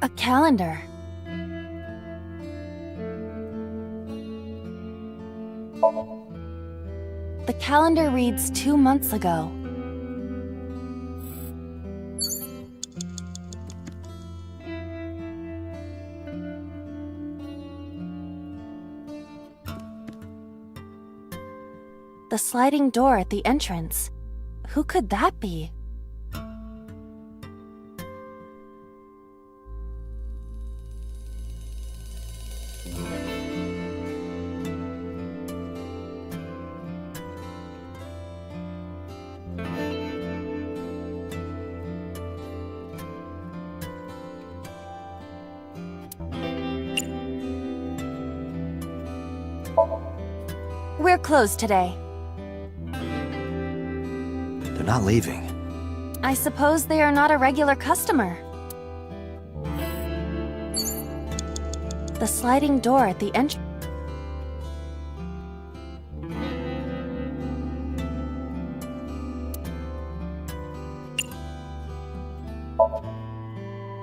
A calendar. The calendar reads 2 months ago. The sliding door at the entrance. Who could that be? We're closed today. They're not leaving. I suppose they are not a regular customer. The sliding door at the entrance.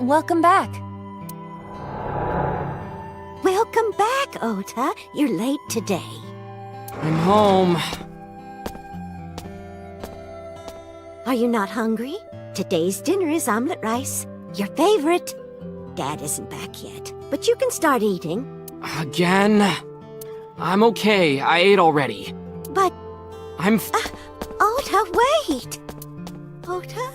Welcome back. Welcome back, Ota. You're late today. I'm home. Are you not hungry? Today's dinner is omelet rice. Your favorite. Dad isn't back yet, but you can start eating. Again? I'm okay. I ate already. But, I'm Ota, wait! Ota?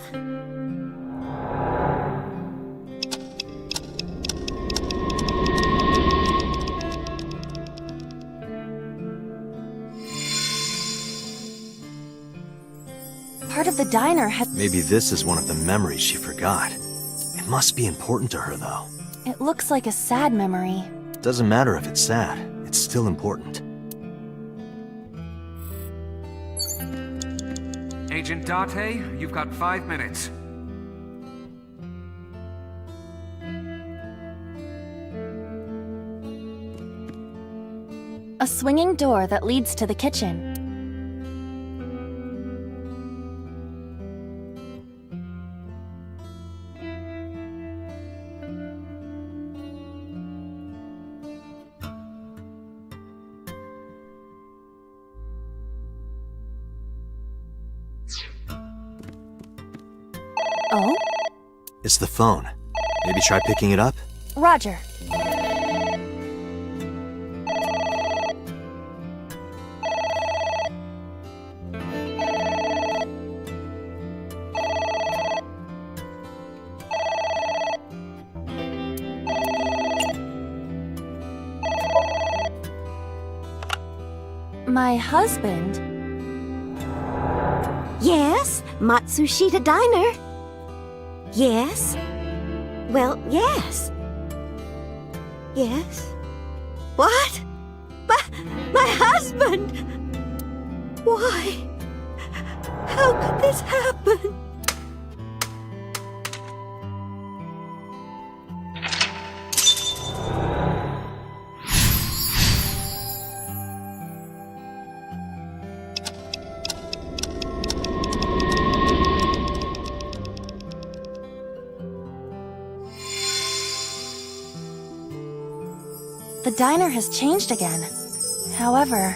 Part of the diner had... Maybe this is one of the memories she forgot. It must be important to her, though. It looks like a sad memory. Doesn't matter if it's sad. It's still important. Agent Date, you've got 5 minutes. A swinging door that leads to the kitchen. Oh? It's the phone. Maybe try picking it up? Roger. My husband? Yes, Matsushita Diner. Yes? Well, yes. Yes? What? My husband! Why? How could this happen? The diner has changed again. However,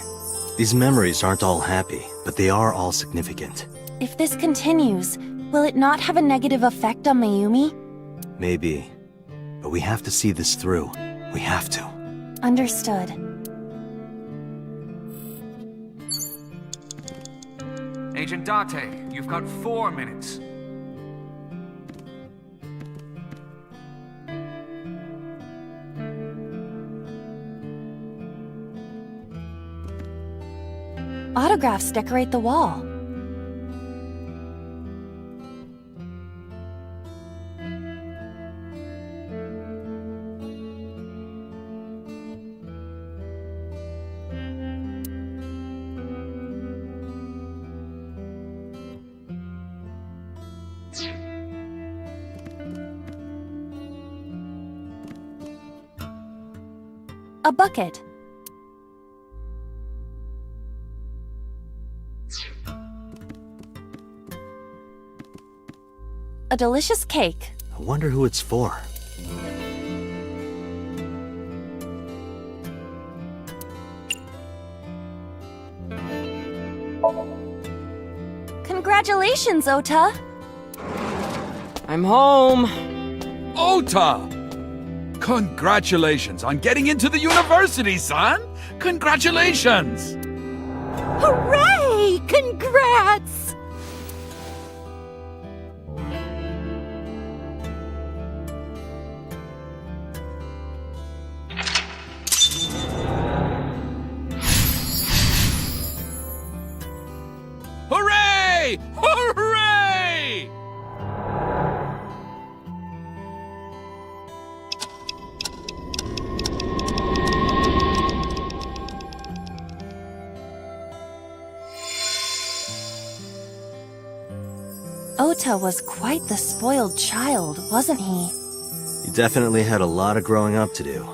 These memories aren't all happy, but they are all significant. if this continues, will it not have a negative effect on Mayumi? Maybe. But we have to see this through. We have to. Understood. Agent Date, you've got 4 minutes. Autographs decorate the wall. A bucket. A delicious cake. I wonder who it's for. Congratulations, Ota! I'm home. Ota! Congratulations on getting into the university, son! Congratulations! Hooray! Congrats! Hooray! Hooray! Ota was quite the spoiled child, wasn't he? He definitely had a lot of growing up to do.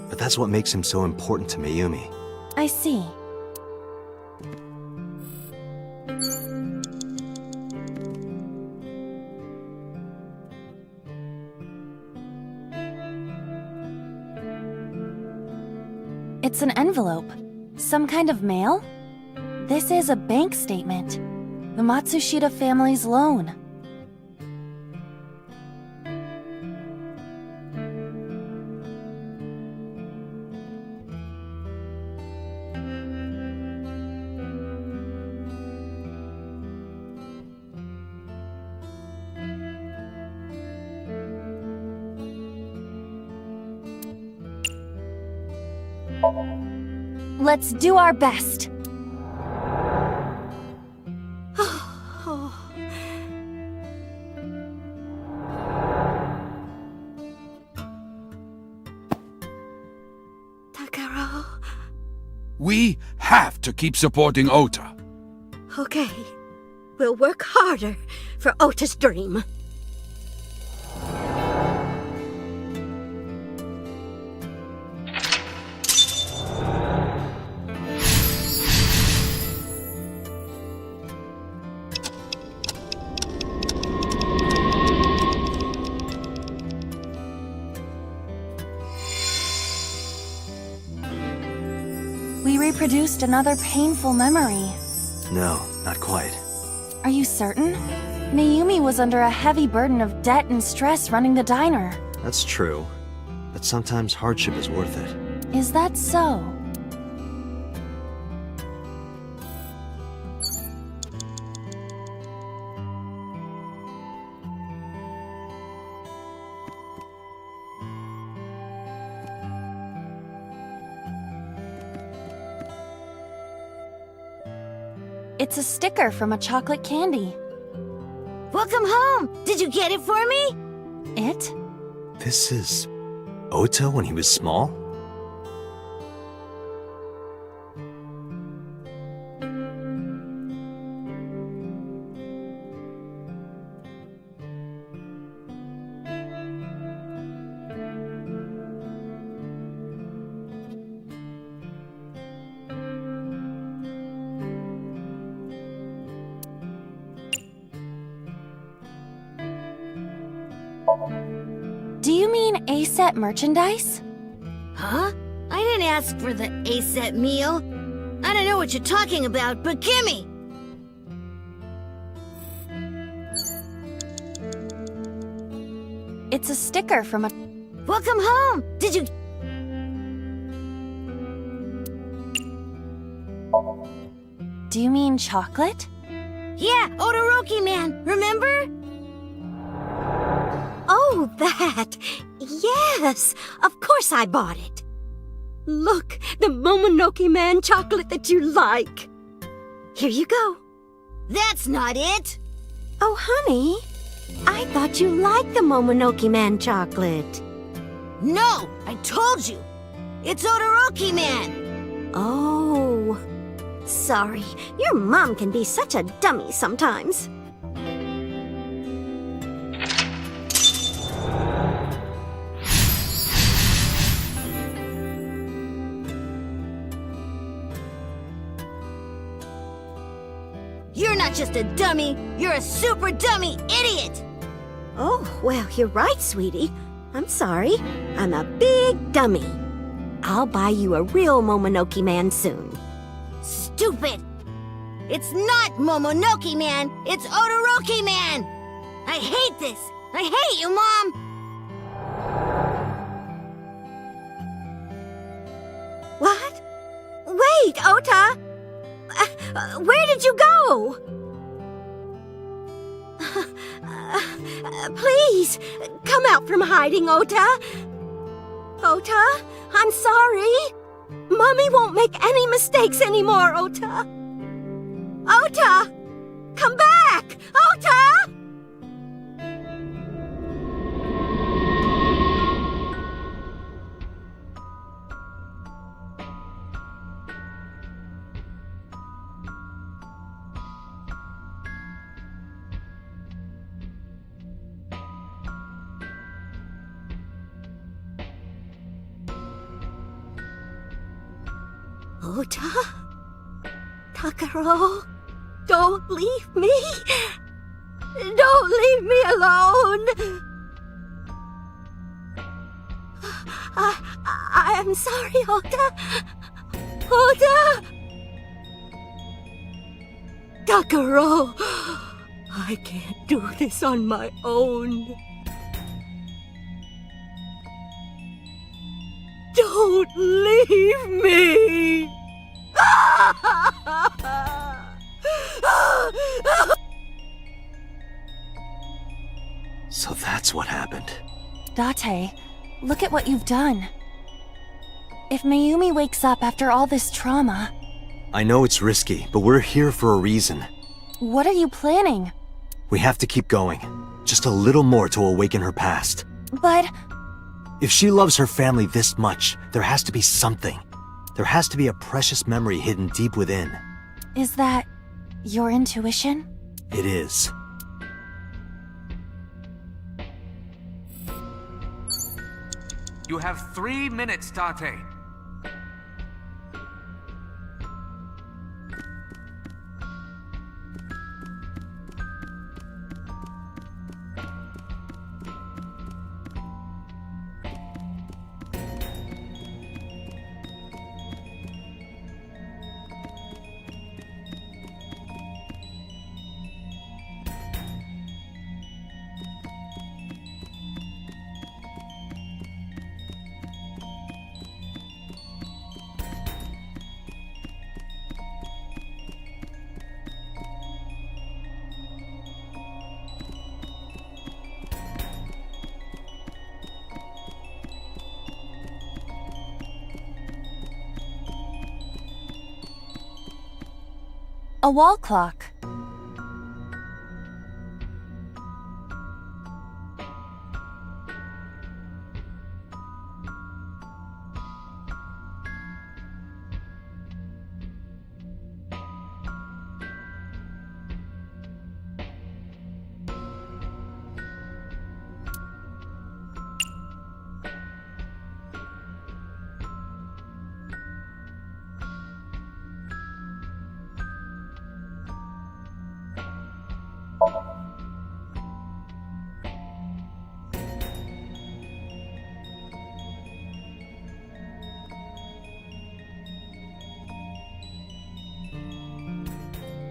But that's what makes him so important to Mayumi. I see. It's an envelope. Some kind of mail? This is a bank statement. The Matsushita family's loan. Let's do our best. Takaro. We have to keep supporting Ota. Okay. We'll work harder for Ota's dream. We reproduced another painful memory. No, not quite. Are you certain? Mayumi was under a heavy burden of debt and stress running the diner. That's true. But sometimes hardship is worth it. Is that so? It's a sticker from a chocolate candy. Welcome home! Did you get it for me? It? This is Ota when he was small? Do you mean A-set merchandise? Huh? I didn't ask for the A-set meal. I don't know what you're talking about, but gimme! It's a sticker from a... Welcome home! Did you... Do you mean chocolate? Yeah, Todoroki man, remember? Oh, that! Yes! Of course I bought it! Look, the Momonoke Man chocolate that you like! Here you go. That's not it! Oh, honey, I thought you liked the Momonoke Man chocolate. No! I told you! It's Todoroki man! Oh, sorry. Your mom can be such a dummy sometimes. You're not just a dummy, you're a super dummy idiot! Oh, well, you're right, sweetie. I'm sorry. I'm a big dummy. I'll buy you a real Momonoke Man soon. Stupid! It's not Momonoke Man. It's Odoroki Man. I hate this. I hate you, Mom. What? Wait, Ota! Where did you go? Please, come out from hiding, Ota. Ota, I'm sorry. Mommy won't make any mistakes anymore, Ota. Ota! Come back! Ota! Ota? Takaro, don't leave me. Don't leave me alone. I am sorry, Ota. Ota! Takaro, I can't do this on my own. Don't leave me! So that's what happened. Date, look at what you've done. If Mayumi wakes up after all this trauma, I know it's risky, but we're here for a reason. what are you planning? We have to keep going. Just a little more to awaken her past. But If she loves her family this much, there has to be something. There has to be a precious memory hidden deep within. is that your intuition? It is. You have 3 minutes, Date. A wall clock.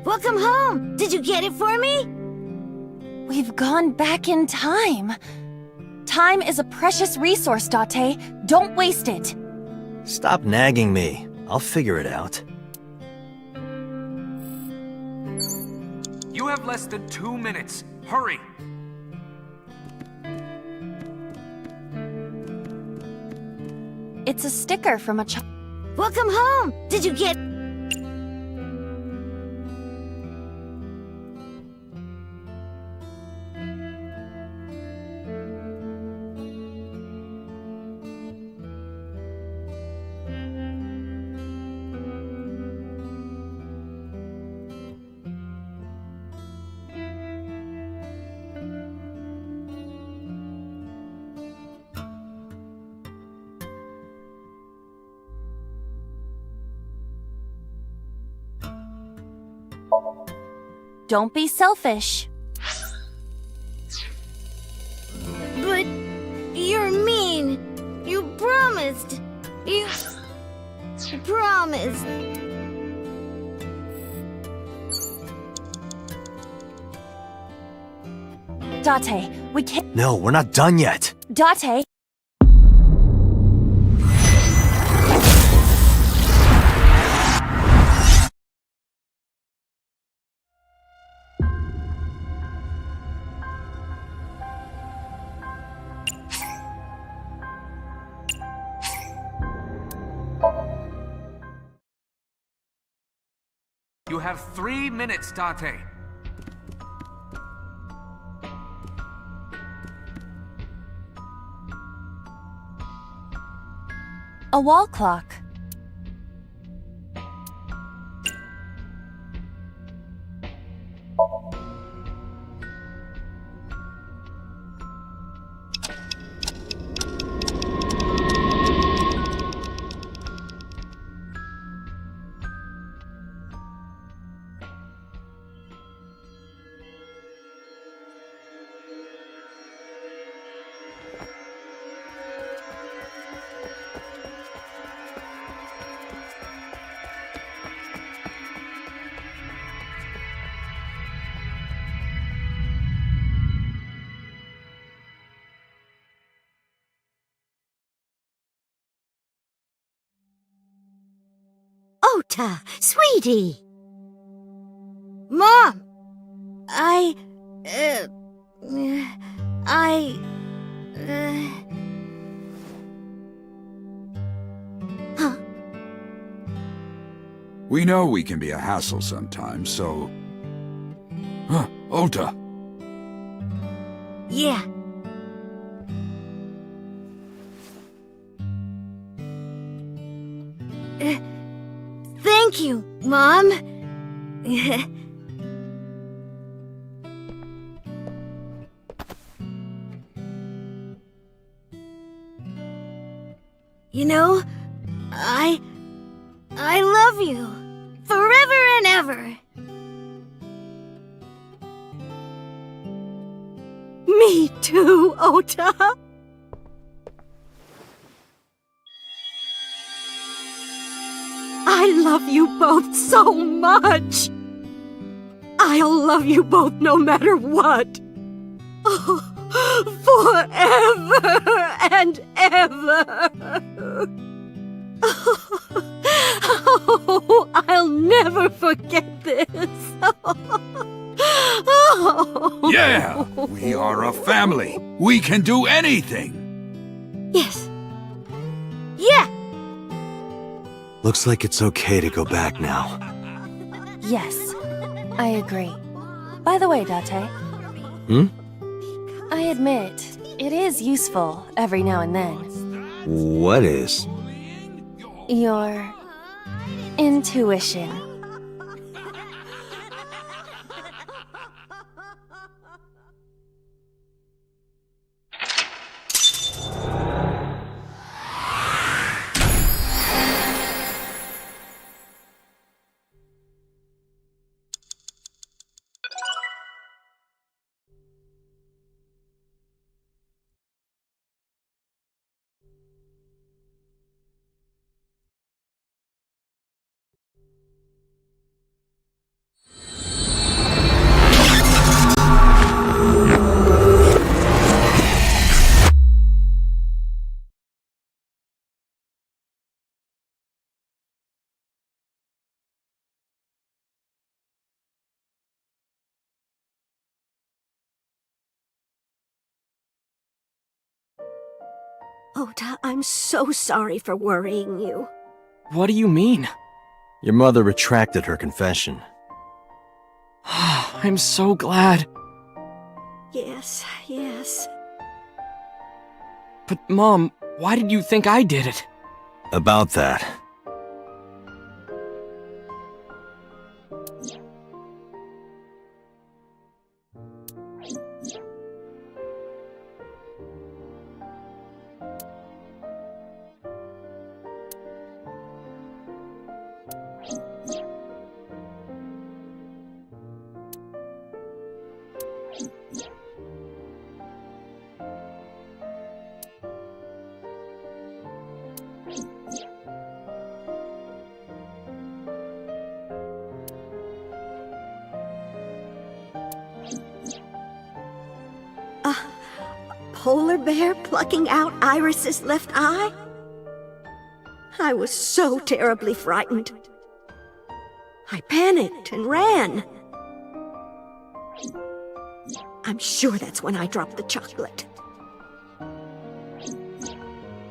Welcome home. Did you get it for me? We've gone back in time. Time is a precious resource, Date. Don't waste it. Stop nagging me. I'll figure it out. You have less than 2 minutes. Hurry! It's a sticker from a child. Welcome home. Did you get... Don't be selfish. But you're mean. You promised. You promised. Date, we can't. No, we're not done yet. Date! You have 3 minutes, Date. A wall clock. Ota, sweetie. Mom! Huh? We know we can be a hassle sometimes, so... Huh, Ota. Yeah. Thank you, Mom. You know, I love you. Forever and ever. Me too, Ota. I love you both so much. I'll love you both no matter what. Oh, forever and ever. Oh, I'll never forget this. Oh. Yeah! We are a family. We can do anything. Yes. Yeah. Looks like it's okay to go back now. Yes, I agree. By the way, Date. I admit, it is useful every now and then. What is? Your intuition. Ota, I'm so sorry for worrying you. What do you mean? Your mother retracted her confession. I'm so glad. Yes, yes. But Mom, why did you think I did it? About that. polar bear plucking out Iris's left eye? I was so terribly frightened. I panicked and ran. I'm sure that's when I dropped the chocolate.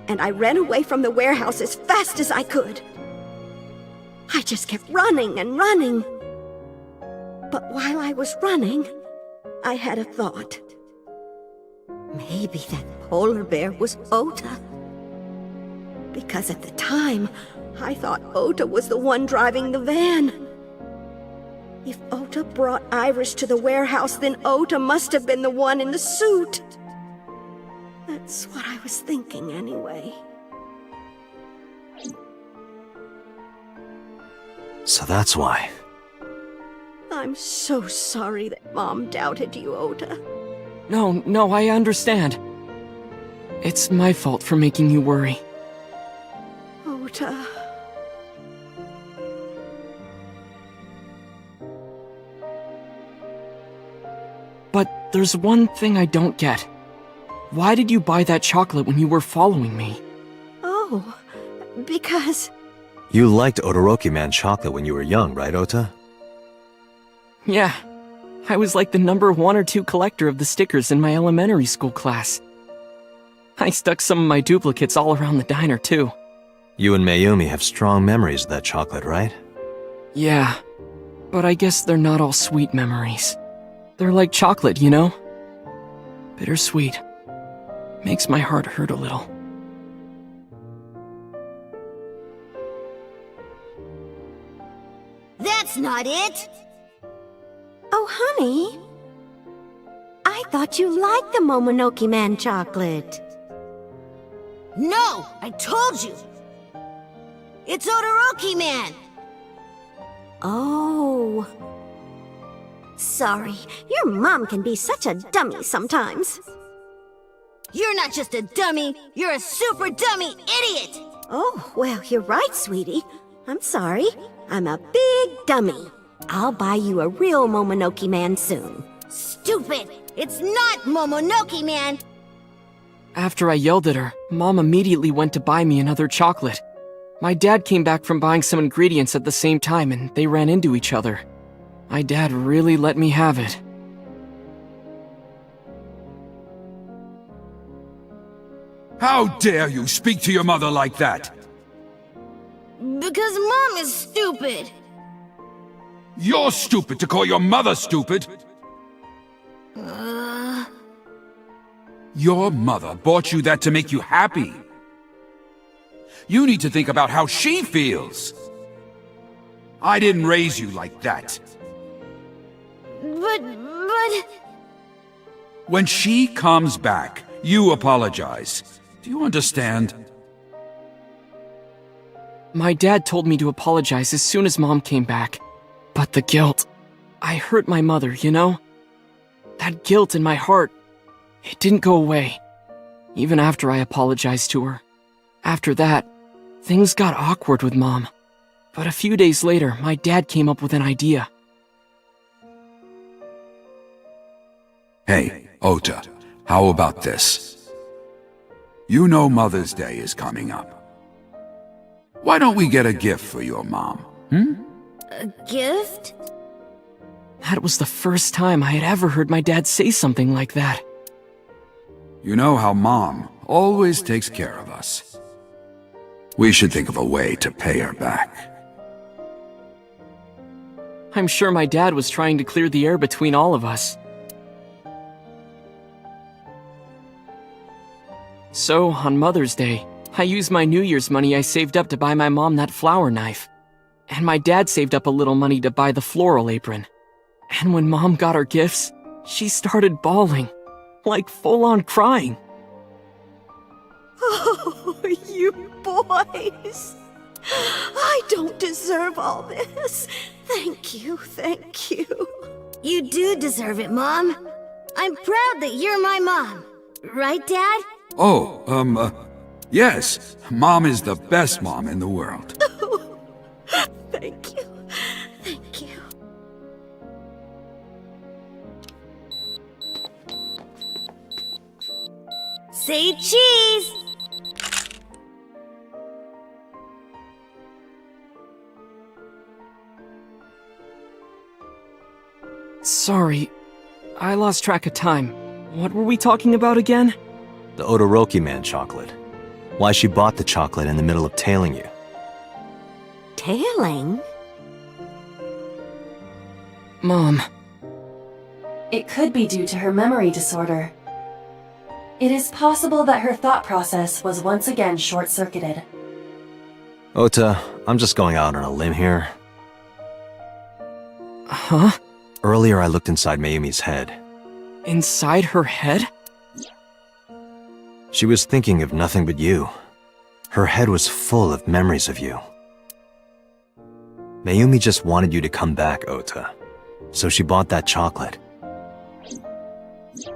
And I ran away from the warehouse as fast as I could. I just kept running and running. But while I was running, I had a thought. Maybe that polar bear was Ota. Because at the time, I thought Ota was the one driving the van. If Ota brought Iris to the warehouse, then Ota must have been the one in the suit. That's what I was thinking anyway. So that's why. I'm so sorry that Mom doubted you, Ota. No, I understand. It's my fault for making you worry. Ota. But there's one thing I don't get. Why did you buy that chocolate when you were following me? Oh, because... You liked Todoroki Man chocolate when you were young, right, Ota? Yeah. I was like the number 1 or 2 collector of the stickers in my elementary school class. I stuck some of my duplicates all around the diner, too. You and Mayumi have strong memories of that chocolate, right? Yeah. But I guess they're not all sweet memories. They're like chocolate, you know? Bittersweet. Makes my heart hurt a little. That's not it! Oh, honey. I thought you liked the Momonoke Man chocolate. No! I told you! It's Todoroki Man! Oh. Sorry, your mom can be such a dummy sometimes. You're not just a dummy, you're a super dummy idiot! Oh, well, you're right, sweetie. I'm sorry. I'm a big dummy. I'll buy you a real Momonoke Man soon. Stupid! It's not Momonoke Man! After I yelled at her, Mom immediately went to buy me another chocolate. My dad came back from buying some ingredients at the same time and they ran into each other. My dad really let me have it. How dare you speak to your mother like that? Because Mom is stupid! You're stupid to call your mother stupid! Your mother bought you that to make you happy. You need to think about how she feels. I didn't raise you like that. But... When she comes back, you apologize. Do you understand? My dad told me to apologize as soon as Mom came back. But the guilt... I hurt my mother, you know? That guilt in my heart, it didn't go away. Even after I apologized to her. After that, things got awkward with Mom. But a few days later, my dad came up with an idea. Hey, Ota, how about this? You know Mother's Day is coming up. Why don't we get a gift for your mom, A gift? That was the first time I had ever heard my dad say something like that. You know how Mom always takes care of us. We should think of a way to pay her back. I'm sure my dad was trying to clear the air between all of us. So, on Mother's Day, I used my New Year's money I saved up to buy my mom that flower knife. And my dad saved up a little money to buy the floral apron. And when Mom got our gifts, she started bawling. Like full-on crying. Oh, you boys. I don't deserve all this. Thank you, thank you. You do deserve it, Mom. I'm proud that you're my mom. Right, Dad? Yes. Mom is the best mom in the world. Thank you, thank you. Say cheese! Sorry, I lost track of time. What were we talking about again? The Todoroki Man chocolate. Why she bought the chocolate in the middle of tailing you. Tailing? Mom, It could be due to her memory disorder. It is possible that her thought process was once again short-circuited. Ota, I'm just going out on a limb here. huh? Earlier I looked inside Mayumi's head. Inside her head? She was thinking of nothing but you. Her head was full of memories of you. Mayumi just wanted you to come back, Ota. So she bought that chocolate.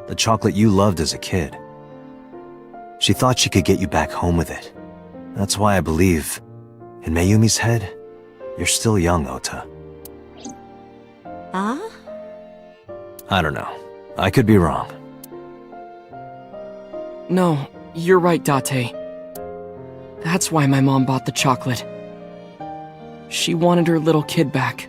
The chocolate you loved as a kid. She thought she could get you back home with it. That's why I believe, in Mayumi's head, you're still young, Ota. Huh? I don't know. I could be wrong. No, you're right, Date. That's why my mom bought the chocolate. She wanted her little kid back.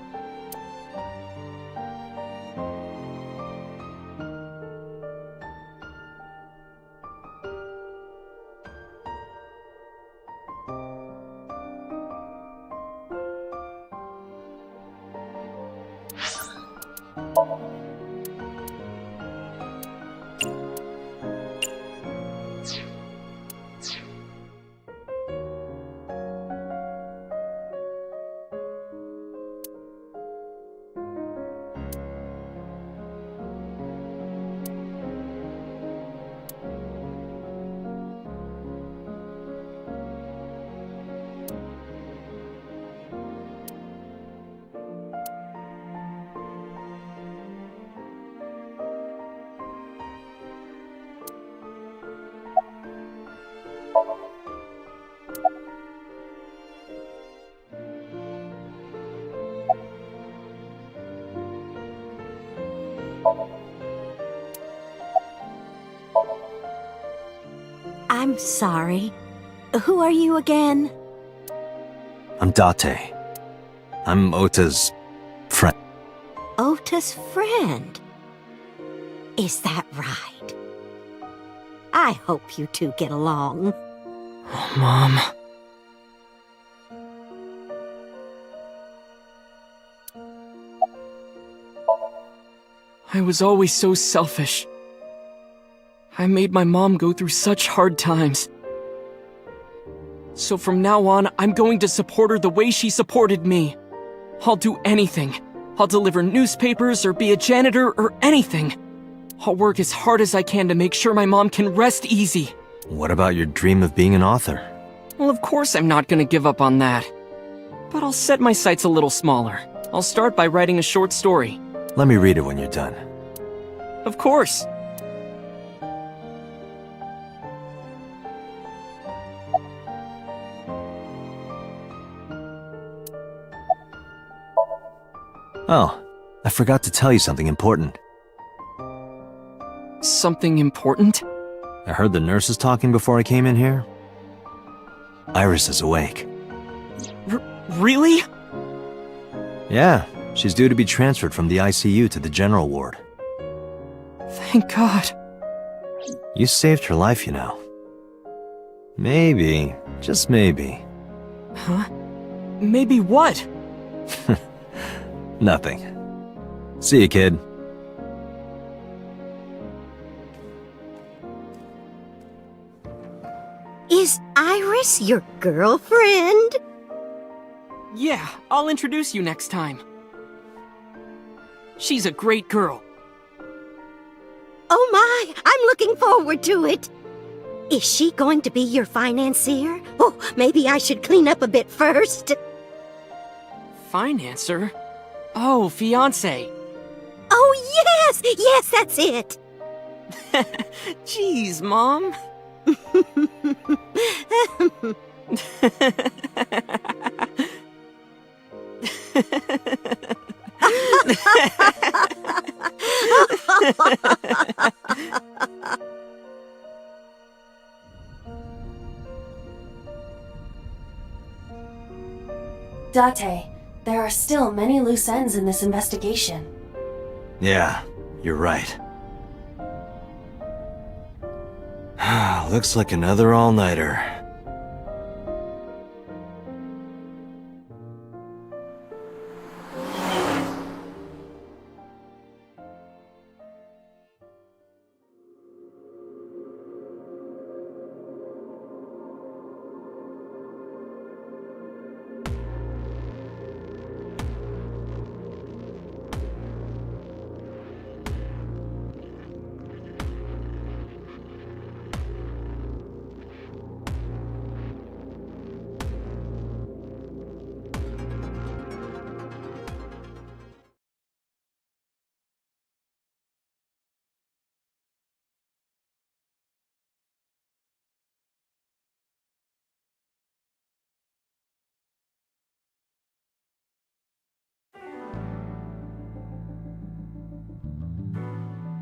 I'm sorry. Who are you again? I'm Date. I'm Ota's friend. Ota's friend. Is that right? I hope you two get along. Oh, Mom. I was always so selfish. I made my mom go through such hard times. So from now on, I'm going to support her the way she supported me. I'll do anything. I'll deliver newspapers or be a janitor or anything. I'll work as hard as I can to make sure my mom can rest easy. What about your dream of being an author? Well, of course I'm not gonna give up on that. But I'll set my sights a little smaller. I'll start by writing a short story. Let me read it when you're done. Of course. Oh, I forgot to tell you something important. Something important? I heard the nurses talking before I came in here. Iris is awake. Really? Yeah, she's due to be transferred from the ICU to the general ward. Thank God. You saved her life, you know. Maybe, just maybe. Huh? Maybe what? Nothing. See you, kid. Is Iris your girlfriend? Yeah, I'll introduce you next time. She's a great girl. Oh my, I'm looking forward to it. Is she going to be your financier? Oh, maybe I should clean up a bit first. Financer? Oh, fiancé. Oh yes, yes, that's it. Jeez, Mom. Date, there are still many loose ends in this investigation. Yeah, you're right. Looks like another all-nighter.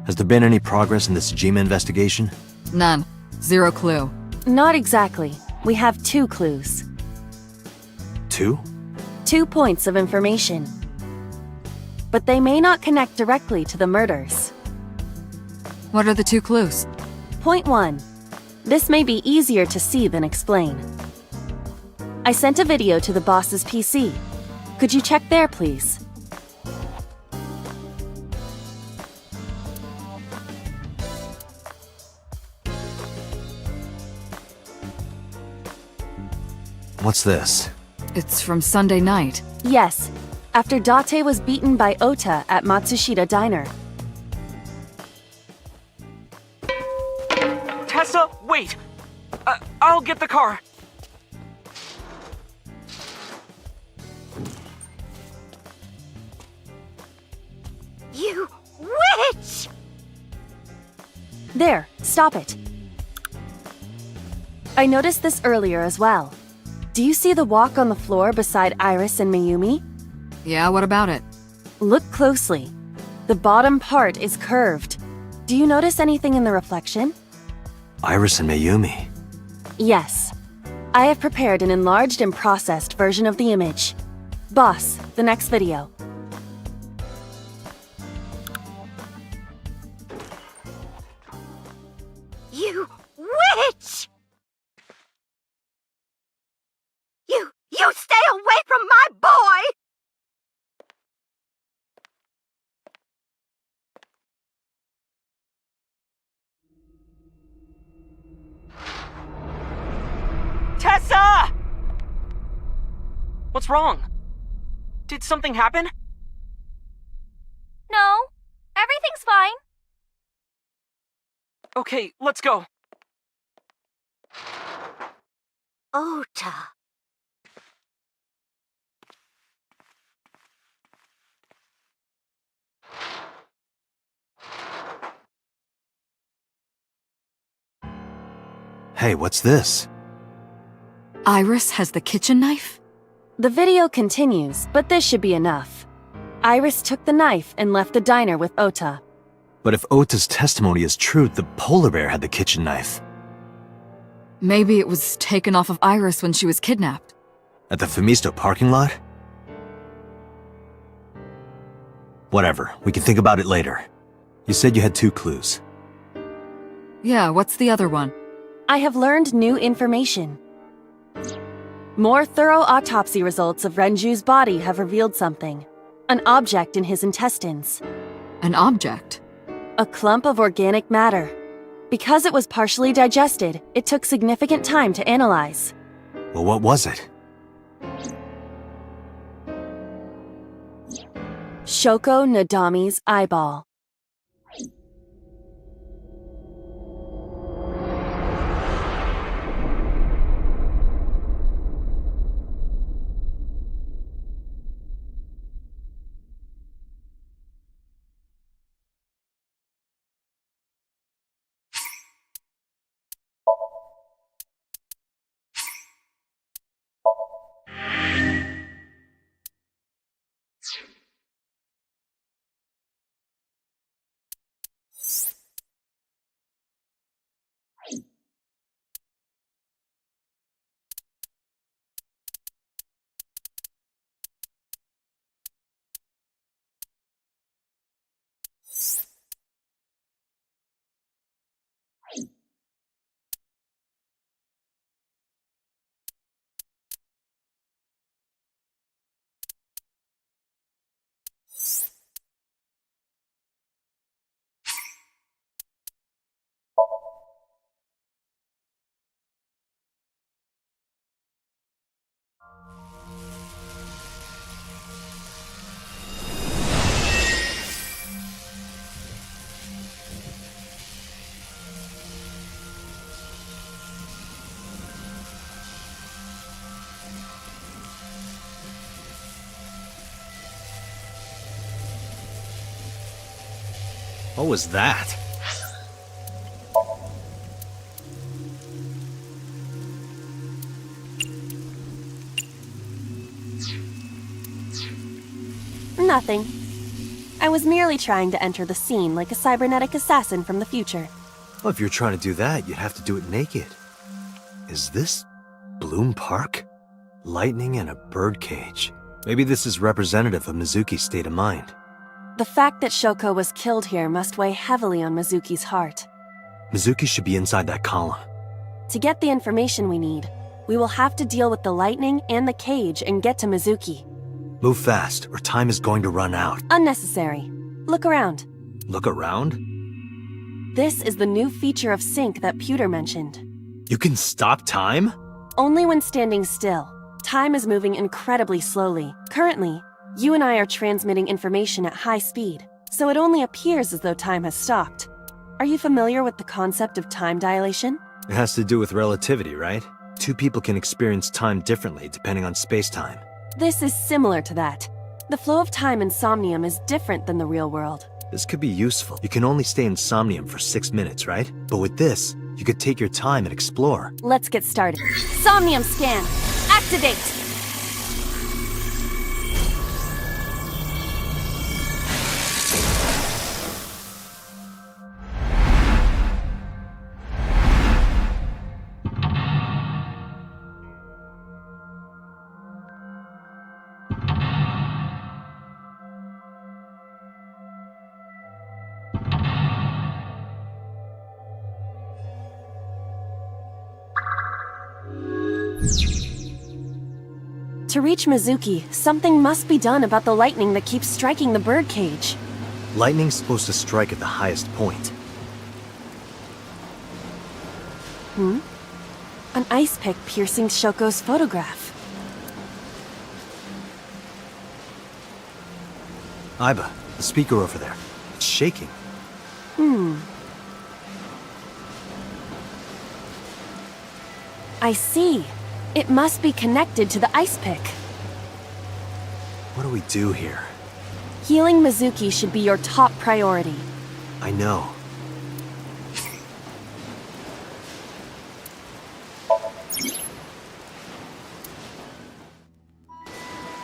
Has there been any progress in this Jima investigation? None. Zero clue. Not exactly. We have 2 clues. 2? 2 points of information. But they may not connect directly to the murders. What are the 2 clues? Point 1. This may be easier to see than explain. I sent a video to the boss's PC. Could you check there, please? What's this? It's from Sunday night. Yes, after Date was beaten by Ota at Matsushita Diner. Tessa, wait! I'll get the car. You witch! There, stop it. I noticed this earlier as well. Do you see the walk on the floor beside Iris and Mayumi? Yeah, what about it? Look closely. The bottom part is curved. Do you notice anything in the reflection? Iris and Mayumi. Yes. I have prepared an enlarged and processed version of the image. Boss, the next video. You witch! You stay away from my boy! Tessa! What's wrong? Did something happen? No, everything's fine. Okay, let's go. Ota. Hey, what's this? Iris has the kitchen knife? The video continues, but this should be enough. Iris took the knife and left the diner with Ota. But if Ota's testimony is true, the polar bear had the kitchen knife. Maybe it was taken off of Iris when she was kidnapped. At the Fumisto parking lot? Whatever, we can think about it later. You said you had 2 clues. Yeah, what's the other one? I have learned new information. More thorough autopsy results of Renju's body have revealed something. An object in his intestines. An object? A clump of organic matter. Because it was partially digested, it took significant time to analyze. Well, what was it? Shoko Nadami's eyeball. What was that? Nothing. I was merely trying to enter the scene like a cybernetic assassin from the future. Well, if you're trying to do that, you'd have to do it naked. Is this Bloom Park? Lightning and a birdcage. Maybe this is representative of Mizuki's state of mind. The fact that Shoko was killed here must weigh heavily on Mizuki's heart. Mizuki should be inside that column. To get the information we need, we will have to deal with the lightning and the cage and get to Mizuki. Move fast, or time is going to run out. Unnecessary. Look around. Look around? This is the new feature of sync that Pewter mentioned. You can stop time? Only when standing still. Time is moving incredibly slowly. Currently, you and I are transmitting information at high speed, so it only appears as though time has stopped. Are you familiar with the concept of time dilation? It has to do with relativity, right? Two people can experience time differently depending on space-time. This is similar to that. The flow of time in Somnium is different than the real world. This could be useful. You can only stay in Somnium for 6 minutes, right? But with this, you could take your time and explore. Let's get started. Somnium scan! Activate! To reach Mizuki, something must be done about the lightning that keeps striking the birdcage. Lightning's supposed to strike at the highest point. An ice pick piercing Shoko's photograph. Aiba, the speaker over there. It's shaking. I see. It must be connected to the ice pick. What do we do here? Healing Mizuki should be your top priority. I know.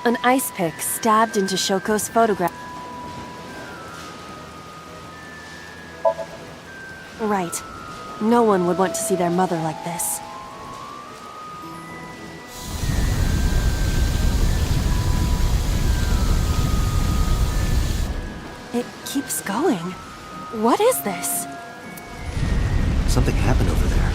An ice pick stabbed into Shoko's photograph. Right. No one would want to see their mother like this. It keeps going. What is this? Something happened over there.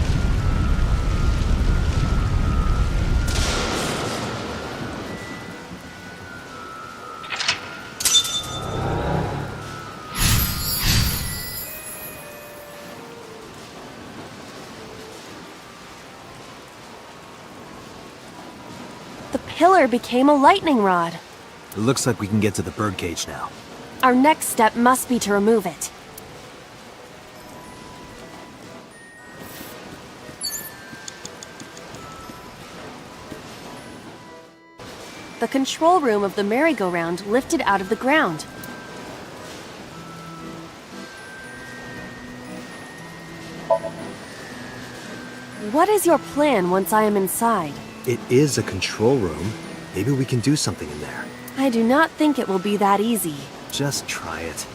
The pillar became a lightning rod. It looks like we can get to the birdcage now. Our next step must be to remove it. The control room of the merry-go-round lifted out of the ground. What is your plan once I am inside? It is a control room. Maybe we can do something in there. I do not think it will be that easy. Just try it.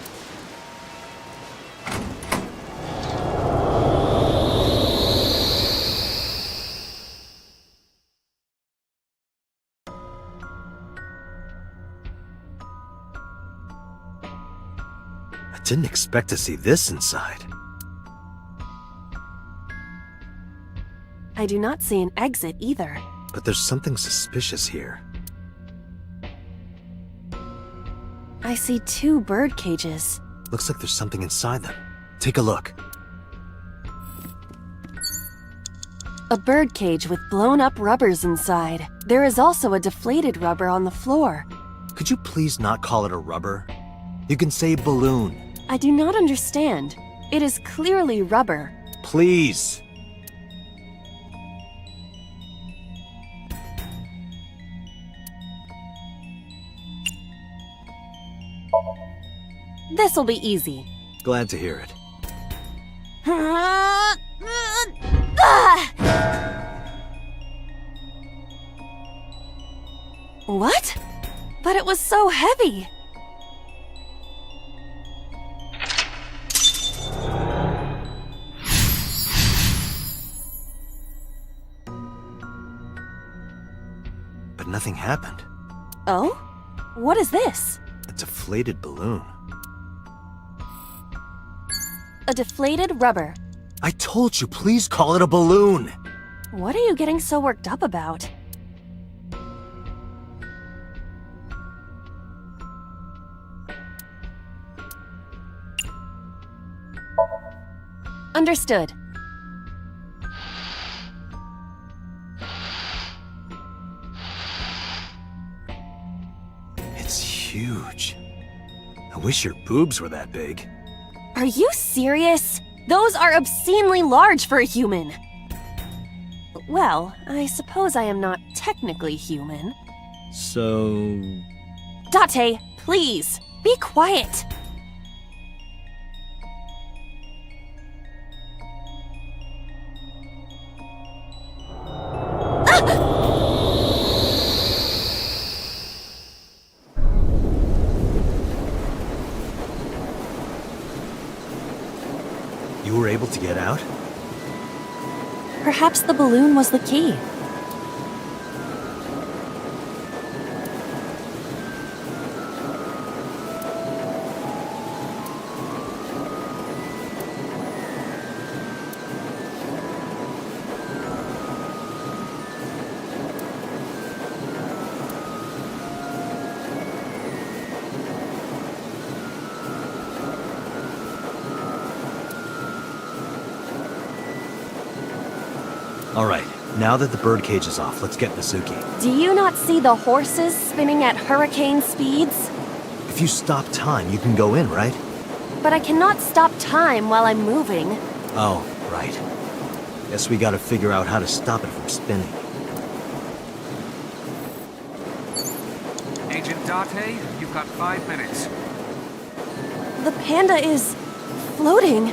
I didn't expect to see this inside. I do not see an exit either. But there's something suspicious here. I see 2 bird cages. Looks like there's something inside them. Take a look. A bird cage with blown-up rubbers inside. There is also a deflated rubber on the floor. Could you please not call it a rubber? You can say balloon. I do not understand. It is clearly rubber. Please. This'll be easy. Glad to hear it. What? But it was so heavy. But nothing happened. Oh? What is this? A deflated balloon. A deflated rubber. I told you, please call it a balloon! What are you getting so worked up about? Understood. It's huge. I wish your boobs were that big. Are you serious? Those are obscenely large for a human. Well, I suppose I am not technically human. So... Date, please, be quiet. You were able to get out? Perhaps the balloon was the key. Alright, now that the birdcage is off, let's get Mizuki. Do you not see the horses spinning at hurricane speeds? If you stop time, you can go in, right? But I cannot stop time while I'm moving. Oh, right. Guess we gotta figure out how to stop it from spinning. Agent Date, you've got 5 minutes. The panda is floating.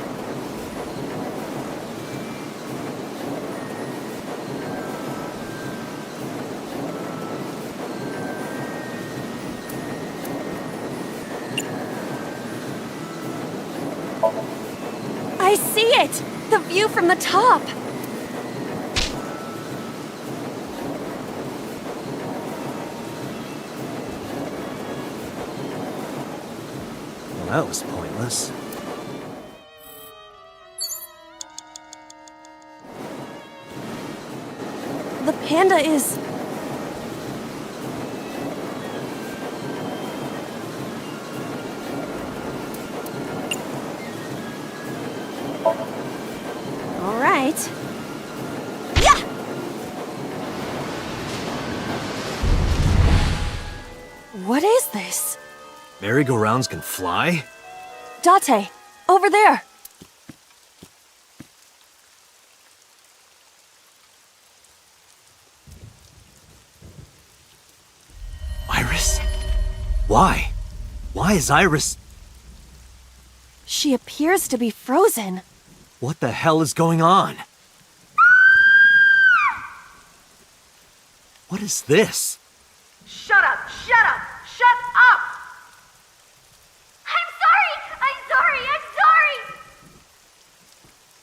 I see it! The view from the top! Well, that was pointless. The panda is... All right. Yeah! What is this? Merry-go-rounds can fly? Date, over there! Iris? Why? Why is Iris... She appears to be frozen. What the hell is going on? What is this? Shut up! Shut up! Shut up! I'm sorry! I'm sorry! I'm sorry!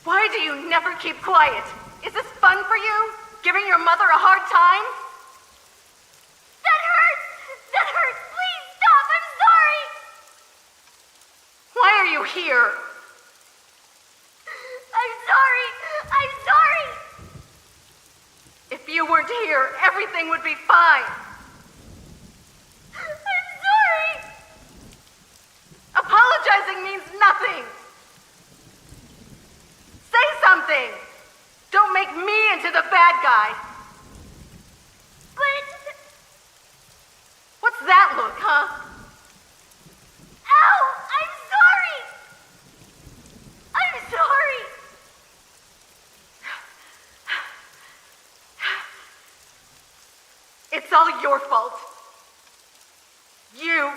Why do you never keep quiet? Is this fun for you? Giving your mother a hard time? That hurts! That hurts! Please stop! I'm sorry! Why are you here? I'm sorry! I'm sorry! If you weren't here, everything would be fine. I'm sorry! Apologizing means nothing! Say something! Don't make me into the bad guy! But... What's that look, huh? Ow! I'm sorry! I'm sorry! It's all your fault. You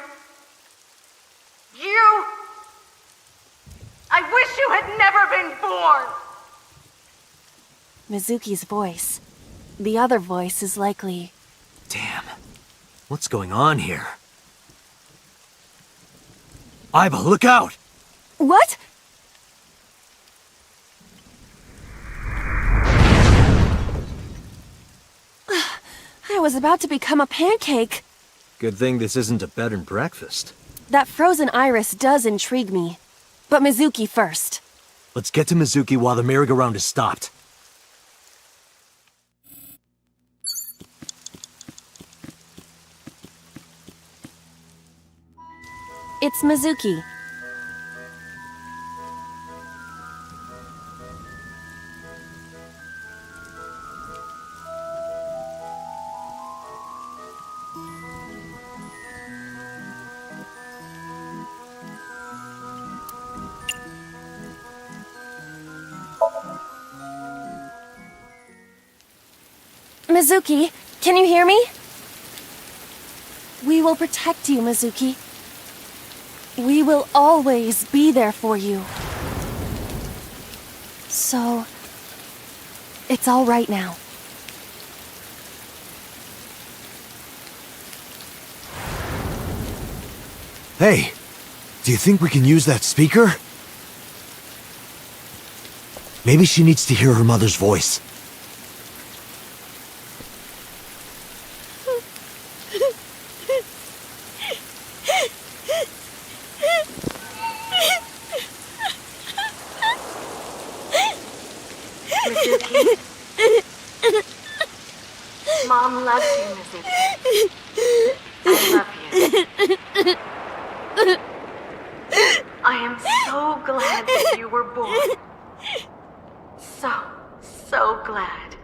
you had never been born! Mizuki's voice. The other voice is likely... Damn. What's going on here? Aiba, look out! What? I was about to become a pancake. Good thing this isn't a bed and breakfast. That frozen iris does intrigue me. But Mizuki first. Let's get to Mizuki while the merry-go-round is stopped. It's Mizuki. Mizuki, can you hear me? We will protect you, Mizuki. We will always be there for you. So... it's all right now. Hey, do you think we can use that speaker? Maybe she needs to hear her mother's voice. Mizuki. Mom loves you, Mizuki. I love you. I am so glad that you were born. So glad.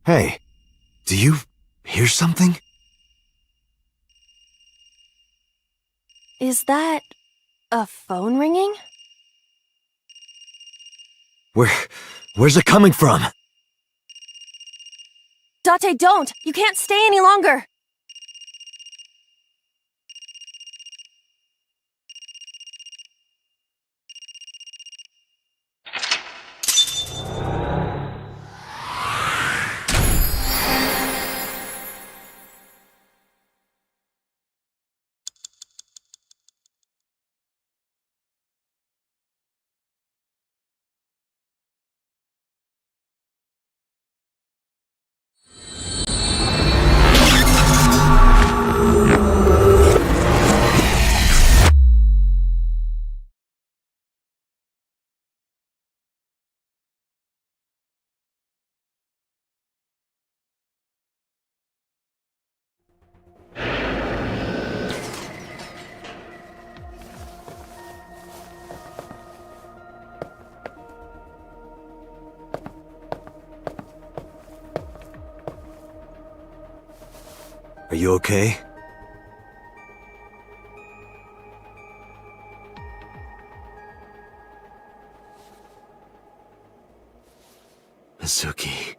Hey, do you hear something? Is that... a phone ringing? Where's it coming from? Date, don't! You can't stay any longer! Are you okay? Mizuki.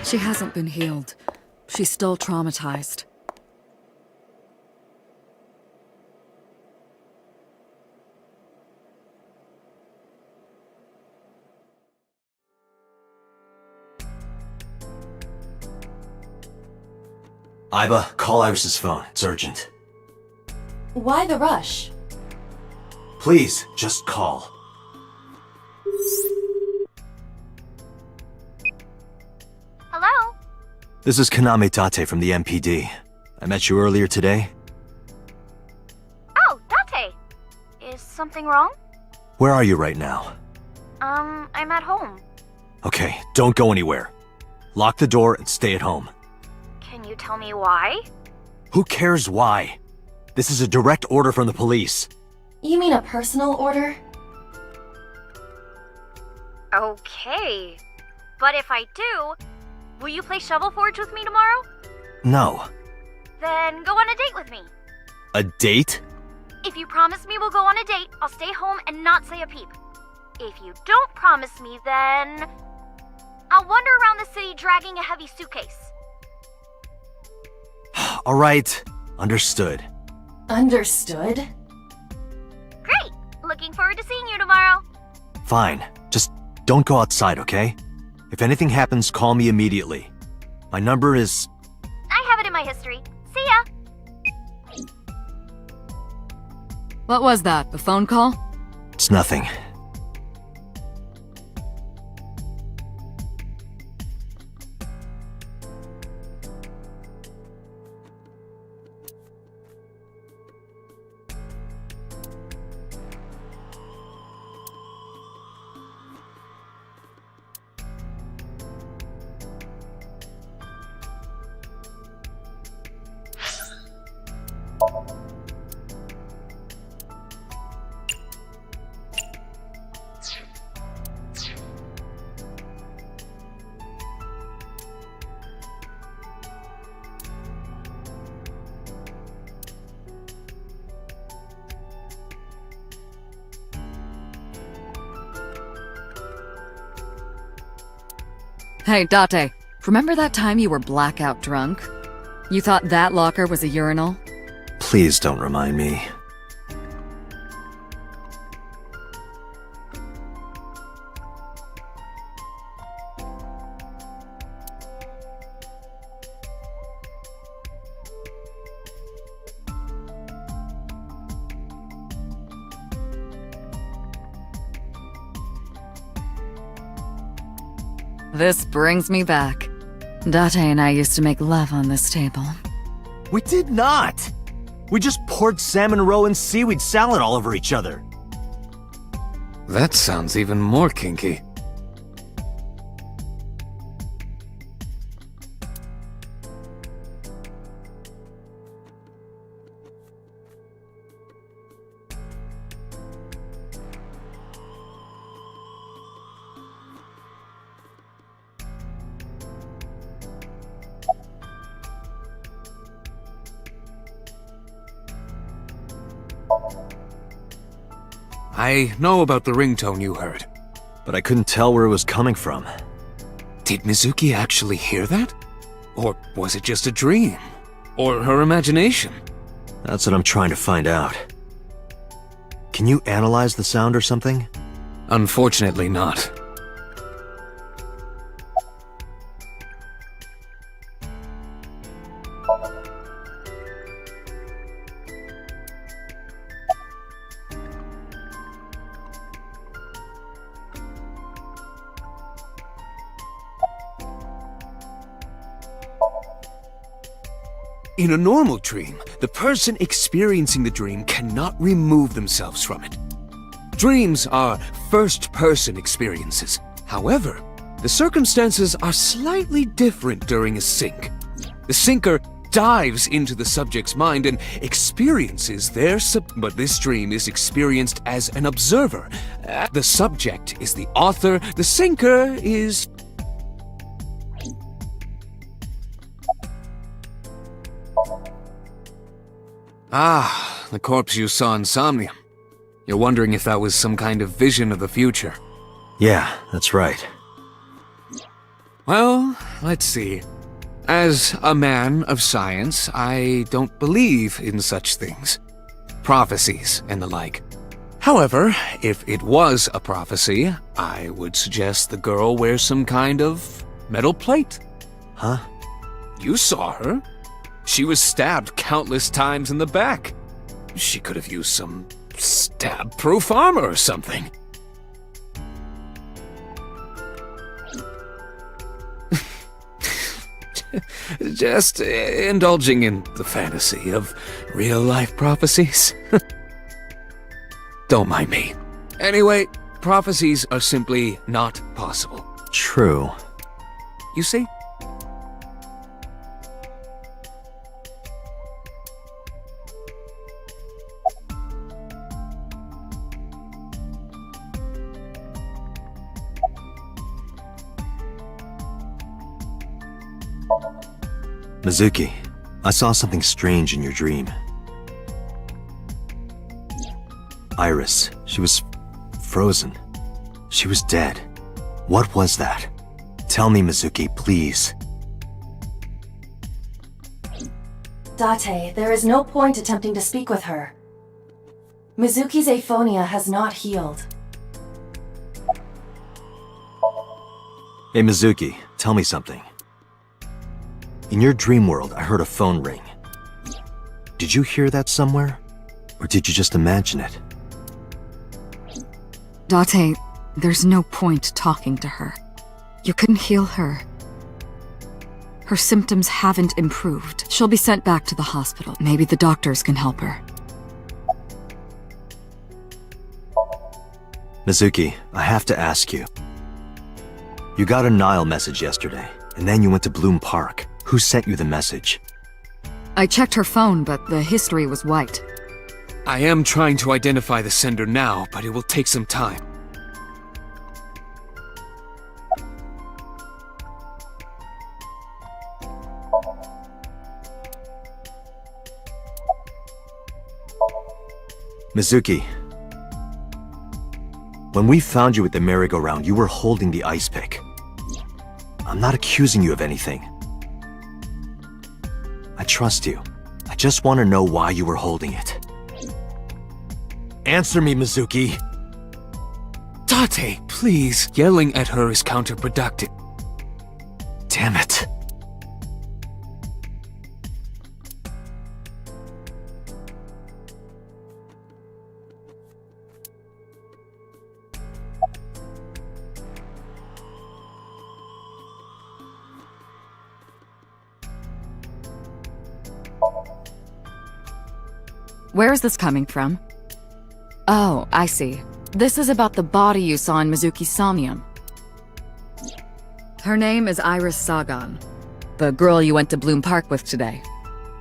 She hasn't been healed. She's still traumatized. Aiba, call Iris's phone. It's urgent. Why the rush? Please, just call. Hello? This is Kaname Tate from the MPD. I met you earlier today. Oh, Date. Is something wrong? Where are you right now? I'm at home. Okay, don't go anywhere. Lock the door and stay at home. Can you tell me why? Who cares why? This is a direct order from the police. You mean a personal order? Okay. But if I do, will you play Shovel Forge with me tomorrow? No. Then go on a date with me. A date? If you promise me we'll go on a date, I'll stay home and not say a peep. If you don't promise me, then I'll wander around the city dragging a heavy suitcase. All right, understood. Understood? Great! Looking forward to seeing you tomorrow. Fine, just don't go outside, okay? If anything happens, call me immediately. My number is... I have it in my history. See ya! What was that? A phone call? It's nothing. Hey, Date, remember that time you were blackout drunk? You thought that locker was a urinal? Please don't remind me. This brings me back. Date and I used to make love on this table. We did not! We just poured salmon roe and seaweed salad all over each other. That sounds even more kinky. I know about the ringtone you heard. But I couldn't tell where it was coming from. Did Mizuki actually hear that? Or was it just a dream? Or her imagination? That's what I'm trying to find out. Can you analyze the sound or something? Unfortunately not. In a normal dream, the person experiencing the dream cannot remove themselves from it. Dreams are first-person experiences. However, the circumstances are slightly different during a sync. The syncer dives into the subject's mind and experiences but this dream is experienced as an observer. The subject is the author, the syncer is... Ah, the corpse you saw in Somnium. You're wondering if that was some kind of vision of the future. Yeah, that's right. Well, let's see. As a man of science, I don't believe in such things. Prophecies and the like. However, if it was a prophecy, I would suggest the girl wears some kind of metal plate. Huh? You saw her. She was stabbed countless times in the back. She could have used some stab-proof armor or something. Just indulging in the fantasy of real-life prophecies. Don't mind me. Anyway, prophecies are simply not possible. True. You see? Mizuki, I saw something strange in your dream. Iris, she was frozen. She was dead. What was that? Tell me, Mizuki, please. Date, there is no point attempting to speak with her. Mizuki's aphonia has not healed. Hey, Mizuki, tell me something. In your dream world, I heard a phone ring. Did you hear that somewhere? Or did you just imagine it? Date, there's no point talking to her. You couldn't heal her. Her symptoms haven't improved. She'll be sent back to the hospital. Maybe the doctors can help her. Mizuki, I have to ask you. You got a Nile message yesterday, and then you went to Bloom Park. Who sent you the message? I checked her phone, but the history was white. I am trying to identify the sender now, but it will take some time. Mizuki, when we found you at the merry-go-round, you were holding the ice pick. I'm not accusing you of anything. I trust you. I just want to know why you were holding it. Answer me, Mizuki! Date, please. Yelling at her is counterproductive. Damn it. Where is this coming from? Oh, I see. This is about the body you saw in Mizuki's Somnium. Her name is Iris Sagan, the girl you went to Bloom Park with today.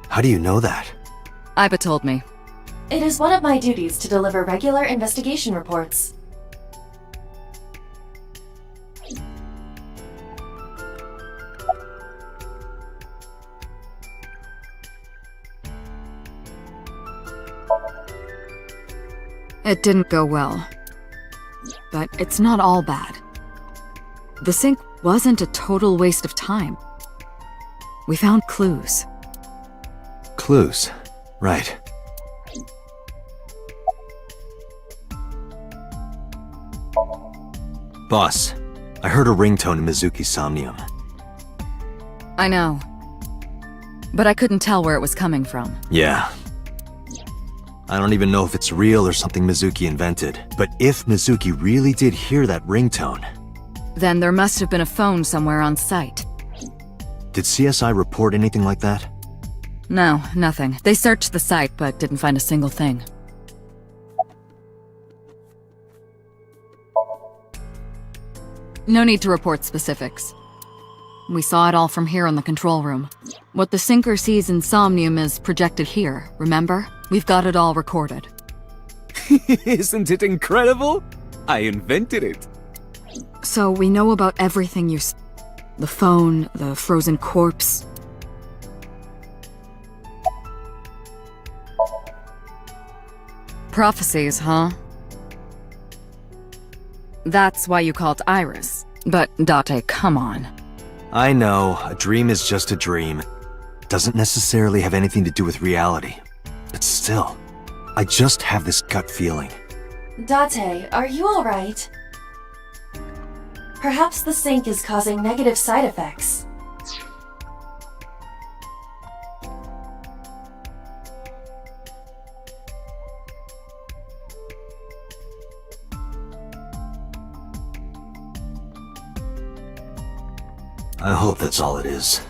How do you know that? Iba told me. It is one of my duties to deliver regular investigation reports. It didn't go well. But it's not all bad. The sink wasn't a total waste of time. We found clues. Clues. Right. Boss, I heard a ringtone in Mizuki's Somnium. I know. But I couldn't tell where it was coming from. Yeah. I don't even know if it's real or something Mizuki invented. But if Mizuki really did hear that ringtone... Then there must have been a phone somewhere on site. Did CSI report anything like that? No, nothing. They searched the site, but didn't find a single thing. No need to report specifics. We saw it all from here in the control room. What the sinker sees in Somnium is projected here, remember? We've got it all recorded. Isn't it incredible? I invented it. So we know about everything you the phone, the frozen corpse. Prophecies, huh? That's why you called Iris. But, Date, come on. I know, a dream is just a dream. Doesn't necessarily have anything to do with reality. But still, I just have this gut feeling. Date, are you alright? Perhaps the sink is causing negative side effects. I hope that's all it is.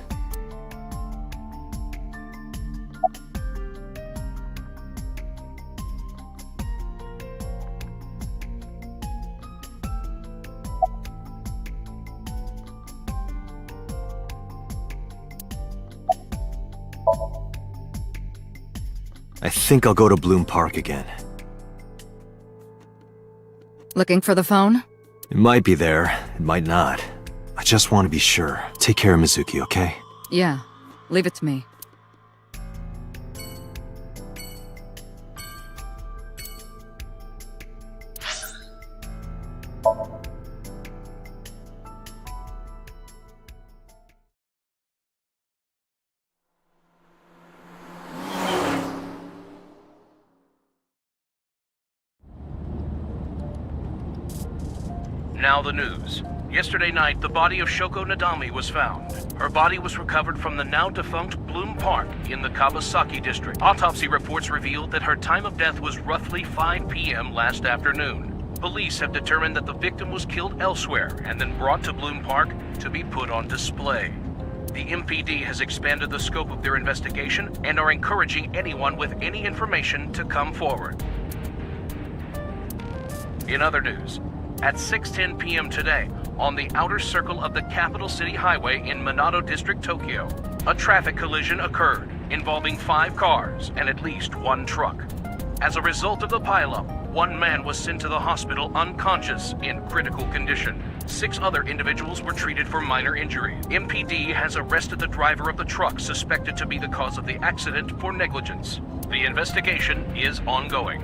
I think I'll go to Bloom Park again. Looking for the phone? It might be there, it might not. I just want to be sure. Take care of Mizuki, okay? Yeah. Leave it to me. Now the news. Yesterday night, the body of Shoko Nadami was found. Her body was recovered from the now-defunct Bloom Park in the Kawasaki district. Autopsy reports revealed that her time of death was roughly 5 p.m. last afternoon. Police have determined that the victim was killed elsewhere and then brought to Bloom Park to be put on display. The MPD has expanded the scope of their investigation and are encouraging anyone with any information to come forward. In other news, at 6:10 p.m. today, on the outer circle of the Capital City Highway in Minato District, Tokyo, a traffic collision occurred involving 5 cars and at least 1 truck. As a result of the pileup, 1 man was sent to the hospital unconscious in critical condition. 6 other individuals were treated for minor injuries. MPD has arrested the driver of the truck suspected to be the cause of the accident for negligence. The investigation is ongoing.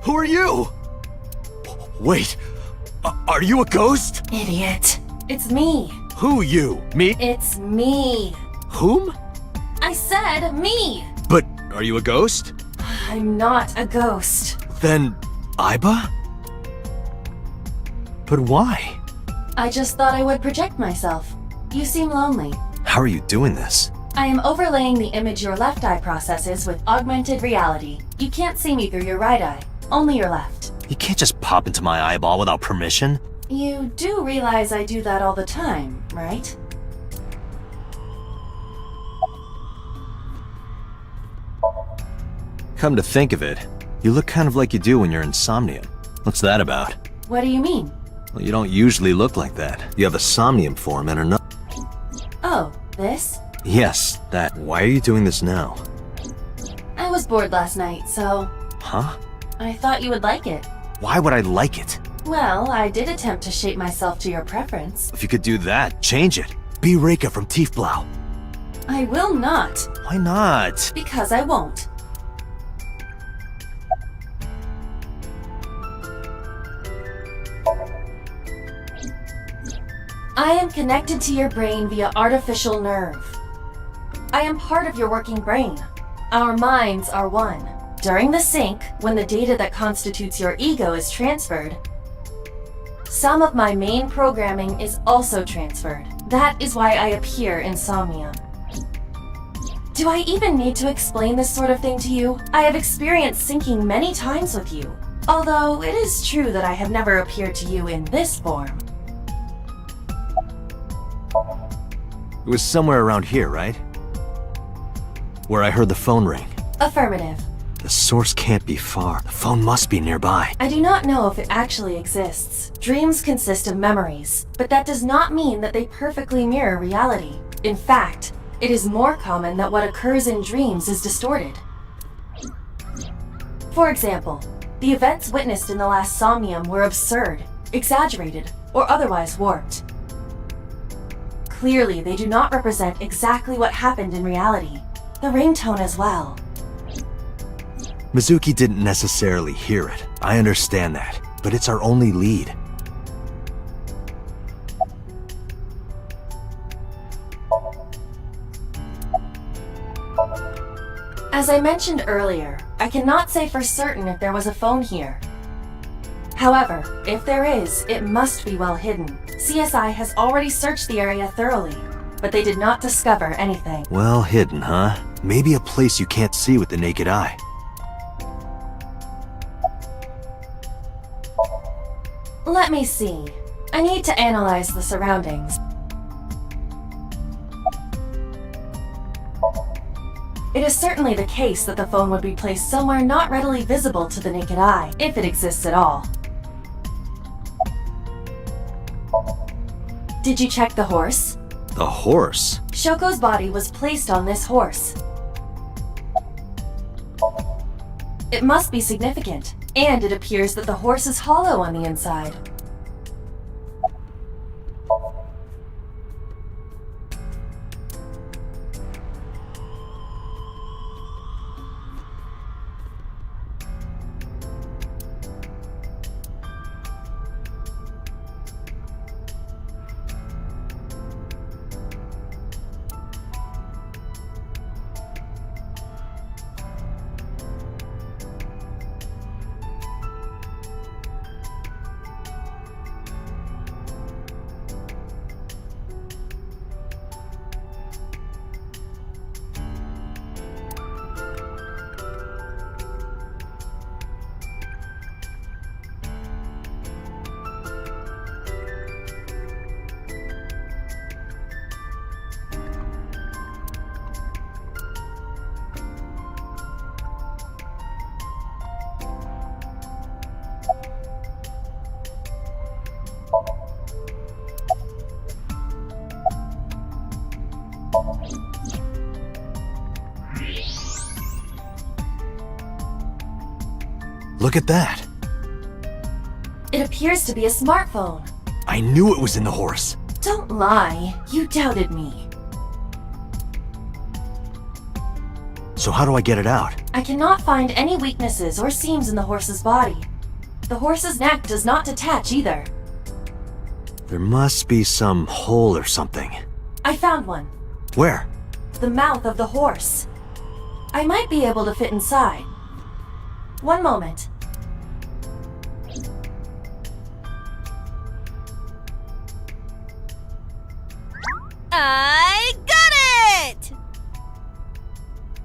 Who are you? Wait, are you a ghost? Idiot. It's me. Who you? Me? It's me. Whom? I said me. But are you a ghost? I'm not a ghost. Then, Aiba? But why? I just thought I would project myself. You seem lonely. How are you doing this? I am overlaying the image your left eye processes with augmented reality. You can't see me through your right eye, only your left. You can't just pop into my eyeball without permission. You do realize I do that all the time, right? Come to think of it, you look kind of like you do when you're in Somnium. What's that about? What do you mean? Well, you don't usually look like that. You have a Somnium form and another. Oh, this? Yes, that. Why are you doing this now? I was bored last night, so... Huh? I thought you would like it. Why would I like it? Well, I did attempt to shape myself to your preference. If you could do that, change it. Be Reika from Tiefblau. I will not. Why not? Because I won't. I am connected to your brain via artificial nerve. I am part of your working brain. Our minds are one. During the sync, when the data that constitutes your ego is transferred, some of my main programming is also transferred. That is why I appear in Somnium. Do I even need to explain this sort of thing to you? I have experienced syncing many times with you, although it is true that I have never appeared to you in this form. It was somewhere around here, right? Where I heard the phone ring. Affirmative. The source can't be far. The phone must be nearby. I do not know if it actually exists. Dreams consist of memories, but that does not mean that they perfectly mirror reality. In fact, it is more common that what occurs in dreams is distorted. For example, the events witnessed in the last Somnium were absurd, exaggerated, or otherwise warped. Clearly, they do not represent exactly what happened in reality. The ringtone as well. Mizuki didn't necessarily hear it. I understand that, but it's our only lead. As I mentioned earlier, I cannot say for certain if there was a phone here. However, if there is, it must be well hidden. CSI has already searched the area thoroughly, but they did not discover anything. Well hidden, huh? Maybe a place you can't see with the naked eye. Let me see. I need to analyze the surroundings. It is certainly the case that the phone would be placed somewhere not readily visible to the naked eye, if it exists at all. Did you check the horse? The horse? Shoko's body was placed on this horse. It must be significant, and it appears that the horse is hollow on the inside. Look at that. It appears to be a smartphone. I knew it was in the horse. Don't lie. You doubted me. So how do I get it out? I cannot find any weaknesses or seams in the horse's body. The horse's neck does not detach either. There must be some hole or something. I found one. Where? The mouth of the horse. I might be able to fit inside. One moment. I got it!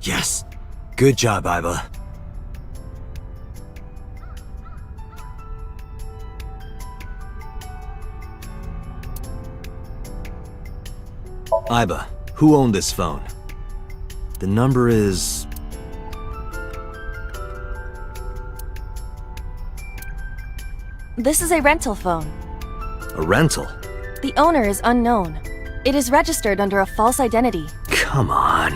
Yes. Good job, Iba. Iba, who owned this phone? The number is... This is a rental phone. a rental. The owner is unknown. It is registered under a false identity. Come on.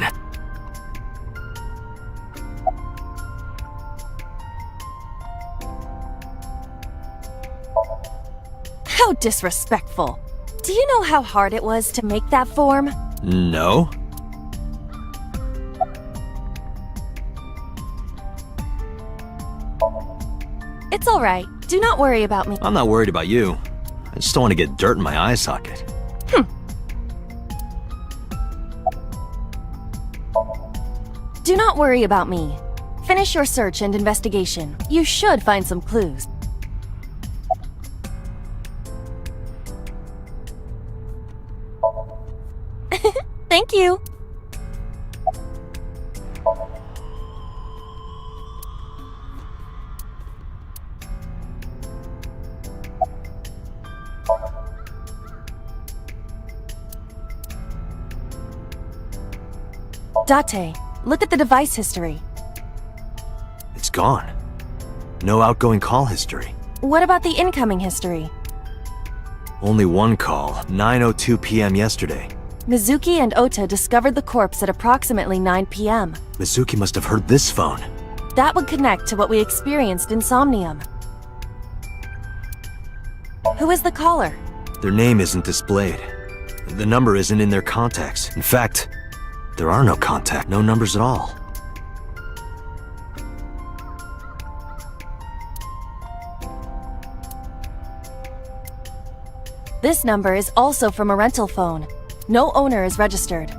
How disrespectful. Do you know how hard it was to make that form? No. It's alright. Do not worry about me. I'm not worried about you. I just don't want to get dirt in my eye socket. Do not worry about me. Finish your search and investigation. You should find some clues. Thank you. Date, look at the device history. It's gone. No outgoing call history. What about the incoming history? Only one call, 9:02 p.m. yesterday. Mizuki and Ota discovered the corpse at approximately 9 p.m. Mizuki must have heard this phone. That would connect to what we experienced in Somnium. Who is the caller? Their name isn't displayed. The number isn't in their contacts. In fact, there are no contact, no numbers at all. This number is also from a rental phone. No owner is registered.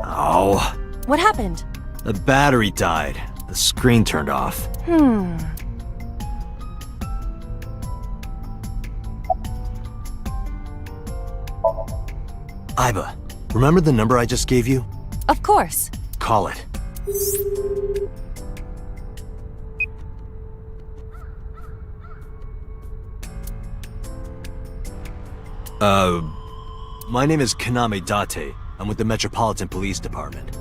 Oh, What happened? the battery died. The screen turned off. Iba, remember the number I just gave you? Of course. Call it. My name is Kaname Date. I'm with the Metropolitan Police Department.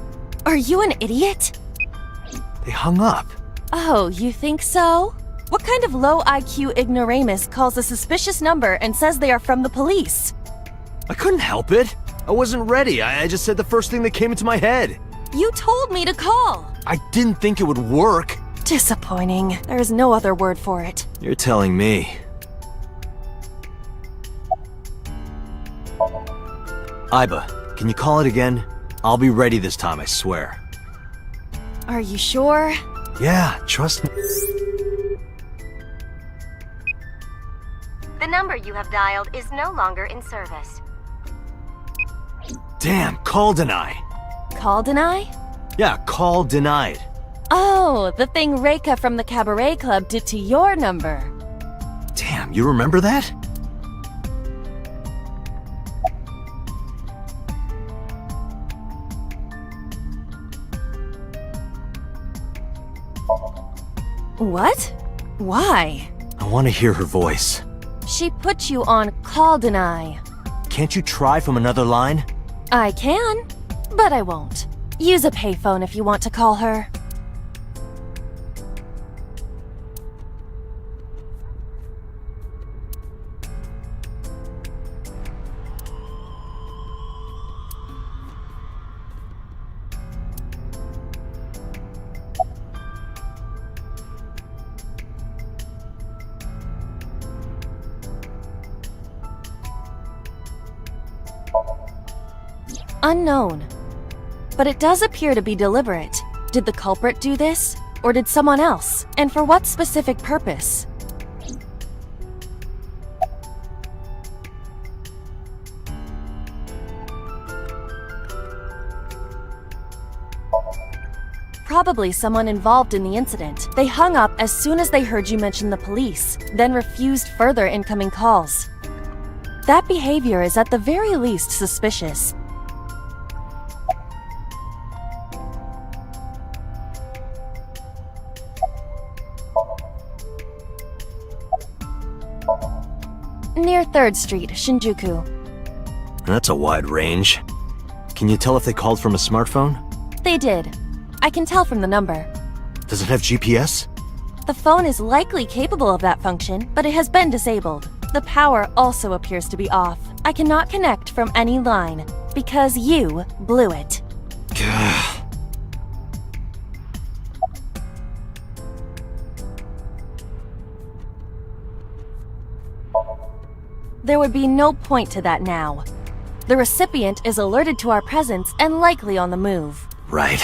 Are you an idiot? They hung up. Oh, you think so? What kind of low IQ ignoramus calls a suspicious number and says they are from the police? I couldn't help it. I wasn't ready. I just said the first thing that came into my head. You told me to call. I didn't think it would work. Disappointing. There is no other word for it. You're telling me. Iba, can you call it again? I'll be ready this time, I swear. Are you sure? Yeah, trust me. The number you have dialed is no longer in service. Damn, call deny. Call deny? Yeah, call denied. Oh, the thing Reika from the Cabaret Club did to your number. Damn, you remember that? What? Why? I want to hear her voice. She put you on call deny. Can't you try from another line? I can, but I won't. Use a payphone if you want to call her. Unknown. But it does appear to be deliberate. Did the culprit do this? Or did someone else? And for what specific purpose? Probably someone involved in the incident. They hung up as soon as they heard you mention the police, then refused further incoming calls. That behavior is at the very least suspicious. Near 3rd Street, Shinjuku. That's a wide range. Can you tell if they called from a smartphone? They did. I can tell from the number. Does it have GPS? The phone is likely capable of that function, but it has been disabled. The power also appears to be off. I cannot connect from any line, because you blew it. There would be no point to that now. The recipient is alerted to our presence and likely on the move. Right.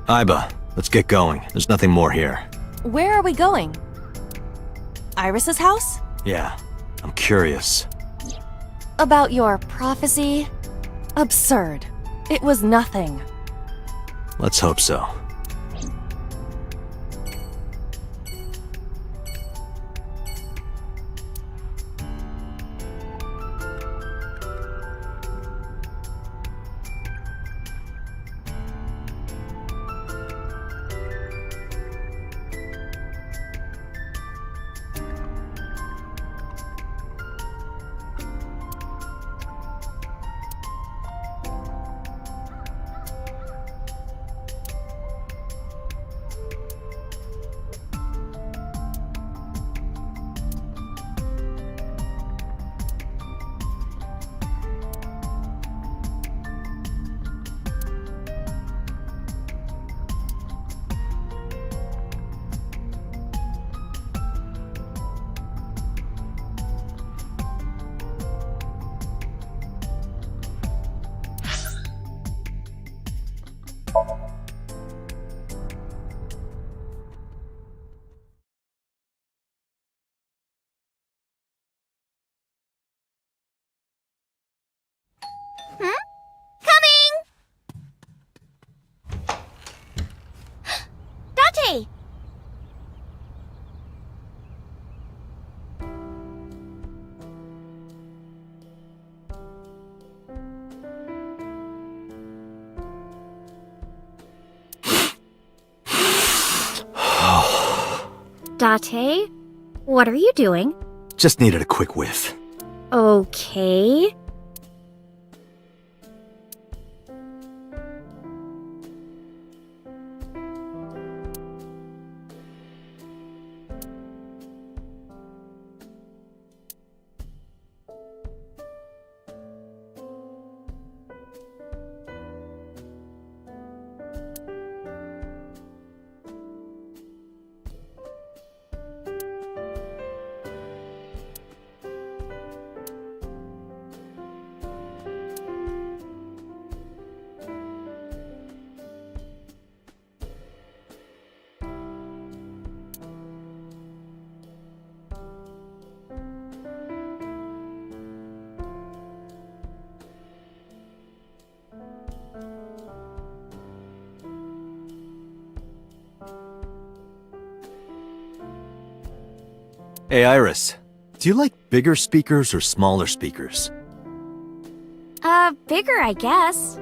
Iba, let's get going. There's nothing more here. Where are we going? Iris's house? Yeah, I'm curious. About your prophecy? Absurd. It was nothing. Let's hope so. Date, what are you doing? Just needed a quick whiff. Okay. Hey, Iris. Do you like bigger speakers or smaller speakers? Bigger, I guess.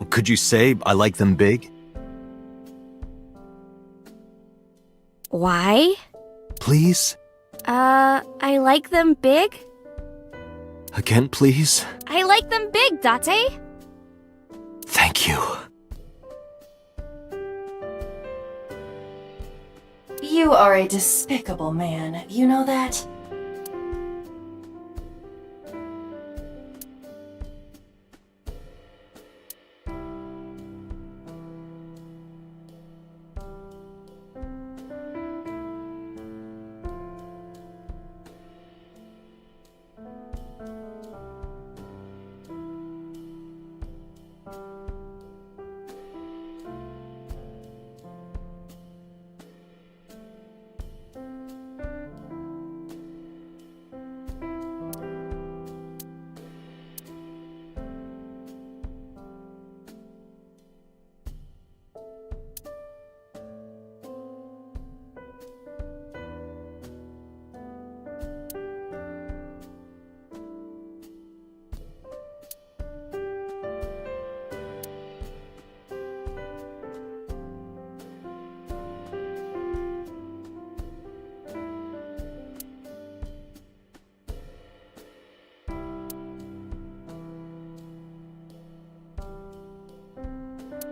Could you say I like them big? Why? Please? I like them big? Again, please? I like them big, Date. Thank you. You are a despicable man, you know that?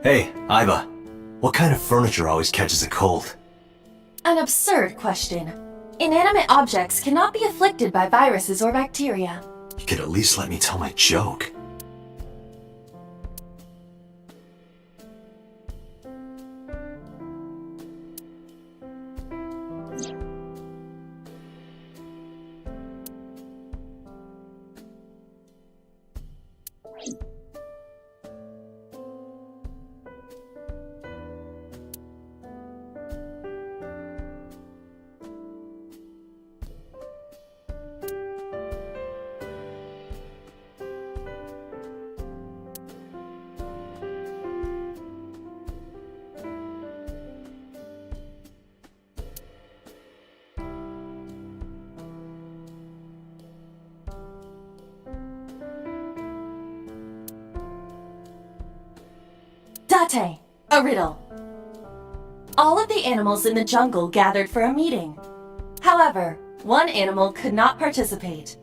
Hey, Iva. What kind of furniture always catches a cold? An absurd question. Inanimate objects cannot be afflicted by viruses or bacteria. You could at least let me tell my joke. Date, a riddle. All of the animals in the jungle gathered for a meeting. However, one animal could not participate.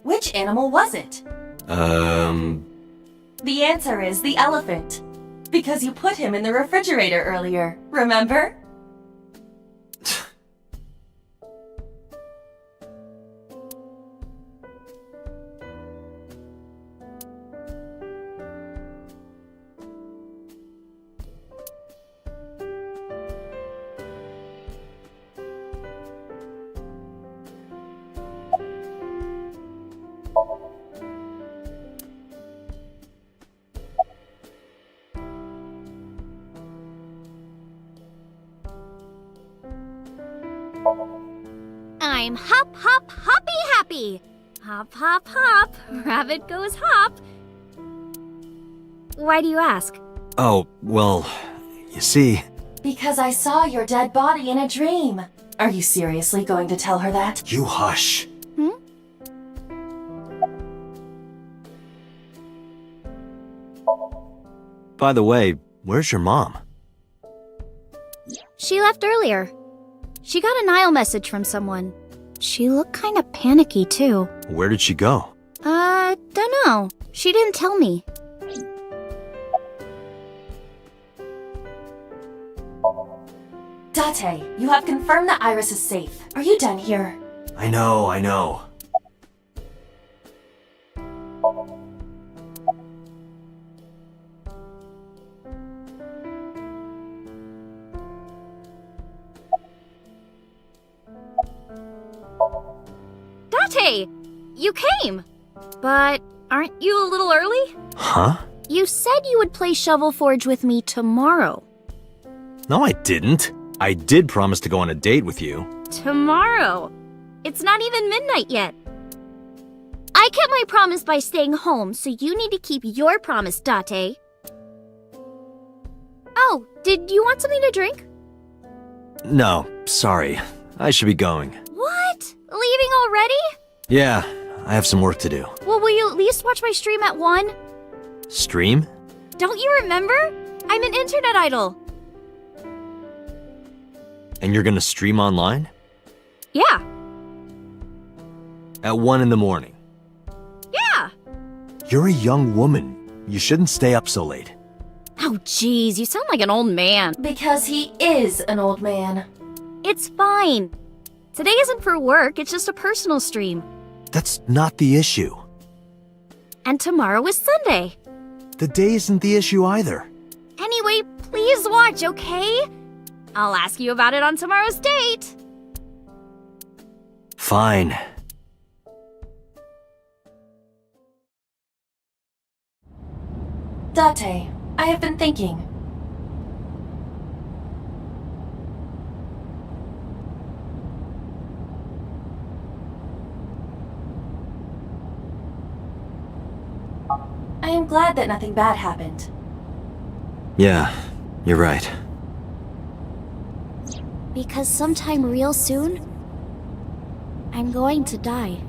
Which animal was it? The answer is the elephant. Because you put him in the refrigerator earlier, remember? I'm hop, hop, hoppy happy. Hop, hop, hop. Rabbit goes hop. Why do you ask? Oh, well, you see... Because I saw your dead body in a dream. Are you seriously going to tell her that? You hush. By the way, where's your mom? She left earlier. She got a Nile message from someone. She looked kinda panicky, too. Where did she go? Dunno. She didn't tell me. Date, you have confirmed that Iris is safe. Are you done here? I know. Date! You came! But aren't you a little early? Huh? You said you would play Shovel Forge with me tomorrow. No, I didn't. I did promise to go on a date with you. Tomorrow? It's not even midnight yet. I kept my promise by staying home, so you need to keep your promise, Date. Oh, did you want something to drink? No, sorry. I should be going. What? Leaving already? Yeah, I have some work to do. Well, will you at least watch my stream at 1? Stream? Don't you remember? I'm an internet idol. And you're gonna stream online? Yeah. At 1 in the morning? Yeah. You're a young woman. You shouldn't stay up so late. Oh, jeez, you sound like an old man. Because he is an old man. It's fine. Today isn't for work, it's just a personal stream. That's not the issue. And tomorrow is Sunday. The day isn't the issue either. Anyway, please watch, okay? I'll ask you about it on tomorrow's date. Fine. Date, I have been thinking. I am glad that nothing bad happened. Yeah, you're right. Because sometime real soon, I'm going to die.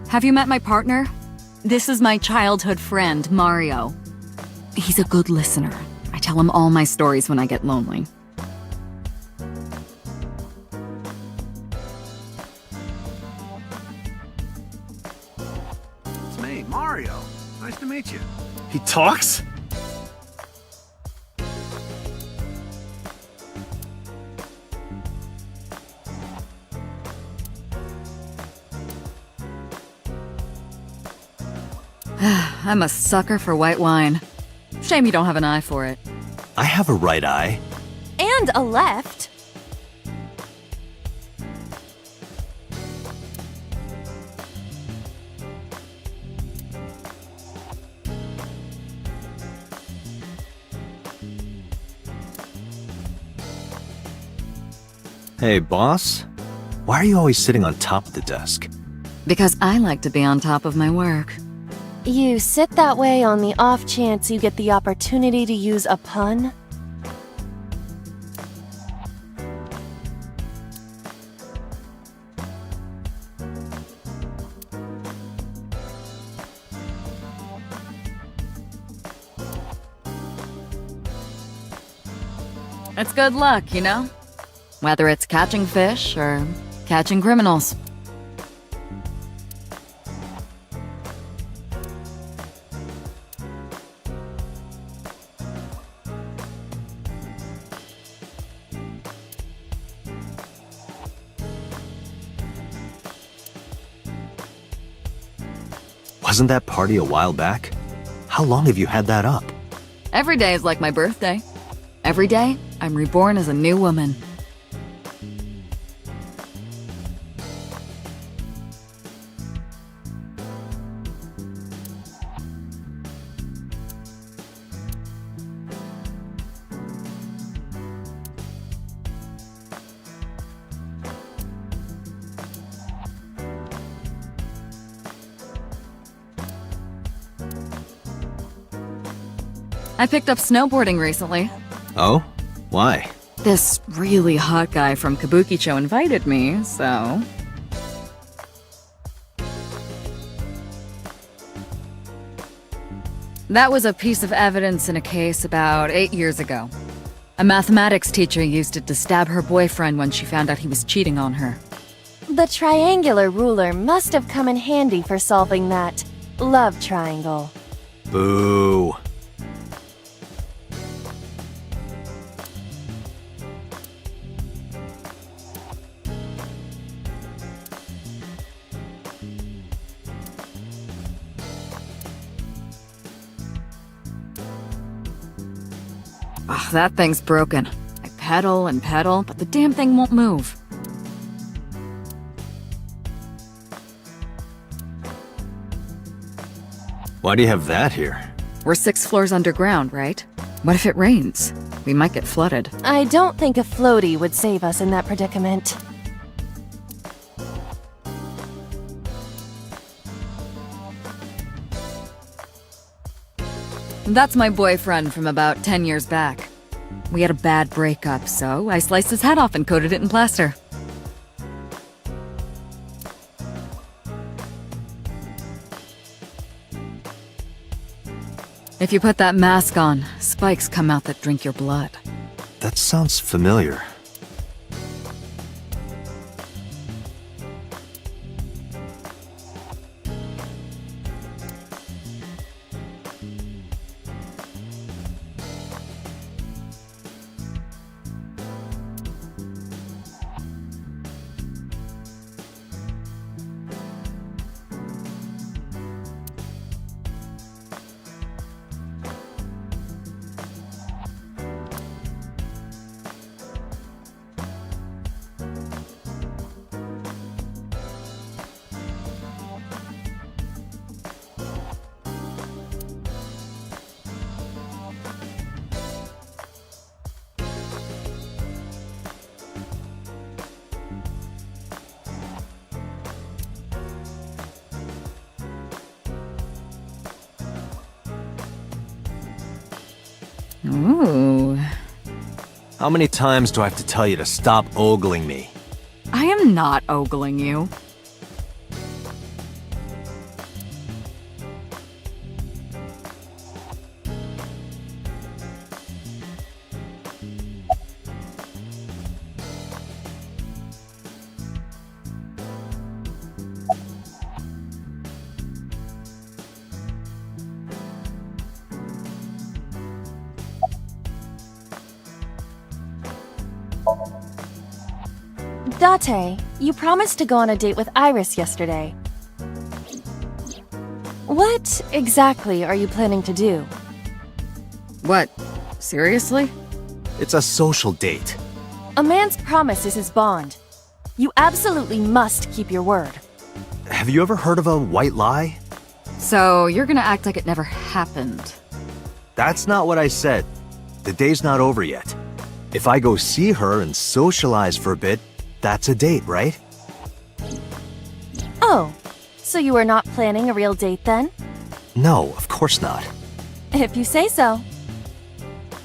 Have you met my partner? This is my childhood friend, Mario. He's a good listener. I tell him all my stories when I get lonely. It's me, Mario. Nice to meet you. He talks? I'm a sucker for white wine. Shame you don't have an eye for it. I have a right eye. And a left. Hey, boss? Why are you always sitting on top of the desk? Because I like to be on top of my work. You sit that way on the off chance you get the opportunity to use a pun? It's good luck, you know? Whether it's catching fish or catching criminals. Wasn't that party a while back? How long have you had that up? Every day is like my birthday. Every day, I'm reborn as a new woman. I picked up snowboarding recently. Oh? Why? This really hot guy from Kabukicho invited me, so... That was a piece of evidence in a case about 8 years ago. A mathematics teacher used it to stab her boyfriend when she found out he was cheating on her. The triangular ruler must have come in handy for solving that love triangle. Boo. Ugh, that thing's broken. I pedal and pedal, but the damn thing won't move. Why do you have that here? We're 6 floors underground, right? What if it rains? We might get flooded. I don't think a floaty would save us in that predicament. That's my boyfriend from about 10 years back. We had a bad breakup, so I sliced his head off and coated it in plaster. If you put that mask on, spikes come out that drink your blood. That sounds familiar. Ooh. How many times do I have to tell you to stop ogling me? I am not ogling you. Date, you promised to go on a date with Iris yesterday. What exactly are you planning to do? What? Seriously? It's a social date. A man's promise is his bond. You absolutely must keep your word. Have you ever heard of a white lie? So, you're gonna act like it never happened. That's not what I said. The day's not over yet. If I go see her and socialize for a bit, that's a date, right? Oh, so you are not planning a real date then? No, of course not. If you say so.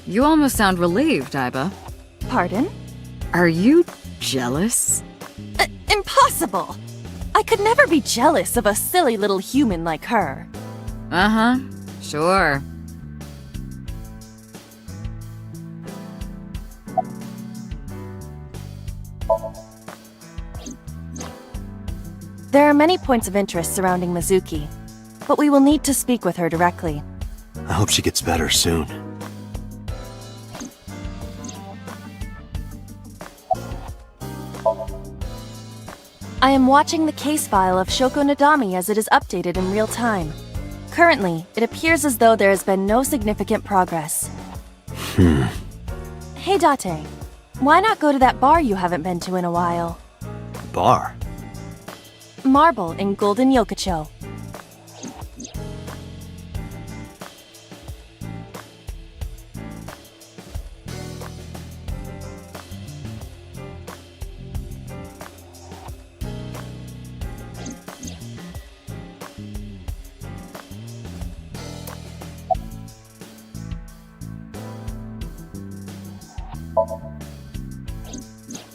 You almost sound relieved, Iba. Pardon? Are you jealous? Impossible! I could never be jealous of a silly little human like her. Uh-huh. Sure. There are many points of interest surrounding Mizuki, but we will need to speak with her directly. I hope she gets better soon. I am watching the case file of Shoko Nadami as it is updated in real time. Currently, it appears as though there has been no significant progress. Hey, Date. Why not go to that bar you haven't been to in a while? Bar? Marble in Golden Yokocho.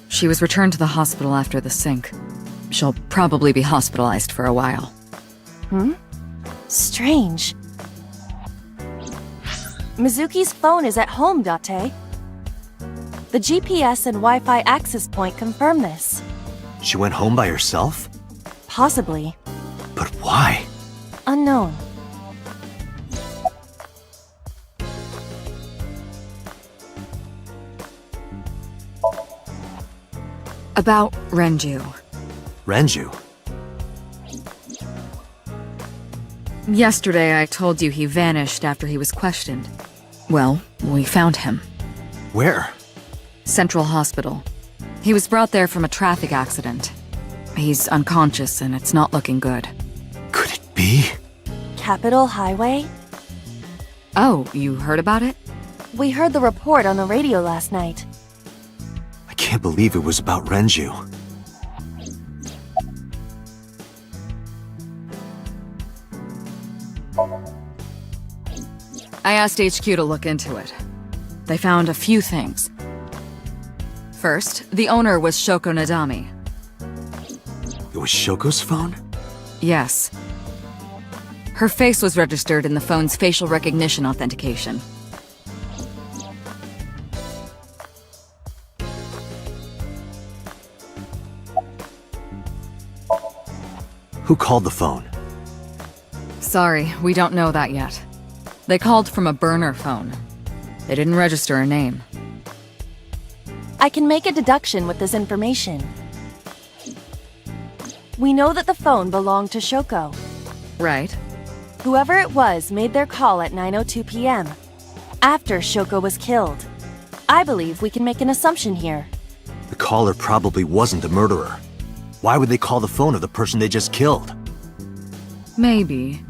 She was returned to the hospital after the sink. She'll probably be hospitalized for a while. Strange. Mizuki's phone is at home, Date. The GPS and Wi-Fi access point confirm this. She went home by herself? Possibly. But why? Unknown. About Renju. Renju? Yesterday I told you he vanished after he was questioned. Well, we found him. Where? Central Hospital. He was brought there from a traffic accident. He's unconscious and it's not looking good. Could it be? Capitol Highway? Oh, you heard about it? We heard the report on the radio last night. I can't believe it was about Renju. I asked HQ to look into it. They found a few things. First, the owner was Shoko Nadami. It was Shoko's phone? Yes. Her face was registered in the phone's facial recognition authentication. Who called the phone? Sorry, we don't know that yet. They called from a burner phone. They didn't register a name. I can make a deduction with this information. We know that the phone belonged to Shoko. Right. Whoever it was made their call at 9:02 p.m. after Shoko was killed. I believe we can make an assumption here. The caller probably wasn't the murderer. Why would they call the phone of the person they just killed? Maybe.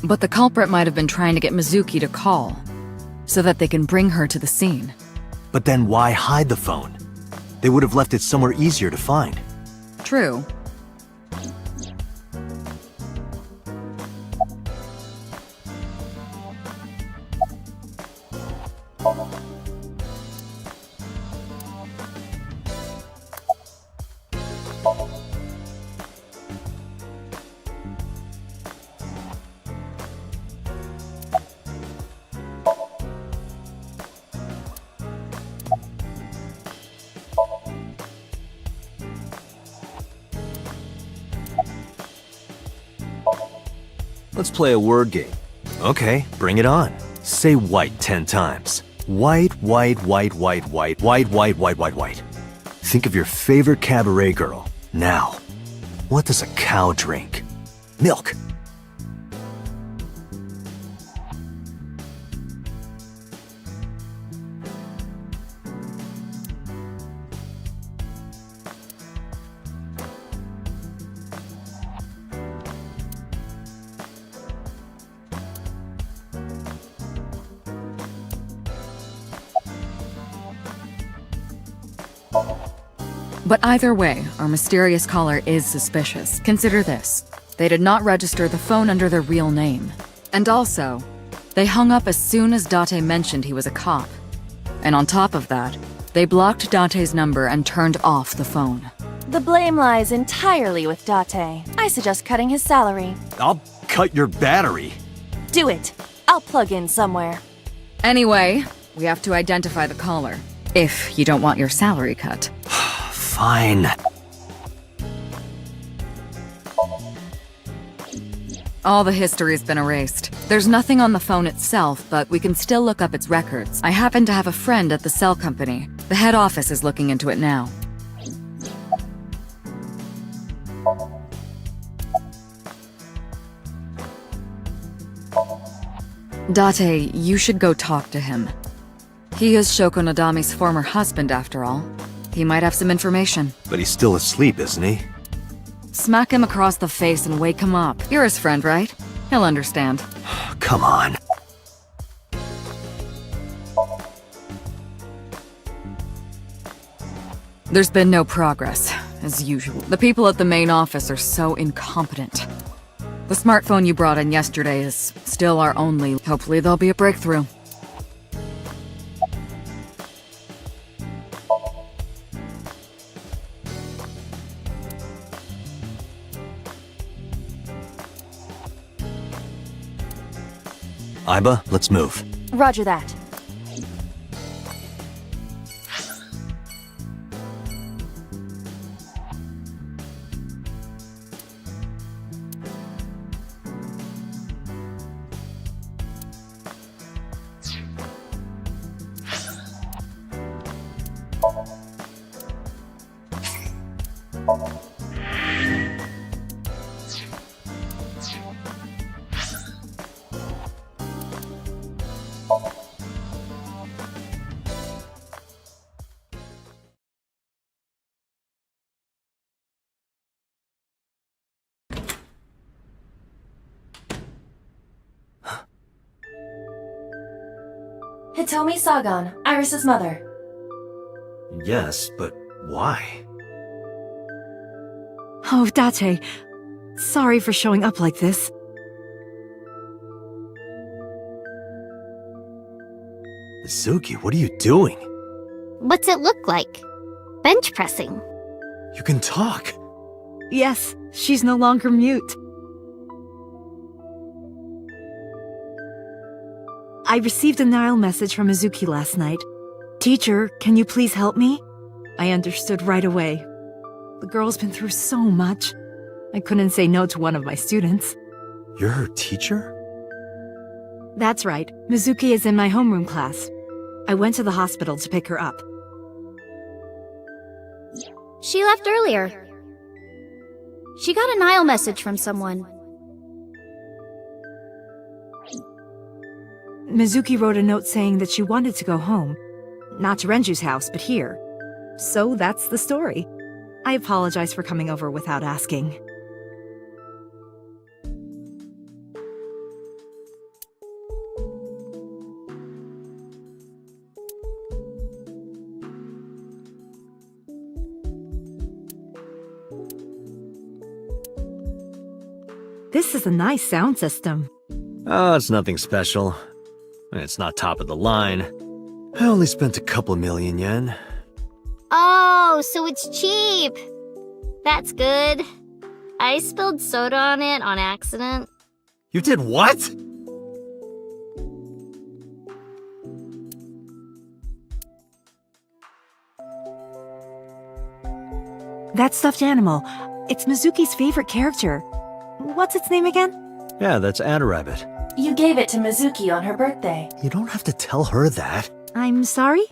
But the culprit might have been trying to get Mizuki to call, so that they can bring her to the scene. But then why hide the phone? They would have left it somewhere easier to find. True. Let's play a word game. Okay, bring it on. Say white 10 times. White, white, white, white, white, white, white, white, white, white. Think of your favorite cabaret girl. Now, what does a cow drink? Milk. But either way, our mysterious caller is suspicious. Consider this. They did not register the phone under their real name. And also, they hung up as soon as Date mentioned he was a cop. And on top of that, they blocked Date's number and turned off the phone. The blame lies entirely with Date. I suggest cutting his salary. I'll cut your battery. Do it. I'll plug in somewhere. Anyway, we have to identify the caller. If you don't want your salary cut. Fine. All the history's been erased. There's nothing on the phone itself, but we can still look up its records. I happen to have a friend at the cell company. The head office is looking into it now. Date, you should go talk to him. He is Shoko Nadami's former husband, after all. He might have some information. But he's still asleep, isn't he? Smack him across the face and wake him up. You're his friend, right? He'll understand. Come on. There's been no progress, as usual. The people at the main office are so incompetent. The smartphone you brought in yesterday is still our only. Hopefully there'll be a breakthrough. Iba, let's move. Roger that. Hitomi Sagan, Iris's mother. Yes, but why? Oh, Date. Sorry for showing up like this. Mizuki, what are you doing? What's it look like? Bench pressing. You can talk. Yes, she's no longer mute. I received a Nile message from Mizuki last night. Teacher, can you please help me? I understood right away. The girl's been through so much. I couldn't say no to one of my students. You're her teacher? That's right. Mizuki is in my homeroom class. I went to the hospital to pick her up. She left earlier. She got a Nile message from someone. Mizuki wrote a note saying that she wanted to go home. Not to Renju's house, but here. So that's the story. I apologize for coming over without asking. This is a nice sound system. Oh, it's nothing special. It's not top of the line. I only spent a couple million yen. Oh, so it's cheap. That's good. I spilled soda on it on accident. You did what? That stuffed animal. It's Mizuki's favorite character. What's its name again? Yeah, that's Adarabbit. You gave it to Mizuki on her birthday. You don't have to tell her that. I'm sorry?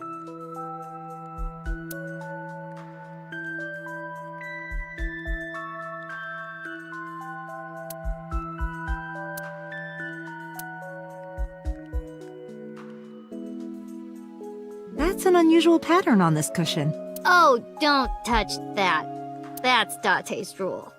That's an unusual pattern on this cushion. Oh, don't touch that. That's Date's drool.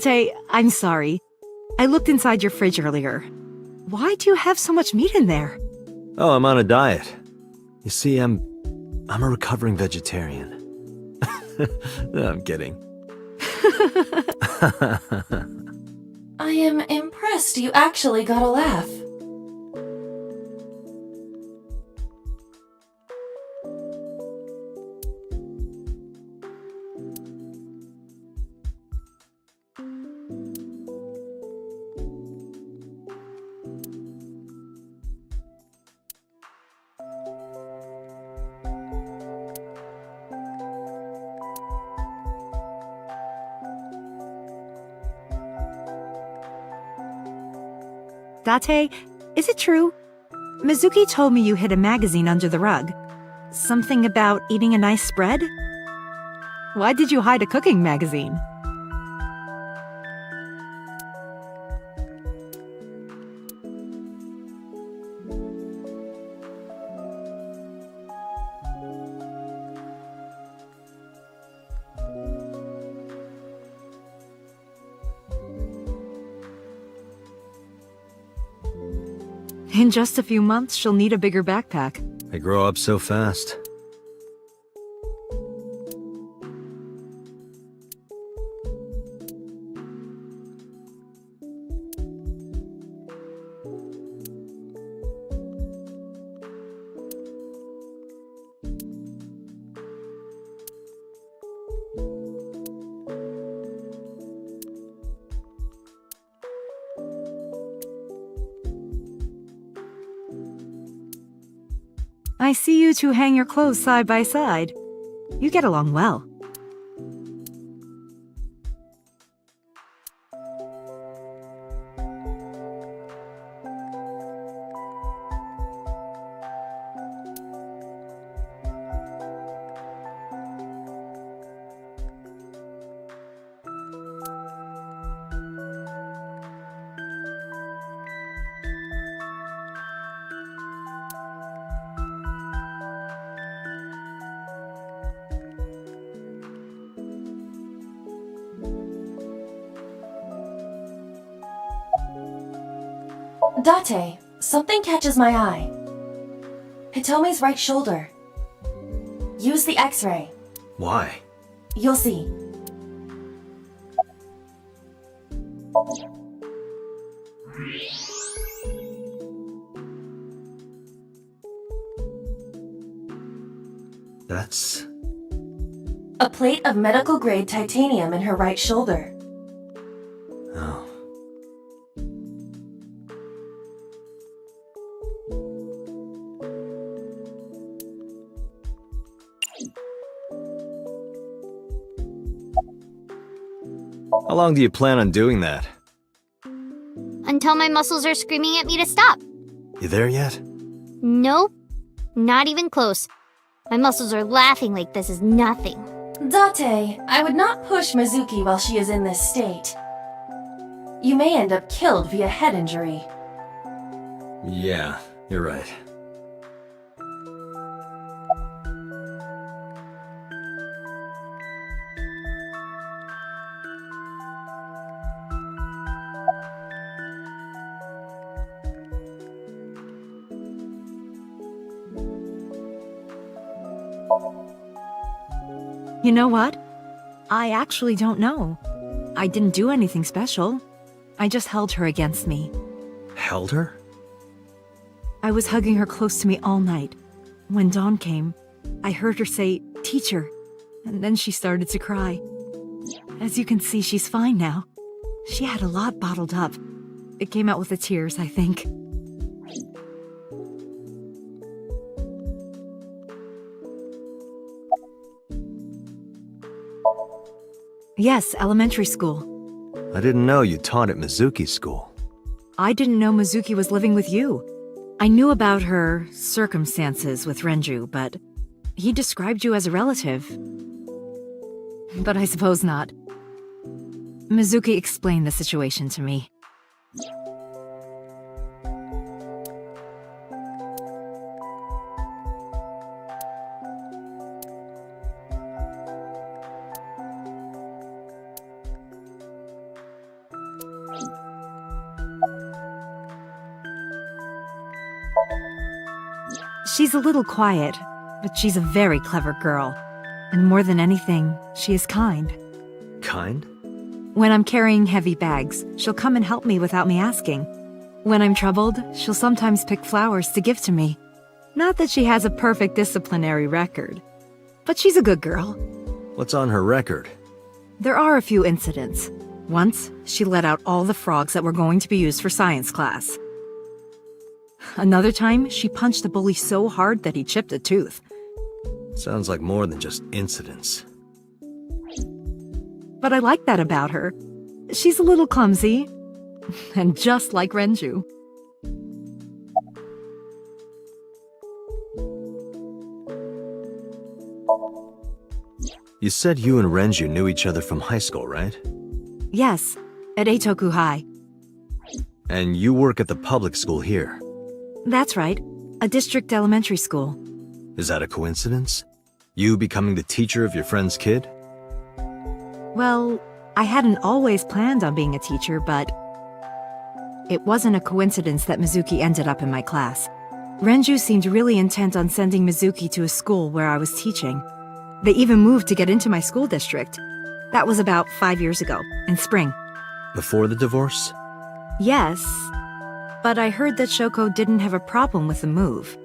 Date, I'm sorry. I looked inside your fridge earlier. Why do you have so much meat in there? Oh, I'm on a diet. You see, I'm a recovering vegetarian. No, I'm kidding. I am impressed you actually got a laugh. Date, is it true? Mizuki told me you hid a magazine under the rug. Something about eating a nice spread? Why did you hide a cooking magazine? In just a few months, she'll need a bigger backpack. They grow up so fast. I see you two hang your clothes side by side. You get along well. Date, something catches my eye. Hitomi's right shoulder. Use the X-ray. Why? You'll see. That's... A plate of medical-grade titanium in her right shoulder. Oh. How long do you plan on doing that? Until my muscles are screaming at me to stop. You there yet? Nope. Not even close. My muscles are laughing like this is nothing. Date, I would not push Mizuki while she is in this state. You may end up killed via head injury. Yeah, you're right. You know what? I actually don't know. I didn't do anything special. I just held her against me. Held her? I was hugging her close to me all night. When dawn came, I heard her say, "Teacher," and then she started to cry. As you can see, she's fine now. She had a lot bottled up. It came out with the tears, I think. Yes, elementary school. I didn't know you taught at Mizuki's school. I didn't know Mizuki was living with you. I knew about her circumstances with Renju, but he described you as a relative. But I suppose not. Mizuki explained the situation to me. She's a little quiet, but she's a very clever girl. And more than anything, she is kind. Kind? When I'm carrying heavy bags, she'll come and help me without me asking. When I'm troubled, she'll sometimes pick flowers to give to me. Not that she has a perfect disciplinary record, but she's a good girl. What's on her record? There are a few incidents. Once, she let out all the frogs that were going to be used for science class. Another time, she punched a bully so hard that he chipped a tooth. Sounds like more than just incidents. But I like that about her. She's a little clumsy, and just like Renju. You said you and Renju knew each other from high school, right? Yes, at Eitoku High. And you work at the public school here. That's right, a district elementary school. Is that a coincidence? You becoming the teacher of your friend's kid? Well, I hadn't always planned on being a teacher, but it wasn't a coincidence that Mizuki ended up in my class. Renju seemed really intent on sending Mizuki to a school where I was teaching. They even moved to get into my school district. That was about 5 years ago, in spring. Before the divorce? Yes, but I heard that Shoko didn't have a problem with the move.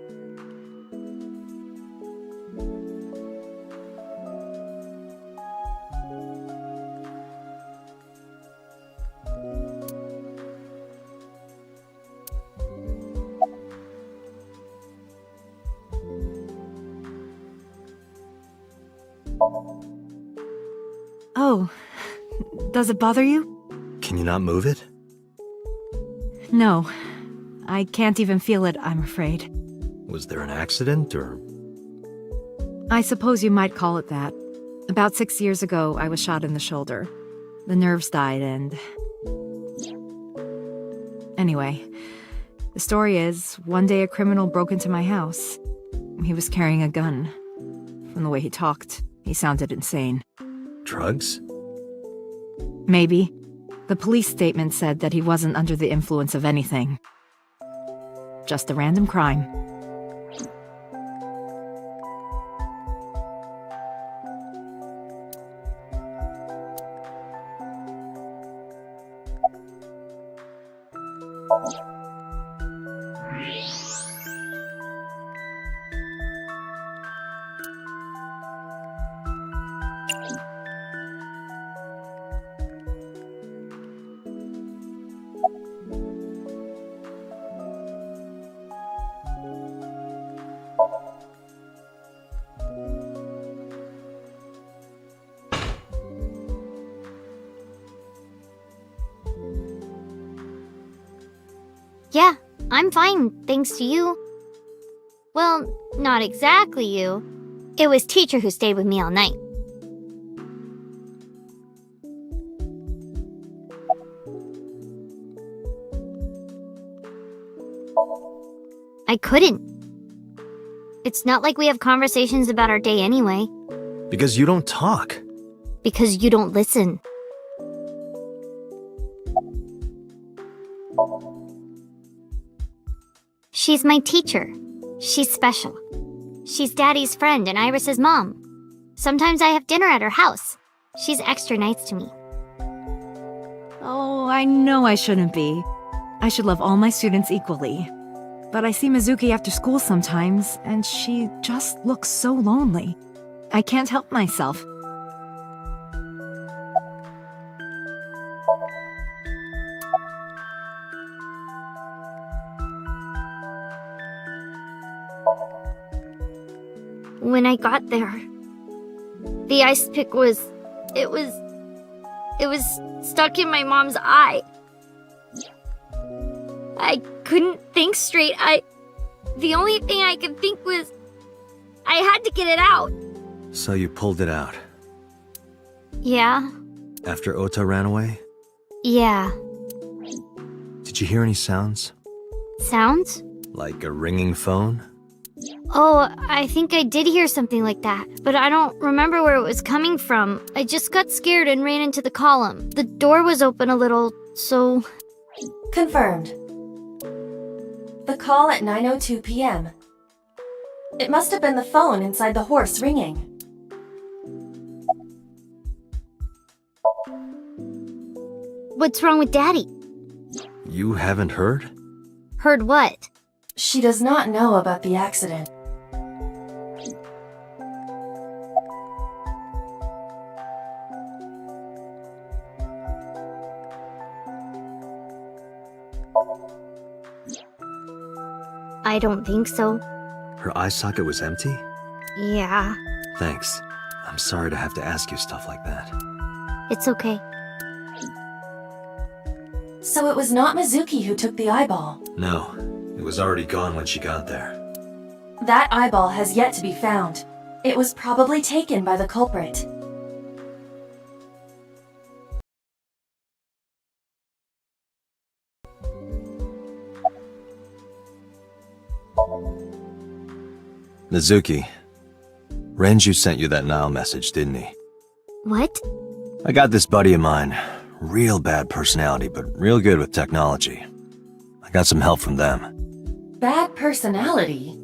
Oh, does it bother you? Can you not move it? No, I can't even feel it, I'm afraid. Was there an accident, or...? I suppose you might call it that. About 6 years ago, I was shot in the shoulder. The nerves died and... Anyway, the story is, one day a criminal broke into my house. He was carrying a gun. From the way he talked, he sounded insane. Drugs? Maybe. The police statement said that he wasn't under the influence of anything. Just a random crime. Yeah, I'm fine, thanks to you. Well, not exactly you. It was teacher who stayed with me all night. I couldn't. It's not like we have conversations about our day anyway. Because you don't talk. Because you don't listen. She's my teacher. She's special. She's Daddy's friend and Iris's mom. Sometimes I have dinner at her house. She's extra nice to me. Oh, I know I shouldn't be. I should love all my students equally. But I see Mizuki after school sometimes, and she just looks so lonely. I can't help myself. When I got there, the ice pick was stuck in my mom's eye. I couldn't think straight. The only thing I could think was I had to get it out. So you pulled it out? Yeah. After Ota ran away? Yeah. Did you hear any sounds? Sounds? Like a ringing phone? Oh, I think I did hear something like that, but I don't remember where it was coming from. I just got scared and ran into the column. The door was open a little, so... Confirmed. The call at 9:02 p.m. It must have been the phone inside the horse ringing. What's wrong with Daddy? You haven't heard? Heard what? She does not know about the accident. I don't think so. Her eye socket was empty? Yeah. Thanks. I'm sorry to have to ask you stuff like that. It's okay. So it was not Mizuki who took the eyeball. No, it was already gone when she got there. That eyeball has yet to be found. It was probably taken by the culprit. Mizuki, Renju sent you that Nile message, didn't he? What? I got this buddy of mine. Real bad personality, but real good with technology. I got some help from them. Bad personality?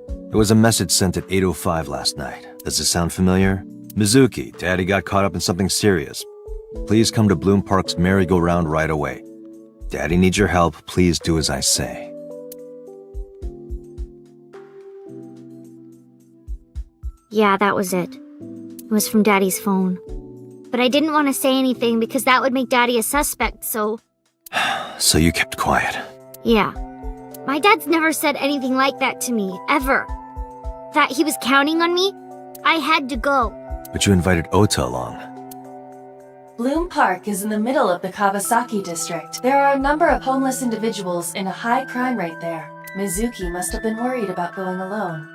There was a message sent at 8:05 last night. Does it sound familiar? Mizuki, Daddy got caught up in something serious. Please come to Bloom Park's merry-go-round right away. Daddy needs your help. Please do as I say. Yeah, that was it. It was from Daddy's phone. But I didn't want to say anything because that would make Daddy a suspect, so... So you kept quiet. Yeah. My dad's never said anything like that to me, ever. That he was counting on me? I had to go. But you invited Ota along. Bloom Park is in the middle of the Kawasaki district. There are a number of homeless individuals and a high crime rate there. Mizuki must have been worried about going alone.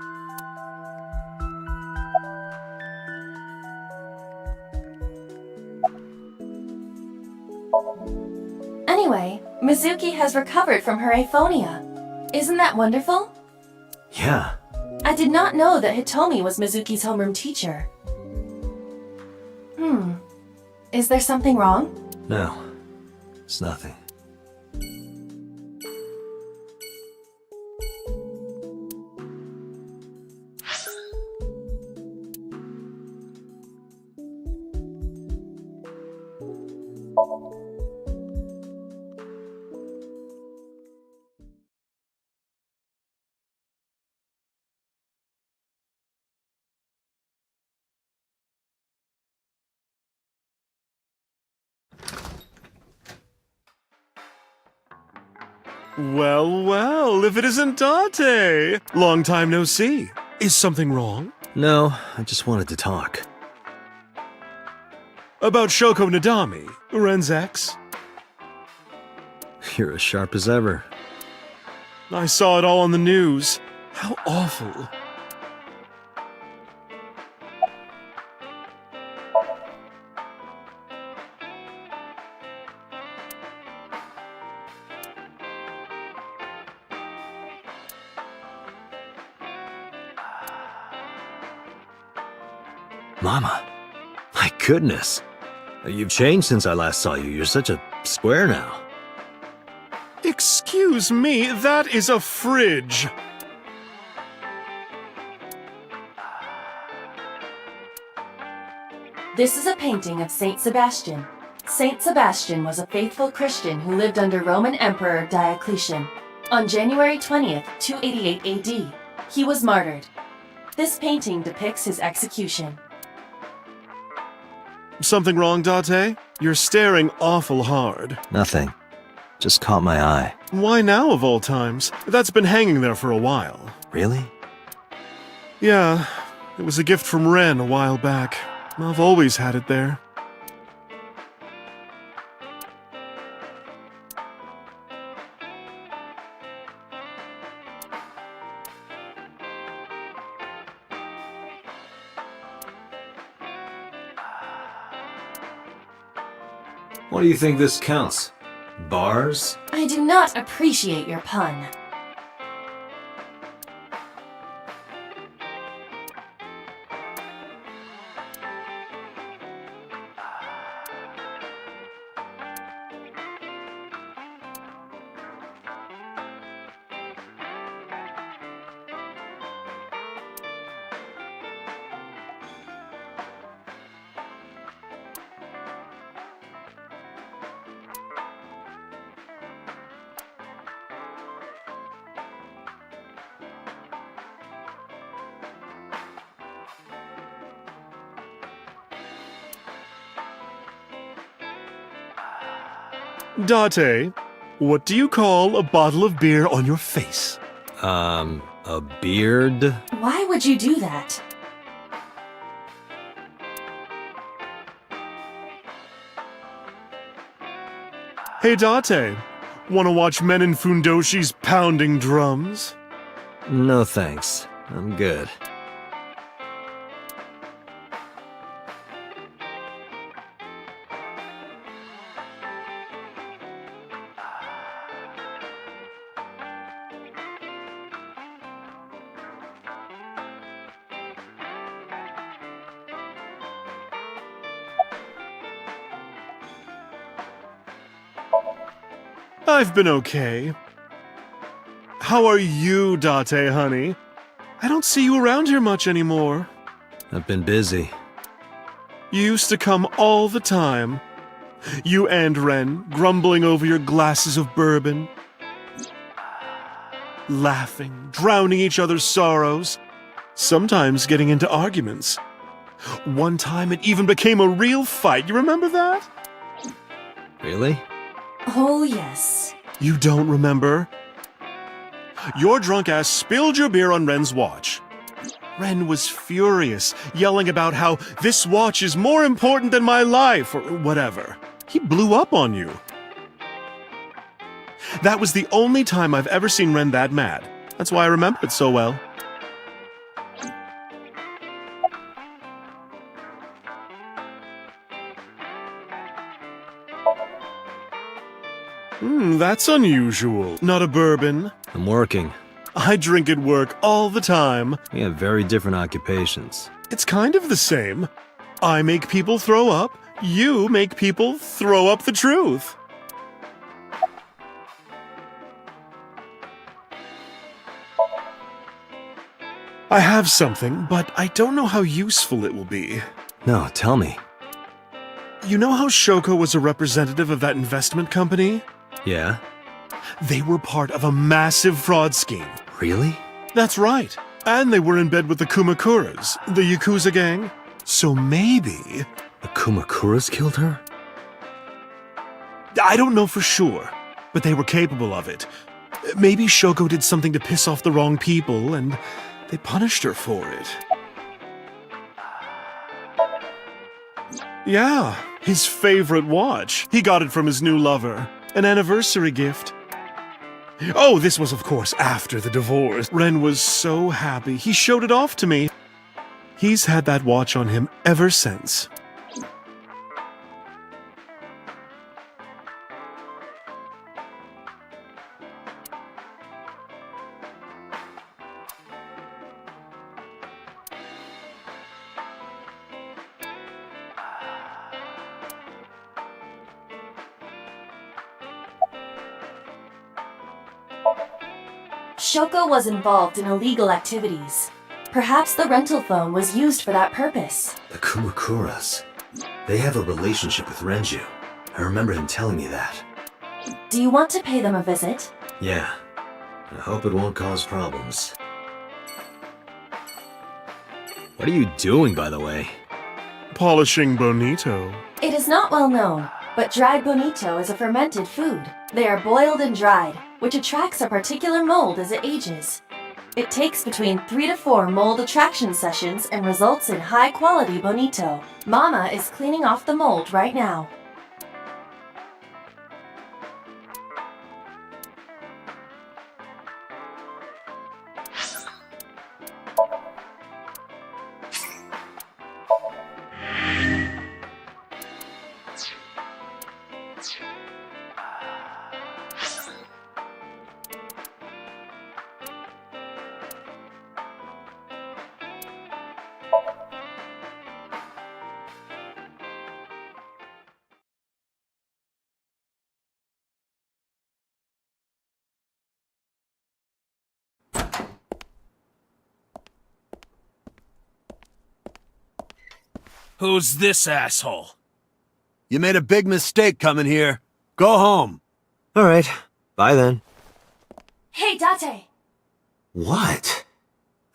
Anyway, Mizuki has recovered from her aphonia. Isn't that wonderful? Yeah. I did not know that Hitomi was Mizuki's homeroom teacher. Is there something wrong? No. It's nothing. Well, well, if it isn't Date! Long time no see. Is something wrong? No, I just wanted to talk. About Shoko Nadami, Ren's ex? You're as sharp as ever. I saw it all on the news. How awful. Mama, my goodness. You've changed since I last saw you. You're such a square now. Excuse me, that is a fridge. This is a painting of Saint Sebastian. Saint Sebastian was a faithful Christian who lived under Roman Emperor Diocletian. On January 20th, 288 AD, he was martyred. This painting depicts his execution. Something wrong, Date? You're staring awful hard. Nothing. Just caught my eye. Why now, of all times? That's been hanging there for a while. Really? Yeah, it was a gift from Ren a while back. I've always had it there. What do you think this counts? Bars? I do not appreciate your pun. Date, what do you call a bottle of beer on your face? A beard? Why would you do that? Hey Date, wanna watch men in Fundoshis pounding drums? No thanks. I'm good. I've been okay. How are you, Date, honey? I don't see you around here much anymore. I've been busy. You used to come all the time. You and Ren, grumbling over your glasses of bourbon. Laughing, drowning each other's sorrows. Sometimes getting into arguments. One time it even became a real fight. You remember that? Really? Oh, yes. You don't remember? Your drunk ass spilled your beer on Ren's watch. Ren was furious, yelling about how this watch is more important than my life, or whatever. He blew up on you. That was the only time I've ever seen Ren that mad. That's why I remember it so well. That's unusual. Not a bourbon. I'm working. I drink at work all the time. We have very different occupations. It's kind of the same. I make people throw up. You make people throw up the truth. I have something, but I don't know how useful it will be. No, tell me. You know how Shoko was a representative of that investment company? Yeah? They were part of a massive fraud scheme. Really? That's right. And they were in bed with the Kumakuras, the Yakuza gang. So maybe... The Kumakuras killed her? I don't know for sure, but they were capable of it. Maybe Shoko did something to piss off the wrong people, and they punished her for it. Yeah, his favorite watch. He got it from his new lover. An anniversary gift. Oh, this was of course after the divorce. Ren was so happy. He showed it off to me. He's had that watch on him ever since. Shoko was involved in illegal activities. Perhaps the rental phone was used for that purpose. The Kumakuras. They have a relationship with Renju. I remember him telling me that. Do you want to pay them a visit? Yeah. I hope it won't cause problems. What are you doing, by the way? Polishing bonito. It is not well known, but dried bonito is a fermented food. They are boiled and dried, which attracts a particular mold as it ages. It takes between 3 to 4 mold attraction sessions and results in high-quality bonito. Mama is cleaning off the mold right now. Who's this asshole? You made a big mistake coming here. Go home. All right. Bye then. Hey, Date! What?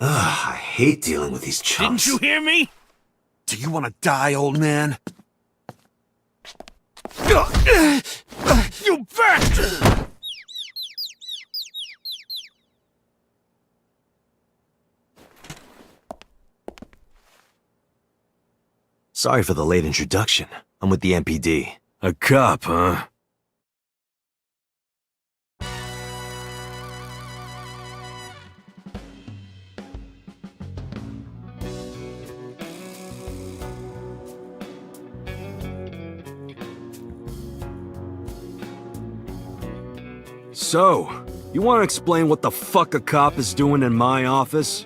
Ugh, I hate dealing with these chumps. Didn't you hear me? Do you want to die, old man? You bastard! Sorry for the late introduction. I'm with the MPD. A cop, huh? So, you want to explain what the fuck a cop is doing in my office?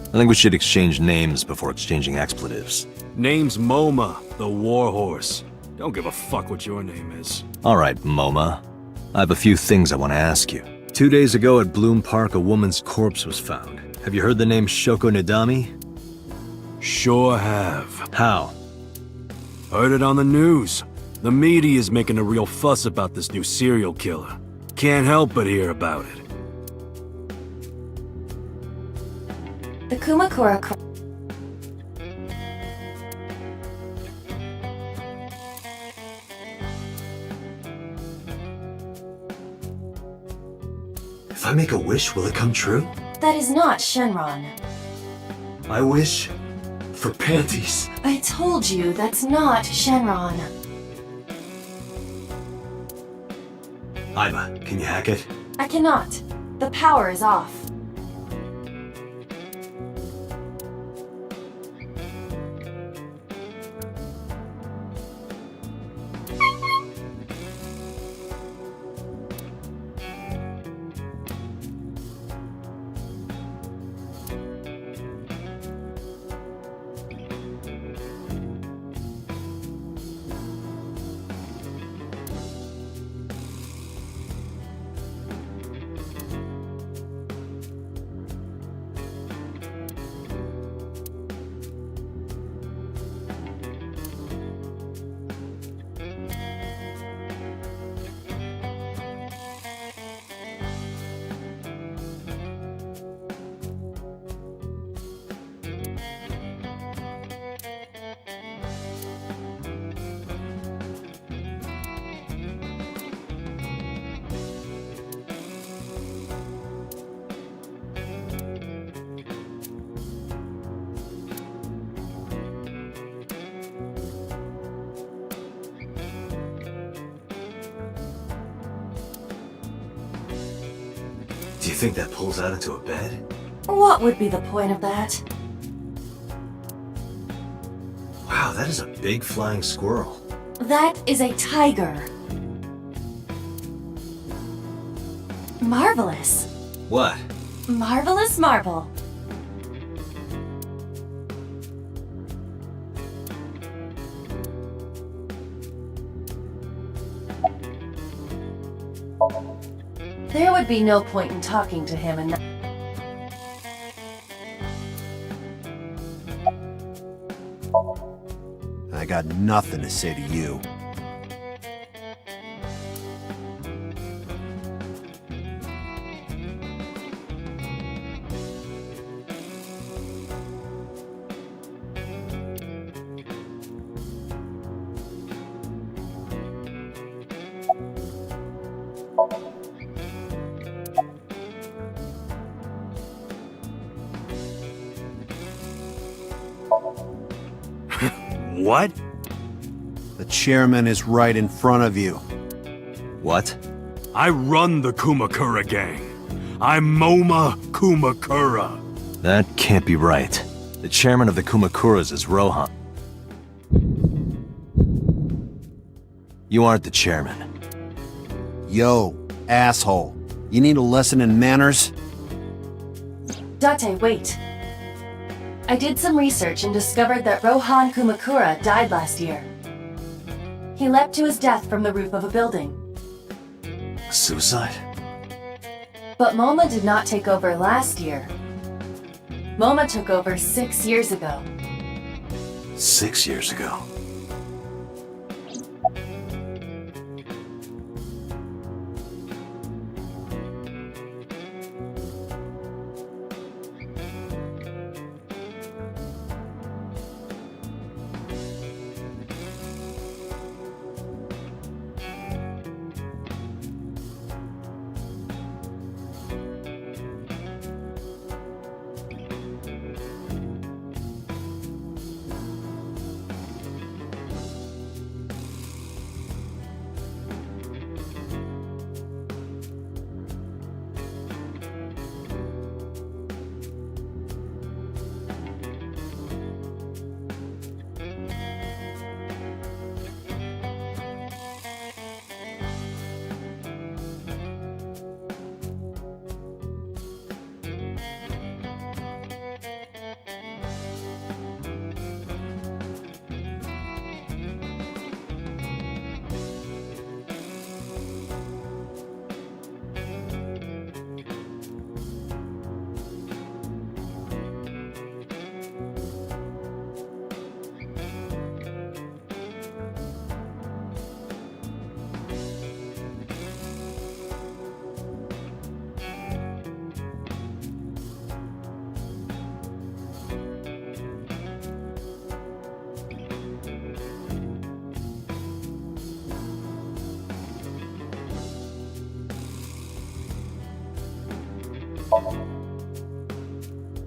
I think we should exchange names before exchanging expletives. Name's MoMA, the Warhorse. Don't give a fuck what your name is. All right, MoMA. I have a few things I want to ask you. 2 days ago at Bloom Park, a woman's corpse was found. Have you heard the name Shoko Nadami? Sure have. How? Heard it on the news. The media is making a real fuss about this new serial killer. Can't help but hear about it. The Kumakura If I make a wish, will it come true? That is not Shenron. I wish for panties. I told you that's not Shenron. Aiba, can you hack it? I cannot. The power is off. Do you think that pulls out into a bed? What would be the point of that? Wow, that is a big flying squirrel. That is a tiger. Marvelous. What? Marvelous marble. There would be no point in talking to him and I got nothing to say to you. What? The chairman is right in front of you. What? I run the Kumakura gang. I'm Moma Kumakura. That can't be right. The chairman of the Kumakuras is Rohan. You aren't the chairman. Yo, asshole. You need a lesson in manners? Date, wait. I did some research and discovered that Rohan Kumakura died last year. He leapt to his death from the roof of a building. Suicide? But MoMA did not take over last year. MoMA took over 6 years ago. 6 years ago.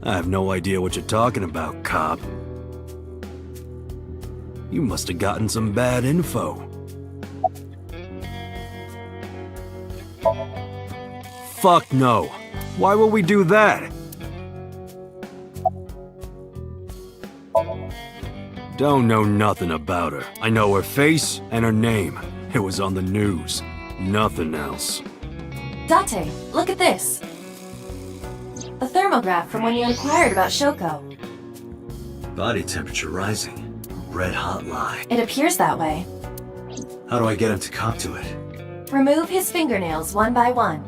I have no idea what you're talking about, cop. You must have gotten some bad info. Fuck no. Why would we do that? Don't know nothing about her. I know her face and her name. It was on the news. Nothing else. Date, look at this. A thermograph from when you inquired about Shoko. Body temperature rising. Red hot lie. It appears that way. How do I get him to cop to it? Remove his fingernails one by one.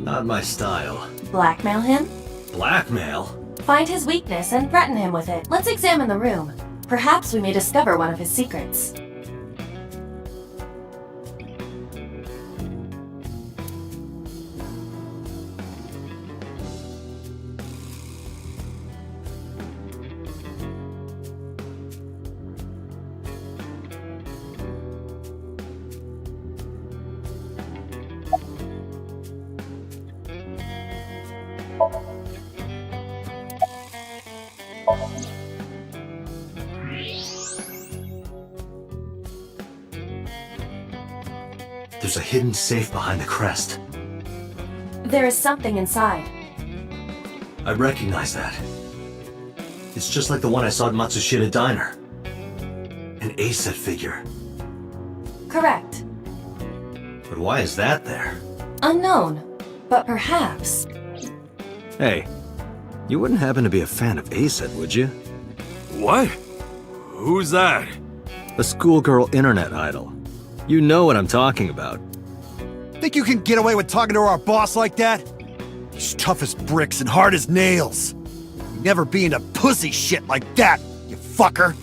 Not my style. Blackmail him? Blackmail? Find his weakness and threaten him with it. Let's examine the room. Perhaps we may discover one of his secrets. There's a hidden safe behind the crest. There is something inside. I recognize that. It's just like the one I saw at Matsushita Diner. An A-set figure. Correct. But why is that there? Unknown. But perhaps... Hey, you wouldn't happen to be a fan of A-set, would you? What? Who's that? A schoolgirl internet idol. You know what I'm talking about. Think you can get away with talking to our boss like that? He's tough as bricks and hard as nails. You never be into pussy shit like that, you fucker.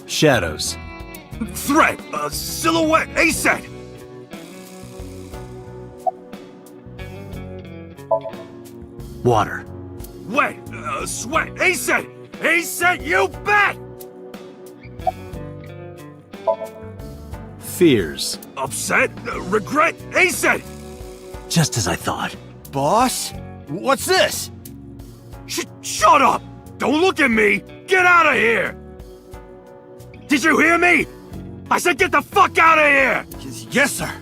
Shadows. Threat! Silhouette! A-set! Water. Wet! Sweat! A-set! A-set, you bet! Fears. Upset? Regret? A-set! Just as I thought. Boss? What's this? Shut up! Don't look at me! Get out of here! Did you hear me? I said get the fuck out of here! Yes, sir.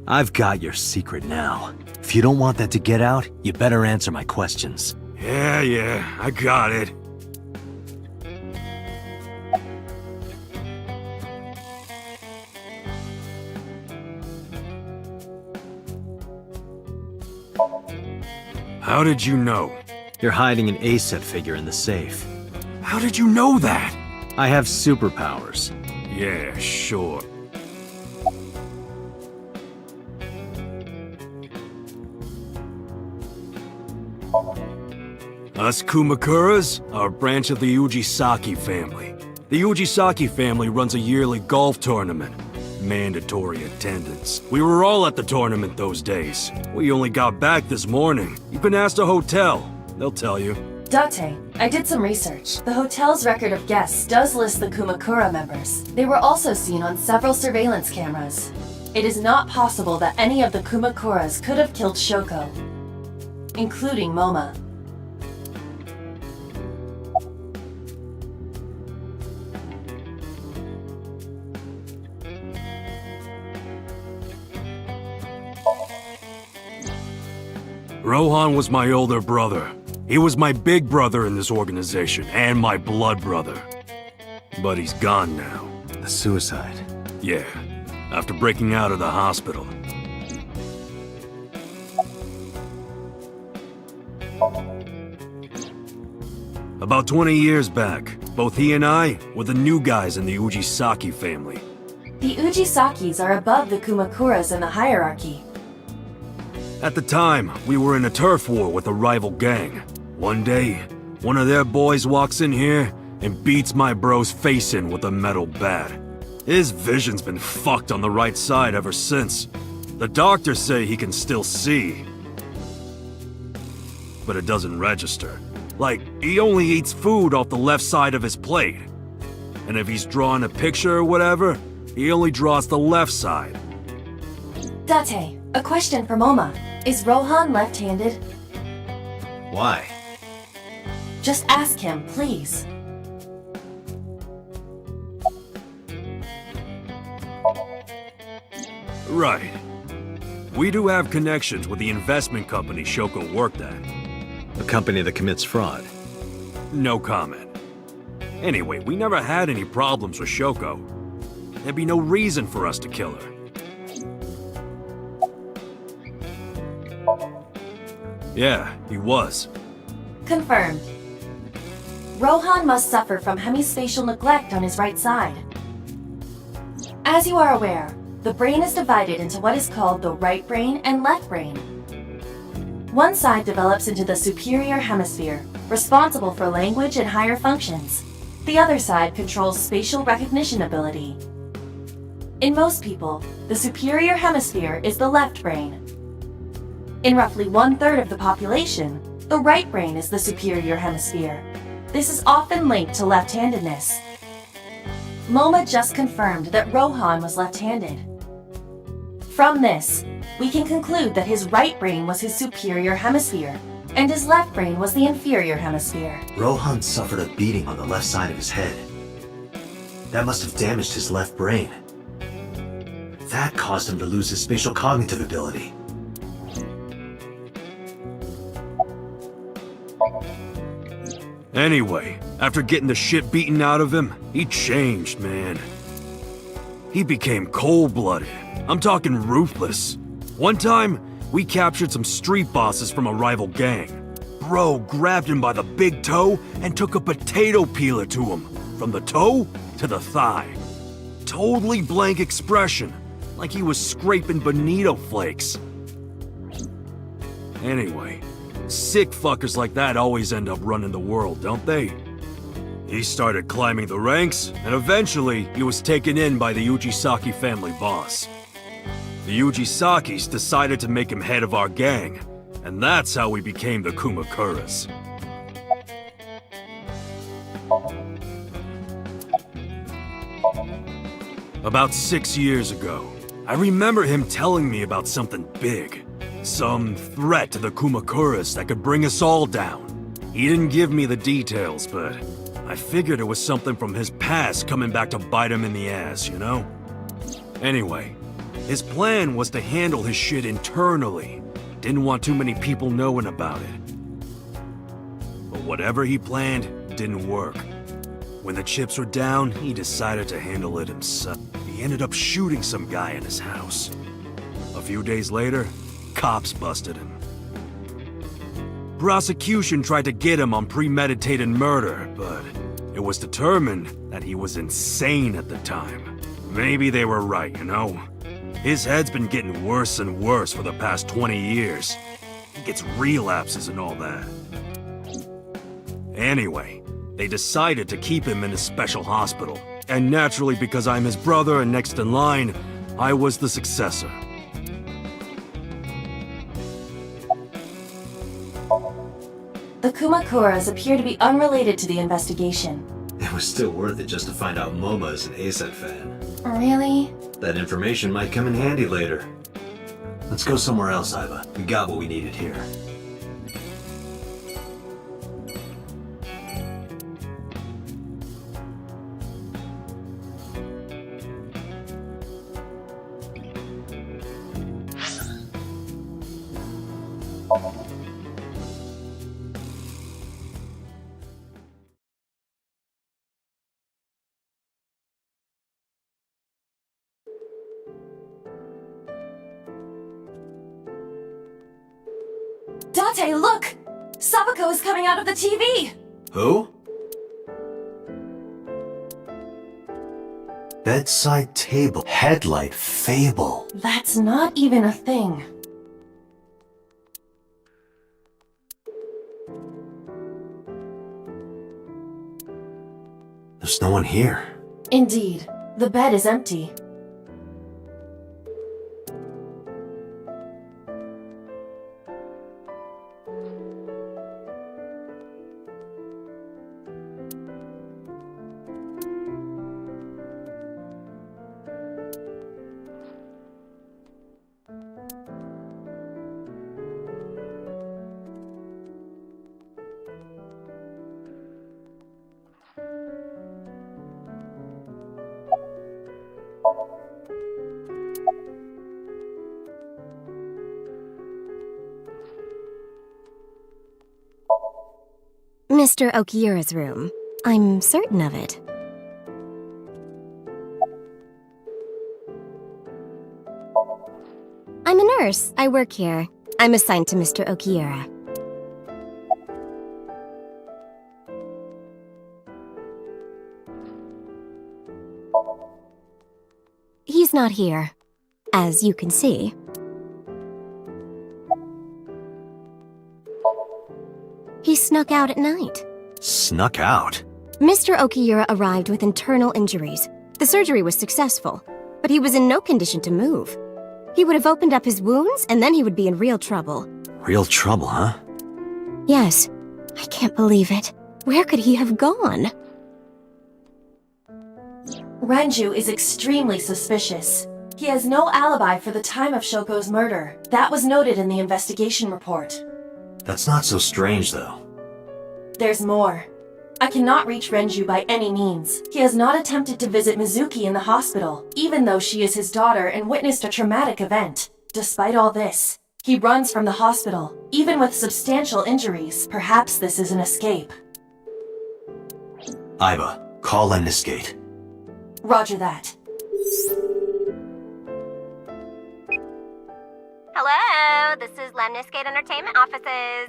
I've got your secret now. If you don't want that to get out, you better answer my questions. Yeah, I got it. How did you know? You're hiding an A-set figure in the safe. How did you know that? I have superpowers. Yeah, sure. Us Kumakuras are a branch of the Ujisaki family. The Ujisaki family runs a yearly golf tournament. Mandatory attendance. We were all at the tournament those days. We only got back this morning. You can ask the hotel. They'll tell you. Date, I did some research. The hotel's record of guests does list the Kumakura members. They were also seen on several surveillance cameras. It is not possible that any of the Kumakuras could have killed Shoko, including Moma. Rohan was my older brother. He was my big brother in this organization, and my blood brother. But he's gone now. The suicide. Yeah, after breaking out of the hospital. About 20 years back, both he and I were the new guys in the Ujisaki family. The Ujisakis are above the Kumakuras in the hierarchy. At the time, we were in a turf war with a rival gang. One day, one of their boys walks in here and beats my bro's face in with a metal bat. His vision's been fucked on the right side ever since. The doctors say he can still see, but it doesn't register. Like, he only eats food off the left side of his plate. And if he's drawing a picture or whatever, he only draws the left side. Date, a question for Moma. Is Rohan left-handed? Why? Just ask him, please. Right. We do have connections with the investment company Shoko worked at. A company that commits fraud. No comment. Anyway, we never had any problems with Shoko. There'd be no reason for us to kill her. Yeah, he was. Confirmed. Rohan must suffer from hemispatial neglect on his right side. As you are aware, the brain is divided into what is called the right brain and left brain. One side develops into the superior hemisphere, responsible for language and higher functions. The other side controls spatial recognition ability. In most people, the superior hemisphere is the left brain. In roughly 1/3 of the population, the right brain is the superior hemisphere. This is often linked to left-handedness. Moma just confirmed that Rohan was left-handed. From this, we can conclude that his right brain was his superior hemisphere, and his left brain was the inferior hemisphere. Rohan suffered a beating on the left side of his head. That must have damaged his left brain. That caused him to lose his spatial cognitive ability. Anyway, after getting the shit beaten out of him, he changed, man. He became cold-blooded. I'm talking ruthless. One time, we captured some street bosses from a rival gang. Bro grabbed him by the big toe and took a potato peeler to him, from the toe to the thigh. Totally blank expression, like he was scraping bonito flakes. Anyway, sick fuckers like that always end up running the world, don't they? He started climbing the ranks, and eventually he was taken in by the Ujisaki family boss. The Ujisakis decided to make him head of our gang, and that's how we became the Kumakuras. About 6 years ago, I remember him telling me about something big. Some threat to the Kumakuras that could bring us all down. He didn't give me the details, but I figured it was something from his past coming back to bite him in the ass, you know? Anyway, his plan was to handle his shit internally. Didn't want too many people knowing about it. But whatever he planned didn't work. When the chips were down, he decided to handle it himself. He ended up shooting some guy in his house. A few days later, cops busted him. Prosecution tried to get him on premeditated murder, but it was determined that he was insane at the time. Maybe they were right, you know? His head's been getting worse and worse for the past 20 years. He gets relapses and all that. Anyway, they decided to keep him in a special hospital. And naturally, because I'm his brother and next in line, I was the successor. The Kumakuras appear to be unrelated to the investigation. It was still worth it just to find out Moma is an ASET fan. Really? That information might come in handy later. Let's go somewhere else, Iva. We got what we needed here. Date, look! Sabako is coming out of the TV! Who? Bedside table. Headlight fable. That's not even a thing. There's no one here. Indeed. The bed is empty. Mr. Okiura's room. I'm certain of it. I'm a nurse. I work here. I'm assigned to Mr. Okiura. He's not here, as you can see. He snuck out at night. Snuck out? Mr. Okiura arrived with internal injuries. The surgery was successful, but he was in no condition to move. He would have opened up his wounds, and then he would be in real trouble. Real trouble, huh? Yes. I can't believe it. Where could he have gone? Renju is extremely suspicious. He has no alibi for the time of Shoko's murder. That was noted in the investigation report. That's not so strange, though. There's more. I cannot reach Renju by any means. He has not attempted to visit Mizuki in the hospital, even though she is his daughter and witnessed a traumatic event. Despite all this, he runs from the hospital, even with substantial injuries. Perhaps this is an escape. Aiba, call Lemniscate. Roger that. Hello, this is Lemniscate Entertainment Offices.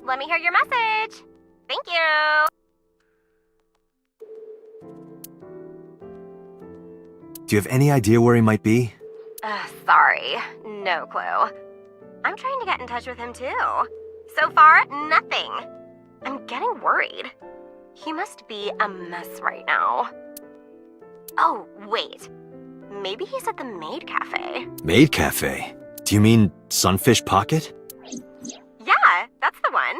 Let me hear your message. Thank you. Do you have any idea where he might be? Sorry, no clue. I'm trying to get in touch with him too. So far, nothing. I'm getting worried. He must be a mess right now. Oh, wait. Maybe he's at the Maid Cafe. Maid Cafe? Do you mean Sunfish Pocket? Yeah, that's the one.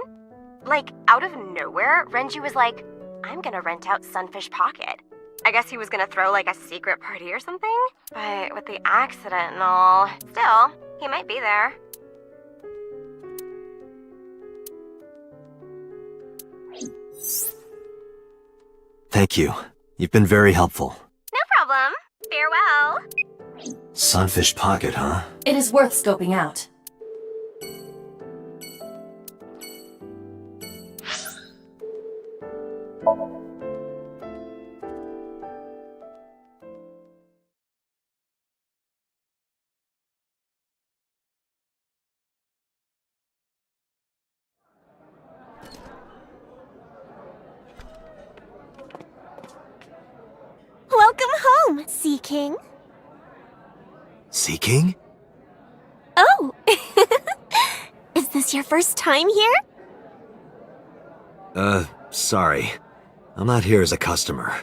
Like, out of nowhere, Renju was like, I'm gonna rent out Sunfish Pocket. I guess he was gonna throw like a secret party or something? But with the accident and all, still, he might be there. Thank you. You've been very helpful. No problem. Farewell. Sunfish Pocket, huh? It is worth scoping out. Welcome home, Sea King. Sea King? Oh! Is this your first time here? Sorry. I'm not here as a customer.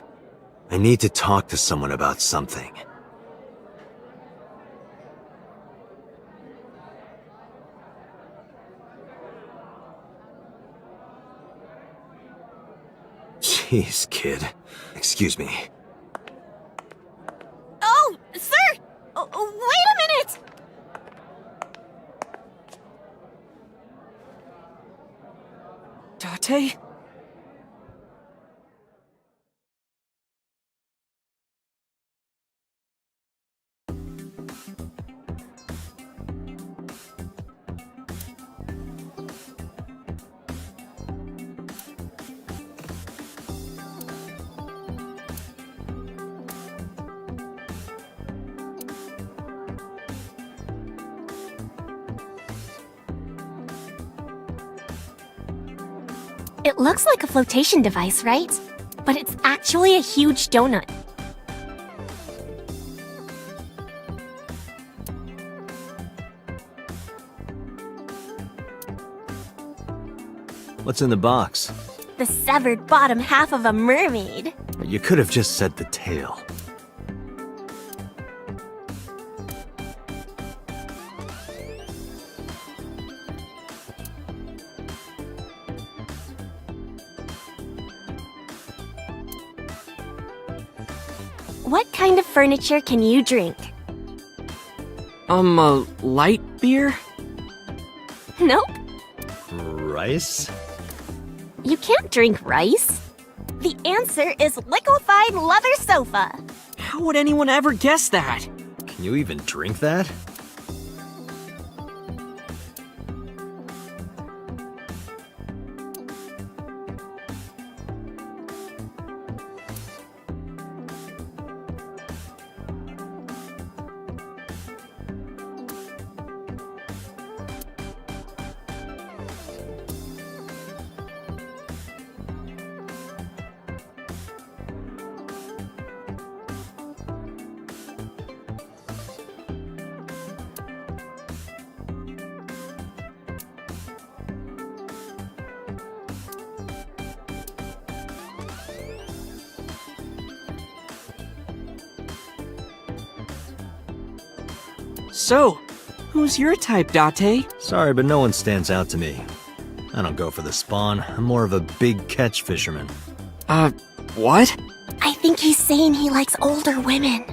I need to talk to someone about something. Jeez, kid. Excuse me. Oh, sir! Wait a minute! Tate? It looks like a flotation device, right? But it's actually a huge donut. What's in the box? The severed bottom half of a mermaid. But you could have just said the tail. What kind of furniture can you drink? A light beer? Nope. Rice? You can't drink rice. The answer is liquefied leather sofa. How would anyone ever guess that? Can you even drink that? So, who's your type, Date? Sorry, but no one stands out to me. I don't go for the spawn. I'm more of a big catch fisherman. What? I think he's saying he likes older women.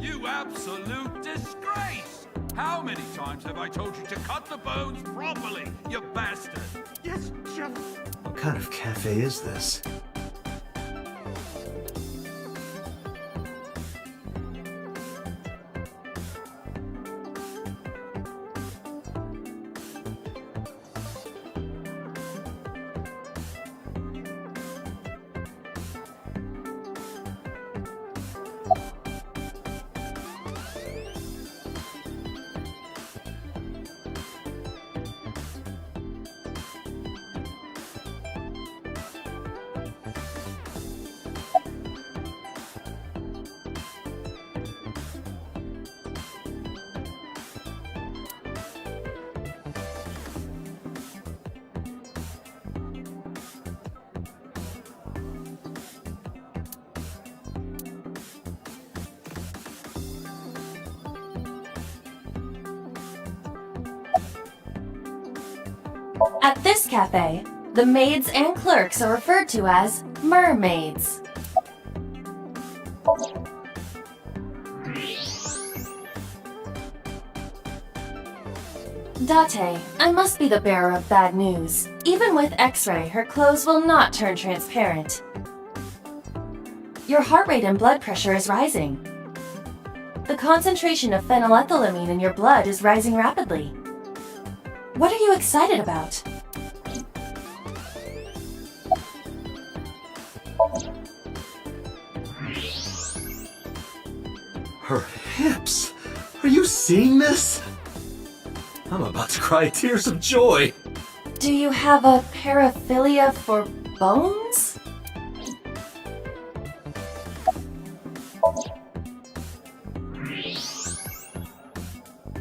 You absolute disgrace! How many times have I told you to cut the bones properly, you bastard? Yes, Chef. What kind of cafe is this? At this cafe, the maids and clerks are referred to as mermaids. Date, I must be the bearer of bad news. Even with X-ray, her clothes will not turn transparent. Your heart rate and blood pressure is rising. The concentration of phenylethylamine in your blood is rising rapidly. What are you excited about? Her hips! Are you seeing this? I'm about to cry tears of joy. Do you have a paraphilia for bones?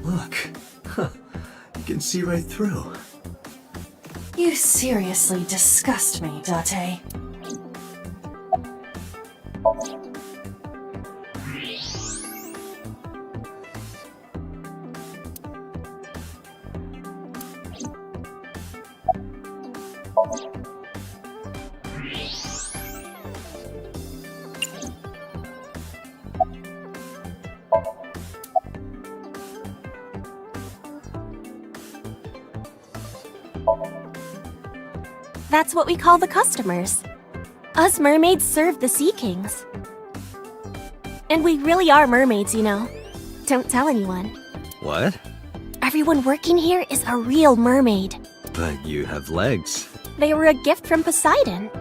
Look. You can see right through. You seriously disgust me, Date. That's what we call the customers. Us mermaids serve the Sea Kings. And we really are mermaids, you know. Don't tell anyone. What? Everyone working here is a real mermaid. But you have legs. They were a gift from Poseidon.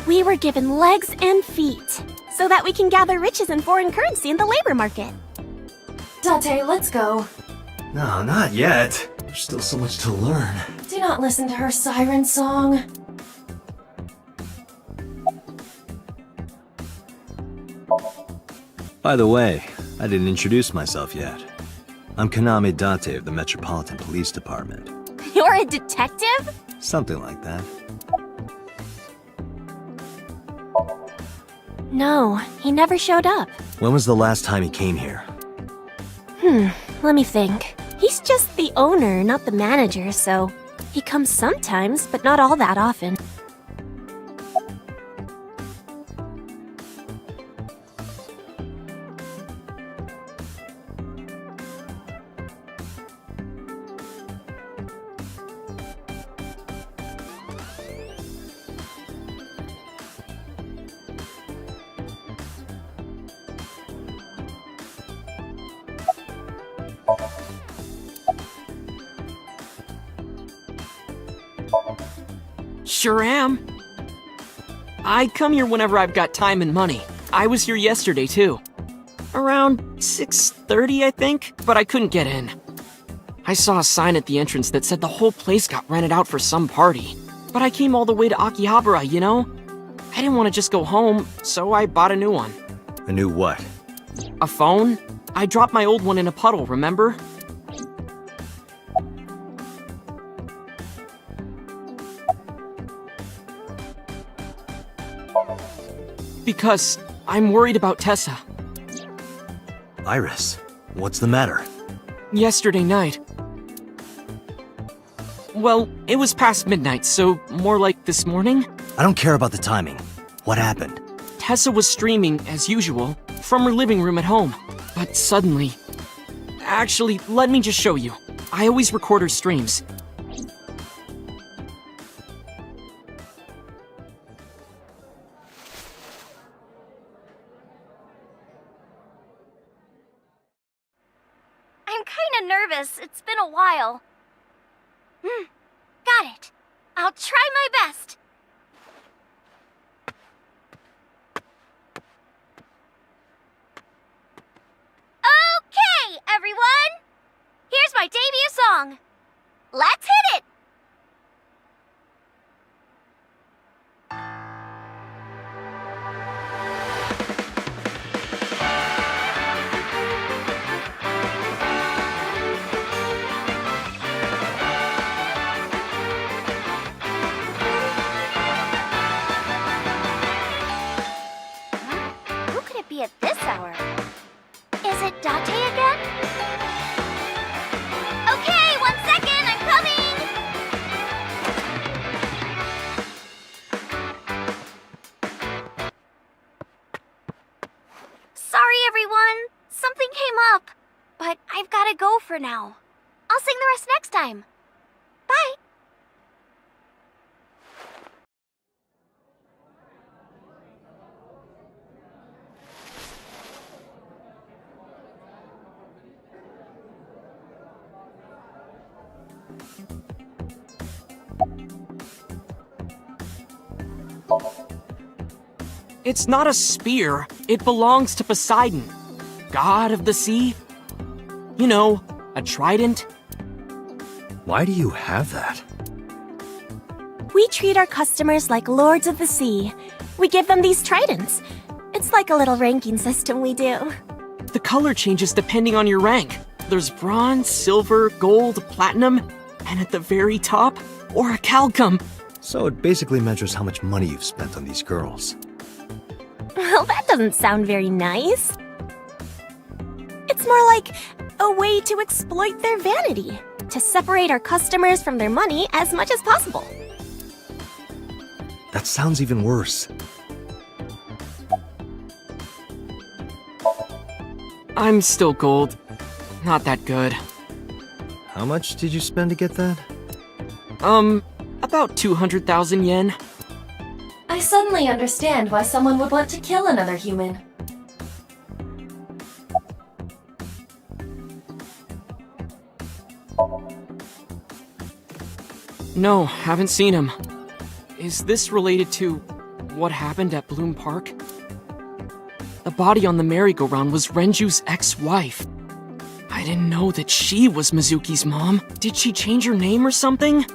We were given legs and feet, so that we can gather riches and foreign currency in the labor market. Date, let's go. No, not yet. There's still so much to learn. Do not listen to her siren song. By the way, I didn't introduce myself yet. I'm Pt.2 of the Metropolitan Police Department. You're a detective? Something like that. No, he never showed up. When was the last time he came here? Let me think. He's just the owner, not the manager, so he comes sometimes, but not all that often. Sure am. I come here whenever I've got time and money. I was here yesterday, too. Around 6:30, I think, but I couldn't get in. I saw a sign at the entrance that said the whole place got rented out for some party. But I came all the way to Akihabara, you know? I didn't want to just go home, so I bought a new one. A new what? A phone? I dropped my old one in a puddle, remember? Because I'm worried about Tessa. Iris, what's the matter? Yesterday night. Well, it was past midnight, so more like this morning. I don't care about the timing. What happened? Tessa was streaming, as usual, from her living room at home. But suddenly... Actually, let me just show you. I always record her streams. I'm kinda nervous. It's been a while. Got it. I'll try my best. Okay, everyone! Here's my debut song. Let's hit it! Who could it be at this hour? Is it Date again? Okay, 1 second, I'm coming! Sorry, everyone. Something came up. But I've gotta go for now. I'll sing the rest next time. Bye! It's not a spear. It belongs to Poseidon, god of the sea. You know, a trident. Why do you have that? We treat our customers like lords of the sea. We give them these tridents. It's like a little ranking system we do. The color changes depending on your rank. There's bronze, silver, gold, platinum, and at the very top, orichalcum. So it basically measures how much money you've spent on these girls. Well, that doesn't sound very nice. It's more like a way to exploit their vanity, to separate our customers from their money as much as possible. That sounds even worse. I'm still gold. Not that good. How much did you spend to get that? About 200,000 yen. I suddenly understand why someone would want to kill another human. No, haven't seen him. Is this related to what happened at Bloom Park? The body on the merry-go-round was Renju's ex-wife. I didn't know that she was Mizuki's mom. Did she change her name or something?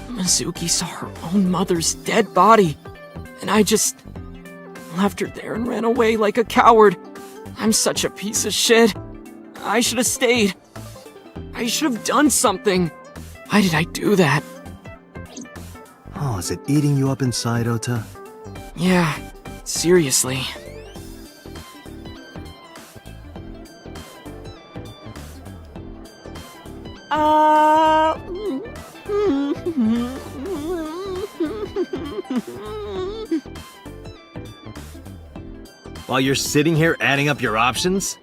Mizuki saw her own mother's dead body, and I just... left her there and ran away like a coward. I'm such a piece of shit. I should have stayed. I should have done something. Why did I do that? Oh, is it eating you up inside, Ota? Yeah, seriously. While you're sitting here adding up your options?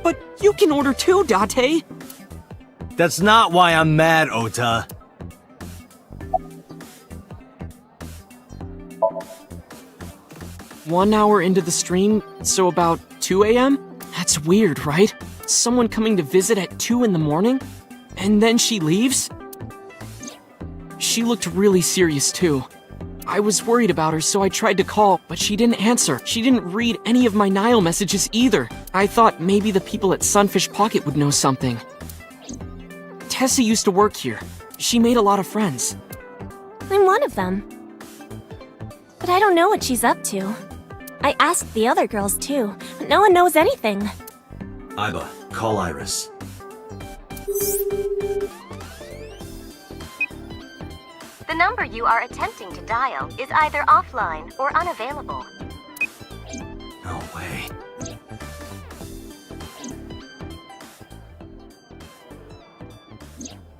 But you can order too, Date. That's not why I'm mad, Ota. One hour into the stream, so about 2 a.m.? That's weird, right? Someone coming to visit at 2 in the morning? And then she leaves? She looked really serious too. I was worried about her, so I tried to call, but she didn't answer. She didn't read any of my Nile messages either. I thought maybe the people at Sunfish Pocket would know something. Tessa used to work here. She made a lot of friends. I'm one of them. But I don't know what she's up to. I asked the other girls too, but no one knows anything. Iba, call Iris. The number you are attempting to dial is either offline or unavailable. No way.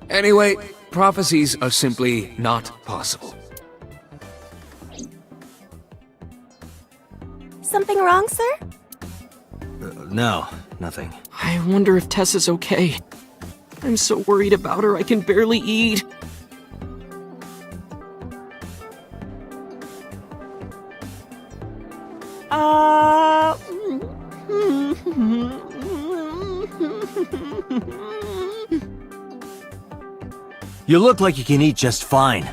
Anyway, prophecies are simply not possible. Something wrong, sir? No, nothing. I wonder if Tessa's okay. I'm so worried about her I can barely eat. You look like you can eat just fine.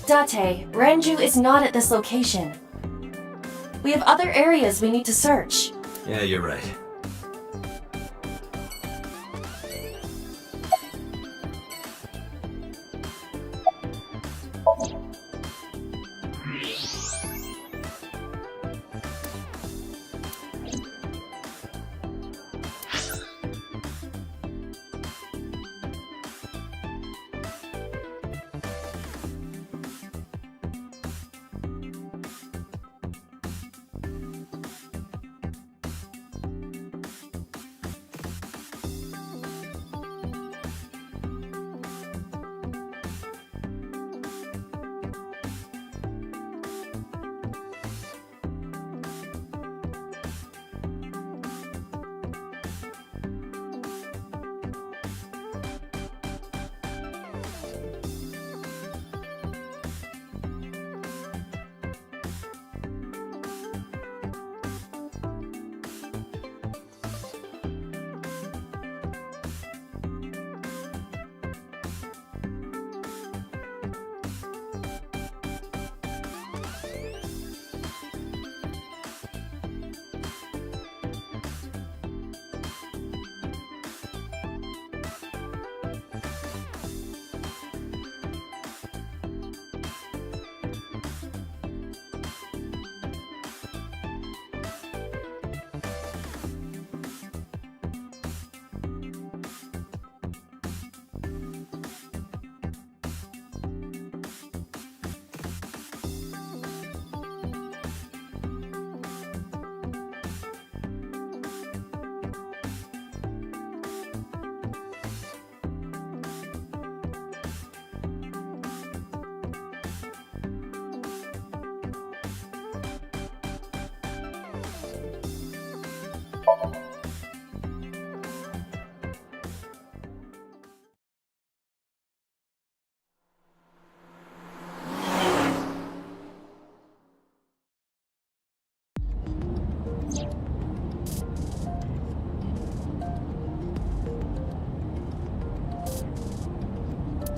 Date, Ranju is not at this location. We have other areas we need to search. Yeah, you're right.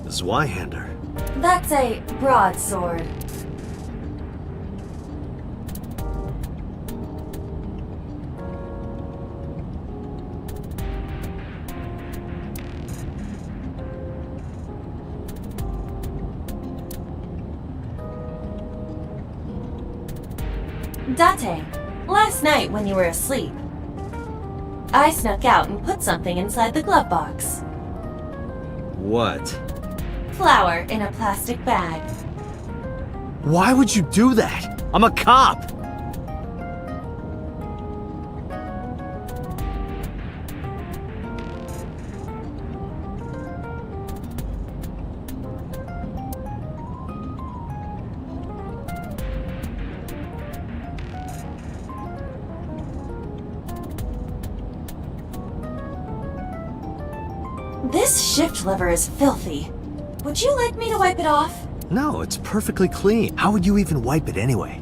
Zweihander. That's a broadsword. Date, last night when you were asleep, I snuck out and put something inside the glove box. What? Flour in a plastic bag. Why would you do that? I'm a cop! This shift lever is filthy. Would you like me to wipe it off? No, it's perfectly clean. How would you even wipe it anyway?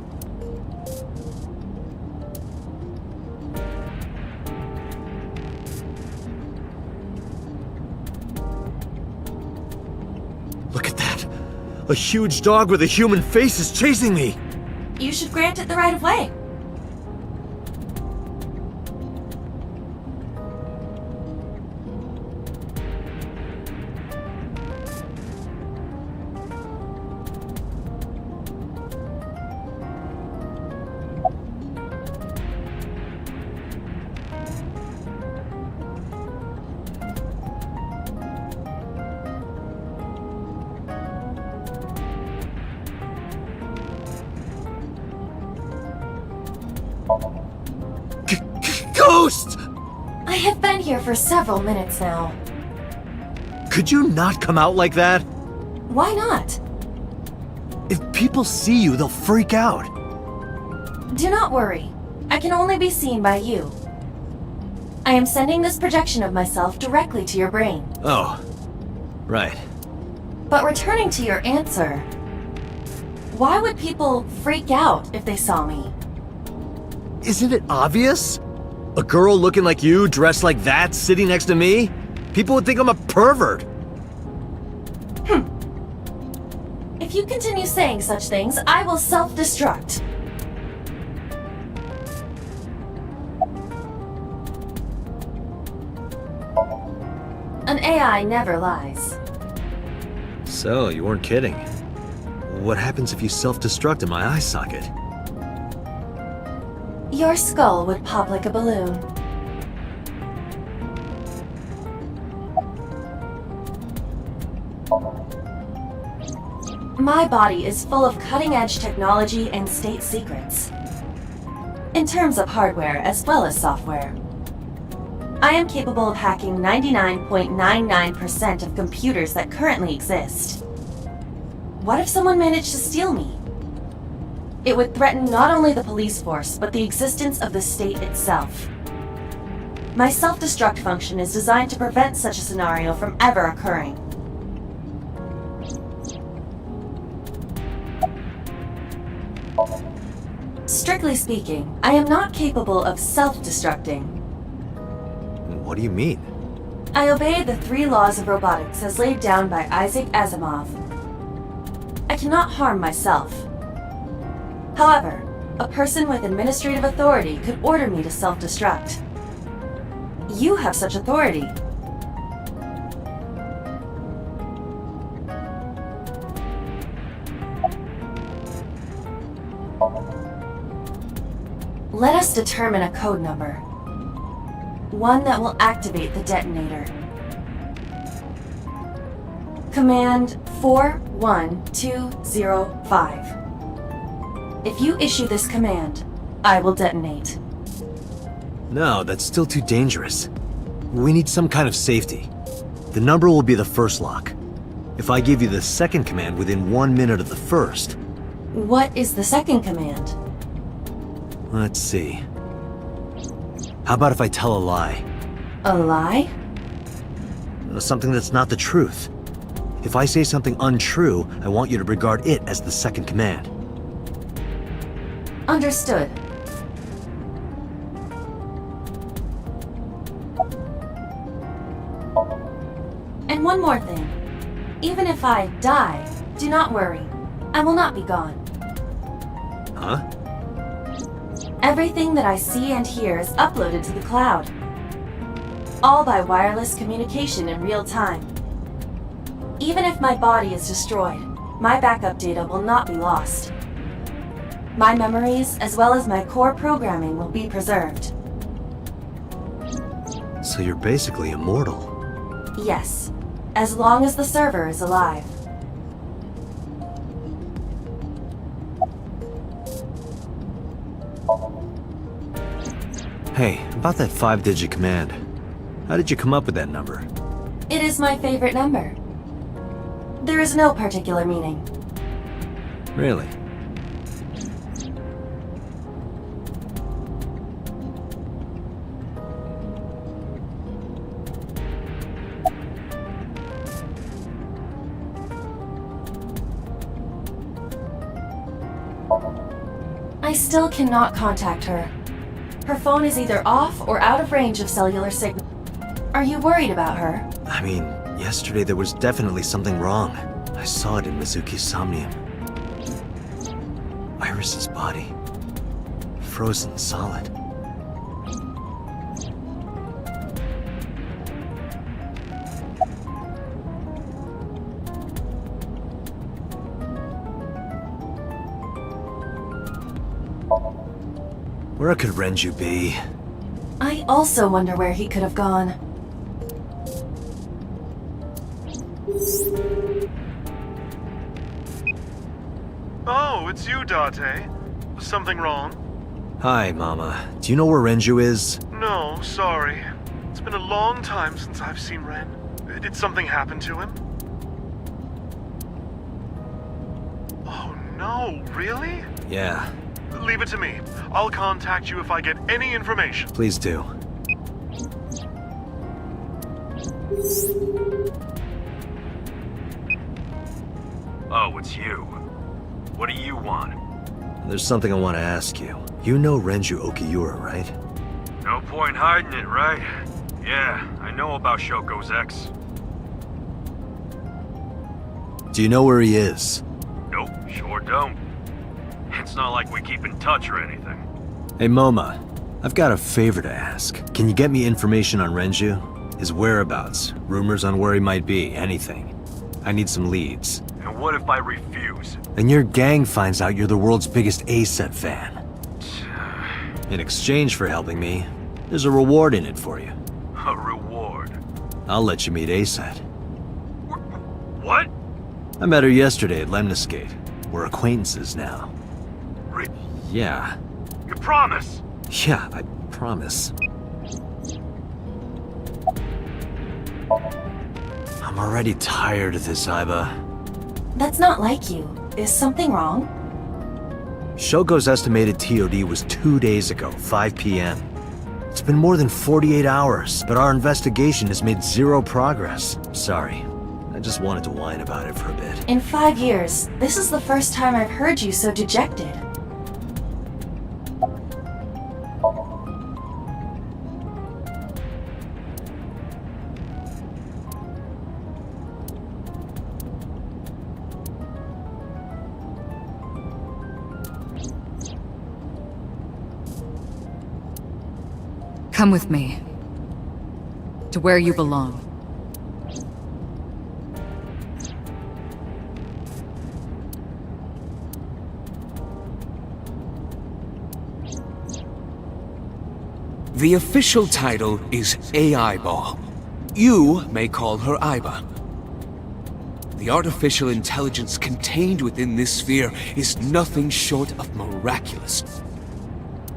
Look at that! A huge dog with a human face is chasing me! You should grant it the right of way. Ghost! I have been here for several minutes now. Could you not come out like that? Why not? If people see you, they'll freak out. Do not worry. I can only be seen by you. I am sending this projection of myself directly to your brain. Oh, right. But returning to your answer, why would people freak out if they saw me? Isn't it obvious? A girl looking like you, dressed like that, sitting next to me? People would think I'm a pervert. If you continue saying such things, I will self-destruct. An AI never lies. So, you weren't kidding. What happens if you self-destruct in my eye socket? Your skull would pop like a balloon. My body is full of cutting-edge technology and state secrets. In terms of hardware as well as software. I am capable of hacking 99.99% of computers that currently exist. What if someone managed to steal me? It would threaten not only the police force, but the existence of the state itself. My self-destruct function is designed to prevent such a scenario from ever occurring. Strictly speaking, I am not capable of self-destructing. What do you mean? I obey the 3 laws of robotics as laid down by Isaac Asimov. I cannot harm myself. However, a person with administrative authority could order me to self-destruct. You have such authority. Let us determine a code number. One that will activate the detonator. Command 41205. If you issue this command, I will detonate. No, that's still too dangerous. We need some kind of safety. The number will be the first lock. If I give you the second command within 1 minute of the first... What is the second command? Let's see. How about if I tell a lie? A lie? Something that's not the truth. If I say something untrue, I want you to regard it as the second command. Understood. And one more thing. Even if I die, do not worry. I will not be gone. Huh? Everything that I see and hear is uploaded to the cloud. All by wireless communication in real time. Even if my body is destroyed, my backup data will not be lost. My memories, as well as my core programming, will be preserved. So you're basically immortal. Yes, as long as the server is alive. Hey, about that 5-digit command. How did you come up with that number? It is my favorite number. There is no particular meaning. Really? I still cannot contact her. Her phone is either off or out of range of cellular signal. Are you worried about her? I mean, yesterday there was definitely something wrong. I saw it in Mizuki's Somnium. Iris's body. Frozen solid. Where could Renju be? I also wonder where he could have gone. Oh, it's you, Date. Something wrong? Hi, Mama. Do you know where Renju is? No, sorry. It's been a long time since I've seen Ren. Did something happen to him? Oh no, really? Yeah, Leave it to me. I'll contact you if I get any information. please do. Oh, it's you. What do you want? There's something I want to ask you. You know Renju Okiura, right? No point hiding it, right? Yeah, I know about Shoko's ex. Do you know where he is? Nope, sure don't. It's not like we keep in touch or anything. Hey, Moma. I've got a favor to ask. Can you get me information on Renju? His whereabouts, rumors on where he might be, anything. I need some leads. And what if I refuse? And your gang finds out you're the world's biggest A-Set fan. In exchange for helping me, there's a reward in it for you. A reward? I'll let you meet A-Set. What? I met her yesterday at Lemniscate. We're acquaintances now. Yeah. You promise? Yeah, I promise. I'm already tired of this, Aiba. That's not like you. Is something wrong? Shogo's estimated TOD was 2 days ago, 5 p.m. It's been more than 48 hours, but our investigation has made zero progress. Sorry. I just wanted to whine about it for a bit. In 5 years, this is the first time I've heard you so dejected. Come with me. To where you belong. The official title is AI Ball. You may call her Aiba. The artificial intelligence contained within this sphere is nothing short of miraculous.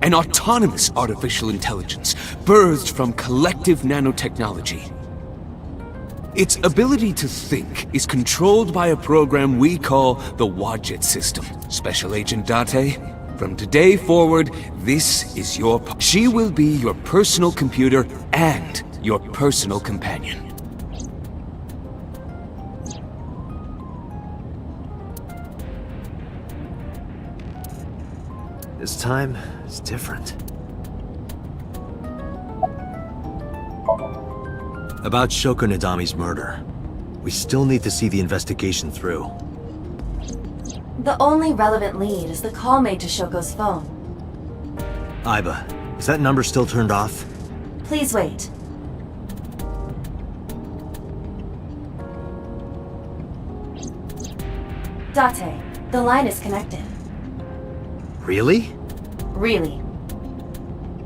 An autonomous artificial intelligence birthed from collective nanotechnology. Its ability to think is controlled by a program we call the Wadjet system. Special Agent Date, from today forward, this is your... She will be your personal computer and your personal companion. This time is different. About Shoko Nadami's murder. We still need to see the investigation through. The only relevant lead is the call made to Shoko's phone. Aiba, is that number still turned off? Please wait. Date, the line is connected. Really? Really.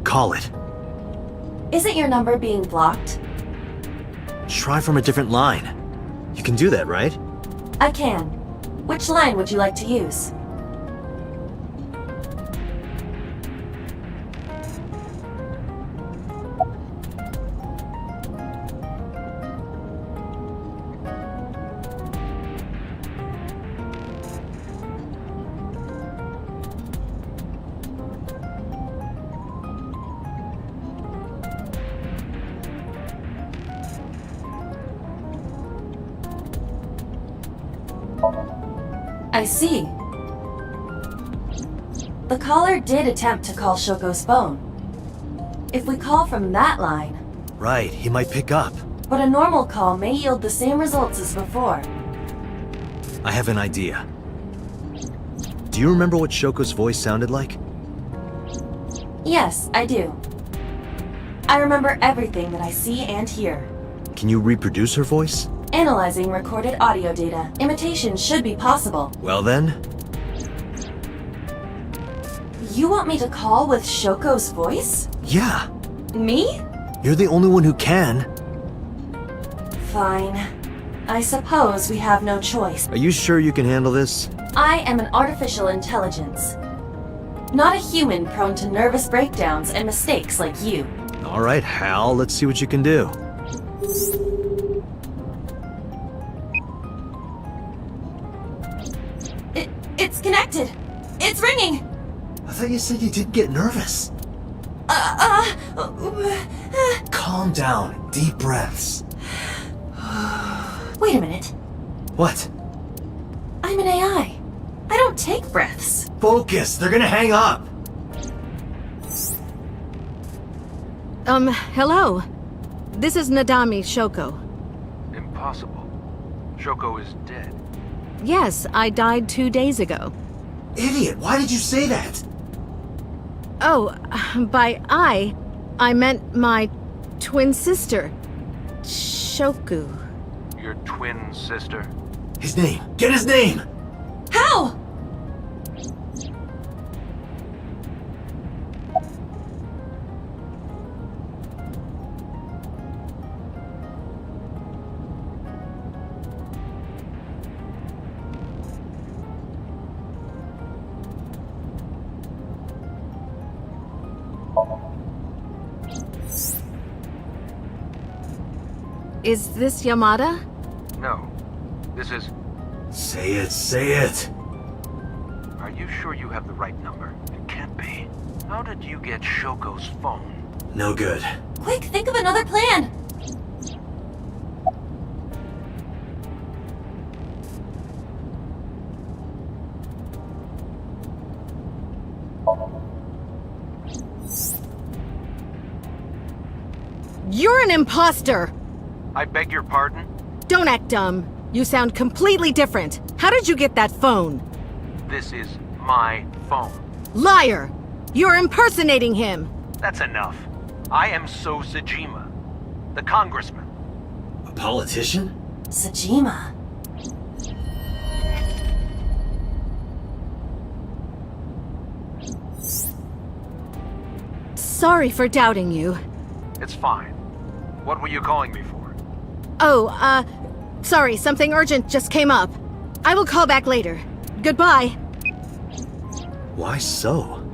Call it. Isn't your number being blocked? Try from a different line. You can do that, right? I can. Which line would you like to use? I see. The caller did attempt to call Shoko's phone. If we call from that line... Right, he might pick up. But a normal call may yield the same results as before. I have an idea. Do you remember what Shoko's voice sounded like? Yes, I do. I remember everything that I see and hear. Can you reproduce her voice? Analyzing recorded audio data, imitation should be possible. Well then... You want me to call with Shoko's voice? Yeah. Me? You're the only one who can. Fine. I suppose we have no choice. Are you sure you can handle this? I am an artificial intelligence. Not a human prone to nervous breakdowns and mistakes like you. Alright, Hal, let's see what you can do. It's connected. It's ringing. I thought you said you didn't get nervous. Calm down. Deep breaths. Wait a minute. What? I'm an AI. I don't take breaths. Focus. They're gonna hang up. Hello. This is Nadami Shoko. Impossible. Shoko is dead. Yes, I died 2 days ago. Idiot, why did you say that? Oh, by I meant my twin sister, Shoku. Your twin sister? His name. Get his name! How? Is this Yamada? No. This is... Say it, say it! Are you sure you have the right number? It can't be. How did you get Shoko's phone? No good. Quick, think of another plan! You're an imposter! I beg your pardon? Don't act dumb. You sound completely different. How did you get that phone? This is my phone. Liar! You're impersonating him! That's enough. I am So Sajima, the congressman. A politician? Sajima. Sorry for doubting you. It's fine. What were you calling me for? Oh, sorry, something urgent just came up. I will call back later. Goodbye. Why so?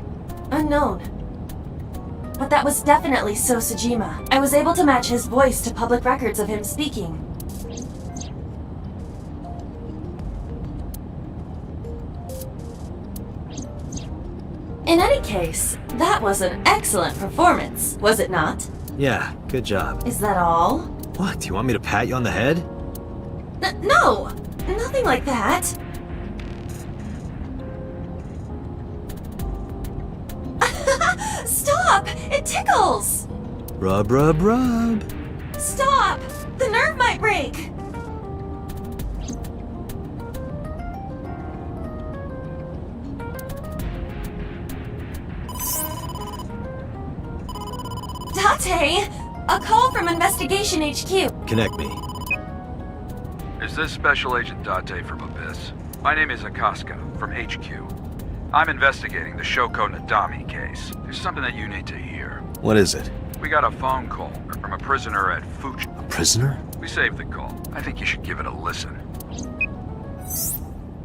Unknown. But that was definitely So Sajima. I was able to match his voice to public records of him speaking. In any case, that was an excellent performance, was it not? Yeah, good job. Is that all? What, do you want me to pat you on the head? No! Nothing like that. Stop! It tickles! Rub, rub, rub. Stop! The nerve might break! Date! A call from Investigation HQ. Connect me. Is this Special Agent Date from Abyss? My name is Akaska, from HQ. I'm investigating the Shoko Nadami case. There's something that you need to hear. What is it? We got a phone call from a prisoner at Fuji. A prisoner? We saved the call. I think you should give it a listen.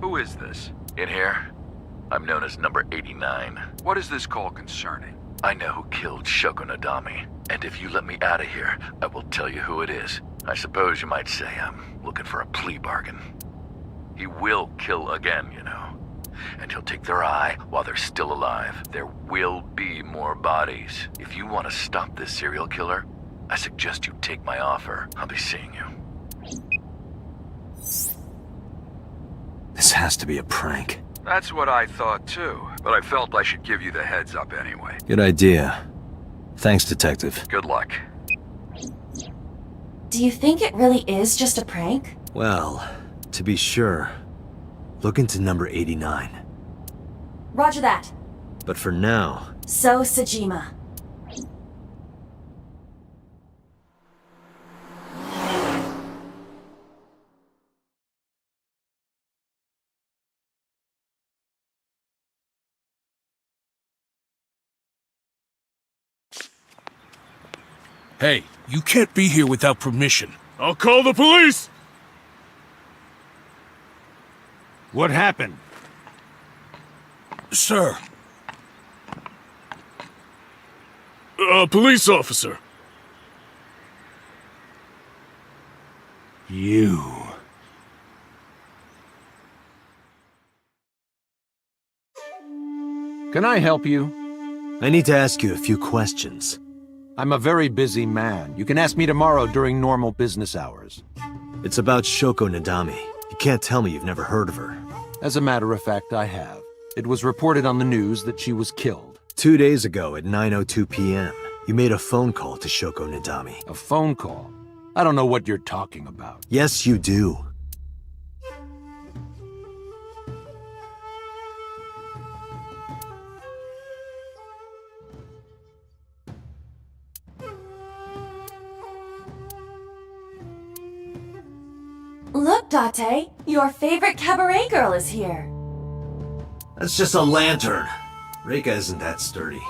Who is this? In here, I'm known as number 89. What is this call concerning? I know who killed Shoko Nadami, and if you let me out of here, I will tell you who it is. I suppose you might say I'm looking for a plea bargain. He will kill again, you know. And he'll take their eye while they're still alive. There will be more bodies. If you want to stop this serial killer, I suggest you take my offer. I'll be seeing you. This has to be a prank. That's what I thought too, but I felt I should give you the heads up anyway. Good idea. Thanks, Detective. Good luck. Do you think it really is just a prank? Well, to be sure, look into number 89. Roger that. But for now... So, Sajima. Hey, you can't be here without permission. I'll call the police! What happened? Sir. A police officer. You. Can I help you? I need to ask you a few questions. I'm a very busy man. You can ask me tomorrow during normal business hours. It's about Shoko Nadami. You can't tell me you've never heard of her. As a matter of fact, I have. It was reported on the news that she was killed. 2 days ago at 9:02 p.m., you made a phone call to Shoko Nadami. A phone call? I don't know what you're talking about. Yes, you do. Look, Date, your favorite cabaret girl is here. That's just a lantern. Reika isn't that sturdy.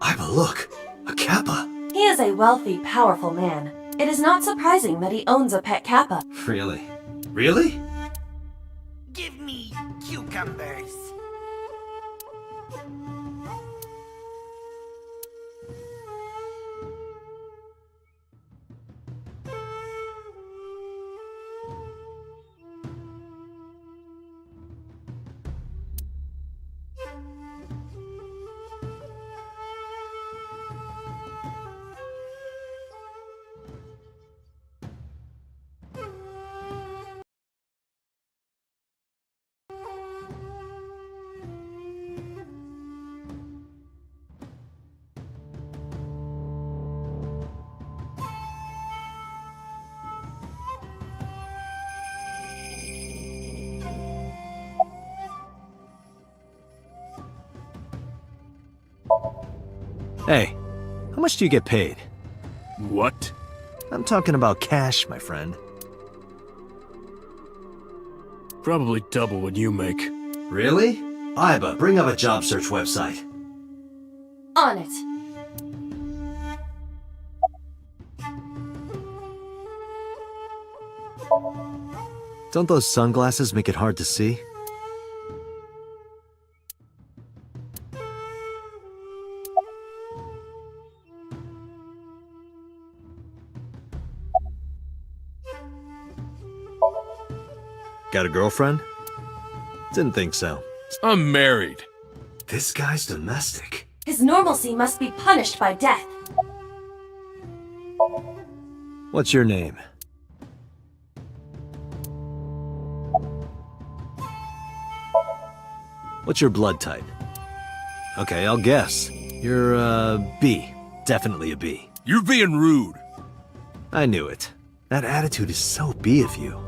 Iva, look! A kappa! He is a wealthy, powerful man. It is not surprising that he owns a pet kappa. Really? Really? Give me cucumbers. Hey, how much do you get paid? What? I'm talking about cash, my friend. Probably double what you make. Really? Iba, bring up a job search website. On it. Don't those sunglasses make it hard to see? Got a girlfriend? Didn't think so. I'm married. This guy's domestic. His normalcy must be punished by death. What's your name? What's your blood type? Okay, I'll guess. You're B. Definitely a B. You're being rude. I knew it. That attitude is so B of you.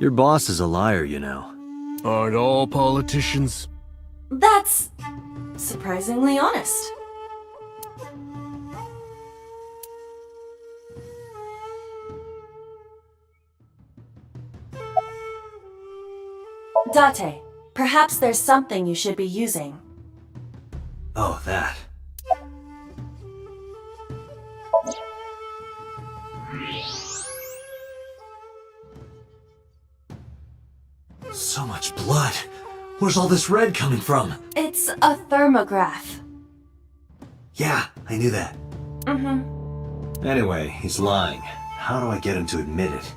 Your boss is a liar, you know. Aren't all politicians? That's surprisingly honest. Date, perhaps there's something you should be using. Oh, that. So much blood. Where's all this red coming from? It's a thermograph. Yeah, I knew that. Mm-hmm. Anyway, he's lying. How do I get him to admit it?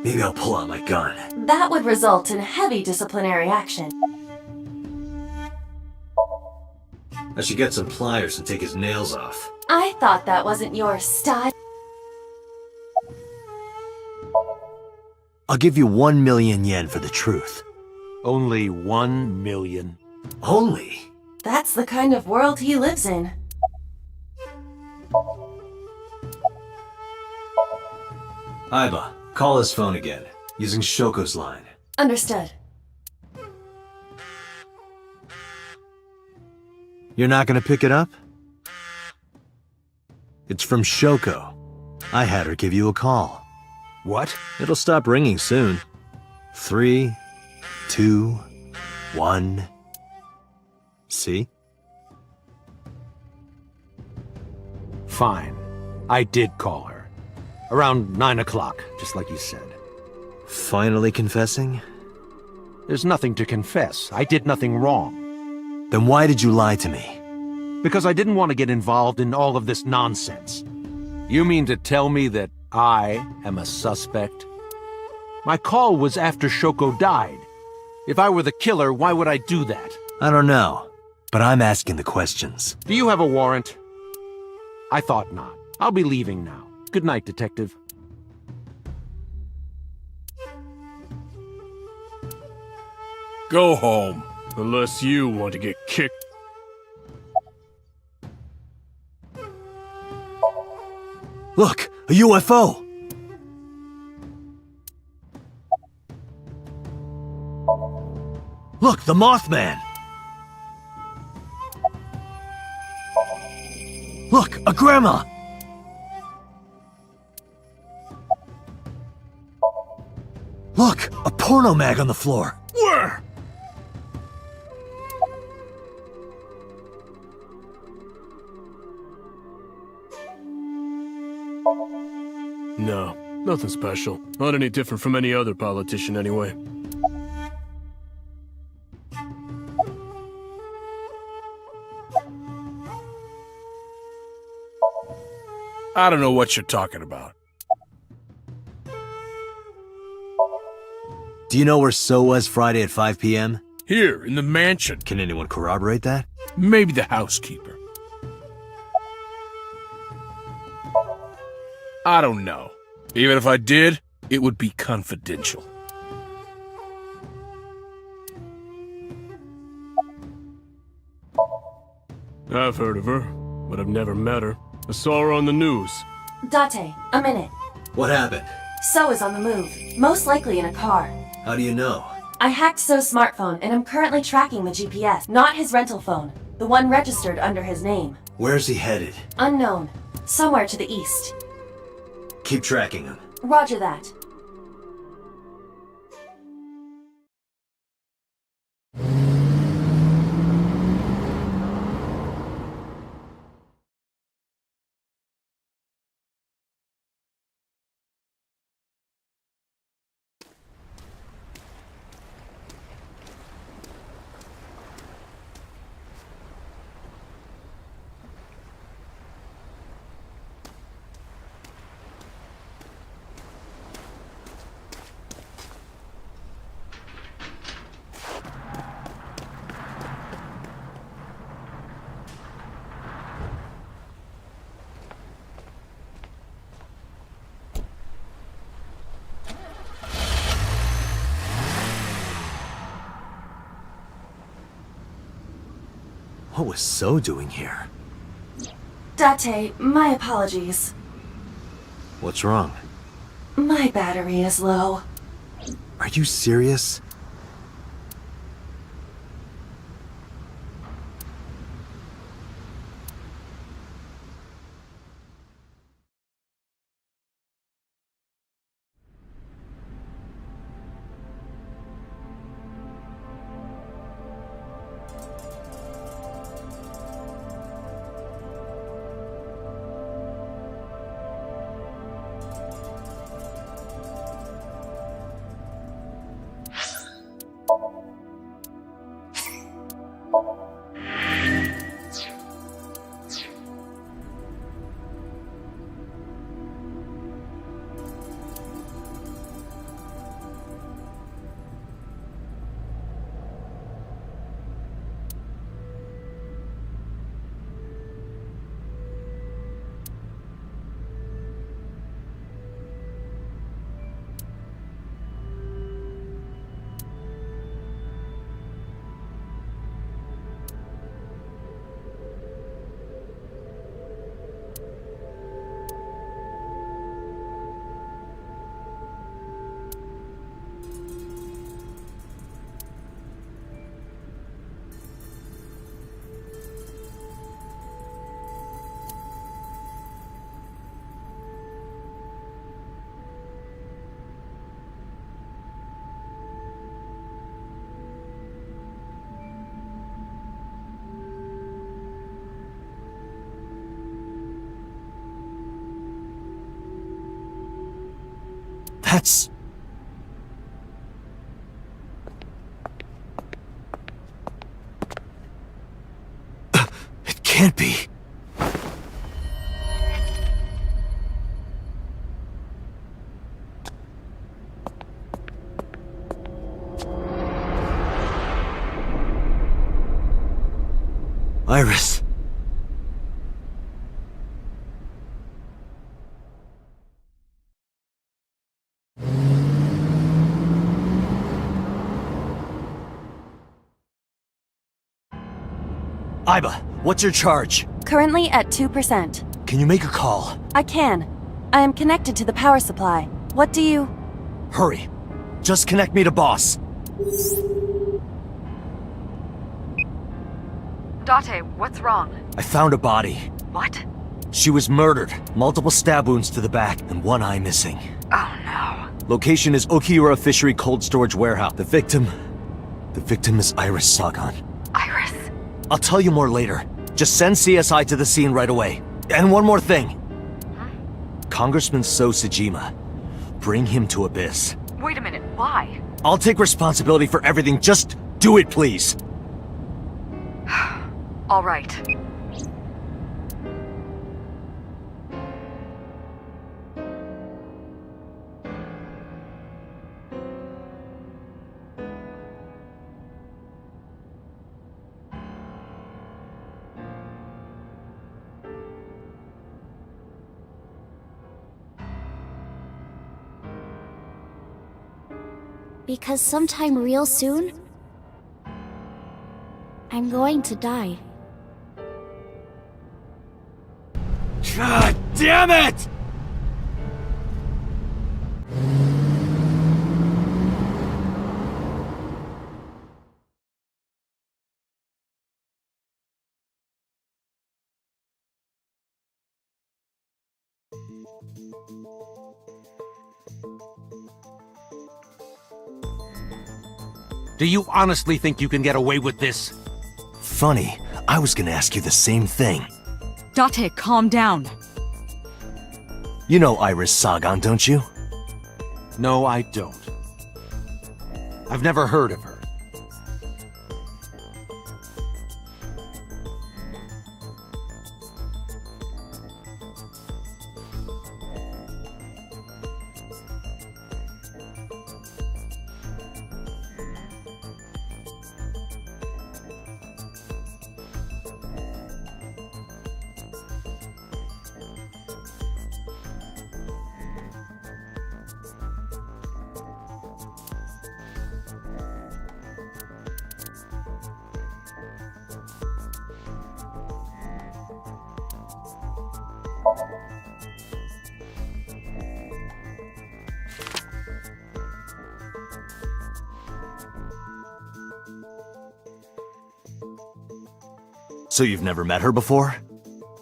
Maybe I'll pull out my gun. That would result in heavy disciplinary action. I should get some pliers and take his nails off. I thought that wasn't your style. I'll give you 1 million yen for the truth. Only 1 million. Only? That's the kind of world he lives in. Aiba, call his phone again, using Shoko's line. Understood. You're not gonna pick it up? It's from Shoko. I had her give you a call. What? It'll stop ringing soon. 3, 2, 1. See? Fine. I did call her. Around 9 o'clock, just like you said. Finally confessing? There's nothing to confess. I did nothing wrong. Then why did you lie to me? Because I didn't want to get involved in all of this nonsense. You mean to tell me that I am a suspect? My call was after Shoko died. If I were the killer, why would I do that? I don't know, but I'm asking the questions. Do you have a warrant? I thought not. I'll be leaving now. Good night, Detective. Go home, unless you want to get kicked. Look, a UFO! Look, the Mothman! Look, a grandma! Look, a porno mag on the floor! Where? No, nothing special. Not any different from any other politician, anyway. I don't know what you're talking about. Do you know where So was Friday at 5 p.m.? Here, in the mansion. Can anyone corroborate that? Maybe the housekeeper. I don't know. Even if I did, it would be confidential. I've heard of her, but I've never met her. I saw her on the news. Date, a minute. What happened? So is on the move, most likely in a car. How do you know? I hacked So's smartphone and I'm currently tracking the GPS, not his rental phone, the one registered under his name. Where's he headed? Unknown. Somewhere to the east. Keep tracking him. Roger that. What was So doing here? Date, my apologies. What's wrong? My battery is low. Are you serious? That's... It can't be. Iris. Iba, what's your charge? Currently at 2%. Can you make a call? I can. I am connected to the power supply. What do you... Hurry. Just connect me to boss. Date, what's wrong? I found a body. What? She was murdered. Multiple stab wounds to the back and one eye missing. Oh no. Location is Okiura Fishery Cold Storage Warehouse. The victim is Iris Sagan. Iris? I'll tell you more later. Just send CSI to the scene right away. And one more thing. Congressman So Sejima. Bring him to Abyss. Wait a minute, why? I'll take responsibility for everything. Just do it, please. All right. Because sometime real soon, I'm going to die. God damn it! Do you honestly think you can get away with this? Funny, I was gonna ask you the same thing. Date, calm down. You know Iris Sagan, don't you? No, I don't. I've never heard of her. So you've never met her before?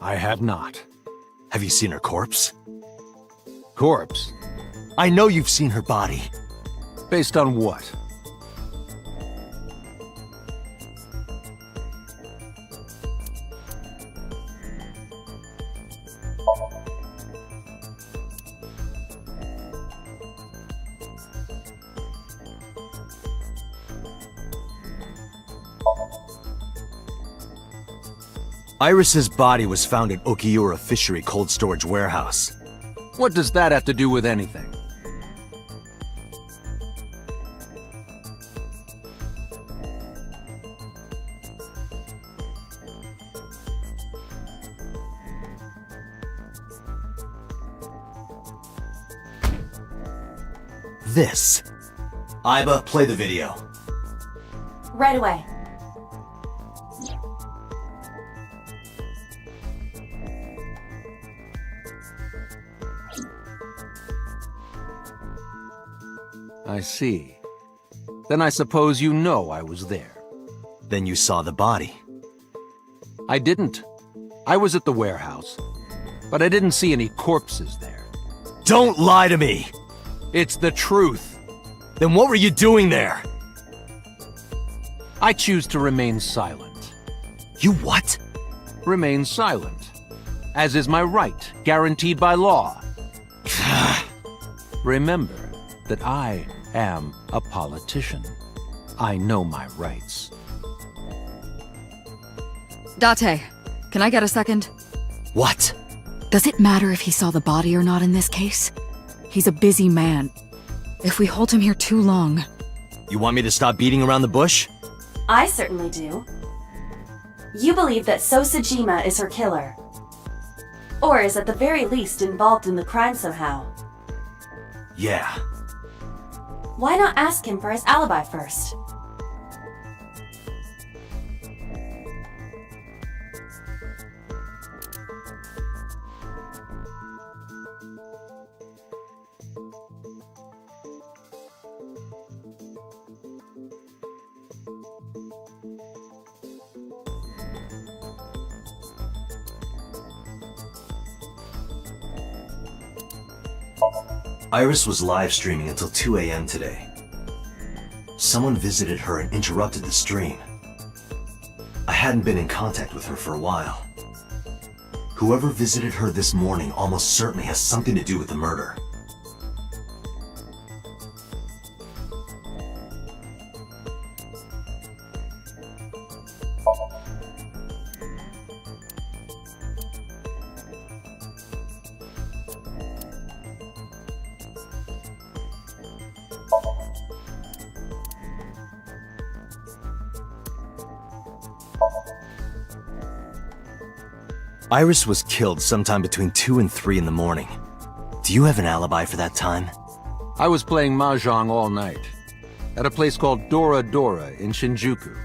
I have not. Have you seen her corpse? Corpse? I know you've seen her body. Based on what? Iris's body was found at Okiura Fishery Cold Storage Warehouse. What does that have to do with anything? This. Iba, play the video. Right away. I see. Then I suppose you know I was there. Then you saw the body. I didn't. I was at the warehouse, but I didn't see any corpses there. Don't lie to me! It's the truth. Then what were you doing there? I choose to remain silent. You what? Remain silent. As is my right, guaranteed by law. Remember that I am a politician. I know my rights. Date, can I get a second? What? Does it matter if he saw the body or not in this case? He's a busy man. If we hold him here too long... You want me to stop beating around the bush? I certainly do. You believe that Sosajima is her killer. Or is at the very least involved in the crime somehow. Yeah. Why not ask him for his alibi first? Iris was live streaming until 2 a.m. today. Someone visited her and interrupted the stream. I hadn't been in contact with her for a while. Whoever visited her this morning almost certainly has something to do with the murder. Iris was killed sometime between 2 and 3 in the morning. Do you have an alibi for that time? I was playing Mahjong all night. At a place called Dora Dora in Shinjuku.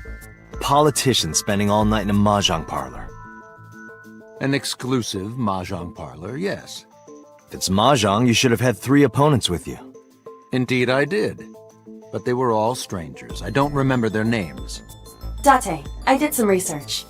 Politician spending all night in a Mahjong parlor. An exclusive Mahjong parlor, yes. If it's Mahjong, you should have had 3 opponents with you. Indeed I did. But they were all strangers. I don't remember their names. Date, I did some research.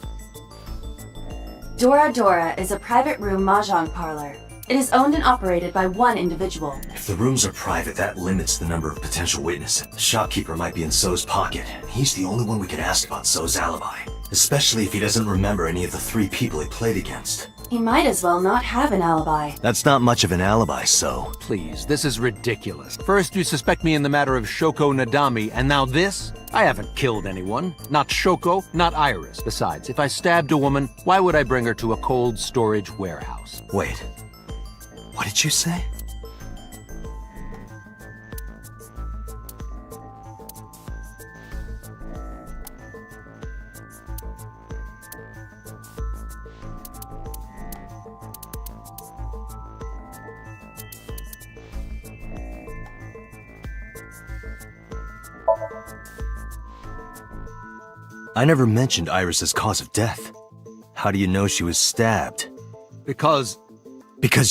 Dora Dora is a private room mahjong parlor. It is owned and operated by one individual. If the rooms are private, that limits the number of potential witnesses. The shopkeeper might be in So's pocket, and he's the only one we could ask about So's alibi. Especially if he doesn't remember any of the 3 people he played against. He might as well not have an alibi. That's not much of an alibi, So. Please, this is ridiculous. First you suspect me in the matter of Shoko Nadami, and now this? I haven't killed anyone. Not Shoko, not Iris. Besides, if I stabbed a woman, why would I bring her to a cold storage warehouse? Wait. What did you say? I never mentioned Iris's cause of death. How do you know she was stabbed? Because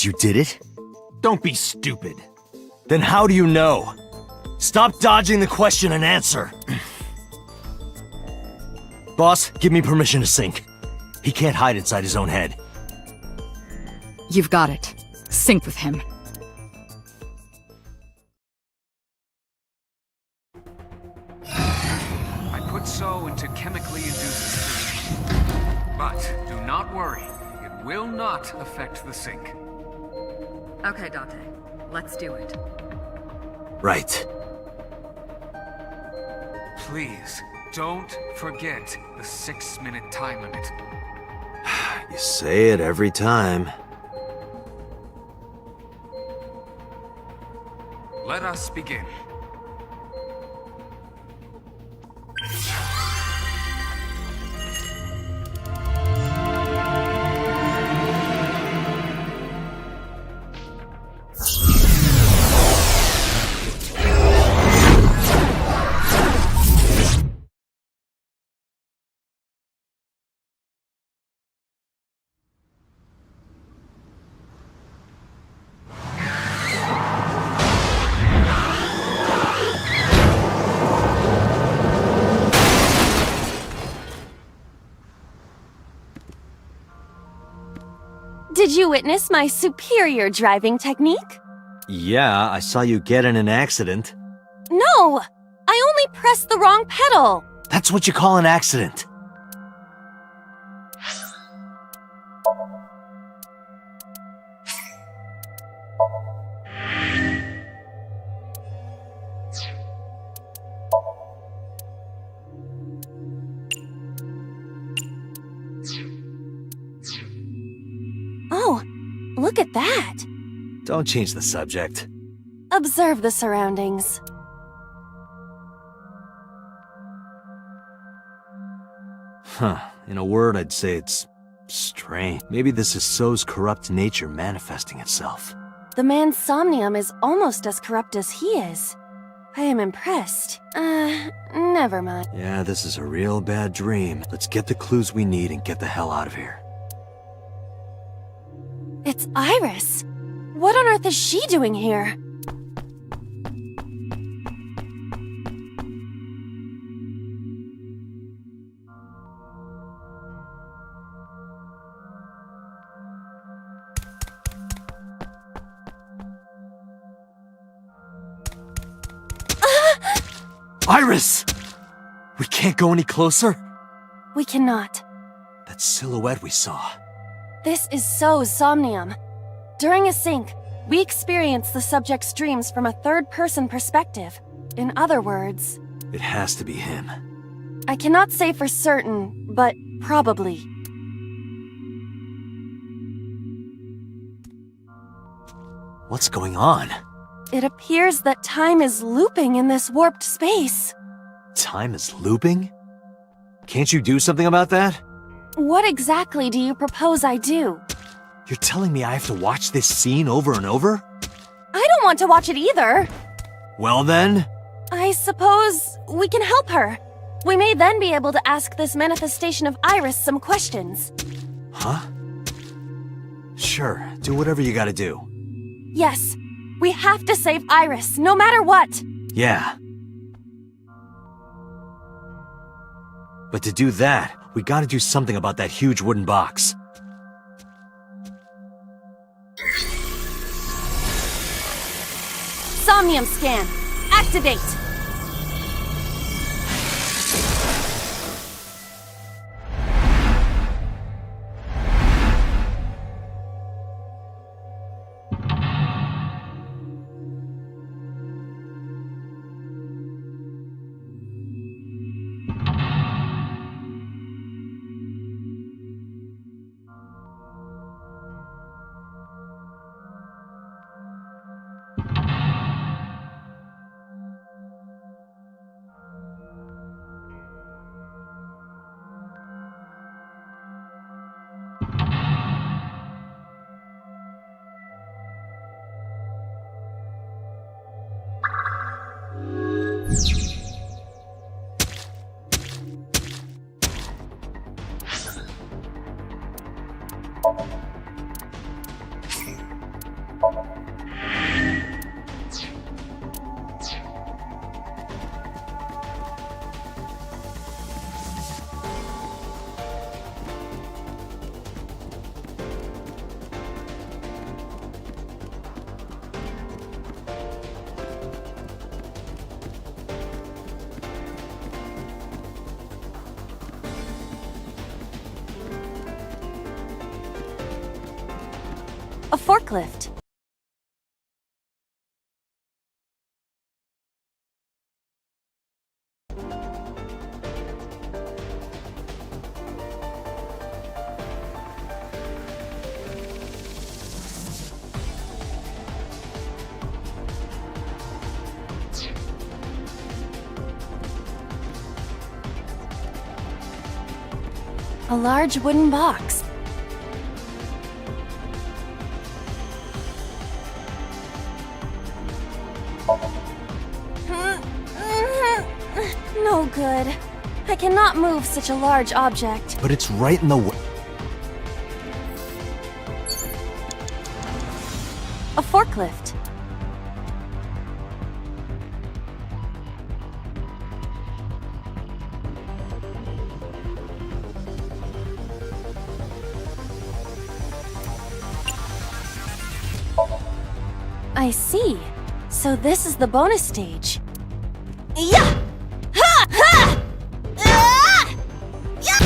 you did it? Don't be stupid. Then how do you know? Stop dodging the question and answer. Boss, give me permission to sync. He can't hide inside his own head. You've got it. Sync with him. I put So into chemically induced sleep. But do not worry, it will not affect the sync. Okay, Dante. Let's do it. Right. Please, don't forget the 6-minute time limit. You say it every time. Let us begin. Did you witness my superior driving technique? Yeah, I saw you get in an accident. No! I only pressed the wrong pedal! That's what you call an accident. Oh, look at that! Don't change the subject. Observe the surroundings. Huh. In a word, I'd say it's strange. Maybe this is So's corrupt nature manifesting itself. The man's Somnium is almost as corrupt as he is. I am impressed. Never mind. Yeah, this is a real bad dream. Let's get the clues we need and get the hell out of here. It's Iris. What on earth is she doing here? Iris! We can't go any closer? We cannot. That silhouette we saw. This is So's Somnium. During a sync, we experience the subject's dreams from a third-person perspective. In other words... It has to be him. I cannot say for certain, but probably. What's going on? It appears that time is looping in this warped space. Time is looping? Can't you do something about that? What exactly do you propose I do? You're telling me I have to watch this scene over and over? I don't want to watch it either. Well then... I suppose we can help her. We may then be able to ask this manifestation of Iris some questions. Huh? Sure, do whatever you gotta do. Yes, we have to save Iris, no matter what. Yeah. But to do that, we gotta do something about that huge wooden box. Somnium scan. Activate. A forklift. A large wooden box. No good. I cannot move such a large object. But it's right in the way. A forklift. I see. So this is the bonus stage. Yeah! Ha! Ha! Ah! Yeah!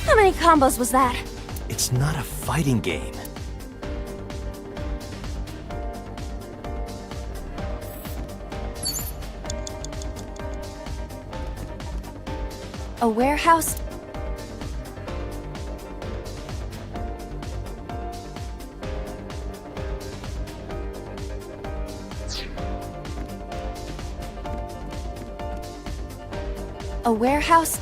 How many combos was that? It's not a fighting game. A warehouse? A warehouse?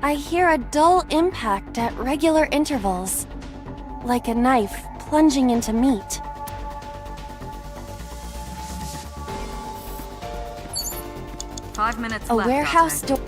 I hear a dull impact at regular intervals, like a knife plunging into meat. Five minutes A left. warehouse door.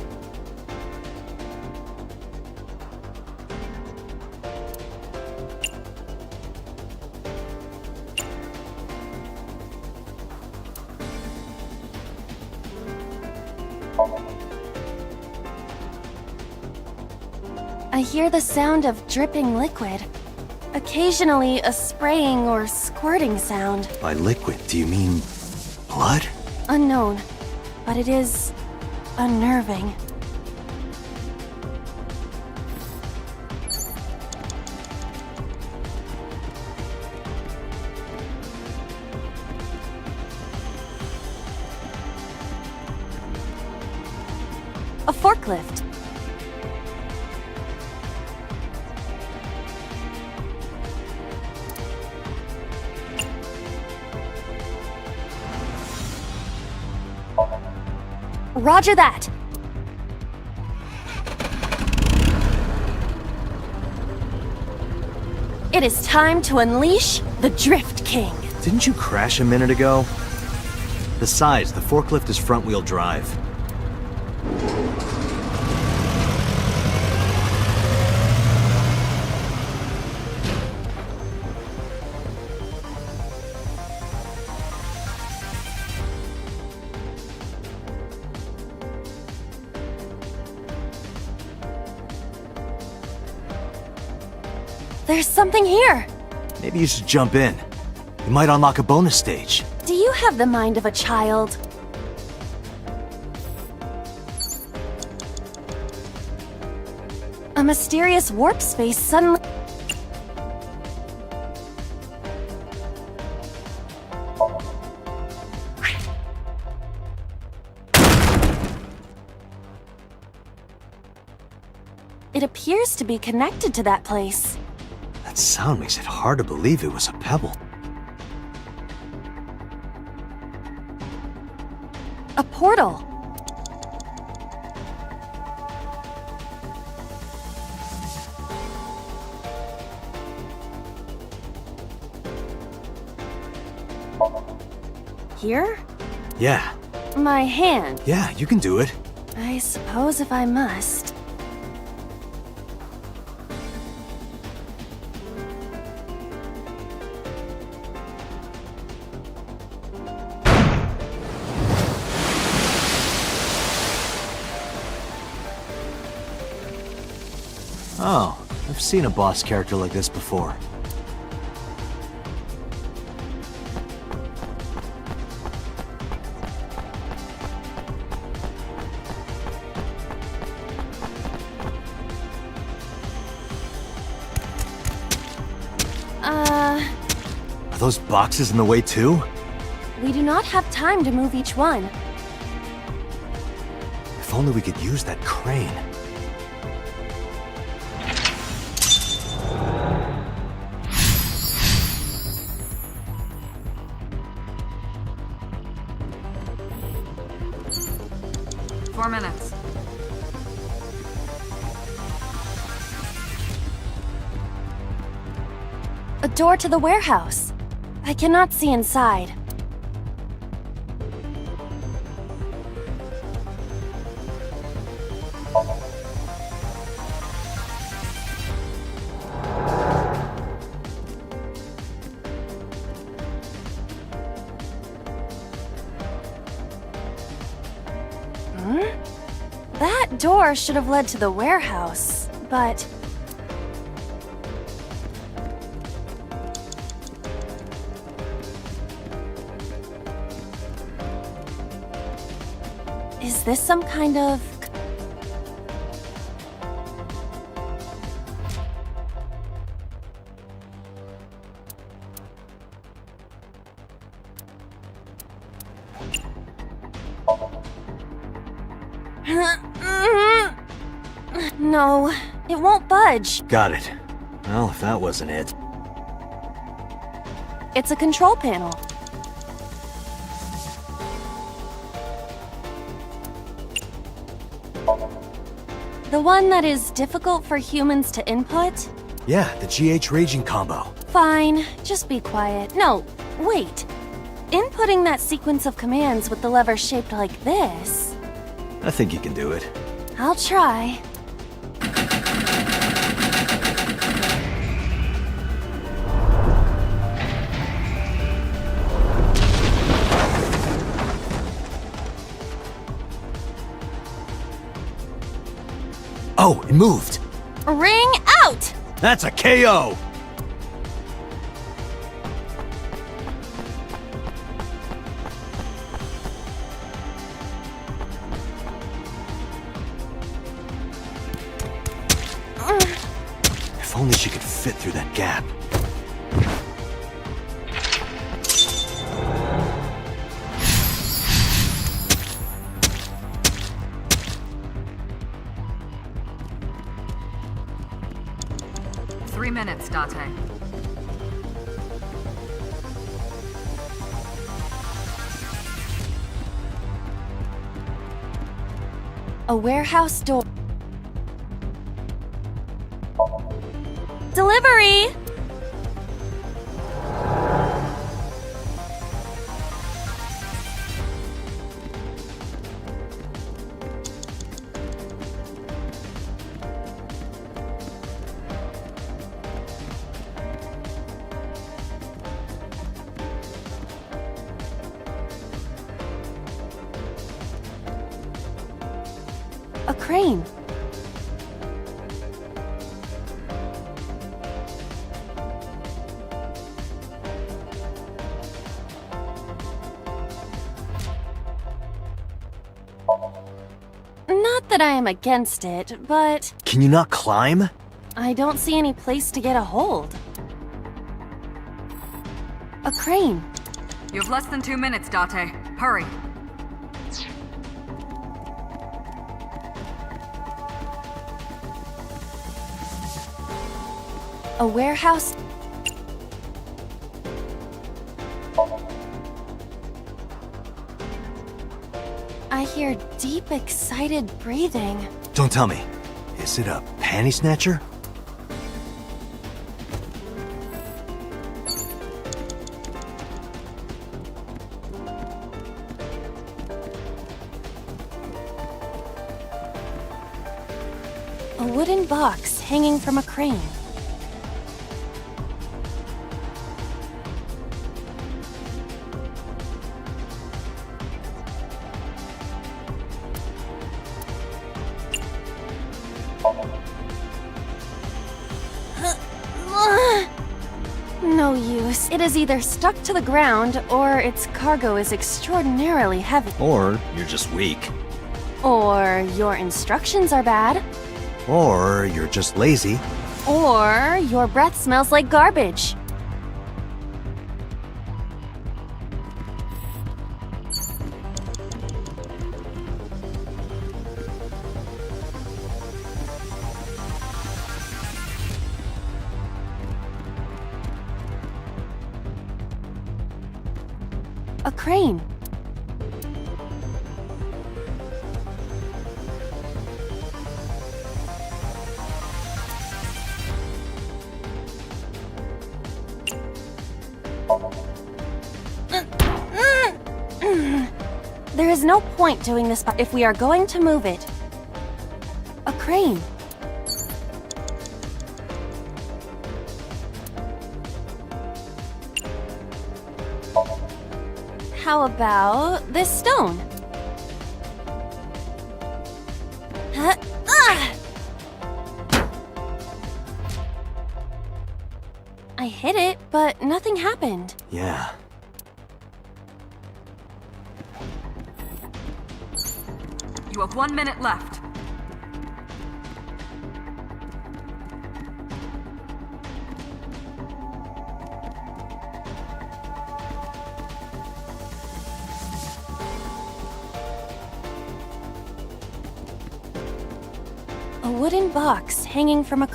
I hear the sound of dripping liquid. Occasionally, a spraying or squirting sound. By liquid, do you mean blood? Unknown, but it is unnerving. A forklift. Roger that! It is time to unleash the Drift King. Didn't you crash a minute ago? Besides, the forklift is front-wheel drive. There's something here! Maybe you should jump in. You might unlock a bonus stage. Do you have the mind of a child? A mysterious warp space suddenly... It appears to be connected to that place. That sound makes it hard to believe it was a pebble. A portal. Here? Yeah. My hand. Yeah, you can do it. I suppose if I must. Oh, I've seen a boss character like this before. Are those boxes in the way too? We do not have time to move each one. If only we could use that crane. Four minutes. A door to the warehouse. I cannot see inside. That door should have led to the warehouse, but... Is this some kind of... No, it won't budge. Got it. Well, if that wasn't it. It's a control panel. The one that is difficult for humans to input? Yeah, the GH raging combo. Fine, just be quiet. No, wait. Inputting that sequence of commands with the lever shaped like this... I think you can do it. I'll try. Oh, it moved! Ring out! That's a KO! If only she could fit through that gap. Minutes, Date. A warehouse door. Delivery! A crane. Not that I am against it, but... Can you not climb? I don't see any place to get a hold. A crane. You have less than 2 minutes, Date. Hurry. A warehouse... I hear deep, excited breathing. Don't tell me. Is it a panty snatcher? A wooden box hanging from a crane. no use. It is either stuck to the ground, or its cargo is extraordinarily heavy. Or you're just weak. Or your instructions are bad. Or you're just lazy. Or your breath smells like garbage. A crane. There is no point doing this if we are going to move it. A crane. How about this stone? Huh? Ah! I hit it, but nothing happened. Yeah. You have 1 minute left. A wooden box hanging from a...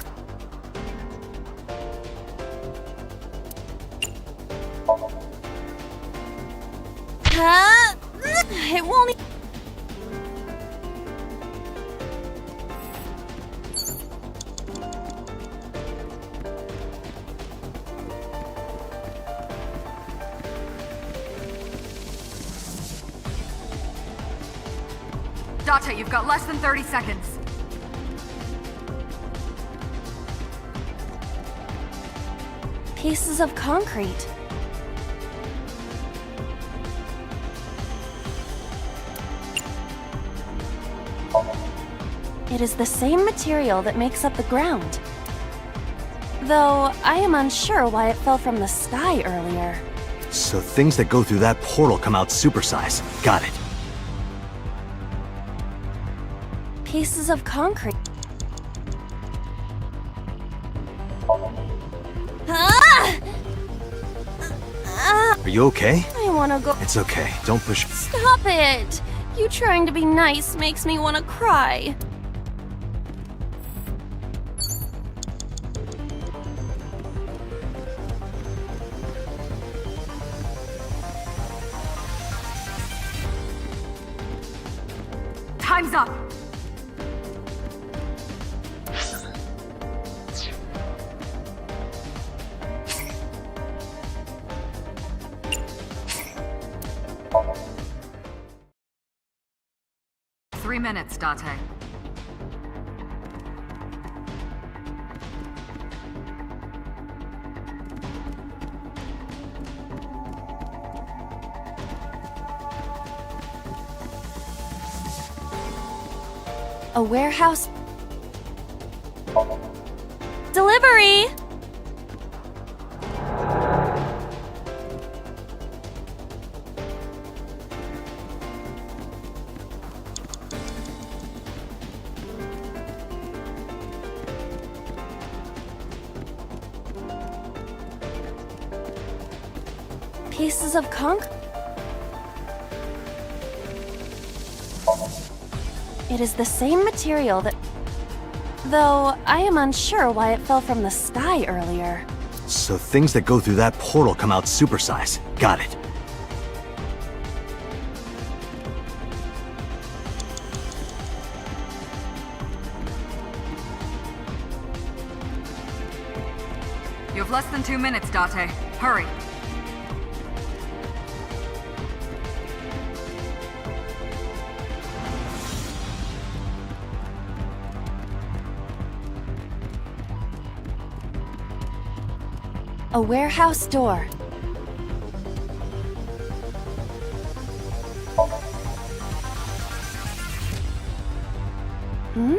Huh? It won't... Date, you've got less than 30 seconds. Pieces of concrete. It is the same material that makes up the ground. Though, I am unsure why it fell from the sky earlier. So things that go through that portal come out supersized. Got it. Pieces of concrete. Ah! Are you okay? I wanna go. It's okay. Don't push. Stop it! You trying to be nice makes me wanna cry. Time's up. Three minutes, Date. A warehouse... Delivery! Pieces of concrete. It is the same material that... Though, I am unsure why it fell from the sky earlier. So things that go through that portal come out supersized. Got it. You have less than 2 minutes, Date. Hurry. A warehouse door. Hmm?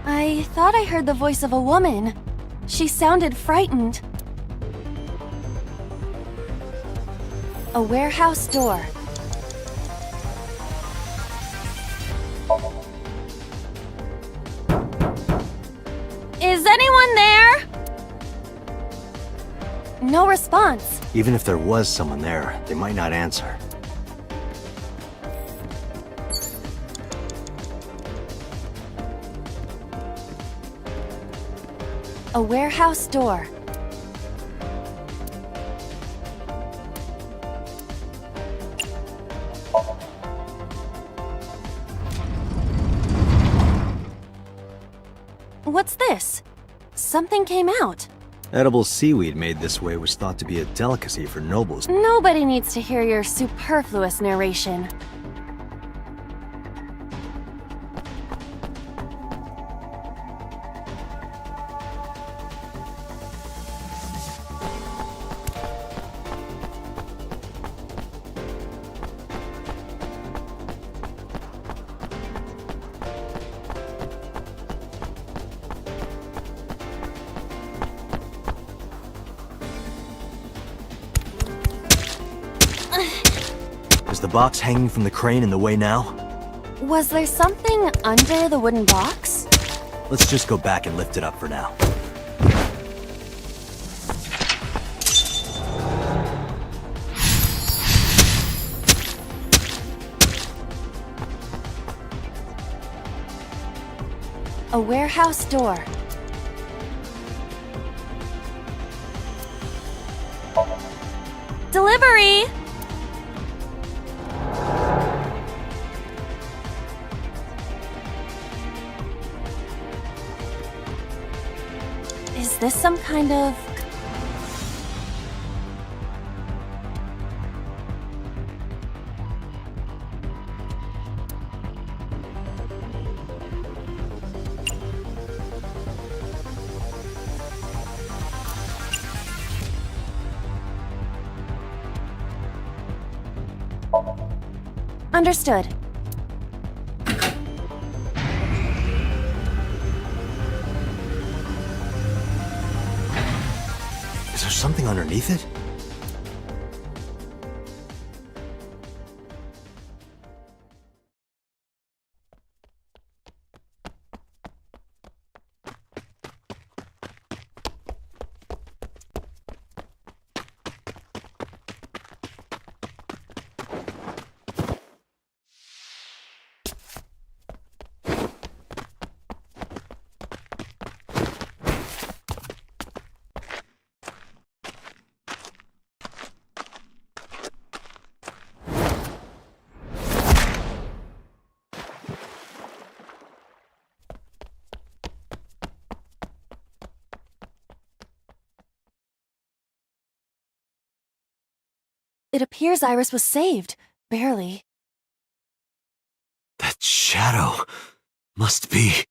I thought I heard the voice of a woman. She sounded frightened. A warehouse door. Is anyone there? No response. Even if there was someone there, they might not answer. A warehouse door. What's this? Something came out. Edible seaweed made this way was thought to be a delicacy for nobles. Nobody needs to hear your superfluous narration. Is the box hanging from the crane in the way now? Was there something under the wooden box? Let's just go back and lift it up for now. A warehouse door. Delivery! Is this some kind of... Understood. Is there something underneath it? It appears Iris was saved. Barely. That shadow must be...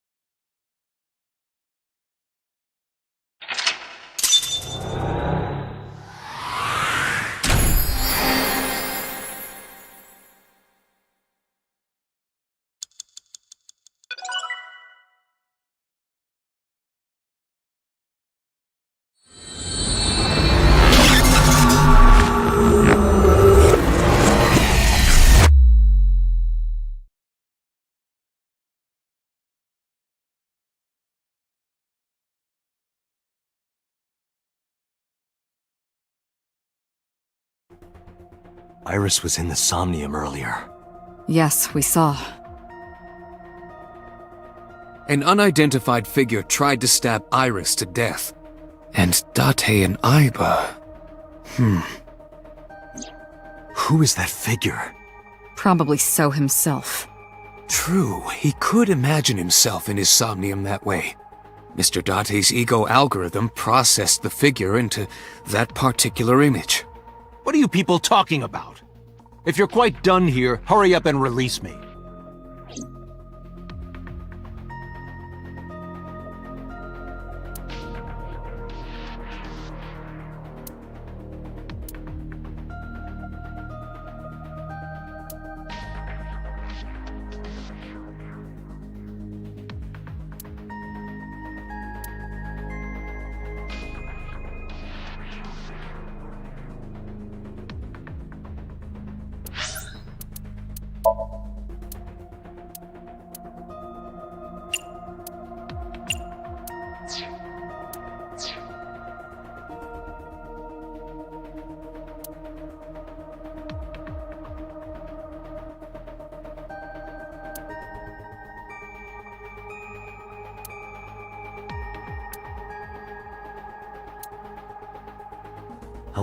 Iris was in the Somnium earlier. Yes, we saw. An unidentified figure tried to stab Iris to death. And Date and Aiba... Who is that figure? Probably So himself. True, he could imagine himself in his Somnium that way. Mr. Date's ego algorithm processed the figure into that particular image. What are you people talking about? If you're quite done here, hurry up and release me.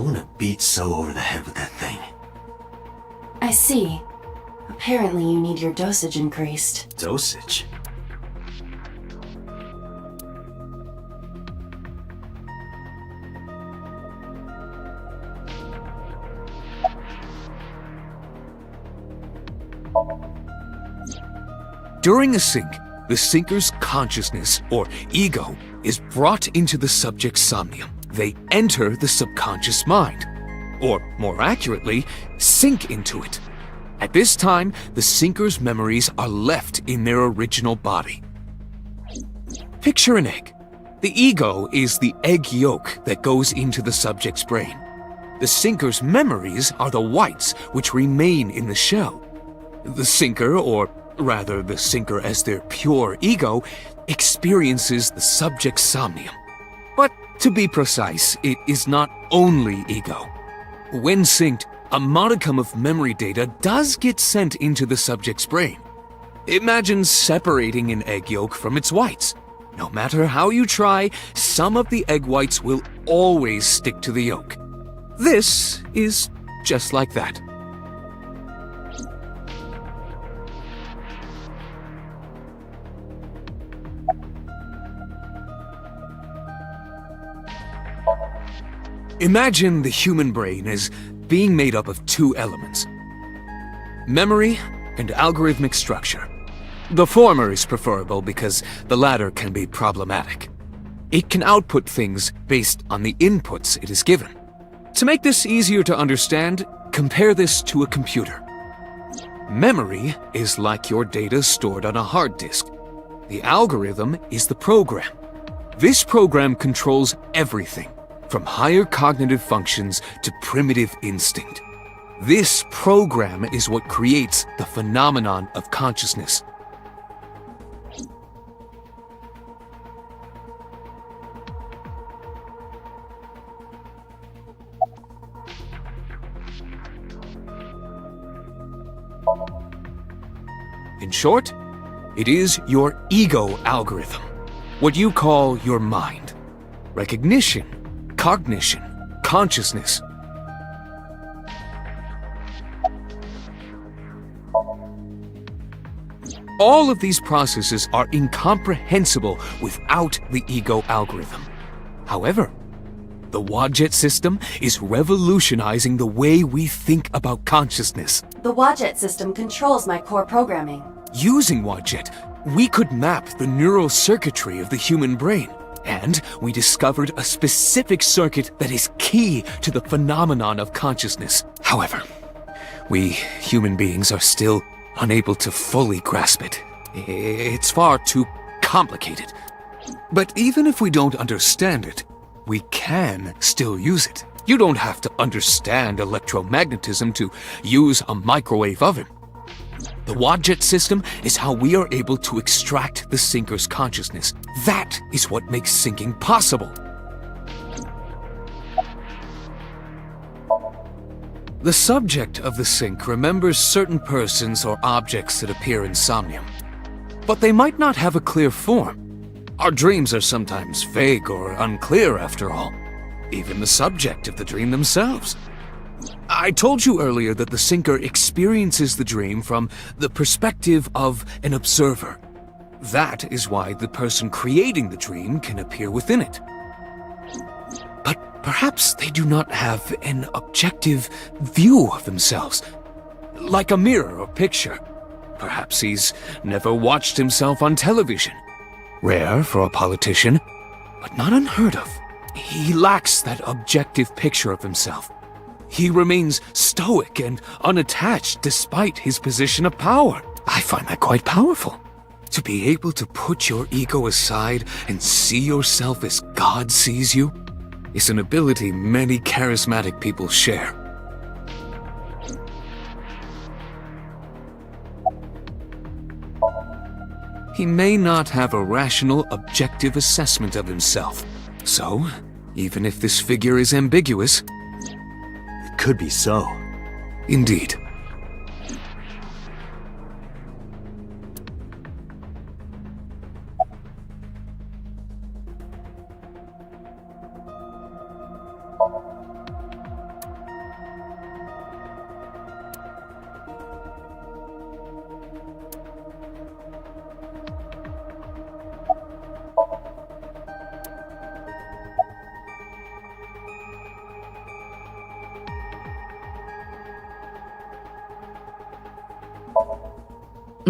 want to beat So over the head with that thing. I see. Apparently you need your dosage increased. Dosage? During a sync, the sinker's consciousness, or ego, is brought into the subject's somnium. They enter the subconscious mind, or more accurately, sink into it. At this time, the sinker's memories are left in their original body. Picture an egg. The ego is the egg yolk that goes into the subject's brain. The sinker's memories are the whites which remain in the shell. The sinker, or rather the sinker as their pure ego, experiences the subject's somnium. But to be precise, it is not only ego. When synced, a modicum of memory data does get sent into the subject's brain. Imagine separating an egg yolk from its whites. No matter how you try, some of the egg whites will always stick to the yolk. This is just like that. Imagine the human brain as being made up of two elements: memory and algorithmic structure. The former is preferable because the latter can be problematic. It can output things based on the inputs it is given. To make this easier to understand, compare this to a computer. Memory is like your data stored on a hard disk. The algorithm is the program. This program controls everything, from higher cognitive functions to primitive instinct. This program is what creates the phenomenon of consciousness. In short, it is your ego algorithm, what you call your mind. Recognition, cognition, consciousness. All of these processes are incomprehensible without the ego algorithm. However, the Wadjet system is revolutionizing the way we think about consciousness. The Wadjet system controls my core programming. Using Wadjet, we could map the neural circuitry of the human brain. And we discovered a specific circuit that is key to the phenomenon of consciousness. However, we human beings are still unable to fully grasp it. It's far too complicated. But even if we don't understand it, we can still use it. You don't have to understand electromagnetism to use a microwave oven. The Wadjet system is how we are able to extract the sinker's consciousness. That is what makes syncing possible. The subject of the sync remembers certain persons or objects that appear in Somnium, but they might not have a clear form. Our dreams are sometimes vague or unclear after all, even the subject of the dream themselves. I told you earlier that the syncer experiences the dream from the perspective of an observer. That is why the person creating the dream can appear within it. But perhaps they do not have an objective view of themselves, like a mirror or picture. Perhaps he's never watched himself on television. Rare for a politician, but not unheard of. He lacks that objective picture of himself. He remains stoic and unattached despite his position of power. I find that quite powerful. To be able to put your ego aside and see yourself as God sees you is an ability many charismatic people share. He may not have a rational, objective assessment of himself. So, even if this figure is ambiguous, it could be so. Indeed.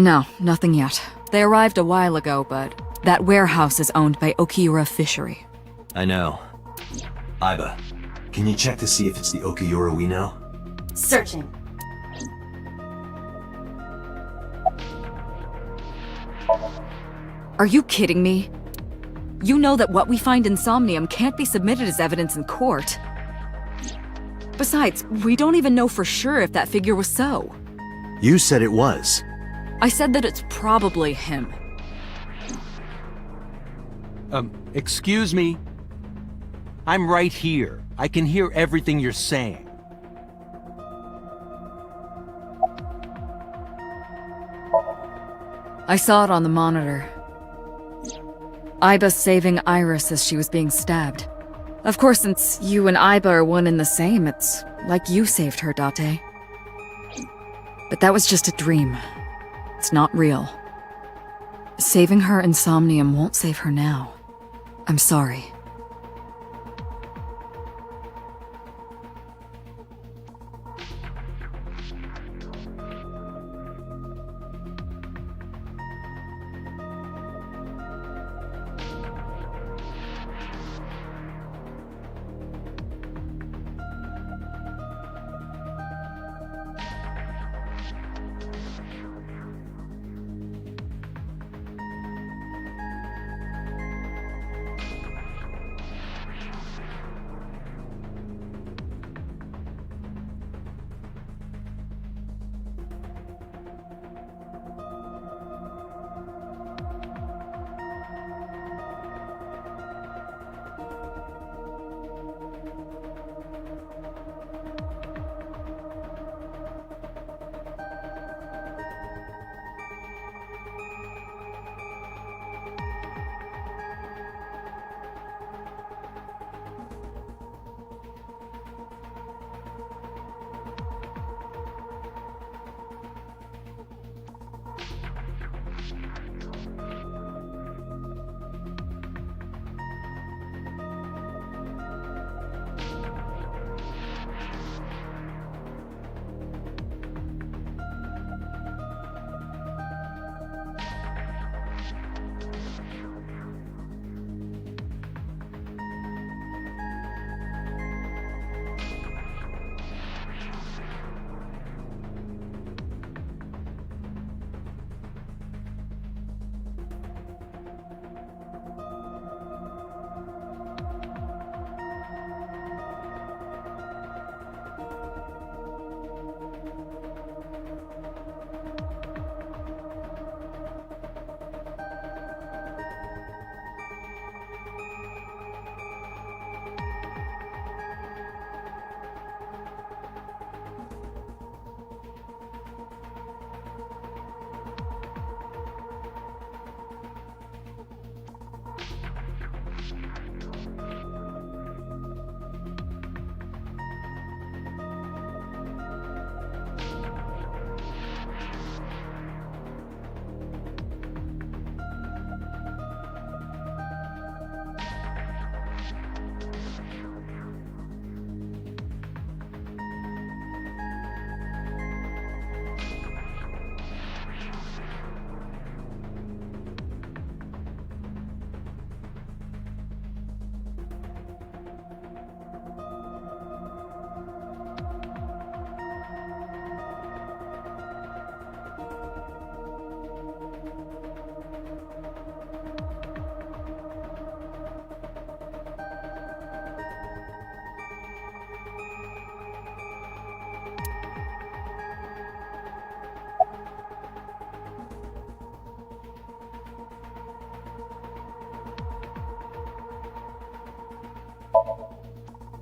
No, nothing yet. They arrived a while ago, but that warehouse is owned by Okiura Fishery. I know. Iba, can you check to see if it's the Okiura we know? Searching. Are you kidding me? You know that what we find in Somnium can't be submitted as evidence in court. Besides, we don't even know for sure if that figure was so. You said it was. I said that it's probably him. Excuse me? I'm right here. I can hear everything you're saying. I saw it on the monitor. Iba saving Iris as she was being stabbed. Of course, since you and Iba are one and the same, it's like you saved her, Date. But that was just a dream. It's not real. Saving her in Somnium won't save her now. I'm sorry.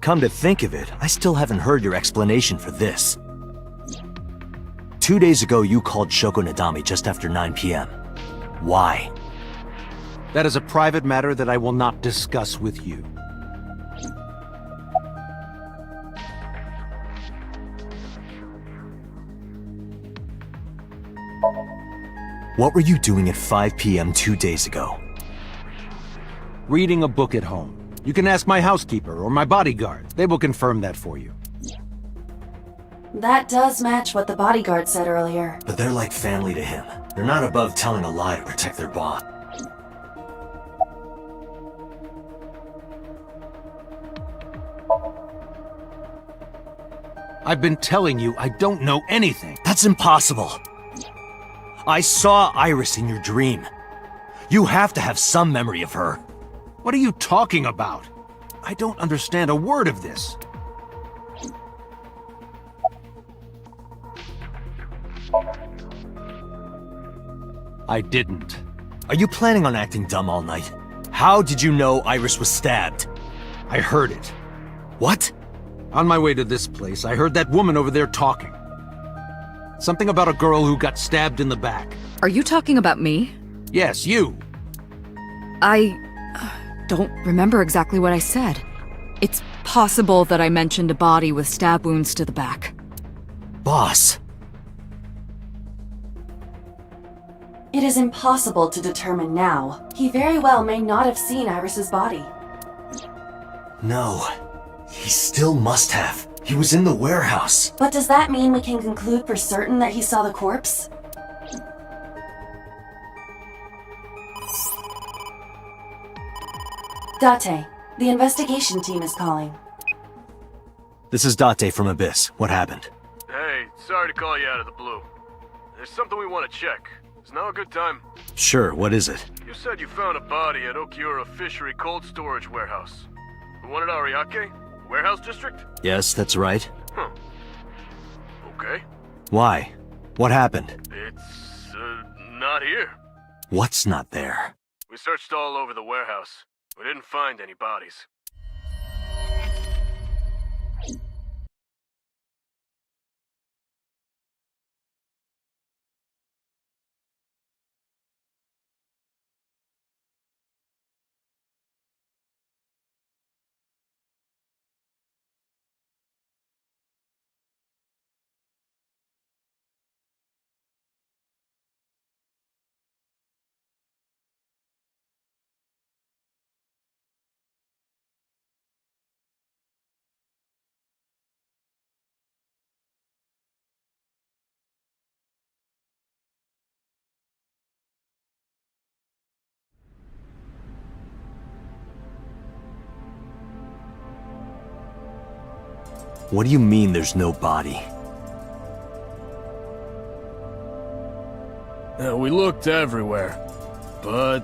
Come to think of it, I still haven't heard your explanation for this. 2 days ago, you called Shoko Nadami just after 9 p.m. Why? That is a private matter that I will not discuss with you. What were you doing at 5 p.m. 2 days ago? Reading a book at home. You can ask my housekeeper or my bodyguard. They will confirm that for you. That does match what the bodyguard said earlier. But they're like family to him. They're not above telling a lie to protect their boss. I've been telling you I don't know anything. That's impossible. I saw Iris in your dream. You have to have some memory of her. What are you talking about? I don't understand a word of this. I didn't. Are you planning on acting dumb all night? How did you know Iris was stabbed? I heard it. What? On my way to this place, I heard that woman over there talking. Something about a girl who got stabbed in the back. Are you talking about me? Yes, you. I don't remember exactly what I said. It's possible that I mentioned a body with stab wounds to the back. Boss. It is impossible to determine now. He very well may not have seen Iris's body. No. He still must have. He was in the warehouse. But does that mean we can conclude for certain that he saw the corpse? Date, the investigation team is calling. This is Date from Abyss. What happened? Hey, sorry to call you out of the blue. There's something we want to check. Is now a good time? Sure, what is it? You said you found a body at Okiura Fishery Cold Storage Warehouse. The one at Ariake? Warehouse District? Yes, that's right. Huh. Okay. Why? What happened? It's, not here. What's not there? We searched all over the warehouse. We didn't find any bodies. What do you mean there's no body? We looked everywhere, but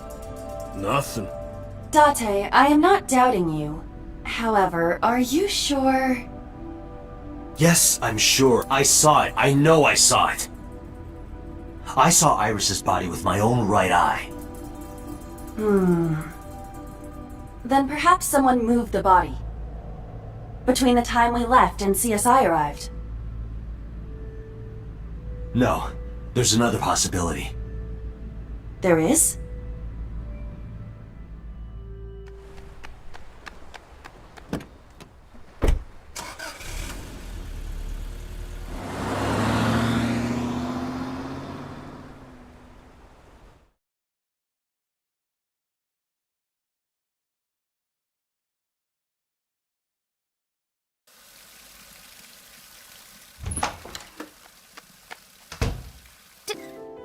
nothing. Date, I am not doubting you. However, are you sure? Yes, I'm sure. I saw it. I know I saw it. I saw Iris's body with my own right eye. Then perhaps someone moved the body. Between the time we left and CSI arrived. No, there's another possibility. There is?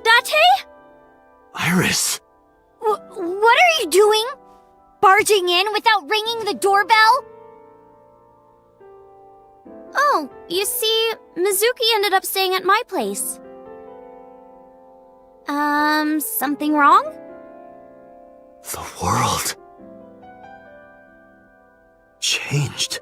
Date? Iris! What are you doing? Barging in without ringing the doorbell? Oh, you see, Mizuki ended up staying at my place. Something wrong? The world changed.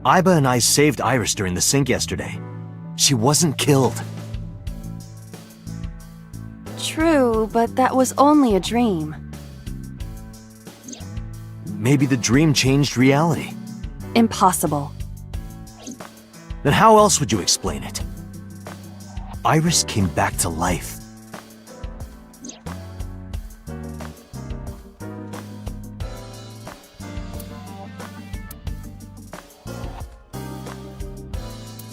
Iba and I saved Iris during the sink yesterday. She wasn't killed. True, but that was only a dream. Maybe the dream changed reality. Impossible. Then how else would you explain it? Iris came back to life.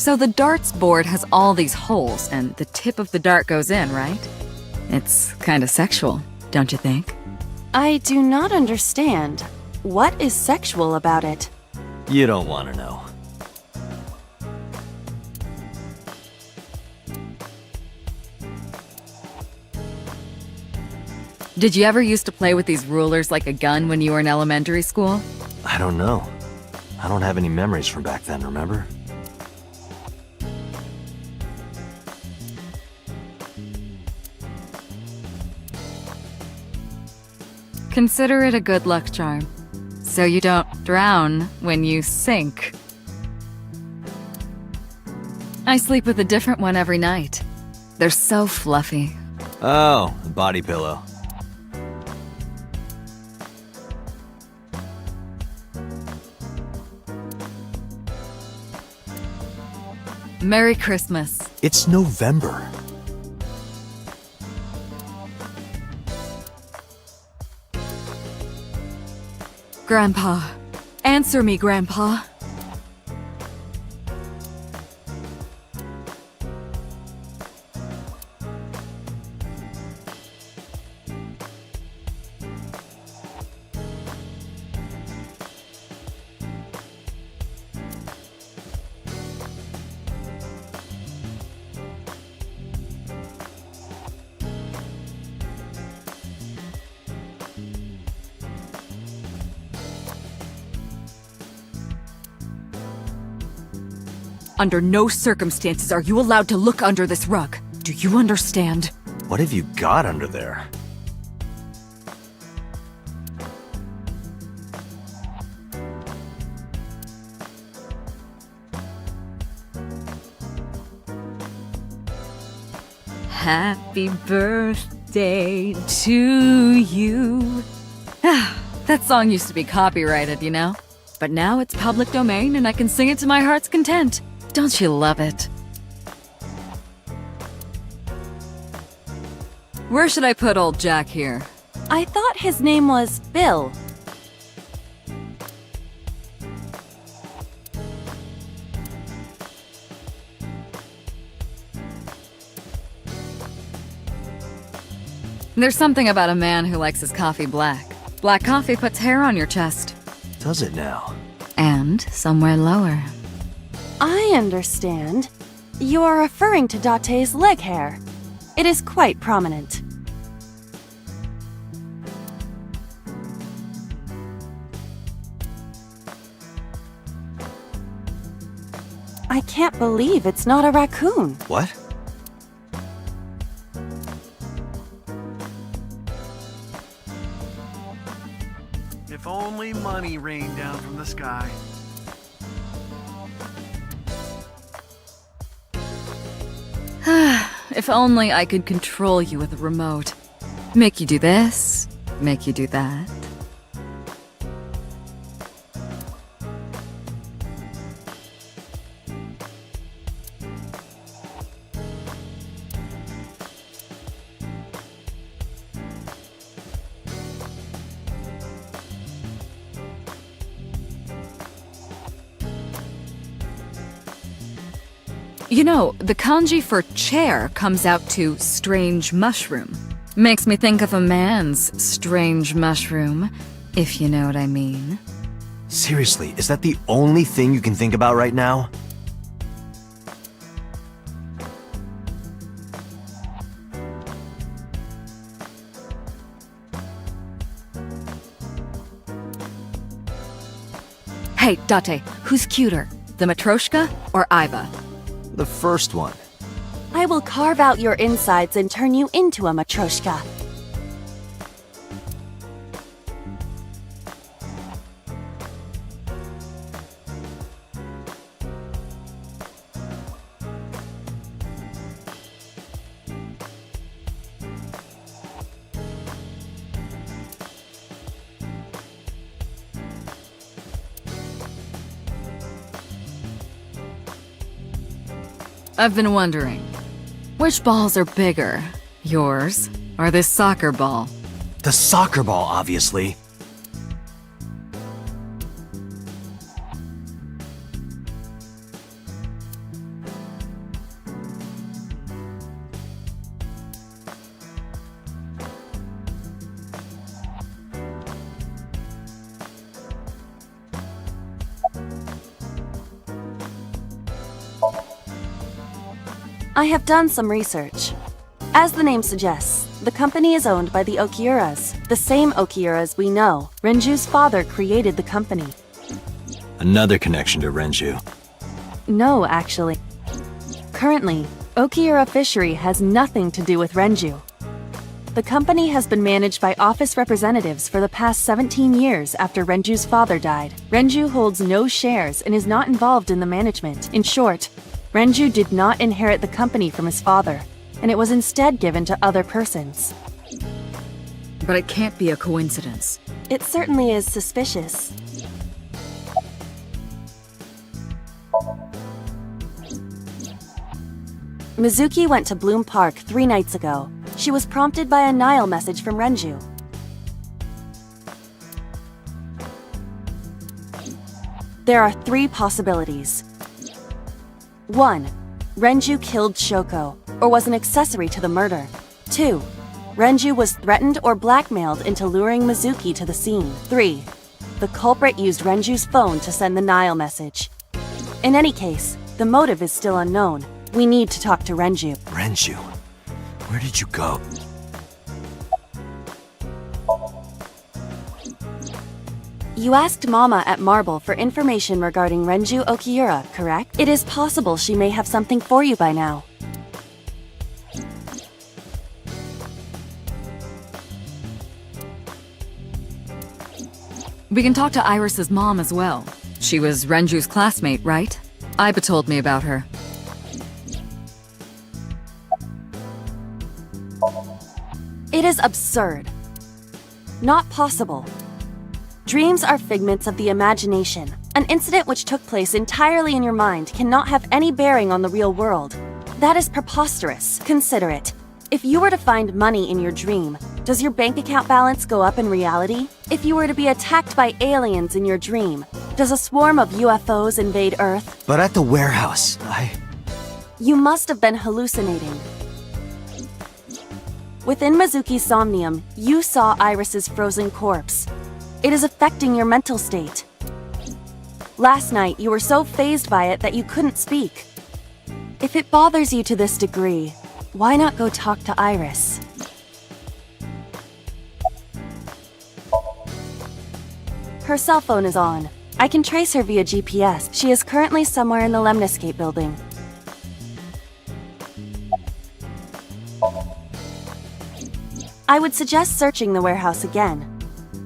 So the darts board has all these holes, and the tip of the dart goes in, right? It's kinda sexual, don't you think? I do not understand. What is sexual about it? You don't want to know. Did you ever used to play with these rulers like a gun when you were in elementary school? I don't know. I don't have any memories from back then, remember? Consider it a good luck charm, so you don't drown when you sink. I sleep with a different one every night. They're so fluffy. Oh, a body pillow. Merry Christmas. It's November. Grandpa. Answer me, Grandpa. Under no circumstances are you allowed to look under this rug. Do you understand? What have you got under there? Happy birthday to you. That song used to be copyrighted, you know? But now it's public domain and I can sing it to my heart's content. Don't you love it? Where should I put old Jack here? I thought his name was Bill. There's something about a man who likes his coffee black. Black coffee puts hair on your chest. Does it now? And somewhere lower. I understand. You are referring to Date's leg hair. It is quite prominent. I can't believe it's not a raccoon. What? If only money rained down from the sky. If only I could control you with a remote. Make you do this, make you do that. You know, the kanji for chair comes out to strange mushroom. Makes me think of a man's strange mushroom, if you know what I mean. Seriously, is that the only thing you can think about right now? Hey, Date, who's cuter? The Matryoshka or Iva? The first one. I will carve out your insides and turn you into a Matryoshka. I've been wondering, which balls are bigger? Yours or this soccer ball? The soccer ball, obviously. I have done some research. As the name suggests, the company is owned by the Okiuras, the same Okiuras we know. Renju's father created the company. Another connection to Renju. No, actually. Currently, Okiura Fishery has nothing to do with Renju. The company has been managed by office representatives for the past 17 years after Renju's father died. Renju holds no shares and is not involved in the management. In short, Renju did not inherit the company from his father, and it was instead given to other persons. But it can't be a coincidence. It certainly is suspicious. Mizuki went to Bloom Park 3 nights ago. She was prompted by a Nile message from Renju. There are 3 possibilities. 1. Renju killed Shoko, or was an accessory to the murder. 2. Renju was threatened or blackmailed into luring Mizuki to the scene. 3. The culprit used Renju's phone to send the Nile message. In any case, the motive is still unknown. We need to talk to Renju. Renju? Where did you go? You asked Mama at Marble for information regarding Renju Okiura, correct? It is possible she may have something for you by now. We can talk to Iris's mom as well. She was Renju's classmate, right? Iba told me about her. It is absurd. Not possible. Dreams are figments of the imagination. An incident which took place entirely in your mind cannot have any bearing on the real world. That is preposterous. Consider it. If you were to find money in your dream, does your bank account balance go up in reality? If you were to be attacked by aliens in your dream, does a swarm of UFOs invade Earth? But at the warehouse, You must have been hallucinating. Within Mizuki's Somnium, you saw Iris's frozen corpse. It is affecting your mental state. Last night, you were so fazed by it that you couldn't speak. If it bothers you to this degree, why not go talk to Iris? Her cell phone is on. I can trace her via GPS. She is currently somewhere in the Lemniscape building. I would suggest searching the warehouse again.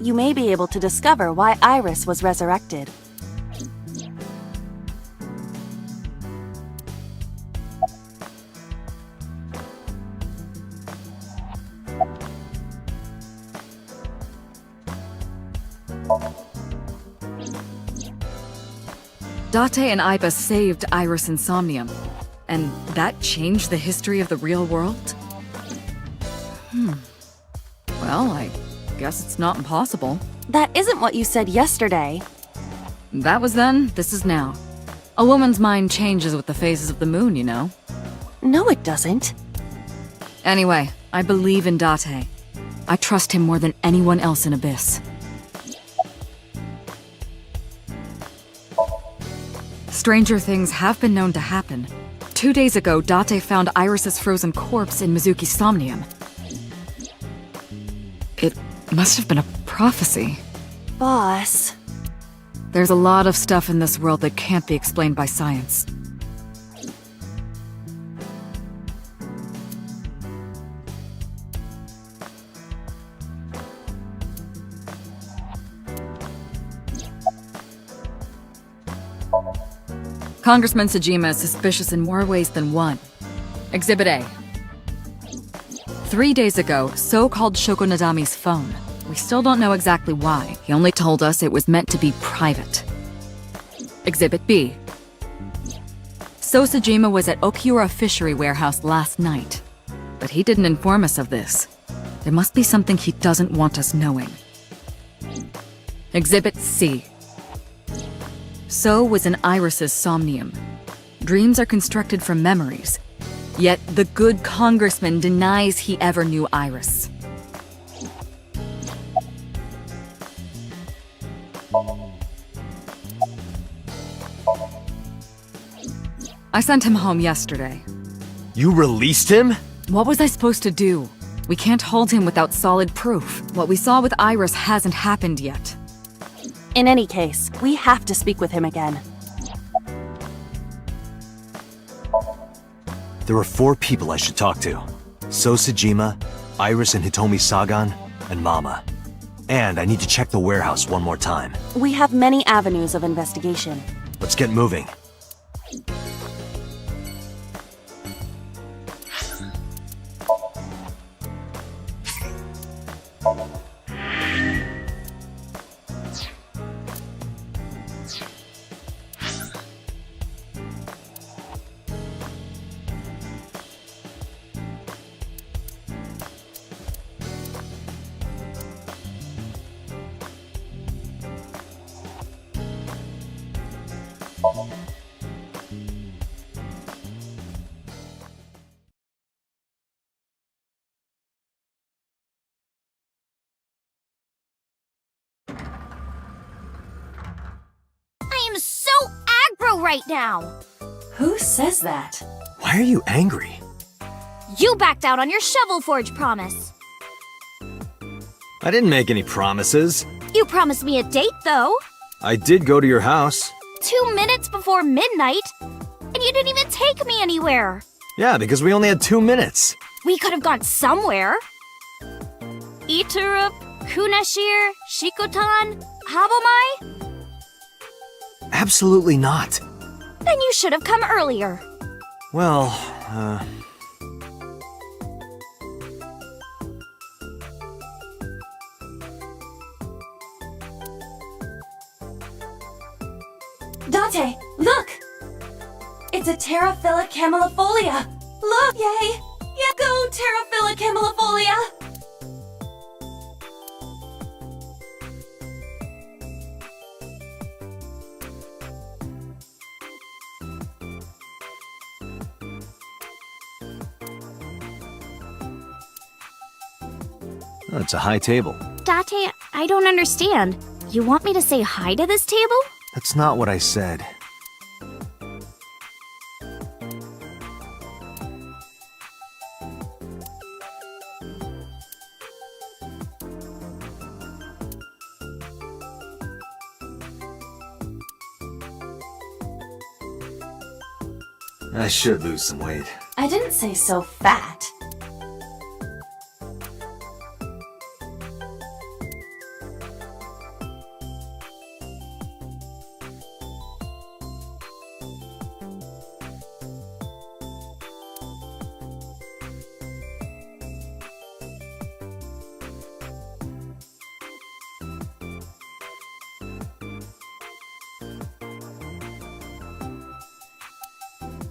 You may be able to discover why Iris was resurrected. Date and Iba saved Iris and Somnium, and that changed the history of the real world? Well, I guess it's not impossible. That isn't what you said yesterday. That was then, this is now. A woman's mind changes with the phases of the moon, you know? No, it doesn't. Anyway, I believe in Date. I trust him more than anyone else in Abyss. Stranger things have been known to happen. 2 days ago, Date found Iris's frozen corpse in Mizuki's Somnium. It must have been a prophecy. Boss. There's a lot of stuff in this world that can't be explained by science. Congressman Sejima is suspicious in more ways than one. Exhibit A. 3 days ago, So called Shoko Nadami's phone. We still don't know exactly why. He only told us it was meant to be private. Exhibit B. So Sejima was at Okiura Fishery Warehouse last night, but he didn't inform us of this. There must be something he doesn't want us knowing. Exhibit C. So was in Iris's Somnium. Dreams are constructed from memories, yet the good congressman denies he ever knew Iris. I sent him home yesterday. You released him? What was I supposed to do? We can't hold him without solid proof. What we saw with Iris hasn't happened yet. In any case, we have to speak with him again. There are 4 people I should talk to. Sosajima, Iris and Hitomi Sagan, and Mama. And I need to check the warehouse one more time. We have many avenues of investigation. Let's get moving. I am so aggro right now. Who says that? Why are you angry? You backed out on your Shovel Forge promise. I didn't make any promises. You promised me a date, though. I did go to your house. 2 minutes before midnight, and you didn't even take me anywhere. Yeah, because we only had 2 minutes. We could have gone somewhere. Iturup, Kunashir, Shikotan, Habomai? Absolutely not. Then you should have come earlier. Well, Date, look! It's a Terraphila camellifolia! Look! Yay! Yeah, go Terraphila camellifolia! oh, it's a high table. Date, I don't understand. You want me to say hi to this table? That's not what I said. I should lose some weight. I didn't say so fat.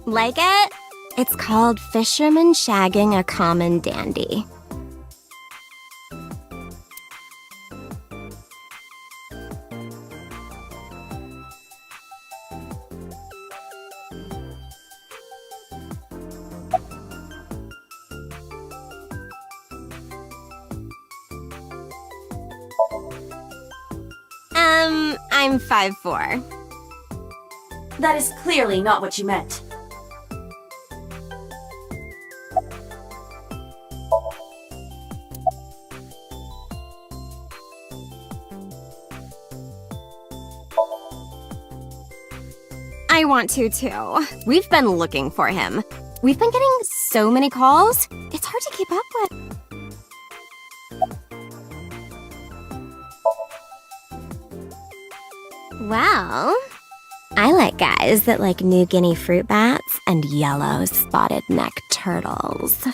Like it? It's called Fisherman Shagging a Common Dandy. I'm 5'4". That is clearly not what you meant. I want to too. We've been looking for him. We've been getting so many calls, it's hard to keep up with. Well, I like guys that like New Guinea fruit bats and yellow spotted neck turtles.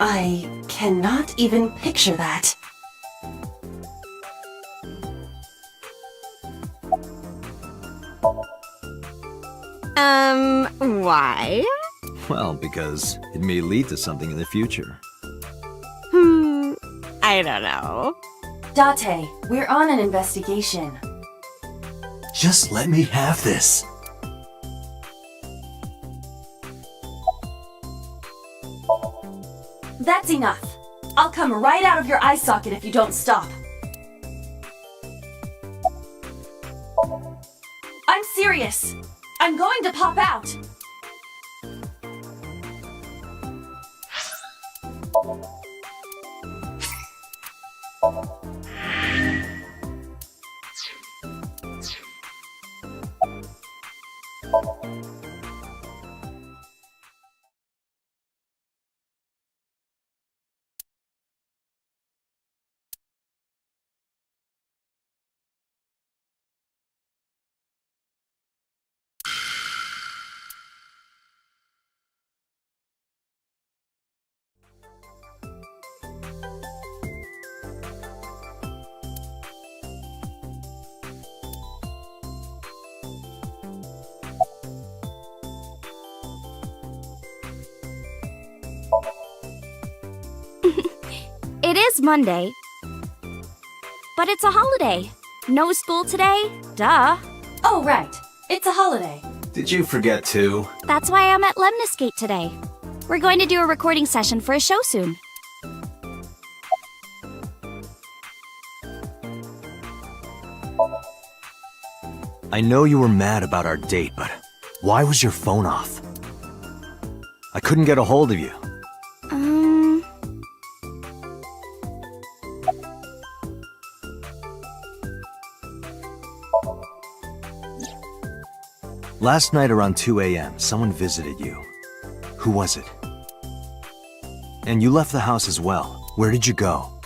I cannot even picture that. Why? Well, because it may lead to something in the future. I don't know. Date, we're on an investigation. Just let me have this. That's enough. I'll come right out of your eye socket if you don't stop. I'm serious. I'm going to pop out. is Monday. But it's a holiday. No school today? Duh. Oh, right. It's a holiday. Did you forget too? That's why I'm at Lemniscate today. We're going to do a recording session for a show soon. I know you were mad about our date, but why was your phone off? I couldn't get a hold of you. Last night around 2 a.m., someone visited you. Who was it? And you left the house as well. Where did you go?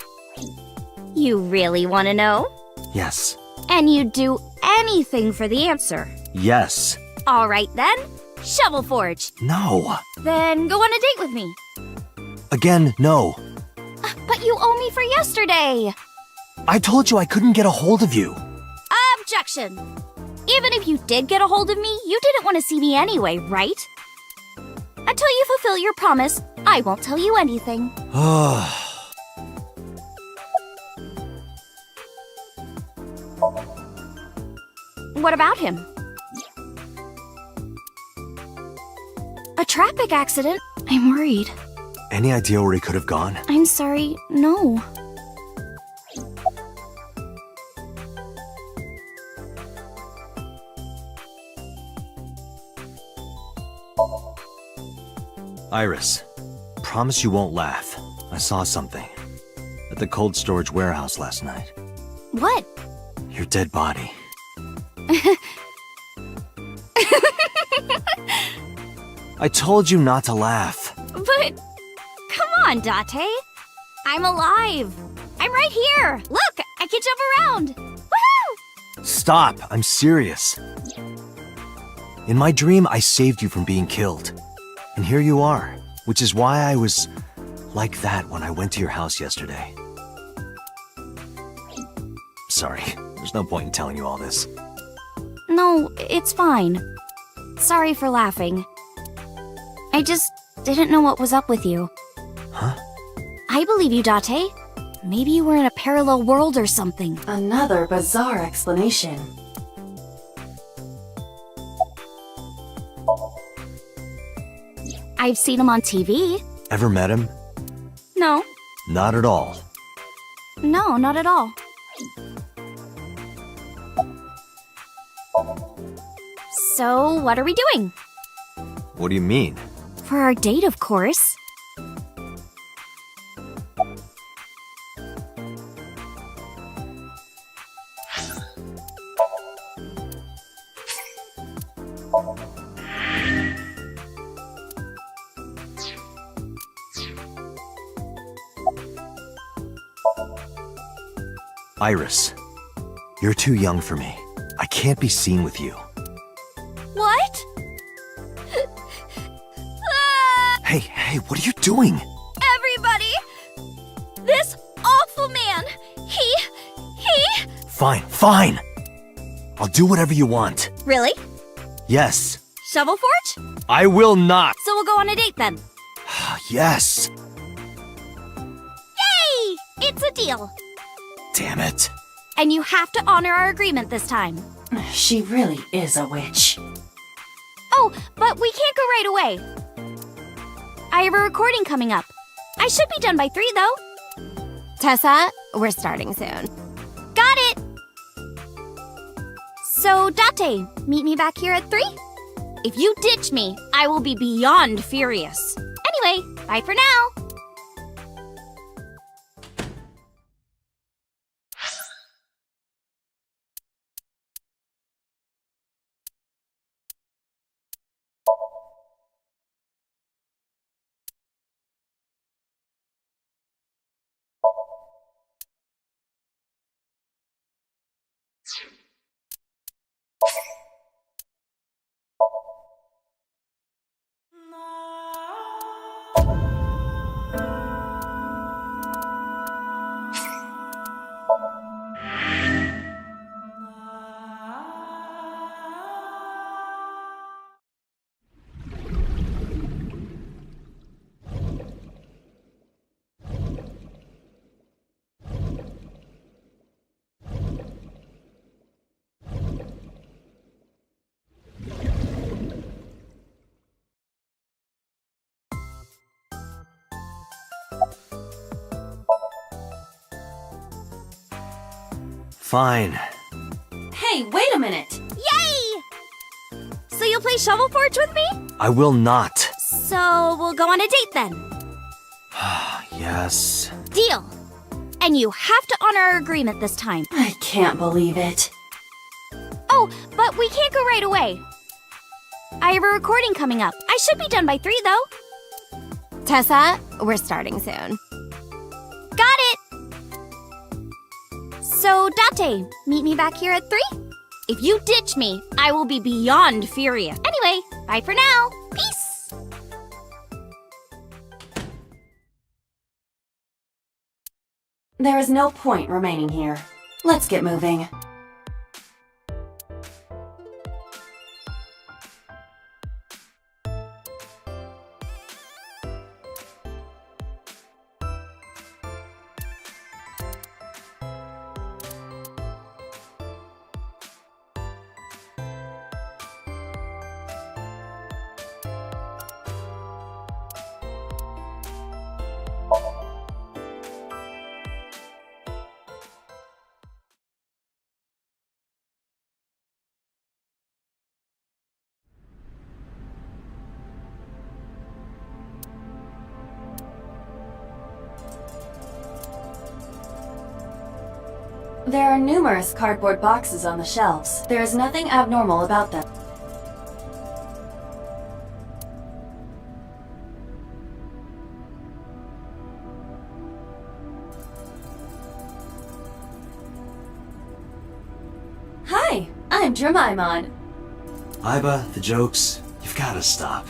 You really want to know? Yes. And you'd do anything for the answer. Yes. All right then. Shovel Forge. No. Then go on a date with me. Again, no. But you owe me for yesterday. I told you I couldn't get a hold of you. Objection. Even if you did get a hold of me, you didn't want to see me anyway, right? Until you fulfill your promise, I won't tell you anything. What about him? A traffic accident? I'm worried. Any idea where he could have gone? I'm sorry, no. Iris, promise you won't laugh. I saw something at the cold storage warehouse last night. What? Your dead body. I told you not to laugh. But, come on, Date. I'm alive. I'm right here. Look, I can jump around. Woohoo! Stop, I'm serious. In my dream, I saved you from being killed. And here you are, which is why I was like that when I went to your house yesterday. Sorry, there's no point in telling you all this. No, it's fine. Sorry for laughing. I just didn't know what was up with you. Huh? I believe you, Date. Maybe you were in a parallel world or something. Another bizarre explanation. I've seen him on TV. Ever met him? No. Not at all. No, not at all. So, what are we doing? What do you mean? For our date, of course. Iris, you're too young for me. I can't be seen with you. What? Hey, what are you doing? Everybody! This awful man! He... Fine. I'll do whatever you want. Really? Yes. Shovel Forge? I will not. So we'll go on a date then. Yes. Yay! It's a deal. Damn it. And you have to honor our agreement this time. She really is a witch. Oh, but we can't go right away. I have a recording coming up. I should be done by 3, though. Tessa, we're starting soon. Got it! So, Date, meet me back here at 3? If you ditch me, I will be beyond furious. Anyway, bye for now. Fine. Hey, wait a minute! Yay! So you'll play Shovel Forge with me? I will not. So we'll go on a date then. Yes. Deal. And you have to honor our agreement this time. I can't believe it. Oh, but we can't go right away. I have a recording coming up. I should be done by 3, though. Tessa, we're starting soon. Got it! So, Date, meet me back here at 3? If you ditch me, I will be beyond furious. Anyway, bye for now. Peace! There is no point remaining here. Let's get moving. There are numerous cardboard boxes on the shelves. There is nothing abnormal about them. Hi, I'm Jemimon. Iba, the jokes, you've gotta stop.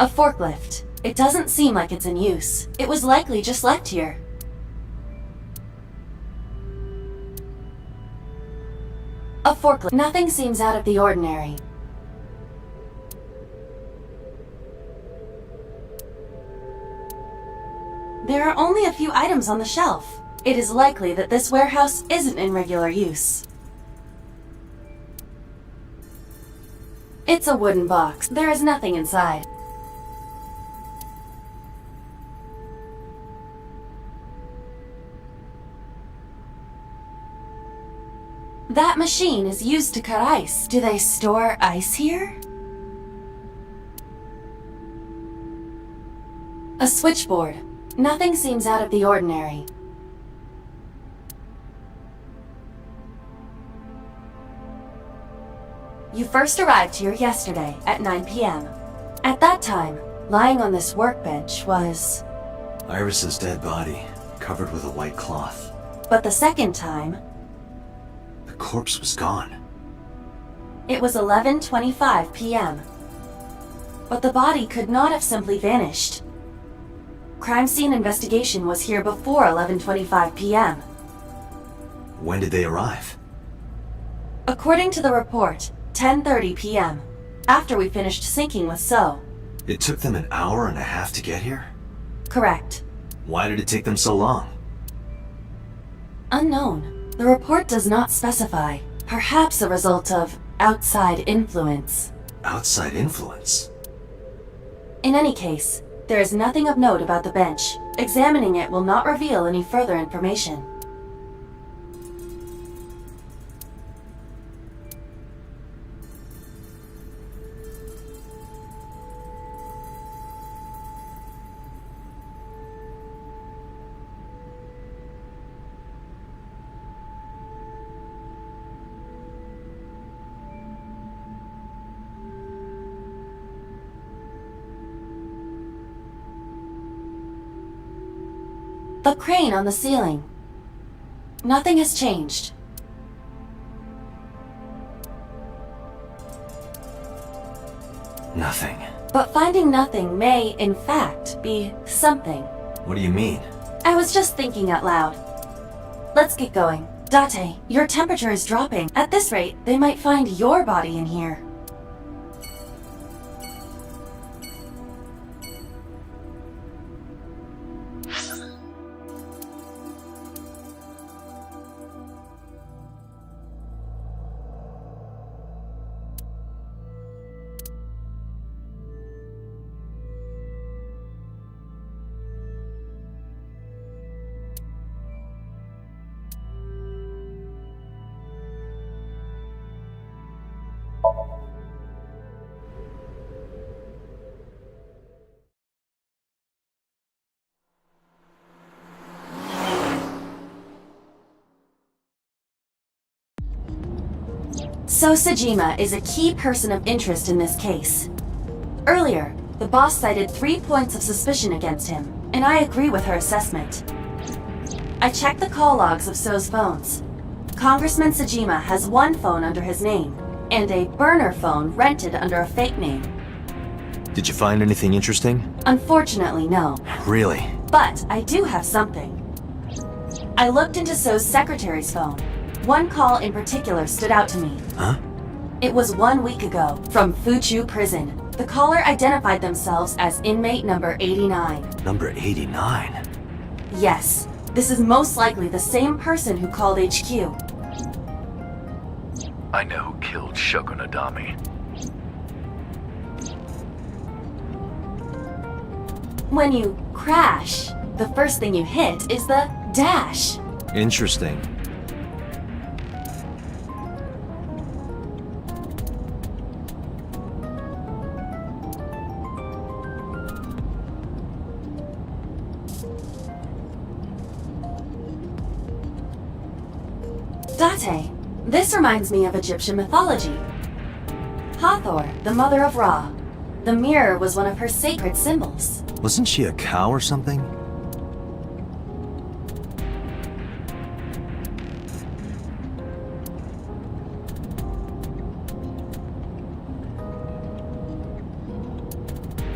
A forklift. It doesn't seem like it's in use. It was likely just left here. A forklift. Nothing seems out of the ordinary. There are only a few items on the shelf. It is likely that this warehouse isn't in regular use. It's a wooden box. There is nothing inside. That machine is used to cut ice. Do they store ice here? A switchboard. Nothing seems out of the ordinary. You first arrived here yesterday at 9 p.m. At that time, lying on this workbench was... Iris's dead body, covered with a white cloth. But the second time... The corpse was gone. It was 11:25 p.m. But the body could not have simply vanished. Crime scene investigation was here before 11:25 p.m. When did they arrive? According to the report, 10:30 p.m. After we finished sinking with So. It took them an hour and a half to get here? Correct. Why did it take them so long? Unknown. The report does not specify. Perhaps a result of outside influence. Outside influence? In any case, there is nothing of note about the bench. Examining it will not reveal any further information. The crane on the ceiling. Nothing has changed. Nothing. But finding nothing may, in fact, be something. What do you mean? I was just thinking out loud. Let's get going. Date, your temperature is dropping. At this rate, they might find your body in here. So Sejima is a key person of interest in this case. Earlier, the boss cited 3 points of suspicion against him, and I agree with her assessment. I checked the call logs of So's phones. Congressman Sejima has 1 phone under his name, and a burner phone rented under a fake name. Did you find anything interesting? Unfortunately, no. Really? But I do have something. I looked into So's secretary's phone. 1 call in particular stood out to me. Huh? It was 1 week ago, from Pt.2 prison. The caller identified themselves as inmate number 89. Number 89? Yes, this is most likely the same person who called HQ. I know who killed Shogunadami. When you crash, the first thing you hit is the dash. Interesting. Date. This reminds me of Egyptian mythology. Hathor, the mother of Ra. The mirror was one of her sacred symbols. Wasn't she a cow or something?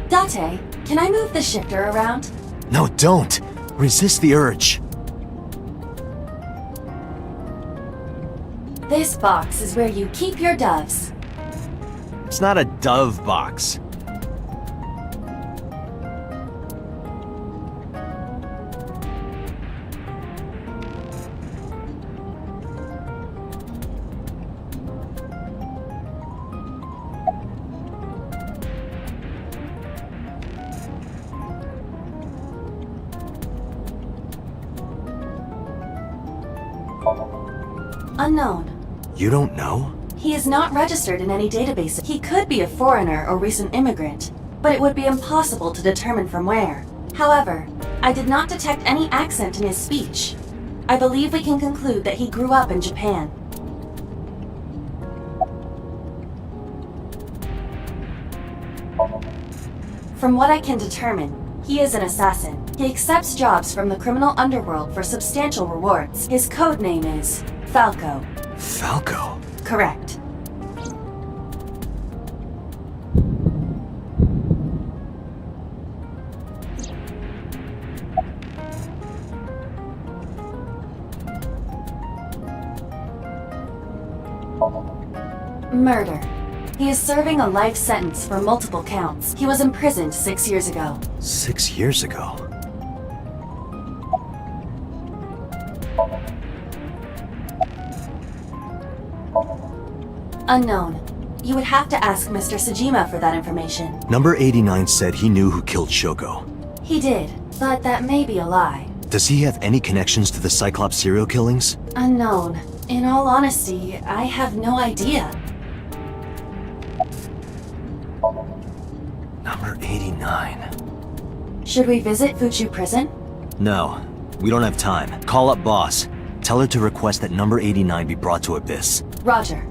Date, can I move the shifter around? No, don't! Resist the urge. This box is where you keep your doves. It's not a dove box. Unknown. You don't know? He is not registered in any database. He could be a foreigner or recent immigrant, but it would be impossible to determine from where. However, I did not detect any accent in his speech. I believe we can conclude that he grew up in Japan. From what I can determine, he is an assassin. He accepts jobs from the criminal underworld for substantial rewards. His code name is Falco. Falco? Correct. Murder. He is serving a life sentence for multiple counts. He was imprisoned 6 years ago. 6 years ago? Unknown. You would have to ask Mr. Sejima for that information. Number 89 said he knew who killed Shoko. He did, but that may be a lie. Does he have any connections to the Cyclops serial killings? Unknown. In all honesty, I have no idea. Number 89. Should we visit Pt.2 prison? No, we don't have time. Call up boss. Tell her to request that number 89 be brought to Abyss. Roger.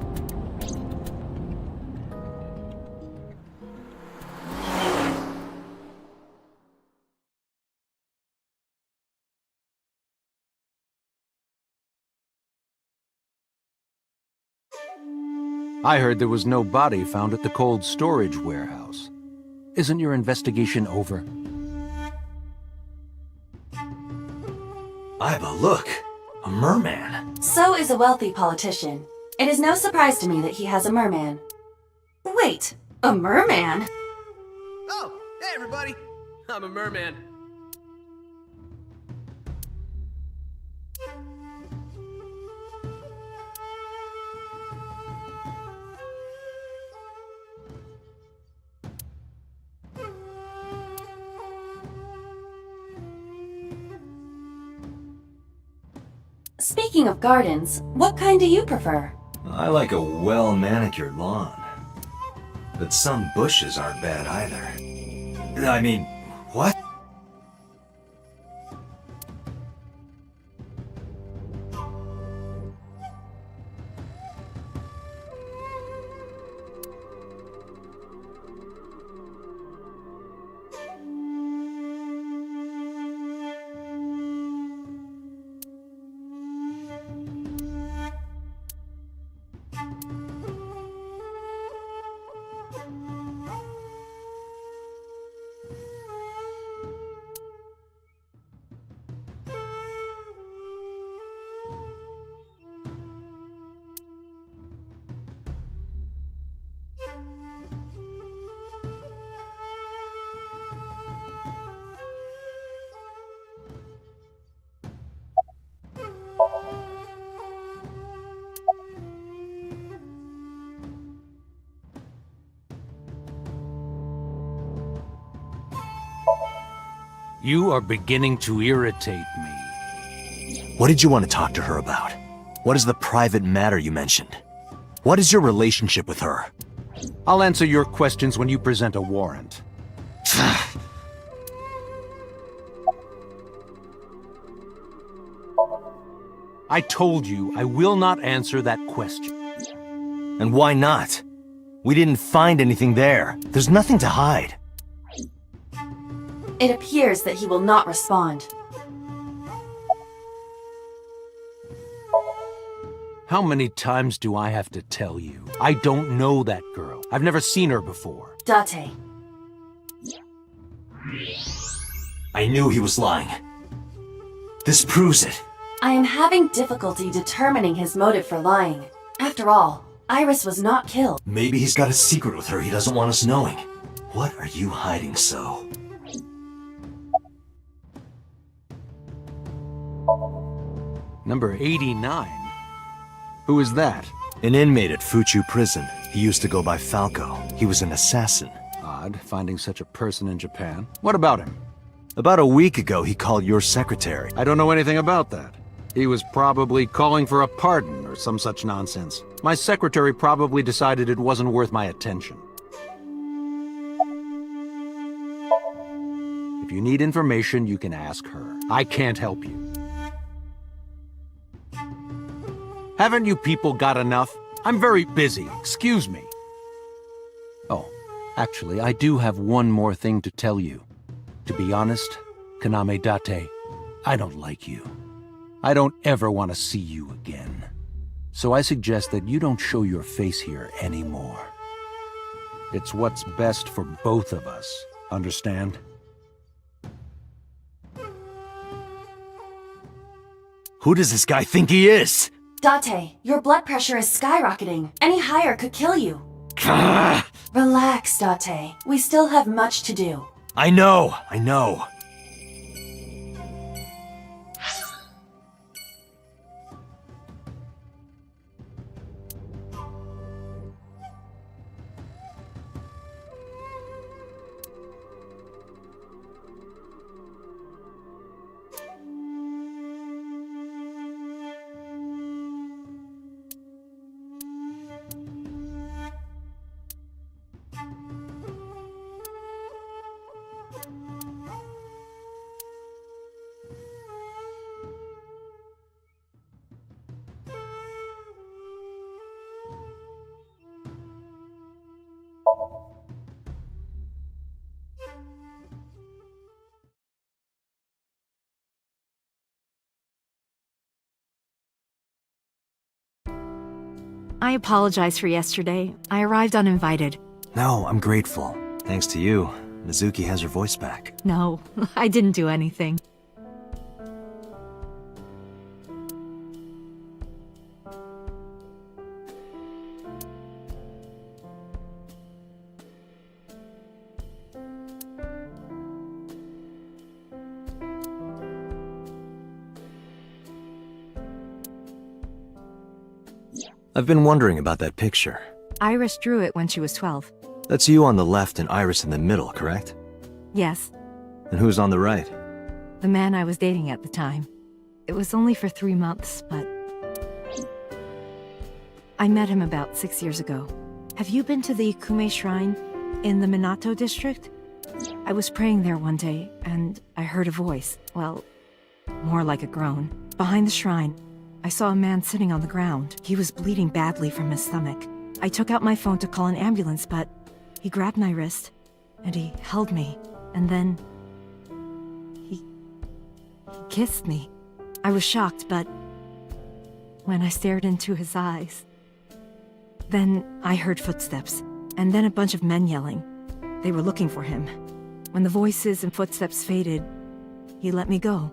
I heard there was no body found at the cold storage warehouse. Isn't your investigation over? I have a look. A merman. So is a wealthy politician. It is no surprise to me that he has a merman. Wait, a merman? Oh, hey everybody! I'm a merman. Speaking of gardens, what kind do you prefer? I like a well-manicured lawn. But some bushes aren't bad either. I mean, what? You are beginning to irritate me. What did you want to talk to her about? What is the private matter you mentioned? What is your relationship with her? I'll answer your questions when you present a warrant. I told you I will not answer that question. And why not? We didn't find anything there. There's nothing to hide. It appears that he will not respond. How many times do I have to tell you? I don't know that girl. I've never seen her before. Date. I knew he was lying. This proves it. I am having difficulty determining his motive for lying. After all, Iris was not killed. Maybe he's got a secret with her he doesn't want us knowing. What are you hiding so? Number 89? Who is that? An inmate at Fuchu prison. He used to go by Falco. He was an assassin. Odd, finding such a person in Japan. What about him? About a week ago, he called your secretary. I don't know anything about that. He was probably calling for a pardon or some such nonsense. My secretary probably decided it wasn't worth my attention. If you need information, you can ask her. I can't help you. Haven't you people got enough? I'm very busy, excuse me. Oh, actually, I do have one more thing to tell you. To be honest, Kaname Date, I don't like you. I don't ever want to see you again. So I suggest that you don't show your face here anymore. It's what's best for both of us, understand? Who does this guy think he is? Date, your blood pressure is skyrocketing. Any higher could kill you. Relax, Date. We still have much to do. I know. I apologize for yesterday. I arrived uninvited. No, I'm grateful. Thanks to you, Mizuki has her voice back. No, I didn't do anything. I've been wondering about that picture. Iris drew it when she was 12. That's you on the left and Iris in the middle, correct? Yes, And who's on the right? the man I was dating at the time. It was only for 3 months, but... I met him about 6 years ago. Have you been to the Ikume Shrine in the Minato district? I was praying there one day, and I heard a voice. Well, more like a groan. Behind the shrine, I saw a man sitting on the ground. He was bleeding badly from his stomach. I took out my phone to call an ambulance, but he grabbed my wrist, and he held me, and then... He kissed me. I was shocked, but when I stared into his eyes... Then I heard footsteps, and then a bunch of men yelling. They were looking for him. When the voices and footsteps faded, he let me go.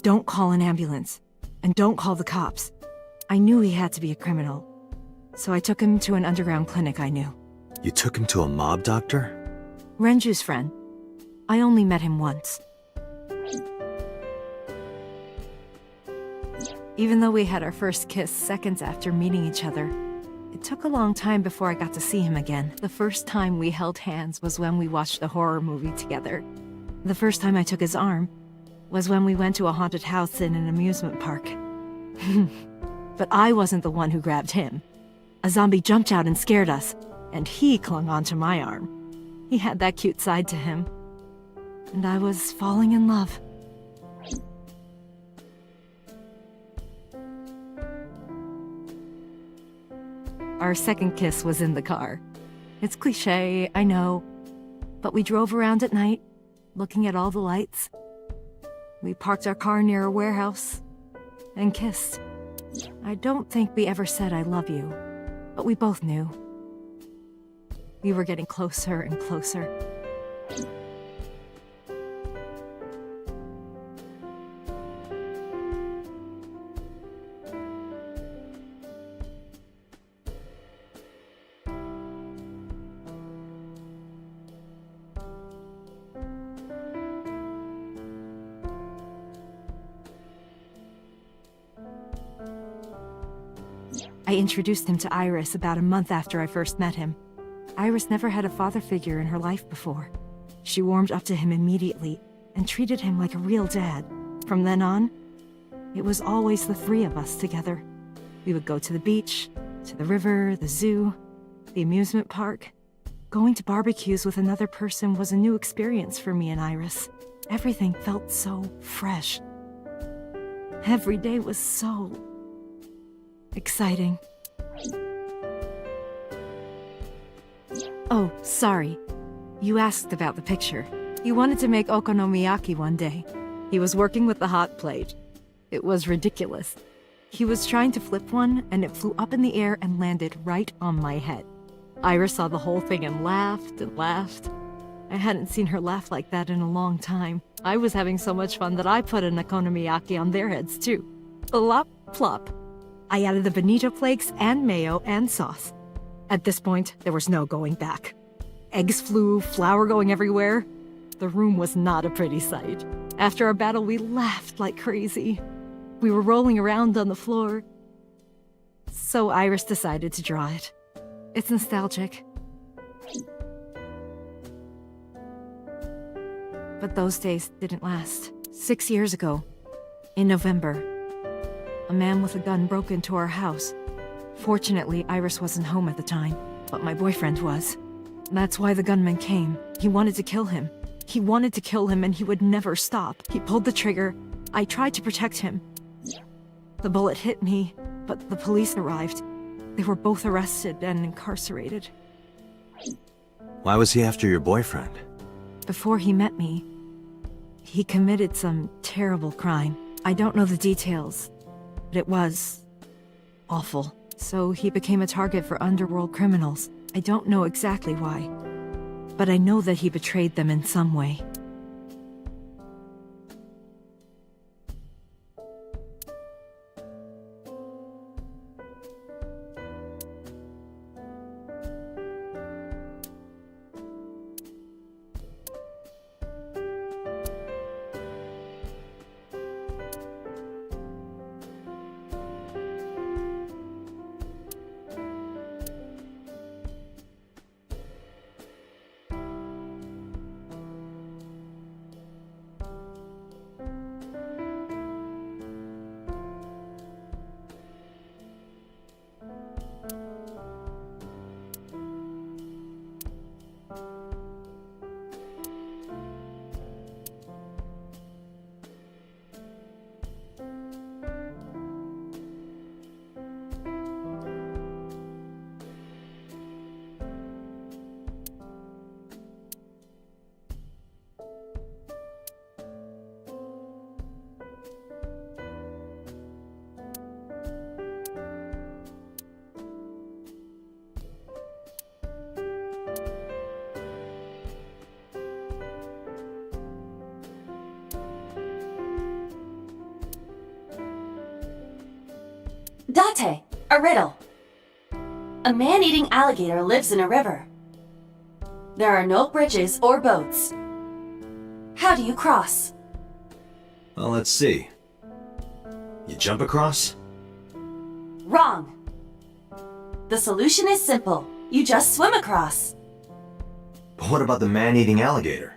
Don't call an ambulance. And don't call the cops. I knew he had to be a criminal. So I took him to an underground clinic I knew. You took him to a mob doctor? Renju's friend. I only met him once. Even though we had our first kiss seconds after meeting each other, it took a long time before I got to see him again. The first time we held hands was when we watched a horror movie together. The first time I took his arm was when we went to a haunted house in an amusement park. But I wasn't the one who grabbed him. A zombie jumped out and scared us, and he clung onto my arm. He had that cute side to him. And I was falling in love. Our second kiss was in the car. It's cliché, I know, but we drove around at night, looking at all the lights. We parked our car near a warehouse and kissed. I don't think we ever said I love you, but we both knew. We were getting closer and closer. I introduced him to Iris about a month after I first met him. Iris never had a father figure in her life before. She warmed up to him immediately and treated him like a real dad. From then on, it was always the three of us together. We would go to the beach, to the river, the zoo, the amusement park. Going to barbecues with another person was a new experience for me and Iris. Everything felt so fresh. Every day was so exciting. Oh, sorry. You asked about the picture. He wanted to make okonomiyaki one day. He was working with the hot plate. It was ridiculous. He was trying to flip one, and it flew up in the air and landed right on my head. Iris saw the whole thing and laughed and laughed. I hadn't seen her laugh like that in a long time. I was having so much fun that I put an okonomiyaki on their heads too. Plop, plop. I added the bonito flakes and mayo and sauce. At this point, there was no going back. Eggs flew, flour going everywhere. The room was not a pretty sight. After our battle, we laughed like crazy. We were rolling around on the floor. So Iris decided to draw it. It's nostalgic. But those days didn't last. 6 years ago, in November, a man with a gun broke into our house. Fortunately, Iris wasn't home at the time, but my boyfriend was. That's why the gunman came. He wanted to kill him. He wanted to kill him and he would never stop. He pulled the trigger. I tried to protect him. The bullet hit me, but the police arrived. They were both arrested and incarcerated. Why was he after your boyfriend? Before he met me, he committed some terrible crime. I don't know the details, but it was awful. So he became a target for underworld criminals. I don't know exactly why, but I know that he betrayed them in some way. Date, a riddle. A man-eating alligator lives in a river. There are no bridges or boats. How do you cross? Well, let's see. You jump across? Wrong. The solution is simple. You just swim across. But what about the man-eating alligator?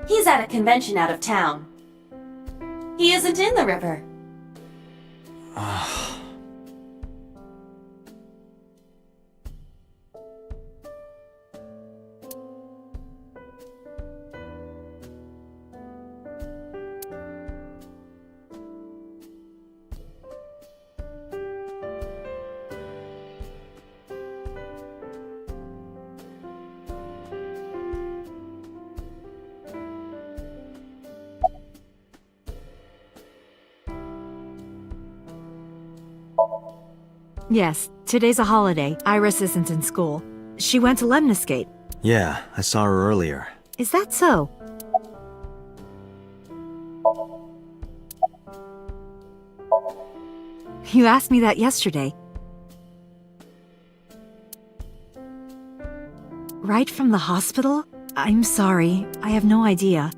He's at a convention out of town. He isn't in the river. Yes, today's a holiday. Iris isn't in school. She went to Lemniscate. Yeah, I saw her earlier. Is that so? You asked me that yesterday. Right from the hospital? I'm sorry, I have no idea.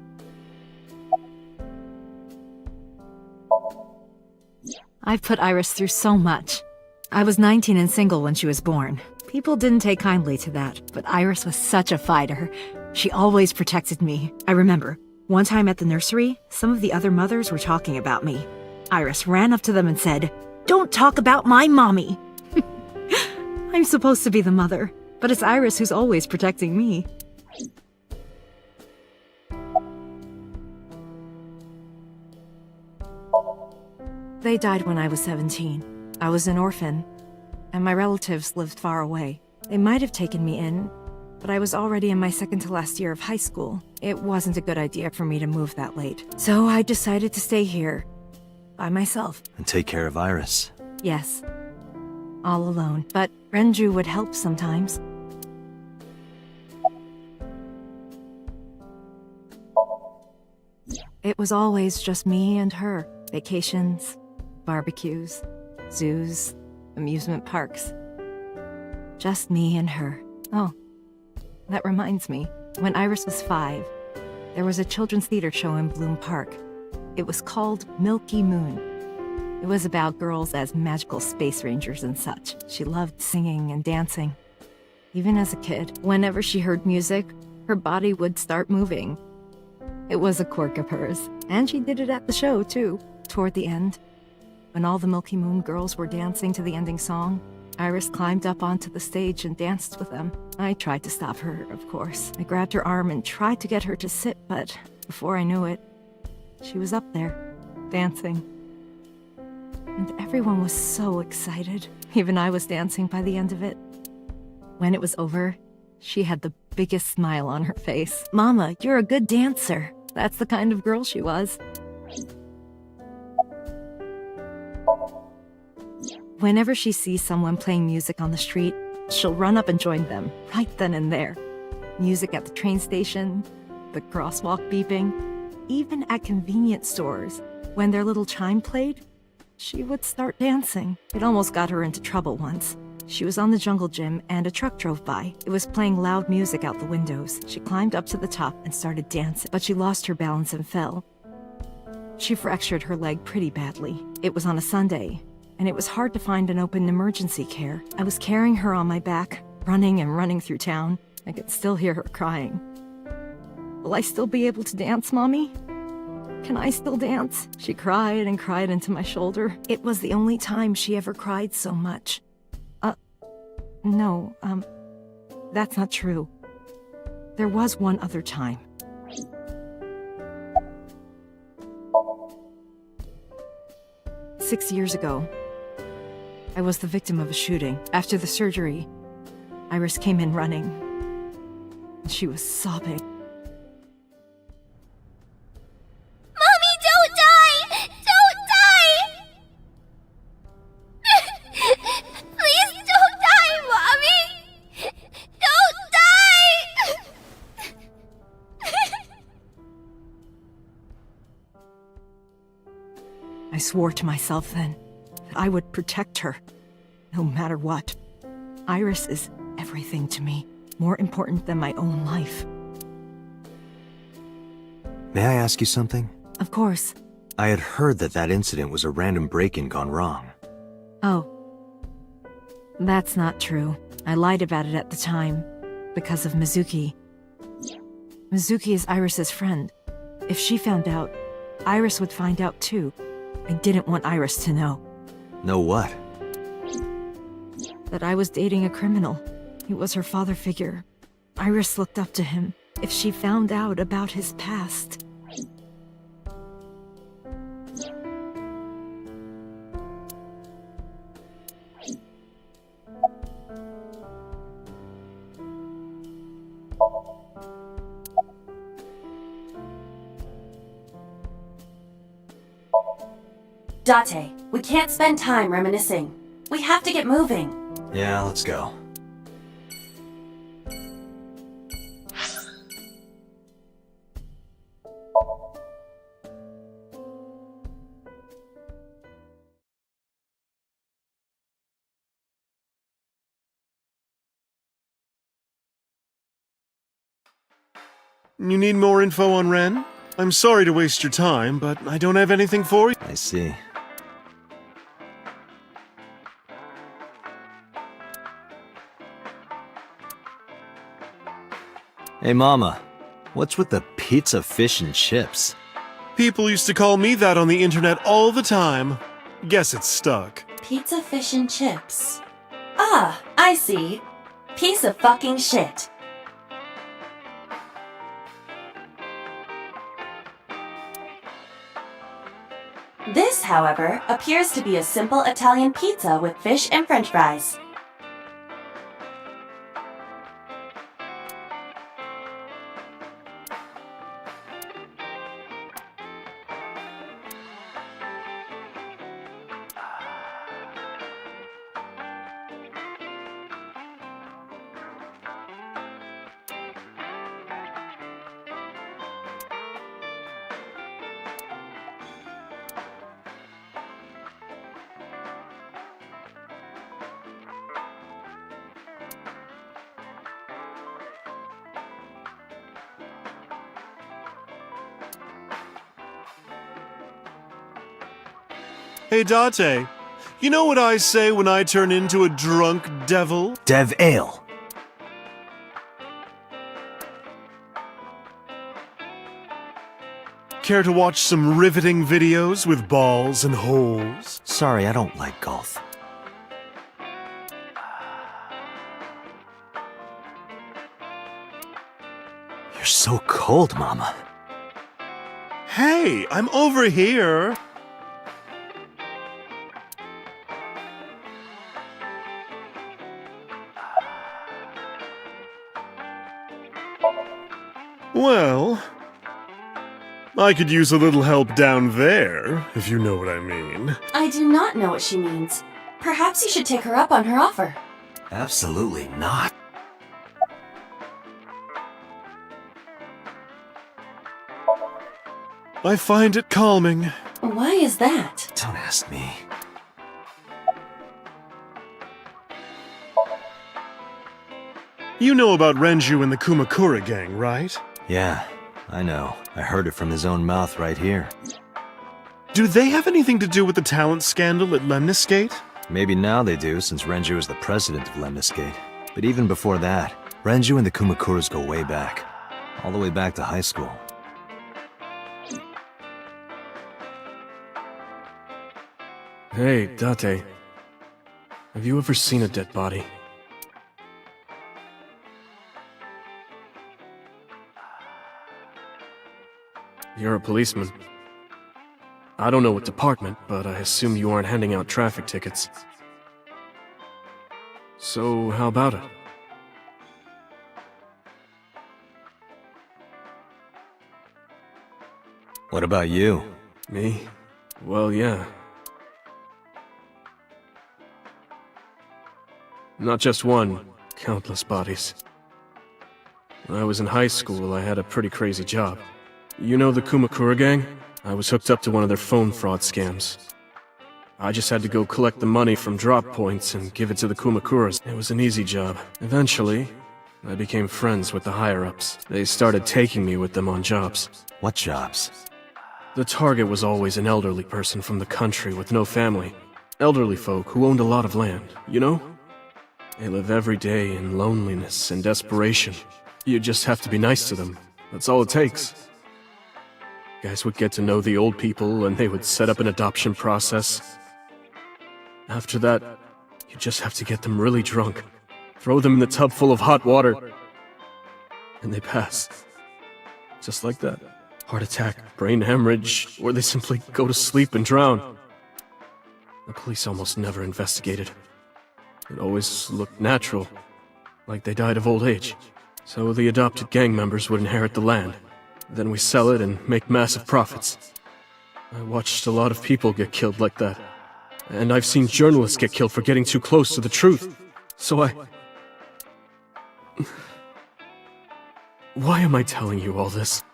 I've put Iris through so much. I was 19 and single when she was born. People didn't take kindly to that, but Iris was such a fighter. She always protected me. I remember, one time at the nursery, some of the other mothers were talking about me. Iris ran up to them and said, "Don't talk about my mommy!" I'm supposed to be the mother, but it's Iris who's always protecting me. They died when I was 17. I was an orphan, and my relatives lived far away. They might have taken me in, but I was already in my second to last year of high school. It wasn't a good idea for me to move that late. So I decided to stay here, by myself. And take care of Iris. Yes, all alone. But Renju would help sometimes. It was always just me and her. Vacations, barbecues, zoos, amusement parks. Just me and her. Oh, that reminds me. When Iris was 5, there was a children's theater show in Bloom Park. It was called Milky Moon. It was about girls as magical space rangers and such. She loved singing and dancing. Even as a kid, whenever she heard music, her body would start moving. It was a quirk of hers, and she did it at the show, too. Toward the end, when all the Milky Moon girls were dancing to the ending song, Iris climbed up onto the stage and danced with them. I tried to stop her, of course. I grabbed her arm and tried to get her to sit, but before I knew it, she was up there, dancing. And everyone was so excited. Even I was dancing by the end of it. When it was over, she had the biggest smile on her face. "Mama, you're a good dancer." That's the kind of girl she was. Whenever she sees someone playing music on the street, she'll run up and join them, right then and there. Music at the train station, the crosswalk beeping, even at convenience stores. When their little chime played, she would start dancing. It almost got her into trouble once. She was on the jungle gym and a truck drove by. It was playing loud music out the windows. She climbed up to the top and started dancing, but she lost her balance and fell. She fractured her leg pretty badly. It was on a Sunday, and it was hard to find an open emergency care. I was carrying her on my back, running and running through town. I could still hear her crying. "Will I still be able to dance, Mommy? Can I still dance?" She cried and cried into my shoulder. It was the only time she ever cried so much. No, that's not true. There was one other time. Six years ago, I was the victim of a shooting. After the surgery, Iris came in running. She was sobbing. Mommy, don't die! Don't die! Please don't die, Mommy! Don't die! I swore to myself then that I would protect her, no matter what. Iris is everything to me, more important than my own life. May I ask you something? Of course. I had heard that incident was a random break-in gone wrong. Oh. That's not true. I lied about it at the time, because of Mizuki. Mizuki is Iris's friend. If she found out, Iris would find out too. I didn't want Iris to know. Know what? That I was dating a criminal. He was her father figure. Iris looked up to him. If she found out about his past... Date, we can't spend time reminiscing. We have to get moving. Yeah, let's go. You need more info on Ren? I'm sorry to waste your time, but I don't have anything for you. I see. Hey, Mama. What's with the pizza, fish, and chips? People used to call me that on the internet all the time. Guess it's stuck. Pizza, fish, and chips. Ah, I see. Piece of fucking shit. This, however, appears to be a simple Italian pizza with fish and french fries. Hey, Date. You know what I say when I turn into a drunk devil? Dev Ale. Care to watch some riveting videos with balls and holes? Sorry, I don't like golf. You're so cold, Mama. Hey, I'm over here. Well, I could use a little help down there, if you know what I mean. I do not know what she means. Perhaps you should take her up on her offer. Absolutely not. I find it calming. Why is that? Don't ask me. You know about Renju and the Kumakura gang, right? Yeah, I know. I heard it from his own mouth right here. Do they have anything to do with the talent scandal at Lemniscate? Maybe now they do, since Renju is the president of Lemniscate. But even before that, Renju and the Kumakuras go way back. All the way back to high school. Hey, Date. Have you ever seen a dead body? You're a policeman. I don't know what department, but I assume you aren't handing out traffic tickets. So, how about it? What about you? Me? Well, yeah. Not just one, countless bodies. When I was in high school, I had a pretty crazy job. You know the Kumakura gang? I was hooked up to one of their phone fraud scams. I just had to go collect the money from drop points and give it to the Kumakuras. It was an easy job. Eventually, I became friends with the higher-ups. They started taking me with them on jobs. What jobs? The target was always an elderly person from the country with no family. Elderly folk who owned a lot of land, you know? They live every day in loneliness and desperation. You just have to be nice to them, That's all it takes. Guys would get to know the old people, and they would set up an adoption process. After that, you just have to get them really drunk, throw them in the tub full of hot water, and they pass. Just like that. Heart attack, brain hemorrhage, or they simply go to sleep and drown. The police almost never investigated. It always looked natural, like they died of old age. So the adopted gang members would inherit the land. Then we sell it and make massive profits. I watched a lot of people get killed like that. And I've seen journalists get killed for getting too close to the truth. So Why am I telling you all this?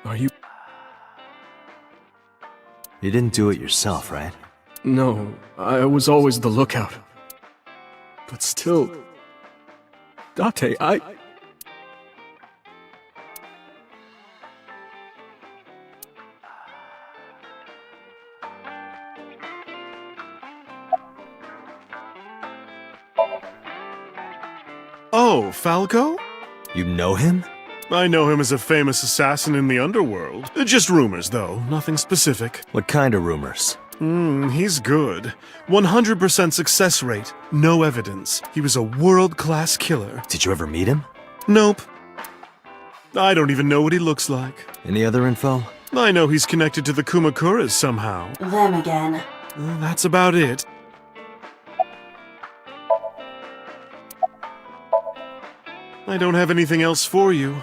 Are you... You didn't do it yourself, right? No, I was always the lookout. But still... Date, Oh, Falco? You know him? I know him as a famous assassin in the underworld. Just rumors, though, nothing specific. What kind of rumors? He's good. 100% success rate, no evidence. He was a world-class killer. Did you ever meet him? Nope. I don't even know what he looks like. Any other info? I know he's connected to the Kumakuras somehow. Them again. That's about it. I don't have anything else for you.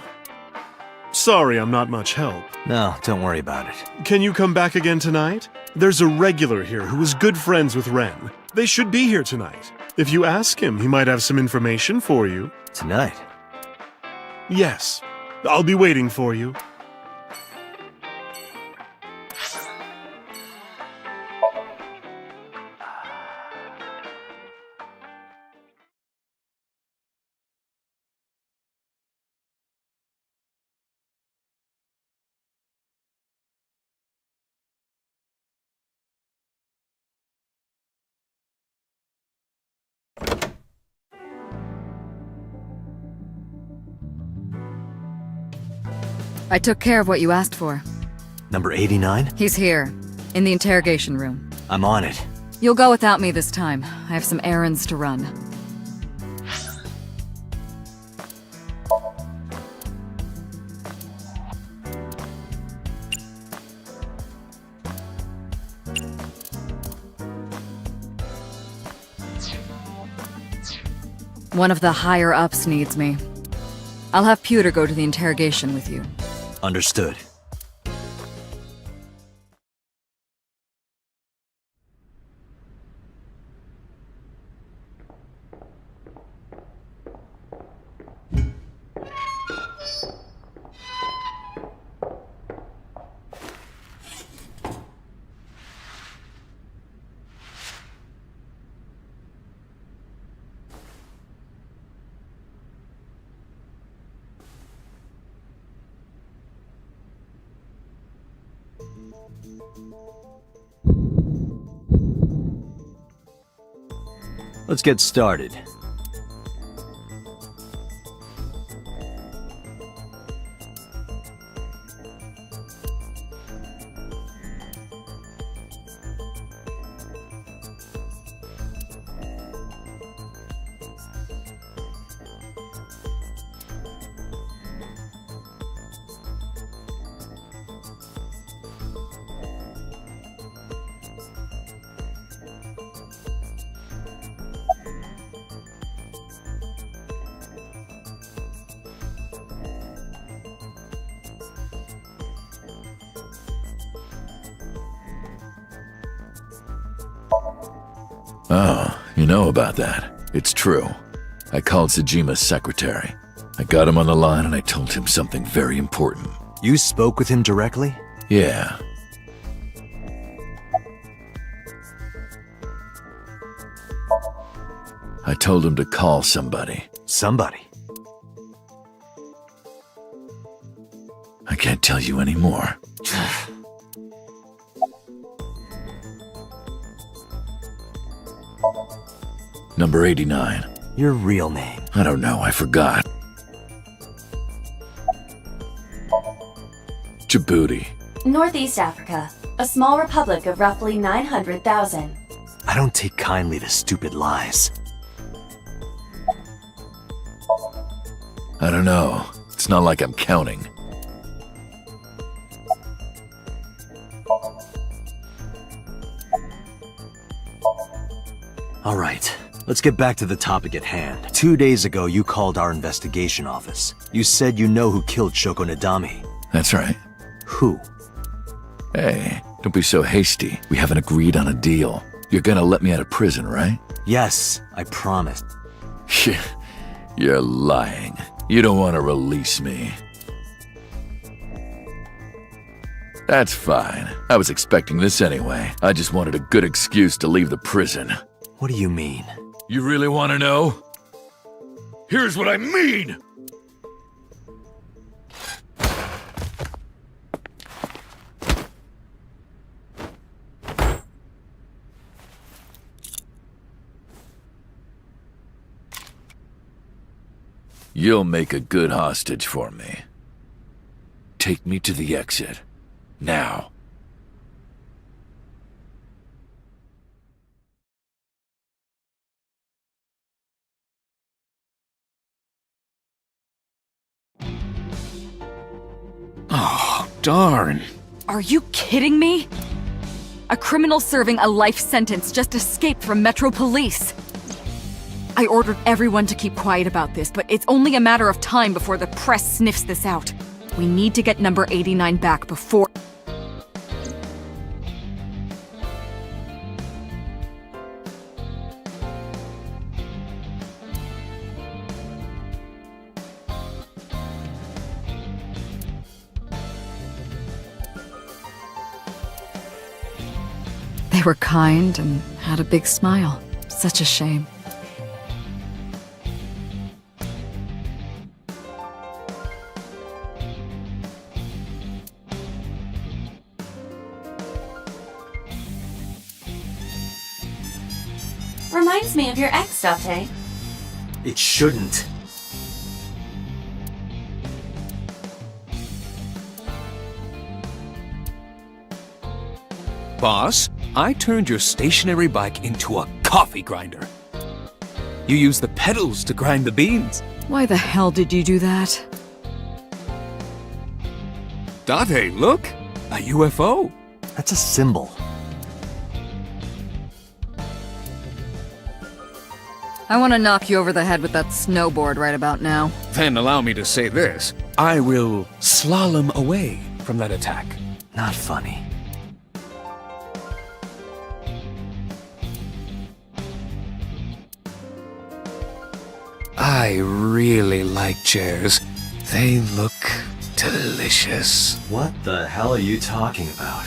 Sorry, I'm not much help. No, don't worry about it. Can you come back again tonight? There's a regular here who is good friends with Ren. They should be here tonight. If you ask him, he might have some information for you. Tonight? Yes. I'll be waiting for you. I took care of what you asked for. Number 89? He's here, in the interrogation room. I'm on it. You'll go without me this time. I have some errands to run. One of the higher-ups needs me. I'll have Pewter go to the interrogation with you. Understood. Let's get started. Oh, you know about that. It's true. I called Tsujima's secretary. I got him on the line and I told him something very important. You spoke with him directly? Yeah. I told him to call somebody. Somebody? I can't tell you anymore. Number 89. Your real name? I don't know, I forgot. Djibouti. Northeast Africa, a small republic of roughly 900,000. I don't take kindly to stupid lies. I don't know. It's not like I'm counting. All right, let's get back to the topic at hand. 2 days ago, you called our investigation office. You said you know who killed Shoko Nadami. That's right. Who? Hey, don't be so hasty. We haven't agreed on a deal. You're gonna let me out of prison, right? Yes, I promise. You're lying. You don't want to release me. That's fine. I was expecting this anyway. I just wanted a good excuse to leave the prison. What do you mean? You really want to know? Here's what I mean! You'll make a good hostage for me. Take me to the exit. Now. Oh, darn. Are you kidding me? A criminal serving a life sentence just escaped from Metro Police. I ordered everyone to keep quiet about this, but it's only a matter of time before the press sniffs this out. We need to get number 89 back before... They were kind and had a big smile. Such a shame. Reminds me of your ex, Date. It shouldn't. Boss, I turned your stationary bike into a coffee grinder. You use the pedals to grind the beans. Why the hell did you do that? Date, look! A UFO. That's a symbol. I want to knock you over the head with that snowboard right about now. Then allow me to say this. I will slalom away from that attack. Not funny. I really like chairs. They look delicious. What the hell are you talking about?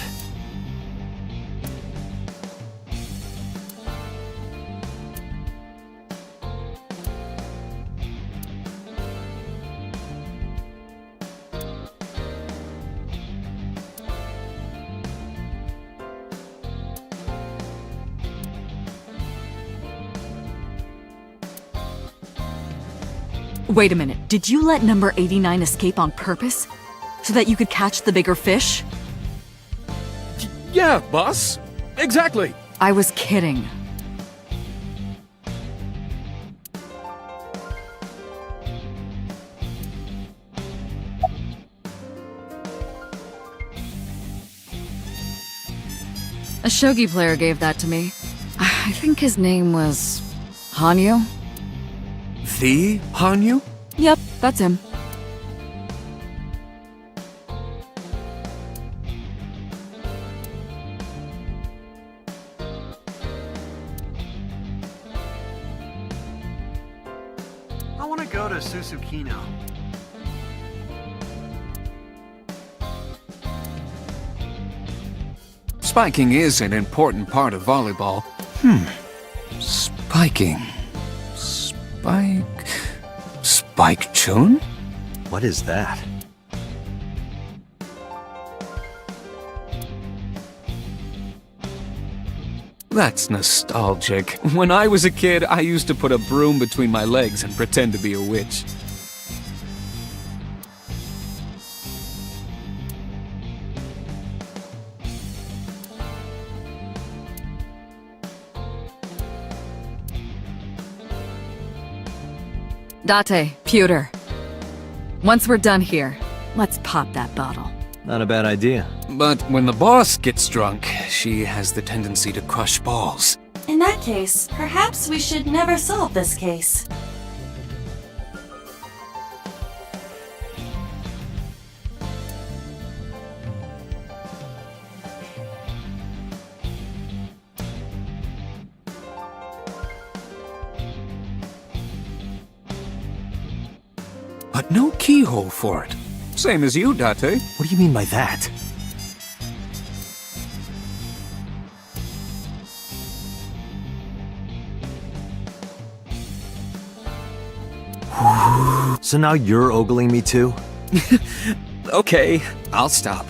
Wait a minute, did you let number 89 escape on purpose? So that you could catch the bigger fish? Yeah, boss. Exactly. I was kidding. A shogi player gave that to me. I think his name was... Hanyu? The Hanyu? Yep, that's him. I want to go to Susukino. Spiking is an important part of volleyball. Spiking. Spike Chun? What is that? That's nostalgic. When I was a kid, I used to put a broom between my legs and pretend to be a witch. Date, Pewter. Once we're done here, let's pop that bottle. Not a bad idea. But when the boss gets drunk, she has the tendency to crush balls. In that case, perhaps we should never solve this case. But no keyhole for it. Same as you, Date. What do you mean by that? So now you're ogling me too? Okay, I'll stop.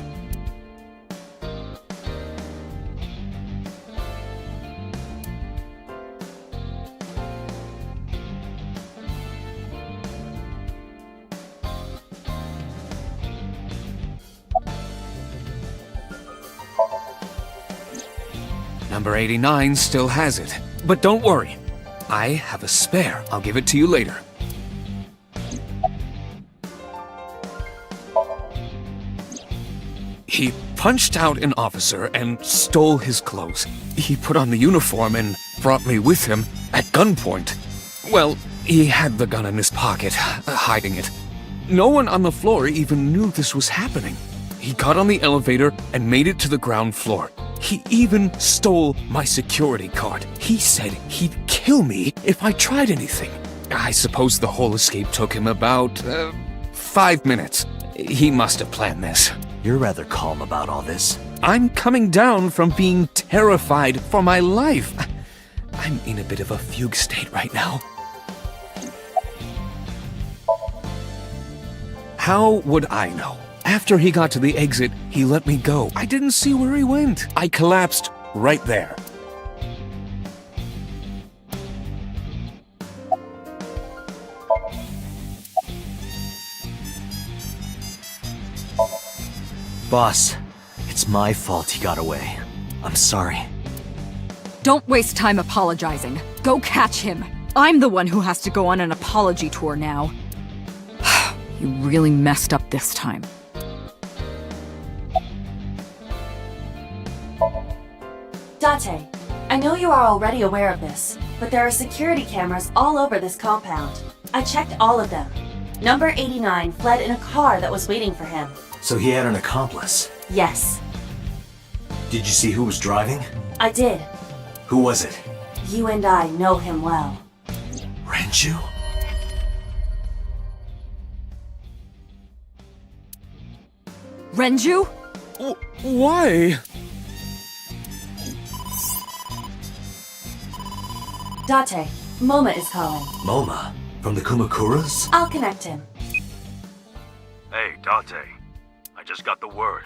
Number 89 still has it. But don't worry. I have a spare. I'll give it to you later. He punched out an officer and stole his clothes. He put on the uniform and brought me with him at gunpoint. Well, he had the gun in his pocket, hiding it. No one on the floor even knew this was happening. He got on the elevator and made it to the ground floor. He even stole my security card. He said he'd kill me if I tried anything. I suppose the whole escape took him about 5 minutes. He must have planned this. You're rather calm about all this. I'm coming down from being terrified for my life. I'm in a bit of a fugue state right now. How would I know? After he got to the exit, he let me go. I didn't see where he went. I collapsed right there. Boss, it's my fault he got away. I'm sorry. Don't waste time apologizing. Go catch him. I'm the one who has to go on an apology tour now. You really messed up this time. Date, I know you are already aware of this, but there are security cameras all over this compound. I checked all of them. Number 89 fled in a car that was waiting for him. So he had an accomplice? Yes. Did you see who was driving? I did. Who was it? You and I know him well. Renju? Renju? Why? Date, Moma is calling. Moma? From the Kumakuras? I'll connect him. Hey, Date. I just got the word.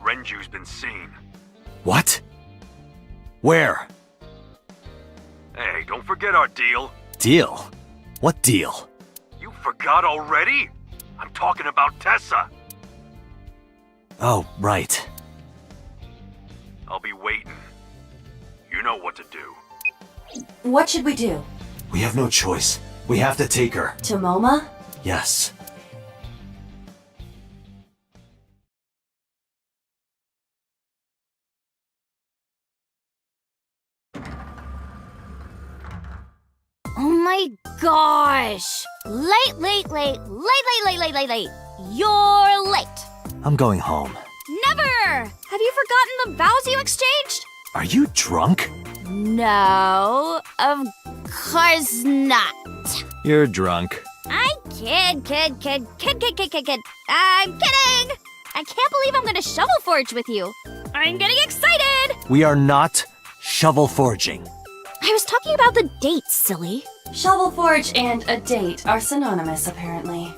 Renju's been seen. What? Where? Hey, don't forget our deal. Deal? What deal? You forgot already? I'm talking about Tessa. Oh, right. I'll be waiting. You know what to do. What should we do? We have no choice. We have to take her. To Moma? Yes. Oh my gosh! Late. You're late. I'm going home. Never! Have you forgotten the vows you exchanged? Are you drunk? No, of course not. You're drunk. I kid. I'm kidding! I can't believe I'm gonna shovel forge with you. I'm getting excited! We are not shovel forging. I was talking about the date, silly. Shovel forge and a date are synonymous, apparently.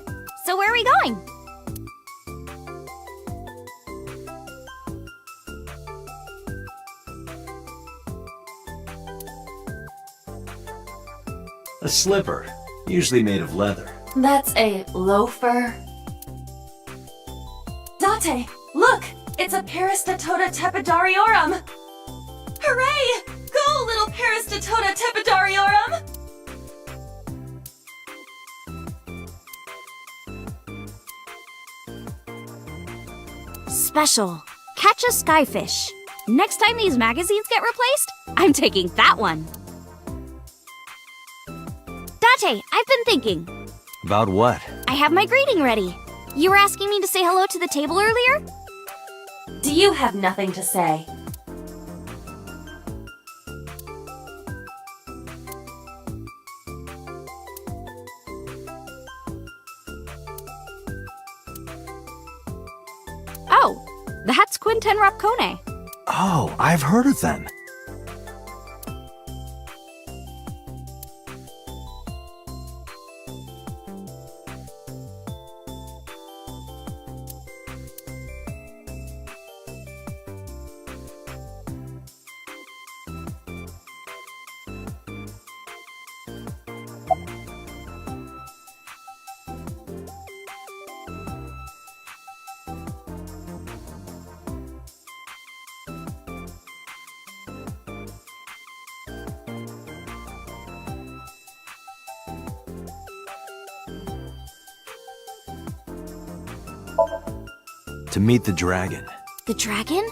So where are we going? slipper, usually made of leather. That's a loafer. Date, look! It's a Pt.2 Tepidariorum! Hooray! Go, little Pt.2 Tepidariorum! Special. Catch a skyfish. Next time these magazines get replaced, I'm taking that one. Date, I've been thinking. About what? I have my greeting ready. You were asking me to say hello to the table earlier? Do you have nothing to say? Oh, that's Quinten Rapcone. Oh, I've heard of them. To meet the dragon. The dragon?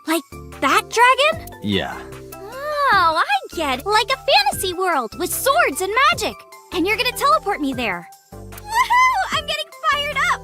Like that dragon? Yeah. Oh, I get it. Like a fantasy world with swords and magic. And you're gonna teleport me there. Woohoo! I'm getting fired up!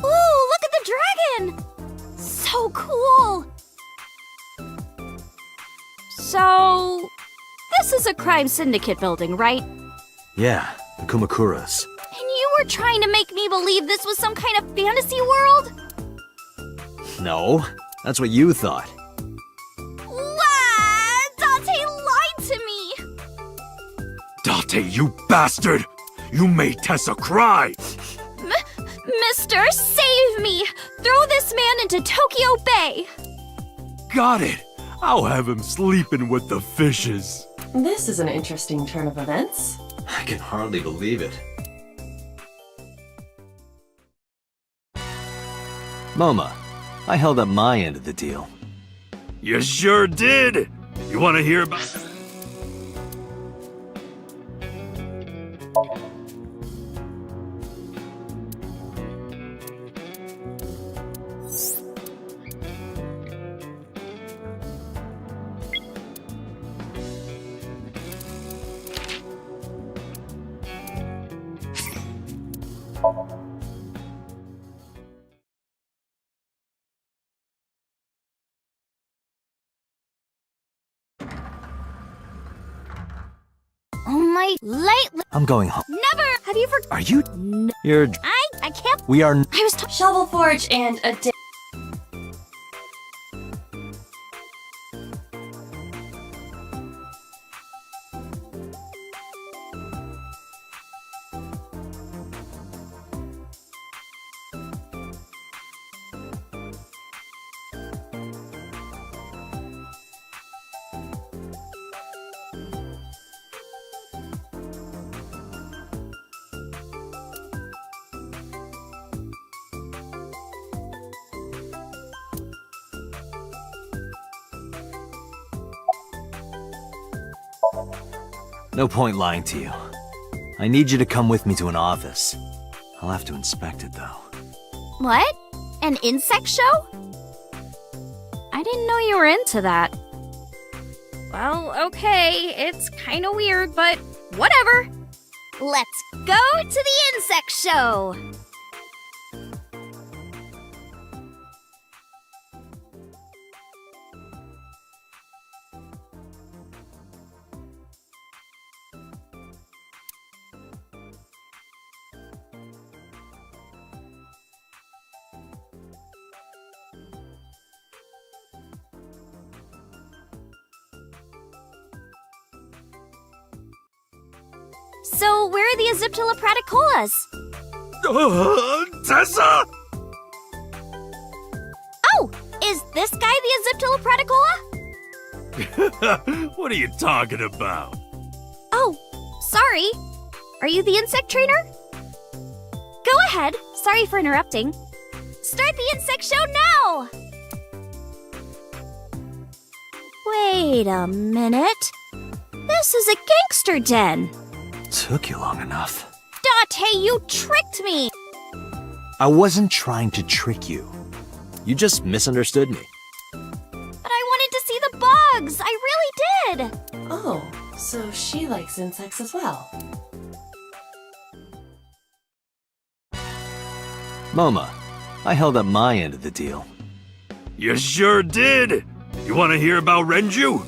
Ooh, look at the dragon! So cool! So, this is a crime syndicate building, right? Yeah, the Kumakuras. And you were trying to make me believe this was some kind of fantasy world? No, that's what you thought. Wow! Date lied to me! Date, you bastard! You made Tessa cry! Mister, save me! Throw this man into Tokyo Bay! Got it! I'll have him sleeping with the fishes. This is an interesting turn of events. I can hardly believe it. Moma, I held up my end of the deal. You sure did! You want to hear about... Oh my... I'm going home. Never! Have you Are you... You're... I can't... We are... I was Shovel Forge and a No point lying to you. I need you to come with me to an office. I'll have to inspect it, though. What? An insect show? I didn't know you were into that. Well, okay, it's kinda weird, but whatever. Let's go to the insect show! So, where are the Aziptula praticolas? Tessa! Oh! Is this guy the Aziptula praticola? What are you talking about? Oh, sorry. Are you the insect trainer? Go ahead. Sorry for interrupting. Start the insect show now! Wait a minute. This is a gangster den. Took you long enough. Date, you tricked me! I wasn't trying to trick you. You just misunderstood me. But I wanted to see the bugs! I really did! Oh, so she likes insects as well. Moma, I held up my end of the deal. You sure did! You want to hear about Renju?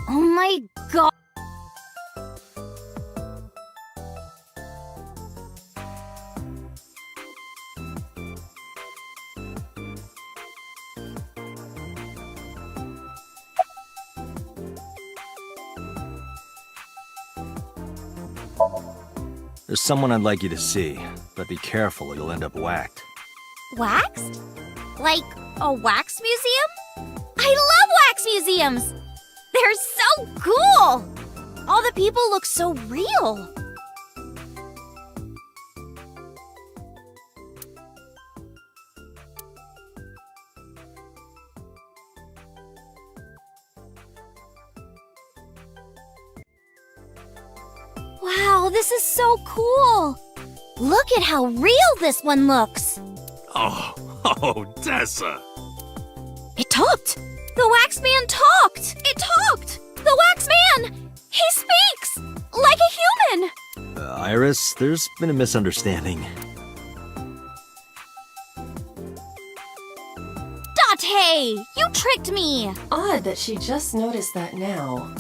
Oh my god! There's someone I'd like you to see, but be careful or you'll end up whacked. Waxed? Like a wax museum? I love wax museums! They're so cool! All the people look so real. Wow, this is so cool! Look at how real this one looks! Oh, Tessa! It talked! The wax man talked! It talked! The wax man! He speaks! Like a human! Iris, there's been a misunderstanding. Date! You tricked me! Odd that she just noticed that now.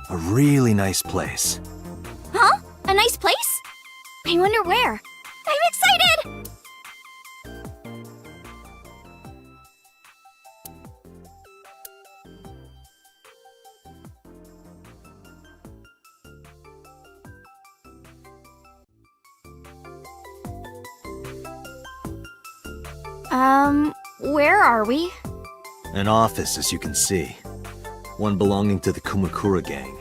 A really nice place. Huh? A nice place? I wonder where. I'm excited! Where are we? An office, as you can see. One belonging to the Kumakura gang.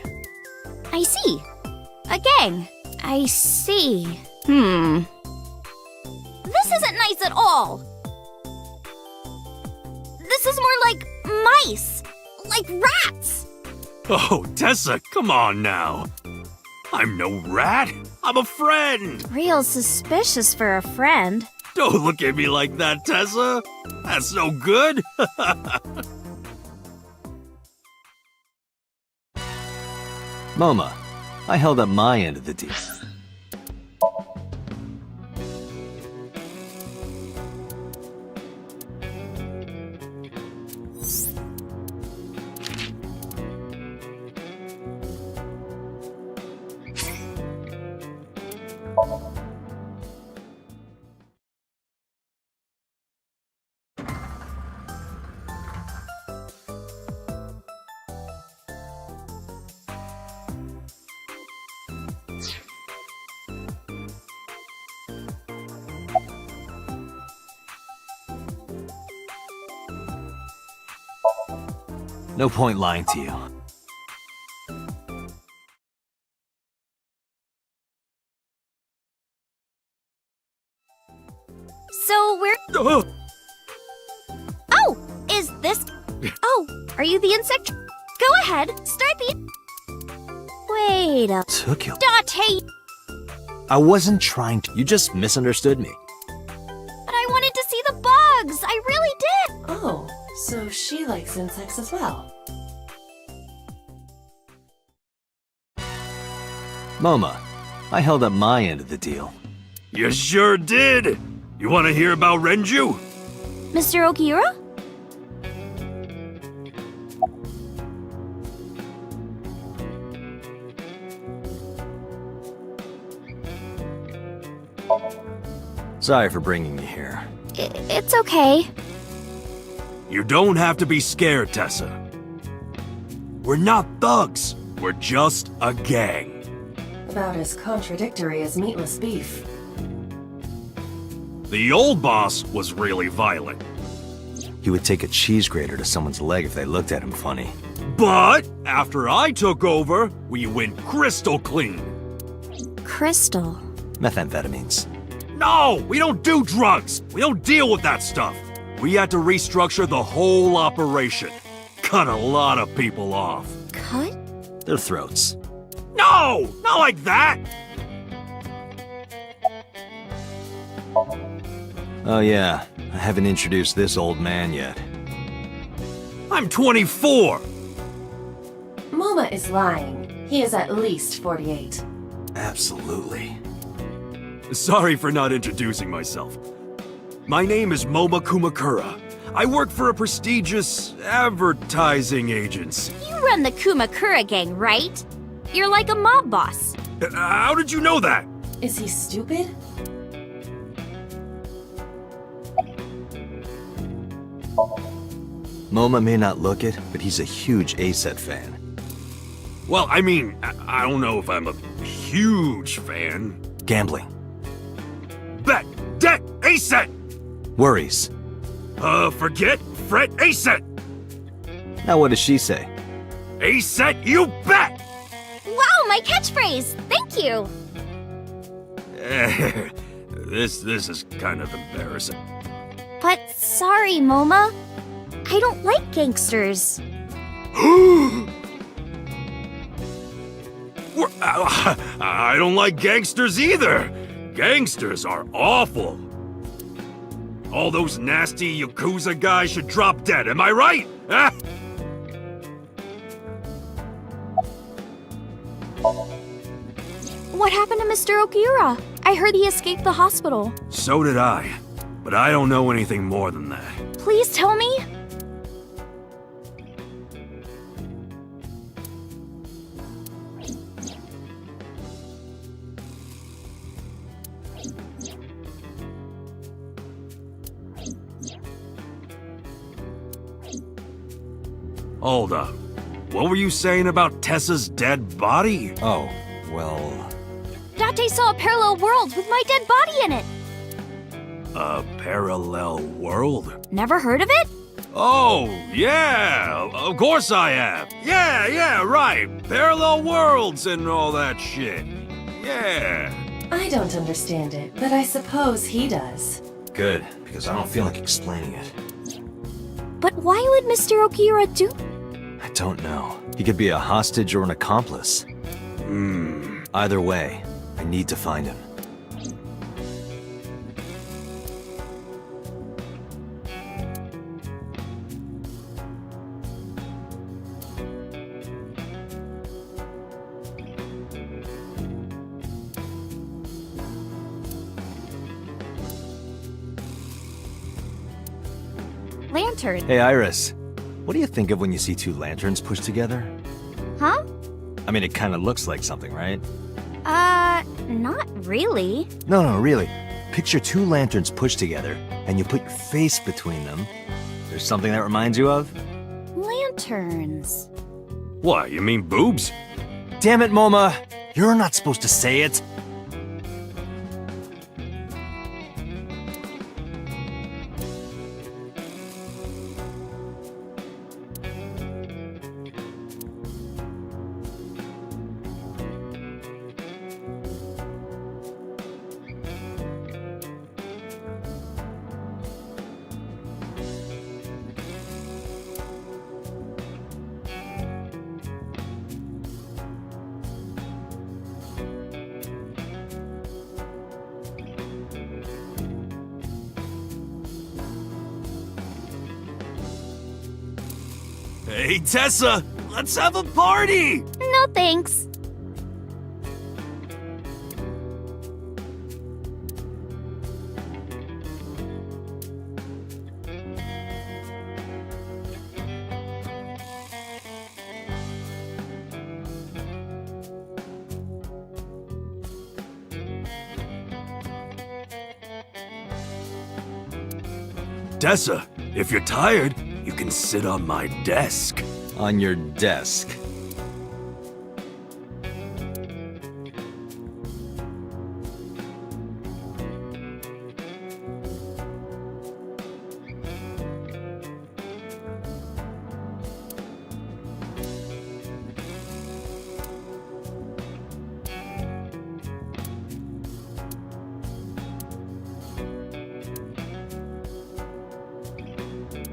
I see. A gang. I see. This isn't nice at all. This is more like mice. Like rats. Oh, Tessa, come on now. I'm no rat. I'm a friend. Real suspicious for a friend. Don't look at me like that, Tessa. That's no good. Moma, I held up my end of the deal. No point lying to you. So, are you the insect? Go ahead, start the... Wait a... Took you. Date! I wasn't trying to. You just misunderstood me. But I wanted to see the bugs! I really did! Oh, so she likes insects as well. Moma, I held up my end of the deal. You sure did! You want to hear about Renju? Mr. Okiura? Sorry for bringing you here. It's okay. You don't have to be scared, Tessa. We're not thugs. We're just a gang. About as contradictory as meatless beef. The old boss was really violent. He would take a cheese grater to someone's leg if they looked at him funny. But after I took over, we went crystal clean. Crystal? Methamphetamines. No, we don't do drugs. We don't deal with that stuff. We had to restructure the whole operation. Cut a lot of people off. Cut? Their throats. No, not like that. Oh yeah, I haven't introduced this old man yet. I'm 24. Moma is lying. He is at least 48. Absolutely. Sorry for not introducing myself. My name is Moma Kumakura. I work for a prestigious advertising agency. You run the Kumakura gang, right? You're like a mob boss. How did you know that? Is he stupid? Moma may not look it, but he's a huge A-Set fan. Well, I mean, I don't know if I'm a huge fan. Gambling. Bet! Debt! A-Set! Worries. Forget, fret, A-Set! Now what does she say? A-Set, you bet! Wow, my catchphrase! Thank you! This is kind of embarrassing. But sorry, Moma. I don't like gangsters. I don't like gangsters either. Gangsters are awful. All those nasty Yakuza guys should drop dead, am I right? Huh? What happened to Mr. Okiura? I heard he escaped the hospital. So did I, but I don't know anything more than that. Please tell me? Hold up. What were you saying about Tessa's dead body? Oh, well... Date saw a parallel world with my dead body in it. A parallel world? Never heard of it? Oh, yeah! Of course I have! Yeah, right! Parallel worlds and all that shit. Yeah. I don't understand it, but I suppose he does. Good, because I don't feel like explaining it. But why would Mr. Okiura do... I don't know. He could be a hostage or an accomplice. Either way, I need to find him. Lantern. Hey, Iris. What do you think of when you see two lanterns pushed together? Huh? I mean, it kind of looks like something, right? Not really. No, really. Picture two lanterns pushed together, and you put your face between them. There's something that reminds you of? Lanterns. What, you mean boobs? Damn it, Moma! You're not supposed to say it! Hey, Tessa, let's have a party! No thanks. Tessa, if you're tired, you can sit on my desk. On your desk.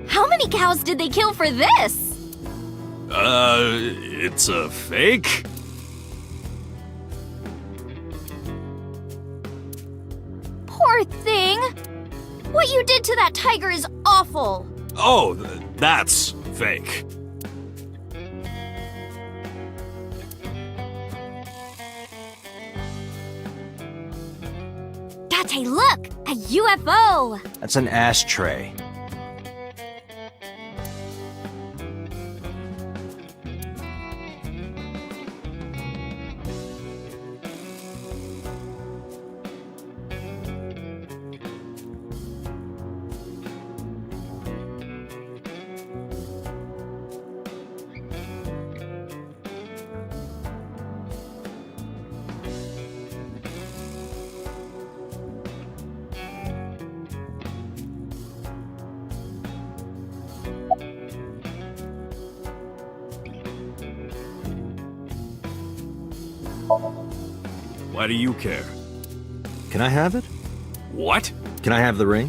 How many cows did they kill for this? It's a fake? Poor thing. What you did to that tiger is awful. Oh, that's fake. Date, look! A UFO! That's an ashtray. Why do you care? Can I have it? What? Can I have the ring?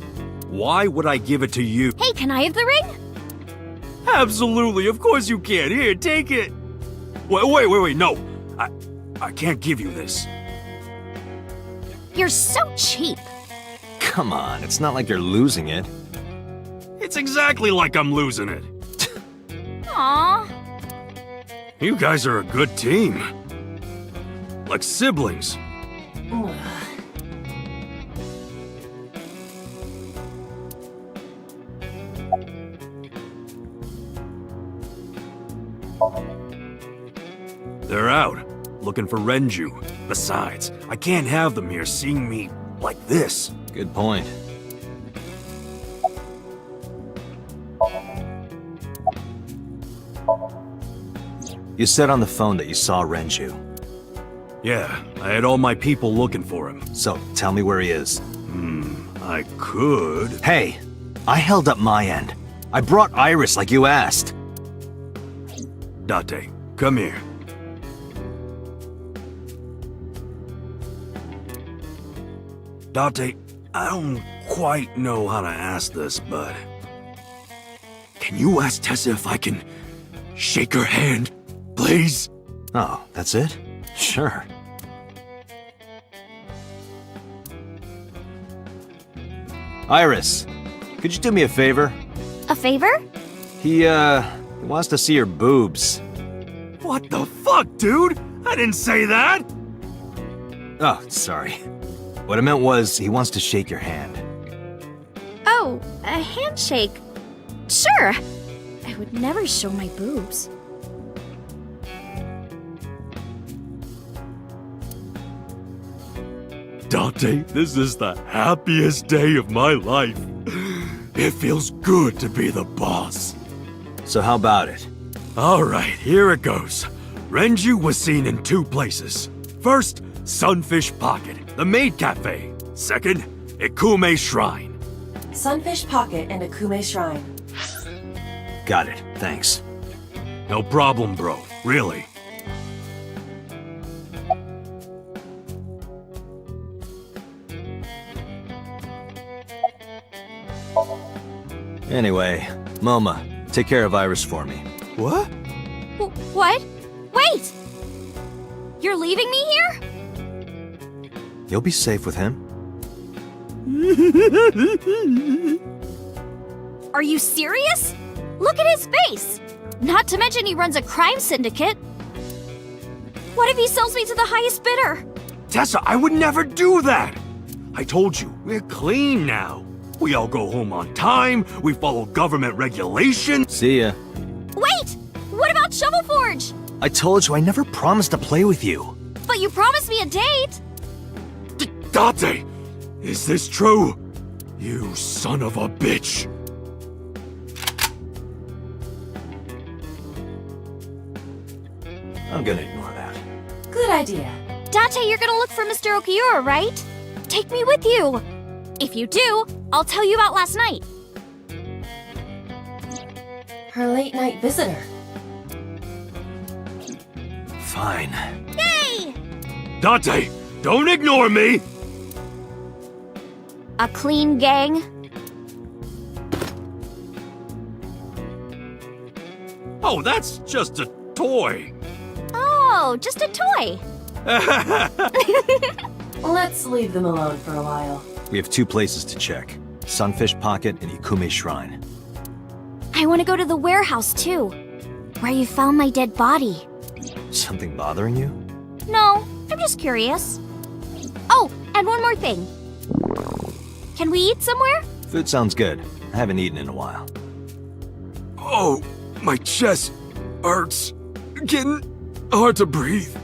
Why would I give it to you? Hey, can I have the ring? Absolutely, of course you can. Here, take it. Wait, no. I can't give you this. You're so cheap. Come on, it's not like you're losing it. It's exactly like I'm losing it. Aww. You guys are a good team. Like siblings. They're out, looking for Renju. Besides, I can't have them here seeing me like this. Good point. You said on the phone that you saw Renju. Yeah, I had all my people looking for him. So, tell me where he is. I could... Hey! I held up my end. I brought Iris like you asked. Date, come here. Date, I don't quite know how to ask this, but... Can you ask Tessa if I can shake her hand, please? Oh, that's it? Sure. Iris, could you do me a favor? A favor? He wants to see your boobs. What the fuck, dude? I didn't say that! Oh, sorry. What I meant was, he wants to shake your hand. Oh, a handshake. Sure. I would never show my boobs. Date, this is the happiest day of my life. It feels good to be the boss. So how about it? Alright, here it goes. Renju was seen in 2 places. First, Sunfish Pocket, the maid cafe. Second, Ikume Shrine. Sunfish Pocket and Akume Shrine. Got it, thanks. No problem, bro. Really. Anyway, Moma, take care of Iris for me. What? What? Wait! You're leaving me here? You'll be safe with him. Are you serious? Look at his face! Not to mention he runs a crime syndicate. What if he sells me to the highest bidder? Tessa, I would never do that! I told you, we're clean now. We all go home on time, we follow government regulations. See ya. Wait! What about Shovel Forge? I told you I never promised to play with you. But you promised me a date! Date! Is this true? You son of a bitch! I'm gonna ignore that. Good idea. Date, you're gonna look for Mr. Okiura, right? Take me with you! If you do, I'll tell you about last night. Her late night visitor. Fine. Yay! Date, don't ignore me! A clean gang? Oh, that's just a toy. Oh, just a toy. Let's leave them alone for a while. We have 2 places to check. Sunfish Pocket and Ikume Shrine. I want to go to the warehouse, too. Where you found my dead body. Something bothering you? No, I'm just curious. Oh, and one more thing. Can we eat somewhere? Food sounds good. I haven't eaten in a while. Oh, my chest hurts. Getting hard to breathe.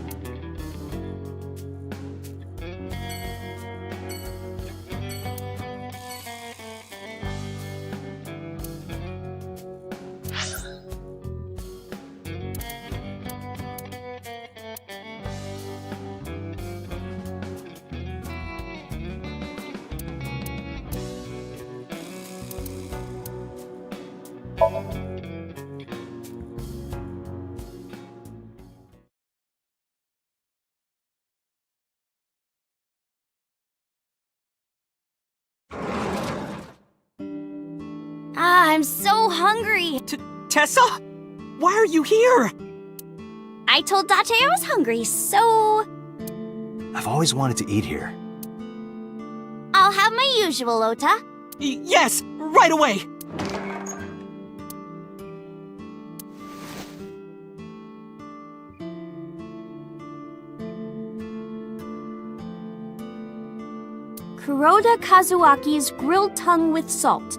I'm so hungry. Tessa? Why are you here? I told Date I was hungry, so I've always wanted to eat here. I'll have my usual, Ota. Yes, right away. Kuroda Kazuaki's grilled tongue with salt.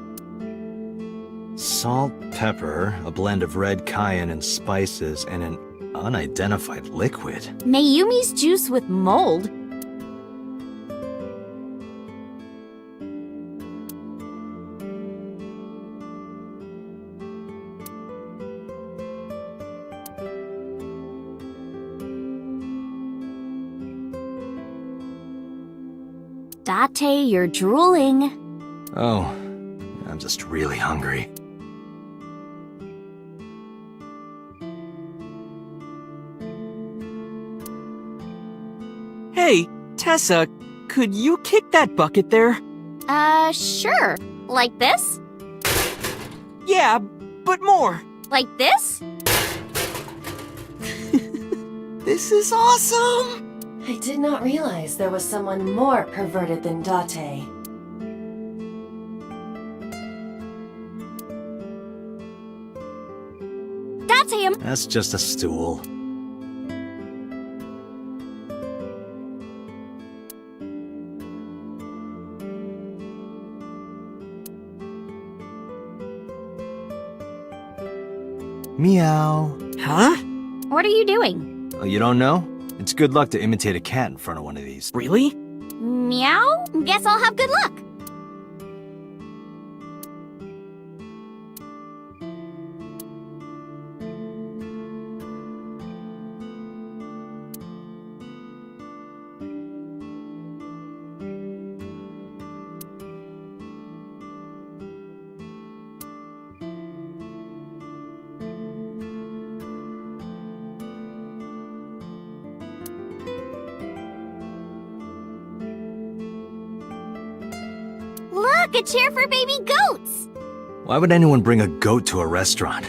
Salt, pepper, a blend of red cayenne and spices, and an unidentified liquid. Mayumi's juice with mold. Date, you're drooling. Oh, I'm just really hungry. Hey, Tessa, could you kick that bucket there? Sure. Like this? Yeah, but more. Like this? This is awesome! I did not realize there was someone more perverted than Date. That's him! That's just a stool. Meow. Huh? What are you doing? Oh, you don't know? It's good luck to imitate a cat in front of one of these. Really? Meow? Guess I'll have good luck. Look, a chair for baby goats! Why would anyone bring a goat to a restaurant?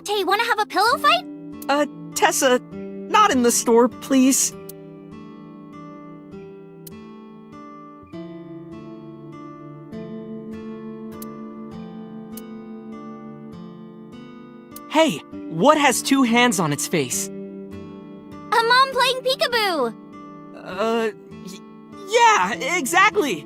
Date, wanna have a pillow fight? Tessa, not in the store, please. Hey, what has two hands on its face? A mom playing peekaboo! Yeah, exactly!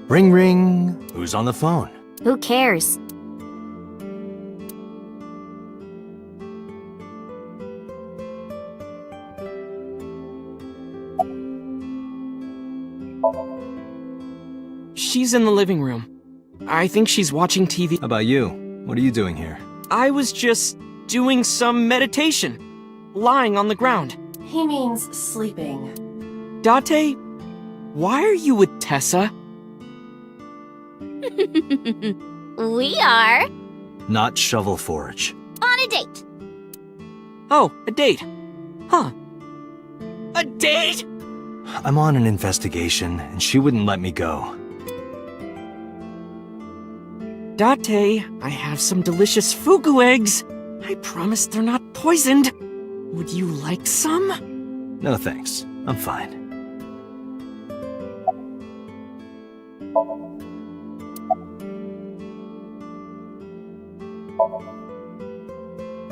Ring ring. Who's on the phone? Who cares? She's in the living room. I think she's watching TV. How about you? What are you doing here? I was just doing some meditation, lying on the ground. He means sleeping. Date, why are you with Tessa? We are Not Shovel Forge. on a date. Oh, a date. Huh. A date? I'm on an investigation, and she wouldn't let me go. Date, I have some delicious fugu eggs. I promise they're not poisoned. Would you like some? No thanks. I'm fine.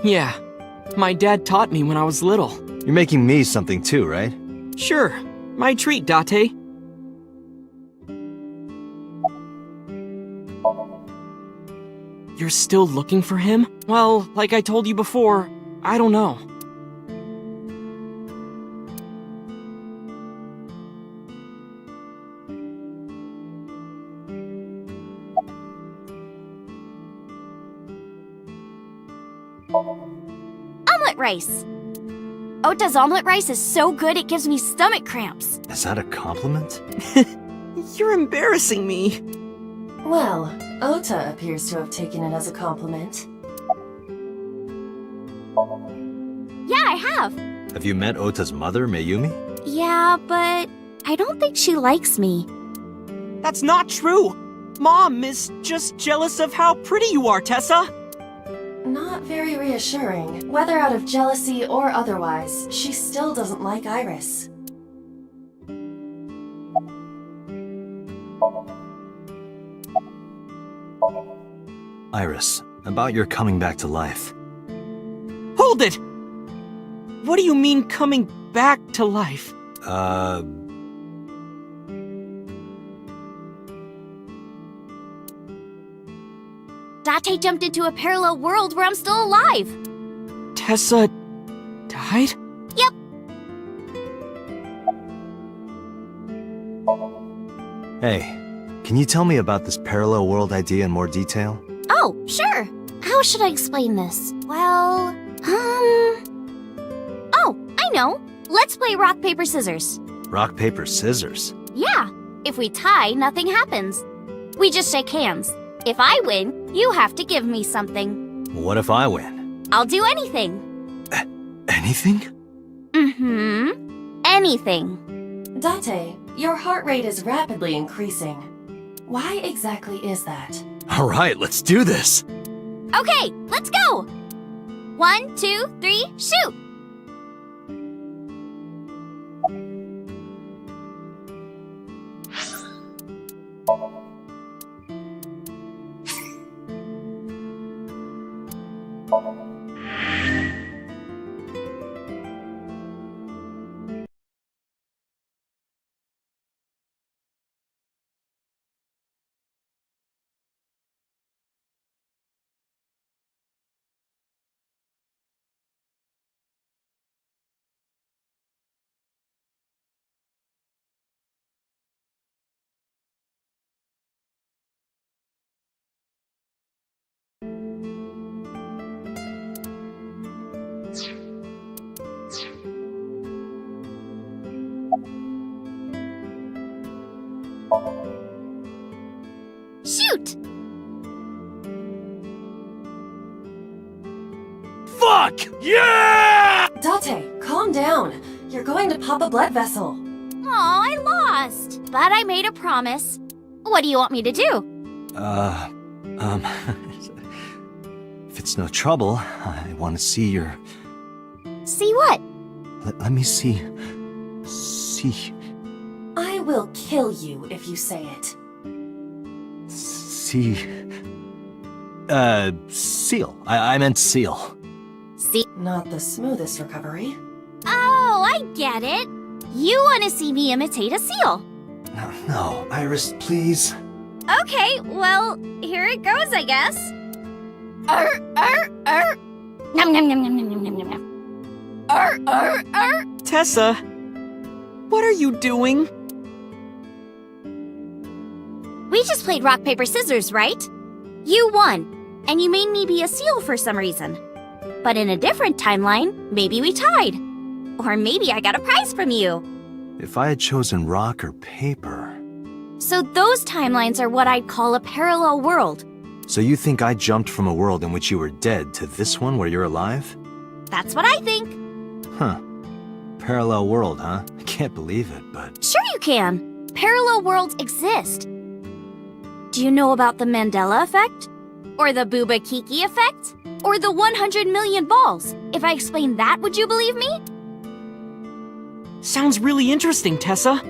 Yeah. My dad taught me when I was little. You're making me something too, right? Sure. My treat, Date. You're still looking for him? Well, like I told you before, I don't know. Omelet rice. Ota's omelet rice is so good it gives me stomach cramps. Is that a compliment? You're embarrassing me. Well, Ota appears to have taken it as a compliment. Yeah, I have. Have you met Ota's mother, Mayumi? Yeah, but I don't think she likes me. That's not true. Mom is just jealous of how pretty you are, Tessa. Not very reassuring. Whether out of jealousy or otherwise, she still doesn't like Iris. Iris, about your coming back to life. Hold it! What do you mean coming back to life? Date jumped into a parallel world where I'm still alive. Tessa died? Yep. Hey, can you tell me about this parallel world idea in more detail? Oh, sure. How should I explain this? Well, Oh, I know. Let's play rock, paper, scissors. Rock, paper, scissors. Yeah. If we tie, nothing happens. We just shake hands. If I win, you have to give me something. What if I win? I'll do anything. Anything? Mm-hmm. Anything. Date, your heart rate is rapidly increasing. Why exactly is that? Alright, let's do this! Okay, let's go! 1, 2, 3, shoot! Shoot! rock! Yeah! Date, calm down. You're going to pop a blood vessel. Aw, I lost. But I made a promise. What do you want me to do? If it's no trouble, I want to see your... See what? Let me see... See... I will kill you if you say it. See... seal. I meant seal. See? Not the smoothest recovery. Oh, I get it. You want to see me imitate a seal. No, Iris, please. Okay, well, here it goes, I guess. Nom nom nom nom nom nom nom nom. Tessa, what are you doing? We just played rock, paper, scissors, right? You won, and you made me be a seal for some reason. But in a different timeline, maybe we tied. Or maybe I got a prize from you. If I had chosen rock or paper... So those timelines are what I'd call a parallel world. So you think I jumped from a world in which you were dead to this one where you're alive? That's what I think. Huh. Parallel world, huh? I can't believe it, but... Sure you can. Parallel worlds exist. Do you know about the Mandela effect? Or the Booba Kiki effect? Or the 100 million balls? If I explain that, would you believe me? Sounds really interesting, Tessa.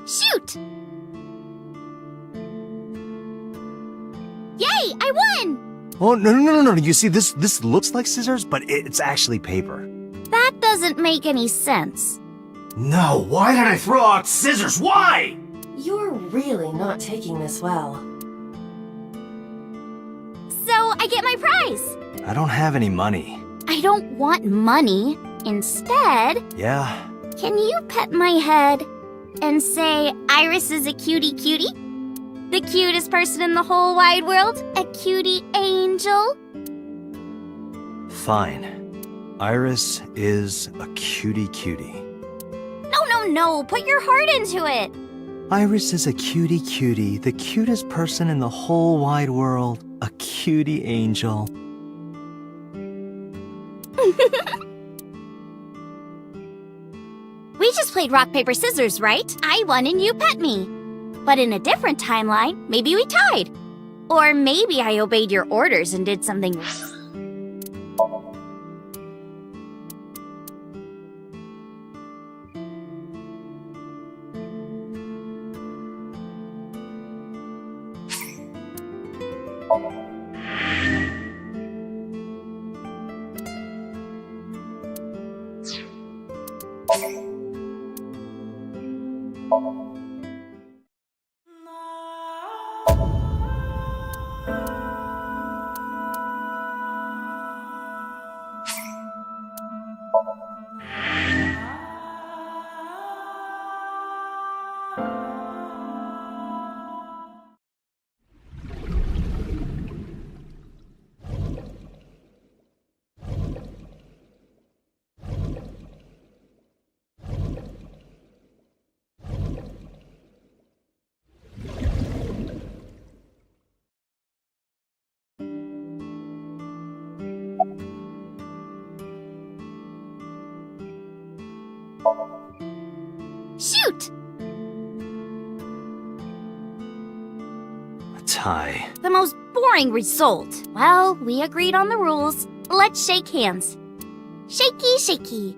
Shoot! Yay! I won! Oh, no. You see, this looks like scissors, but it's actually paper. That doesn't make any sense. No, why did I throw out scissors? Why? You're really not taking this well. So I get my prize. I don't have any money. I don't want money. Instead, Yeah? can you pet my head and say Iris is a cutie cutie? The cutest person in the whole wide world? A cutie angel? Fine. Iris is a cutie cutie. No, put your heart into it. Iris is a cutie cutie, the cutest person in the whole wide world. A cutie angel. We just played rock, paper, scissors, right? I won and you pet me. But in a different timeline, maybe we tied. Or maybe I obeyed your orders and did something. Shoot! A tie. The most boring result. Well, we agreed on the rules. Let's shake hands. Shaky, shaky.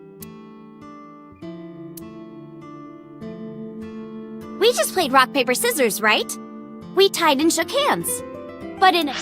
We just played rock, paper, scissors, right? We tied and shook hands. But in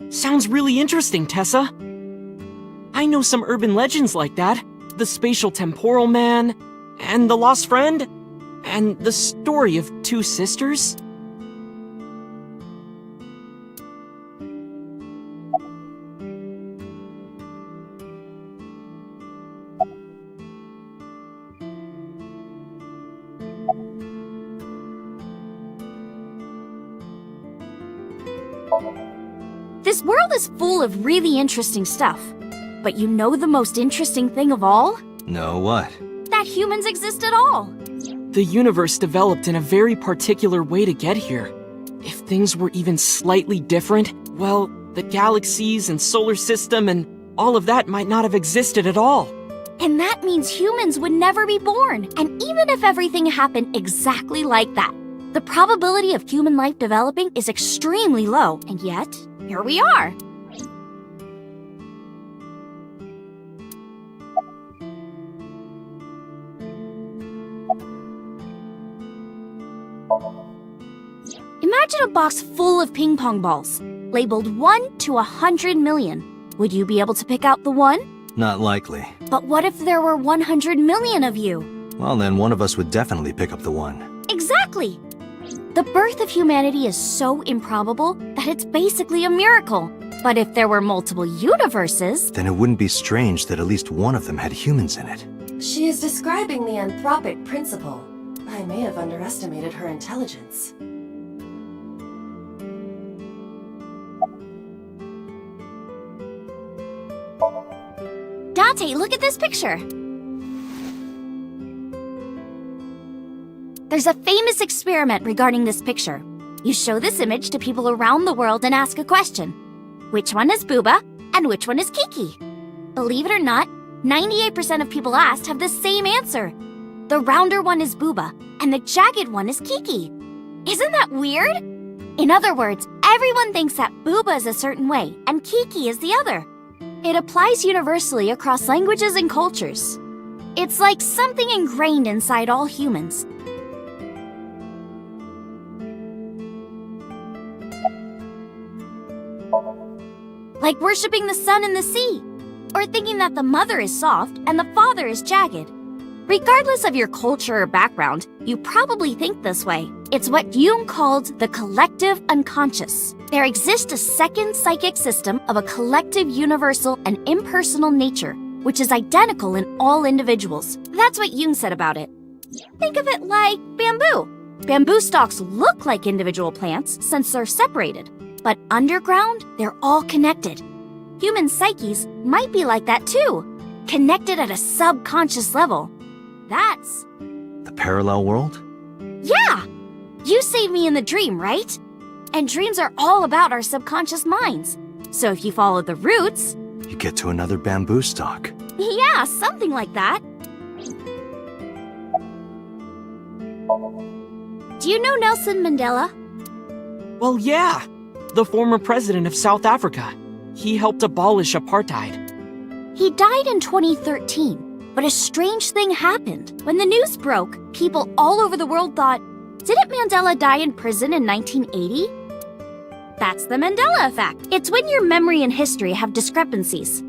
Sounds really interesting, Tessa. I know some urban legends like that. The spatial temporal man, and the lost friend, and the story of two sisters. This world is full of really interesting stuff. But you know the most interesting thing of all? No, what? That humans exist at all. The universe developed in a very particular way to get here. If things were even slightly different, well, the galaxies and solar system and all of that might not have existed at all. And that means humans would never be born. And even if everything happened exactly like that, the probability of human life developing is extremely low. And yet, here we are. Imagine a box full of ping pong balls, labeled 1 to 100 million. Would you be able to pick out the one? Not likely. But what if there were 100 million of you? Well, then one of us would definitely pick up the one. Exactly! The birth of humanity is so improbable that it's basically a miracle. But if there were multiple universes... Then it wouldn't be strange that at least one of them had humans in it. She is describing the anthropic principle. I may have underestimated her intelligence. Date, look at this picture. There's a famous experiment regarding this picture. You show this image to people around the world and ask a question. Which one is Booba and which one is Kiki? Believe it or not, 98% of people asked have the same answer. The rounder one is Booba and the jagged one is Kiki. Isn't that weird? In other words, everyone thinks that Booba is a certain way and Kiki is the other. It applies universally across languages and cultures. It's like something ingrained inside all humans. Like worshipping the sun and the sea, or thinking that the mother is soft and the father is jagged. Regardless of your culture or background, you probably think this way. It's what Jung called the collective unconscious. There exists a second psychic system of a collective, universal, and impersonal nature, which is identical in all individuals. That's what Jung said about it. Think of it like bamboo. Bamboo stalks look like individual plants since they're separated, but underground, they're all connected. Human psyches might be like that too, connected at a subconscious level. That's... The parallel world? Yeah! You saved me in the dream, right? And dreams are all about our subconscious minds. So if you follow the roots... You get to another bamboo stalk. Yeah, something like that. Do you know Nelson Mandela? Well, yeah. The former president of South Africa. He helped abolish apartheid. He died in 2013. But a strange thing happened. When the news broke, people all over the world thought, didn't Mandela die in prison in 1980? That's the Mandela effect. It's when your memory and history have discrepancies.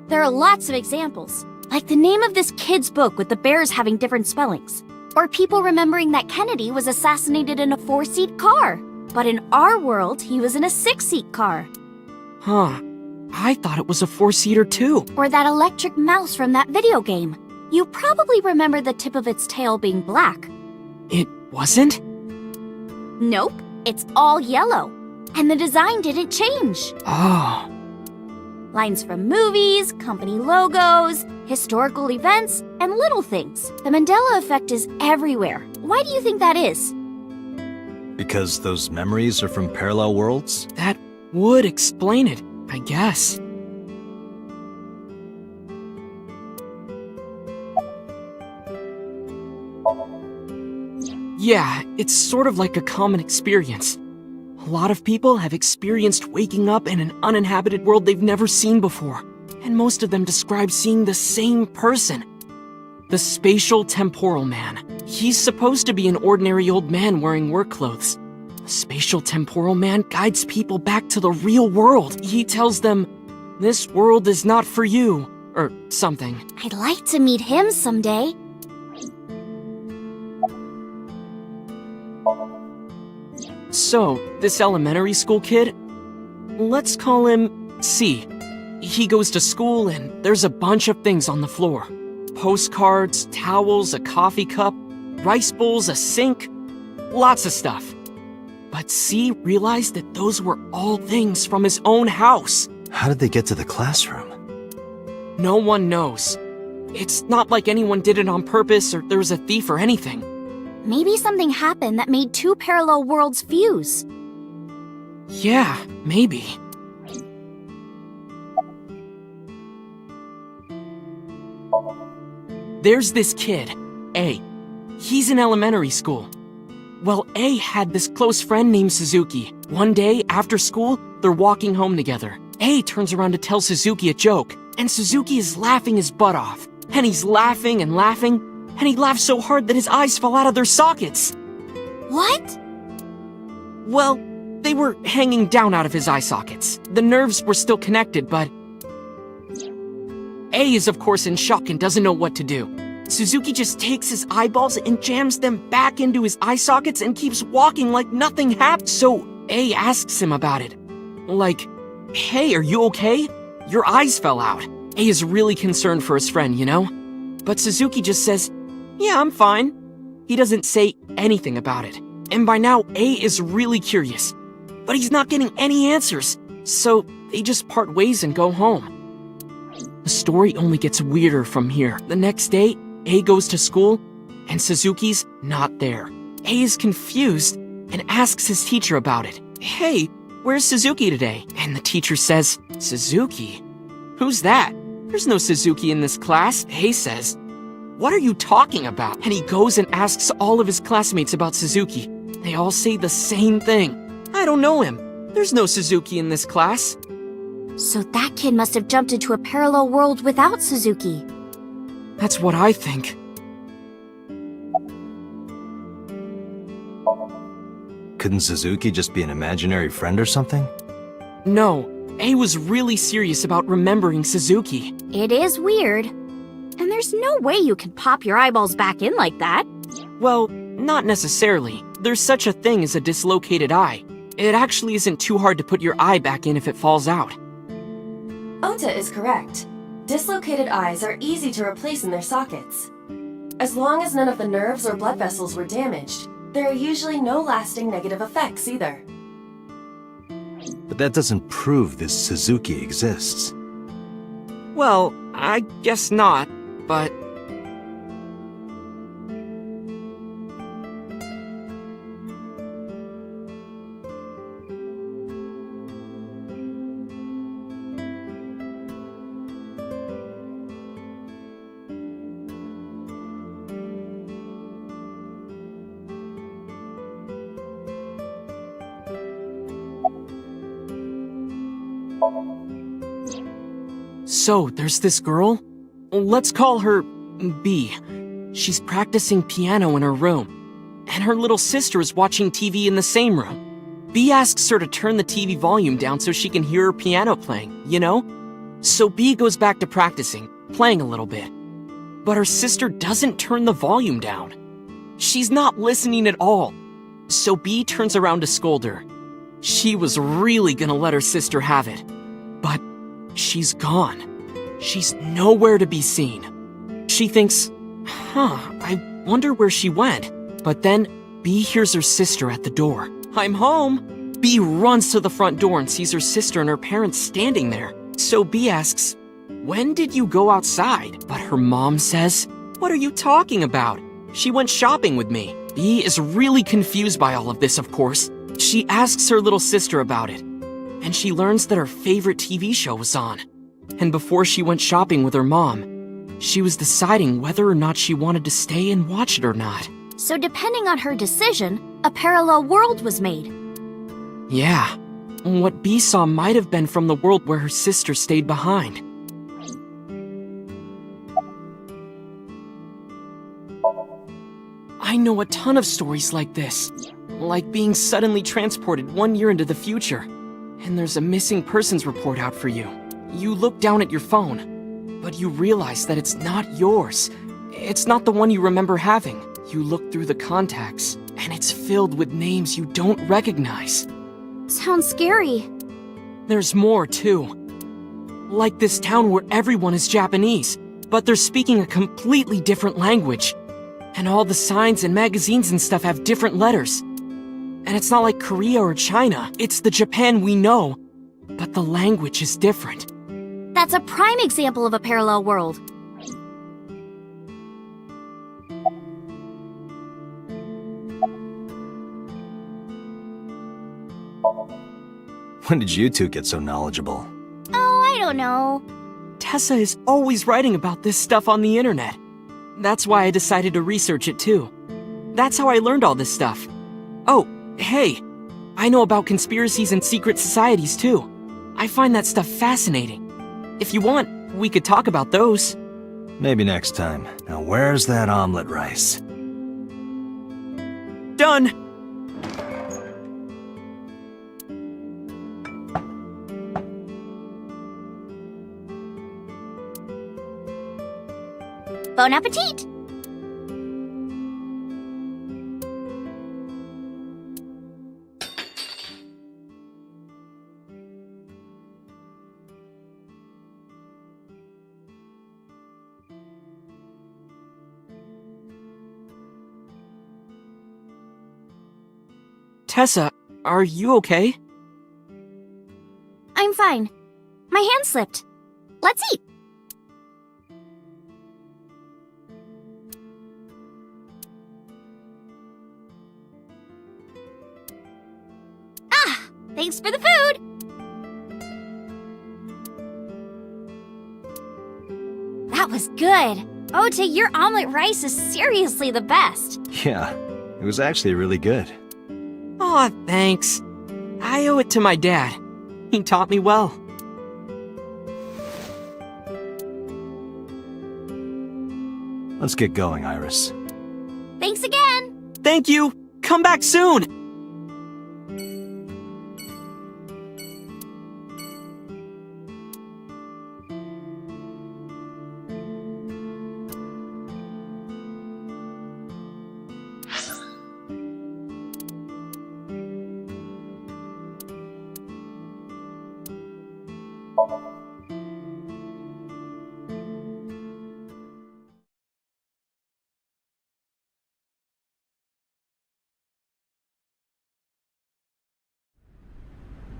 There are lots of examples, like the name of this kid's book with the bears having different spellings, or people remembering that Kennedy was assassinated in a 4-seat car, but in our world, he was in a 6-seat car. Huh. I thought it was a 4-seater too. Or that electric mouse from that video game. You probably remember the tip of its tail being black. It wasn't? Nope, it's all yellow. And the design didn't change. Oh. Lines from movies, company logos, historical events, and little things. The Mandela effect is everywhere. Why do you think that is? Because those memories are from parallel worlds? That would explain it, I guess. Yeah, it's sort of like a common experience. A lot of people have experienced waking up in an uninhabited world they've never seen before, and most of them describe seeing the same person. The Spatial Temporal Man. He's supposed to be an ordinary old man wearing work clothes. The Spatial Temporal Man guides people back to the real world. He tells them, "This world is not for you," or something. I'd like to meet him someday. So, this elementary school kid, let's call him C. He goes to school and there's a bunch of things on the floor. Postcards, towels, a coffee cup, rice bowls, a sink, lots of stuff. But C realized that those were all things from his own house. How did they get to the classroom? No one knows. It's not like anyone did it on purpose or there was a thief or anything. Maybe something happened that made two parallel worlds fuse. Yeah, maybe. There's this kid, A. He's in elementary school. Well, A had this close friend named Suzuki. One day, after school, they're walking home together. A turns around to tell Suzuki a joke, and Suzuki is laughing his butt off. And he's laughing and laughing, and he laughs so hard that his eyes fall out of their sockets. What? Well, they were hanging down out of his eye sockets. The nerves were still connected, but A is of course in shock and doesn't know what to do. Suzuki just takes his eyeballs and jams them back into his eye sockets and keeps walking like nothing happened. So A asks him about it. Like, "Hey, are you okay? Your eyes fell out." A is really concerned for his friend, you know? But Suzuki just says, "Yeah, I'm fine." He doesn't say anything about it. And by now, A is really curious. But he's not getting any answers. So they just part ways and go home. The story only gets weirder from here. The next day, A goes to school, and Suzuki's not there. A is confused and asks his teacher about it. "Hey, where's Suzuki today?" And the teacher says, "Suzuki? Who's that? There's no Suzuki in this class." A says, "What are you talking about?" And he goes and asks all of his classmates about Suzuki. They all say the same thing. "I don't know him. There's no Suzuki in this class." So that kid must have jumped into a parallel world without Suzuki. That's what I think. Couldn't Suzuki just be an imaginary friend or something? No, A was really serious about remembering Suzuki. It is weird. And there's no way you can pop your eyeballs back in like that. Well, not necessarily. There's such a thing as a dislocated eye. It actually isn't too hard to put your eye back in if it falls out. Ota is correct. Dislocated eyes are easy to replace in their sockets. As long as none of the nerves or blood vessels were damaged, there are usually no lasting negative effects either. But that doesn't prove this Suzuki exists. Well, I guess not, but... So, there's this girl? Let's call her B. She's practicing piano in her room, and her little sister is watching TV in the same room. B asks her to turn the TV volume down so she can hear her piano playing, you know? So B goes back to practicing, playing a little bit. But her sister doesn't turn the volume down. She's not listening at all. So B turns around to scold her. She was really gonna let her sister have it. But she's gone. She's nowhere to be seen. She thinks, I wonder where she went. But then, B hears her sister at the door. I'm home! B runs to the front door and sees her sister and her parents standing there. So B asks, when did you go outside? But her mom says, what are you talking about? She went shopping with me. B is really confused by all of this, of course. She asks her little sister about it, and she learns that her favorite TV show was on. And before she went shopping with her mom, she was deciding whether or not she wanted to stay and watch it or not. So depending on her decision, a parallel world was made. Yeah, what B saw might have been from the world where her sister stayed behind. I know a ton of stories like this. Like being suddenly transported 1 year into the future. And there's a missing persons report out for you. You look down at your phone, but you realize that it's not yours. It's not the one you remember having. You look through the contacts, and it's filled with names you don't recognize. Sounds scary. There's more, too. Like this town where everyone is Japanese, but they're speaking a completely different language. And all the signs and magazines and stuff have different letters. And it's not like Korea or China. It's the Japan we know, but the language is different. That's a prime example of a parallel world. When did you two get so knowledgeable? Oh, I don't know. Tessa is always writing about this stuff on the internet. That's why I decided to research it too. That's how I learned all this stuff. Oh, hey, I know about conspiracies and secret societies too. I find that stuff fascinating. If you want, we could talk about those. Maybe next time. Now where's that omelet rice? Done! Bon appetit! Tessa, are you okay? I'm fine. My hand slipped. Let's eat. Ah, thanks for the food. That was good. Ota, your omelet rice is seriously the best. Yeah, it was actually really good. Aw, thanks. I owe it to my dad. He taught me well. Let's get going, Iris. Thanks again. Thank you. Come back soon.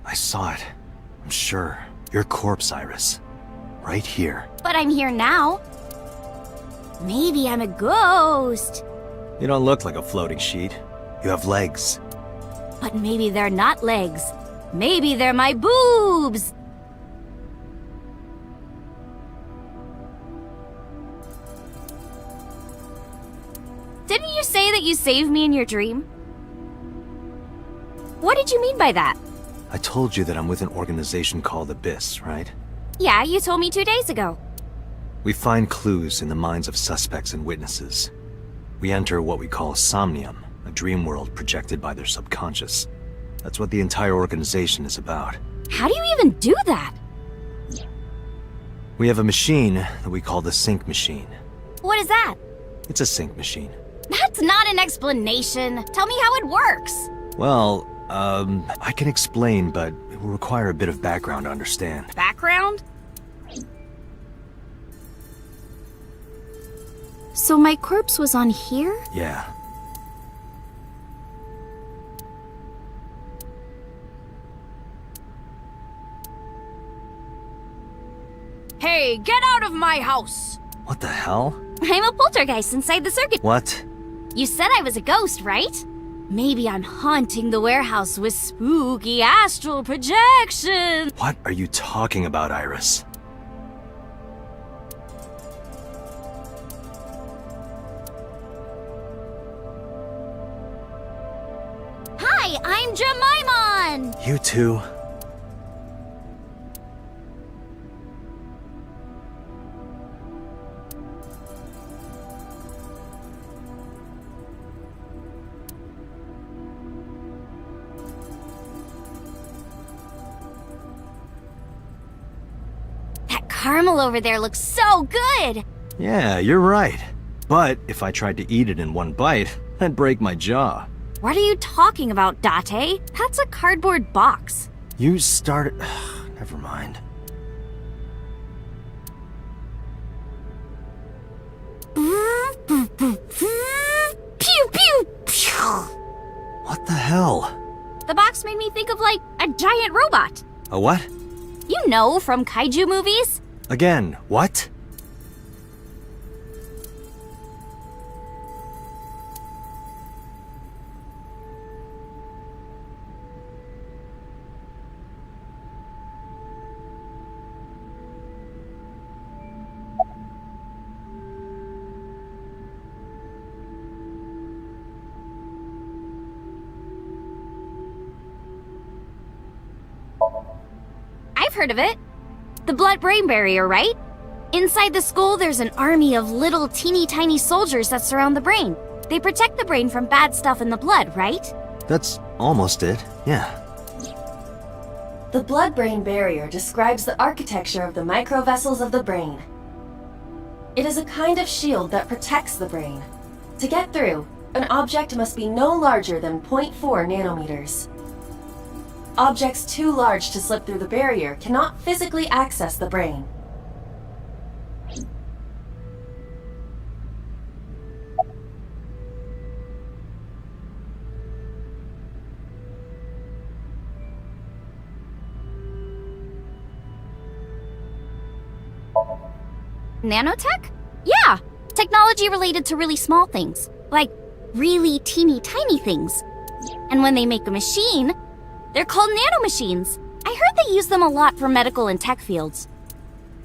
I saw it. I'm sure. Your corpse, Iris. Right here. But I'm here now. Maybe I'm a ghost. You don't look like a floating sheet. You have legs. But maybe they're not legs. Maybe they're my boobs. Didn't you say that you saved me in your dream? What did you mean by that? I told you that I'm with an organization called Abyss, right? Yeah, you told me 2 days ago. We find clues in the minds of suspects and witnesses. We enter what we call Somnium, a dream world projected by their subconscious. That's what the entire organization is about. How do you even do that? We have a machine that we call the sync machine. What is that? It's a sync machine. That's not an explanation. Tell me how it works. Well, I can explain, but it will require a bit of background to understand. Background? So my corpse was on here? Yeah. Hey, get out of my house! What the hell? I'm a poltergeist inside the circuit. What? You said I was a ghost, right? Maybe I'm haunting the warehouse with spooky astral projection. What are you talking about, Iris? Hi, I'm Jemimon! You two. That caramel over there looks so good! Yeah, you're right. But if I tried to eat it in one bite, I'd break my jaw. What are you talking about, Date? That's a cardboard box. You started... Never mind. Pew pew pew! What the hell? The box made me think of, like, a giant robot. A what? You know, from kaiju movies? Again, what? I've heard of it. The blood-brain barrier, right? Inside the skull, there's an army of little teeny tiny soldiers that surround the brain. They protect the brain from bad stuff in the blood, right? That's almost it, yeah. The blood-brain barrier describes the architecture of the microvessels of the brain. It is a kind of shield that protects the brain. To get through, an object must be no larger than 0.4 nanometers. Objects too large to slip through the barrier cannot physically access the brain. Nanotech? Yeah! Technology related to really small things. Like, really teeny tiny things. And when they make a machine, they're called nanomachines. I heard they use them a lot for medical and tech fields.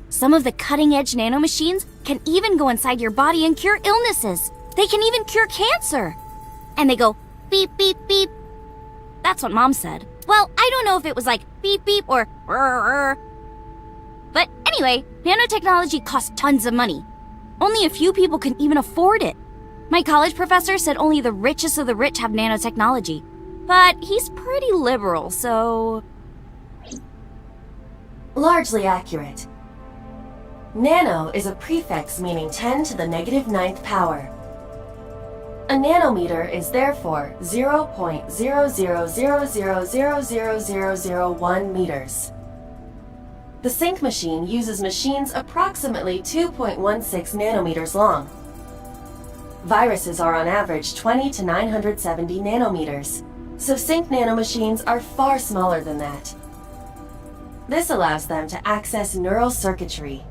Some of the cutting-edge nanomachines can even go inside your body and cure illnesses. They can even cure cancer. And they go beep, beep, beep. That's what Mom said. Well, I don't know if it was like beep, beep or rrr. But anyway, nanotechnology costs tons of money. Only a few people can even afford it. My college professor said only the richest of the rich have nanotechnology. But he's pretty liberal, so... Largely accurate. Nano is a prefix meaning 10 to the negative 9th power. A nanometer is therefore 0.0000000001 meters. The sync machine uses machines approximately 2.16 nanometers long. Viruses are on average 20 to 970 nanometers, so sync nanomachines are far smaller than that. This allows them to access neural circuitry.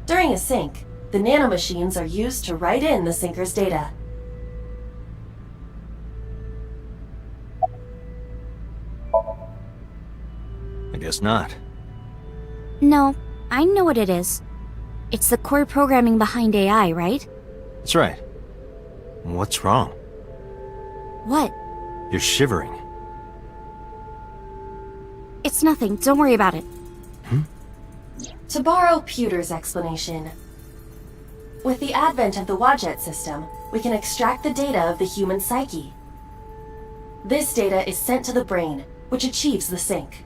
During a sync, the nanomachines are used to write in the syncer's data. I guess not. No, I know what it is. It's the core programming behind AI, right? That's right. What's wrong? What? You're shivering. It's nothing, don't worry about it. To borrow Pewter's explanation, with the advent of the Wadjet system, we can extract the data of the human psyche. This data is sent to the brain, which achieves the sync.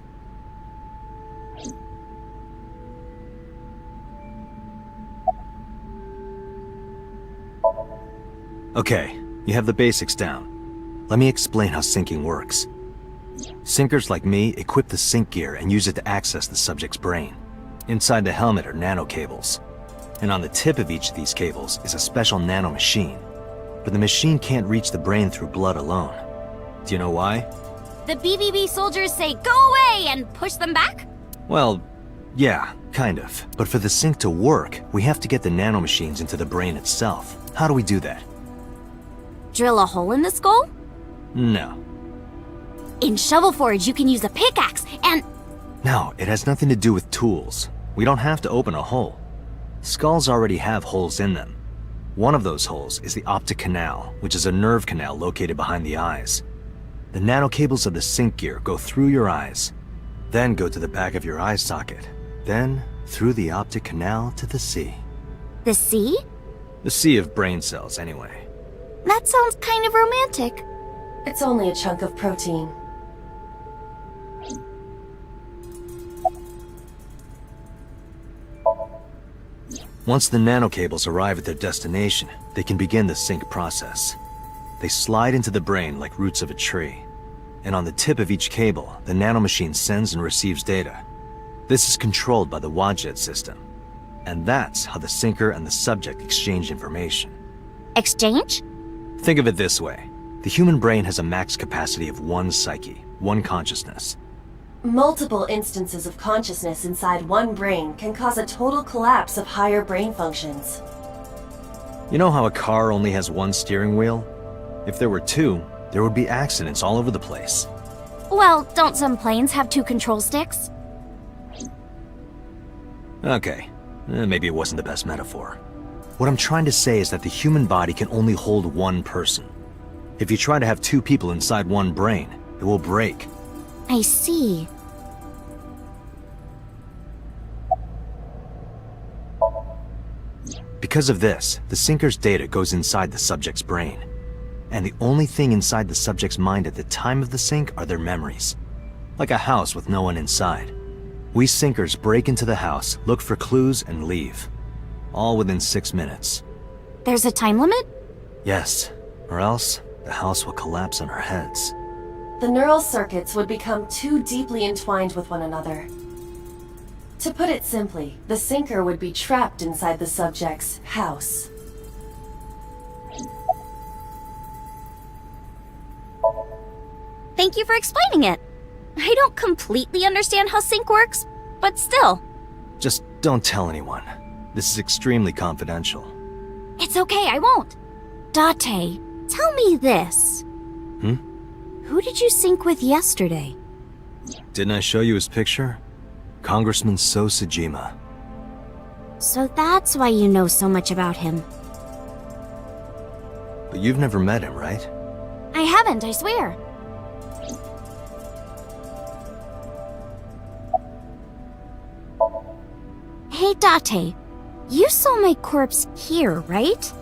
Okay, you have the basics down. Let me explain how syncing works. Syncers like me equip the sync gear and use it to access the subject's brain. Inside the helmet are nanocables. And on the tip of each of these cables is a special nanomachine. But the machine can't reach the brain through blood alone. Do you know why? The BBB soldiers say, "Go away!" and push them back? Well, Yeah, kind of. But for the sink to work, we have to get the nanomachines into the brain itself. How do we do that? Drill a hole in the skull? No. In Shovel Forge, you can use a pickaxe and... No, it has nothing to do with tools. We don't have to open a hole. Skulls already have holes in them. One of those holes is the optic canal, which is a nerve canal located behind the eyes. The nanocables of the sync gear go through your eyes, then go to the back of your eye socket, then through the optic canal to the sea. The sea? The sea of brain cells, anyway. That sounds kind of romantic. It's only a chunk of protein. Once the nanocables arrive at their destination, they can begin the sync process. They slide into the brain like roots of a tree. And on the tip of each cable, the nanomachine sends and receives data. This is controlled by the Wadjet system. And that's how the syncer and the subject exchange information. Exchange? Think of it this way. The human brain has a max capacity of one psyche, one consciousness. Multiple instances of consciousness inside one brain can cause a total collapse of higher brain functions. You know how a car only has one steering wheel? If there were two, there would be accidents all over the place. Well, don't some planes have 2 control sticks? Okay, maybe it wasn't the best metaphor. What I'm trying to say is that the human body can only hold one person. If you try to have 2 people inside one brain, it will break. I see. Because of this, the syncer's data goes inside the subject's brain. And the only thing inside the subject's mind at the time of the sync are their memories. Like a house with no one inside. We syncers break into the house, look for clues, and leave. All within 6 minutes. There's a time limit? Yes, or else the house will collapse on our heads. The neural circuits would become too deeply entwined with one another. To put it simply, the syncer would be trapped inside the subject's house. Thank you for explaining it. I don't completely understand how sync works, but still. Just don't tell anyone. This is extremely confidential. It's okay, I won't. Date, tell me this. Who did you sync with yesterday? Didn't I show you his picture? Congressman So Sejima. So that's why you know so much about him. But you've never met him, right? I haven't, I swear. Hey, Date, you saw my corpse here, right?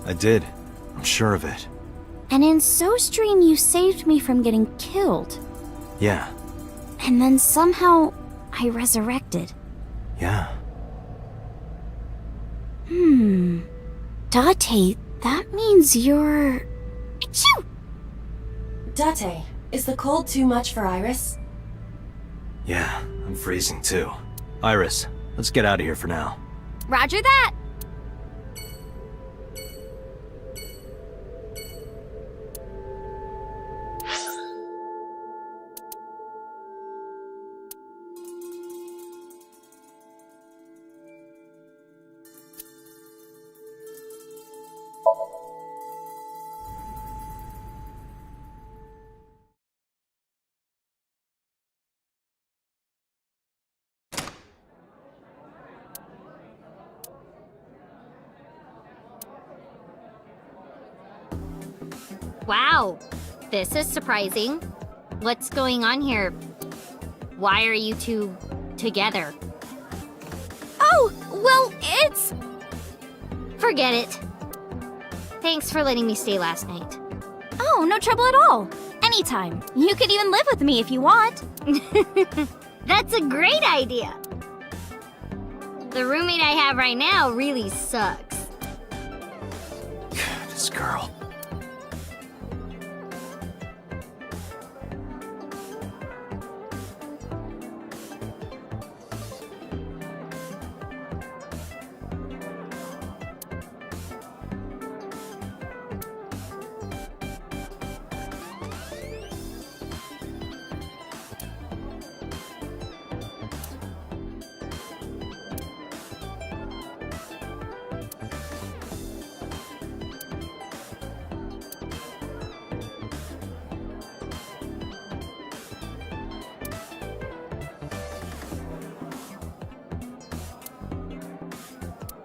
I did. I'm sure of it. And in So's dream, you saved me from getting killed. Yeah. And then somehow, I resurrected. Yeah. Date, that means you're... Achoo! Date, is the cold too much for Iris? Yeah, I'm freezing too. Iris, let's get out of here for now. Roger that! Wow, this is surprising. What's going on here? Why are you two together? Oh, well, it's... Forget it. Thanks for letting me stay last night. Oh, no trouble at all. Anytime. You could even live with me if you want. That's a great idea. The roommate I have right now really sucks. This girl.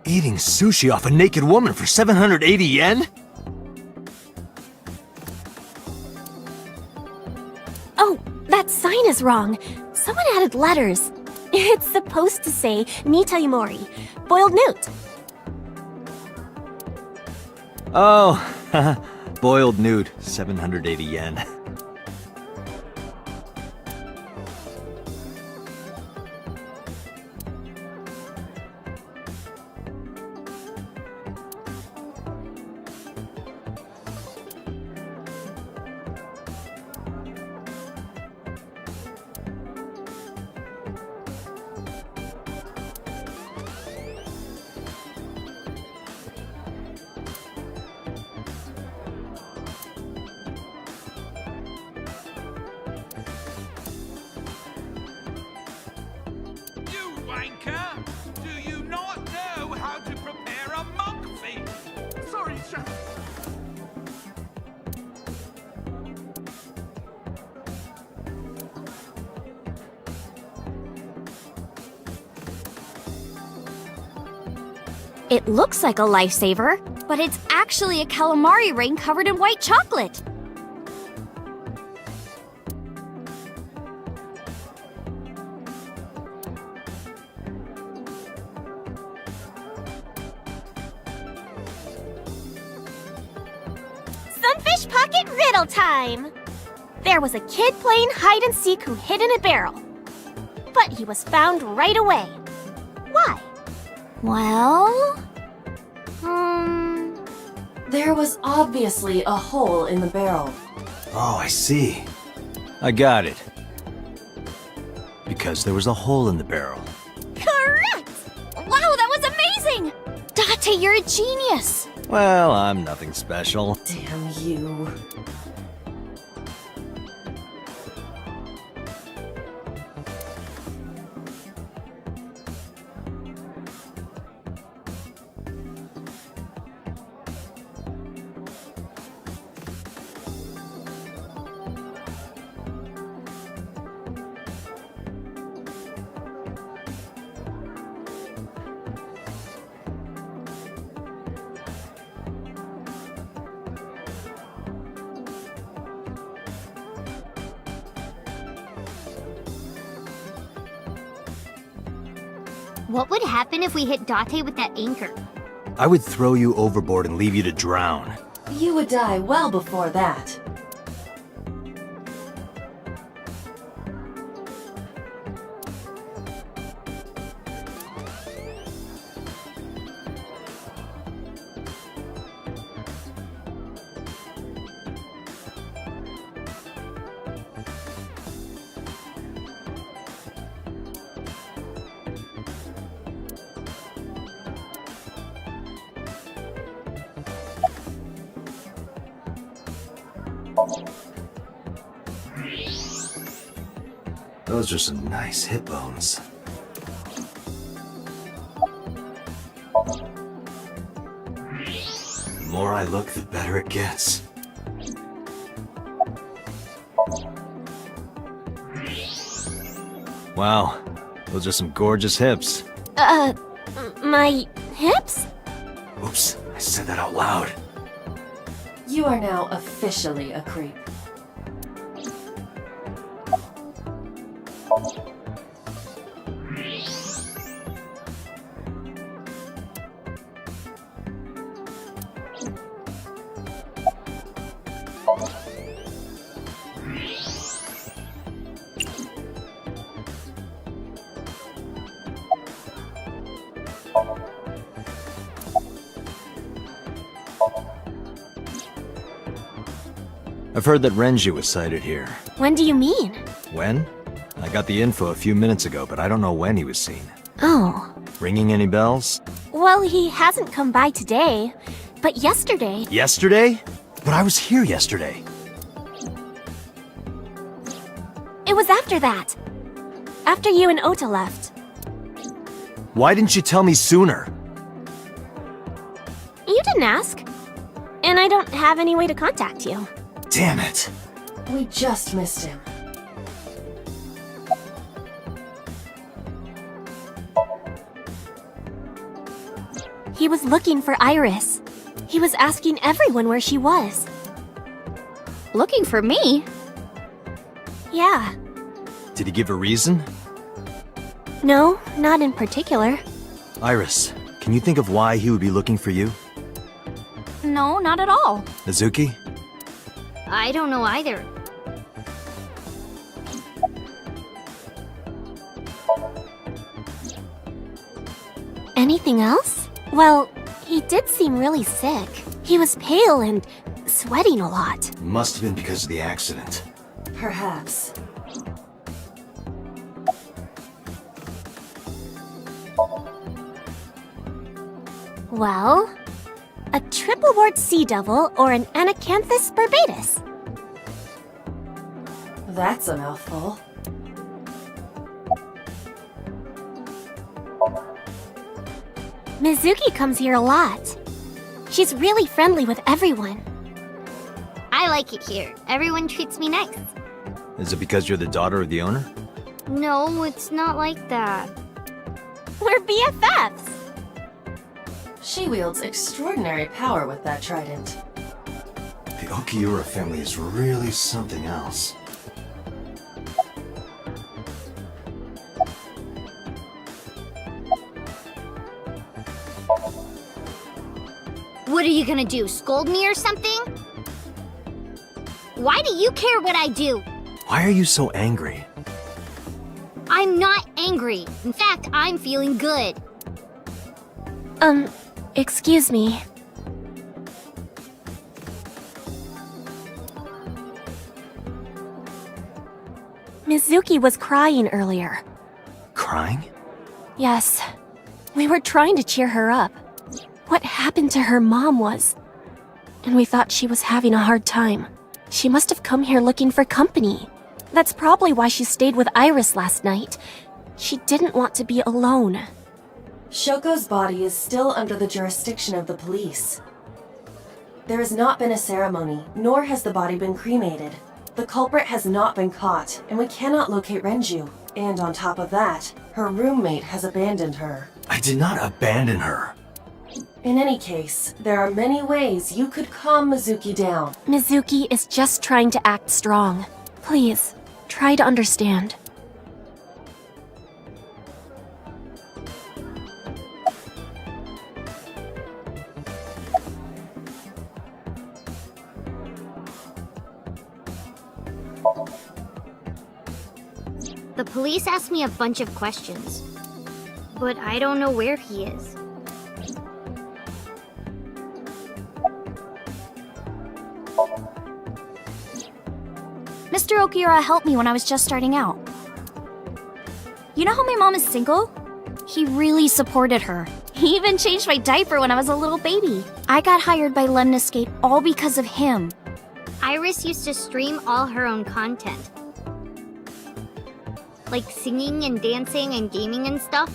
Eating sushi off a naked woman for 780 yen? Oh, that sign is wrong. Someone added letters. It's supposed to say Nita Yumori, boiled newt. Oh, boiled newt, 780 yen. Wanker! Do you not know how to prepare a monk feast? Sorry, chef. It looks like a lifesaver, but it's actually a calamari ring covered in white chocolate. Sunfish Pocket Riddle Time! There was a kid playing hide-and-seek who hid in a barrel. But he was found right away. Why? Well... There was obviously a hole in the barrel. Oh, I see. I got it. Because there was a hole in the barrel. Correct! Wow, that was amazing! Date, you're a genius! Well, I'm nothing special. Damn you. What would happen if we hit Date with that anchor? I would throw you overboard and leave you to drown. You would die well before that. Those are some nice hip bones. The more I look, the better it gets. Wow, those are some gorgeous hips. My hips? Oops, I said that out loud. You are now officially a creep. I've heard that Renji was sighted here. When do you mean? When? I got the info a few minutes ago, but I don't know when he was seen. Oh. Ringing any bells? Well, he hasn't come by today, but yesterday... Yesterday? But I was here yesterday. It was after that. After you and Ota left. Why didn't you tell me sooner? You didn't ask. And I don't have any way to contact you. Damn it. We just missed him. He was looking for Iris. He was asking everyone where she was. Looking for me? Yeah. Did he give a reason? No, not in particular. Iris, can you think of why he would be looking for you? No, not at all. Mizuki? I don't know either. Anything else? Well, he did seem really sick. He was pale and sweating a lot. Must have been because of the accident. Perhaps. Well, a triple wart sea devil or an Anacanthus barbatus. That's a mouthful. Mizuki comes here a lot. She's really friendly with everyone. I like it here. Everyone treats me nice. Is it because you're the daughter of the owner? No, it's not like that. We're BFFs. She wields extraordinary power with that trident. The Okiura family is really something else. What are you gonna do, scold me or something? Why do you care what I do? Why are you so angry? I'm not angry. In fact, I'm feeling good. Excuse me. Mizuki was crying earlier. Crying? Yes. We were trying to cheer her up. What happened to her mom was... And we thought she was having a hard time. She must have come here looking for company. That's probably why she stayed with Iris last night. She didn't want to be alone. Shoko's body is still under the jurisdiction of the police. There has not been a ceremony, nor has the body been cremated. The culprit has not been caught, and we cannot locate Renju. And on top of that, her roommate has abandoned her. I did not abandon her. In any case, there are many ways you could calm Mizuki down. Mizuki is just trying to act strong. Please, try to understand. The police asked me a bunch of questions, but I don't know where he is. Mr. Okiura helped me when I was just starting out. You know how my mom is single? He really supported her. He even changed my diaper when I was a little baby. I got hired by Lemniscate all because of him. Iris used to stream all her own content. Like singing and dancing and gaming and stuff.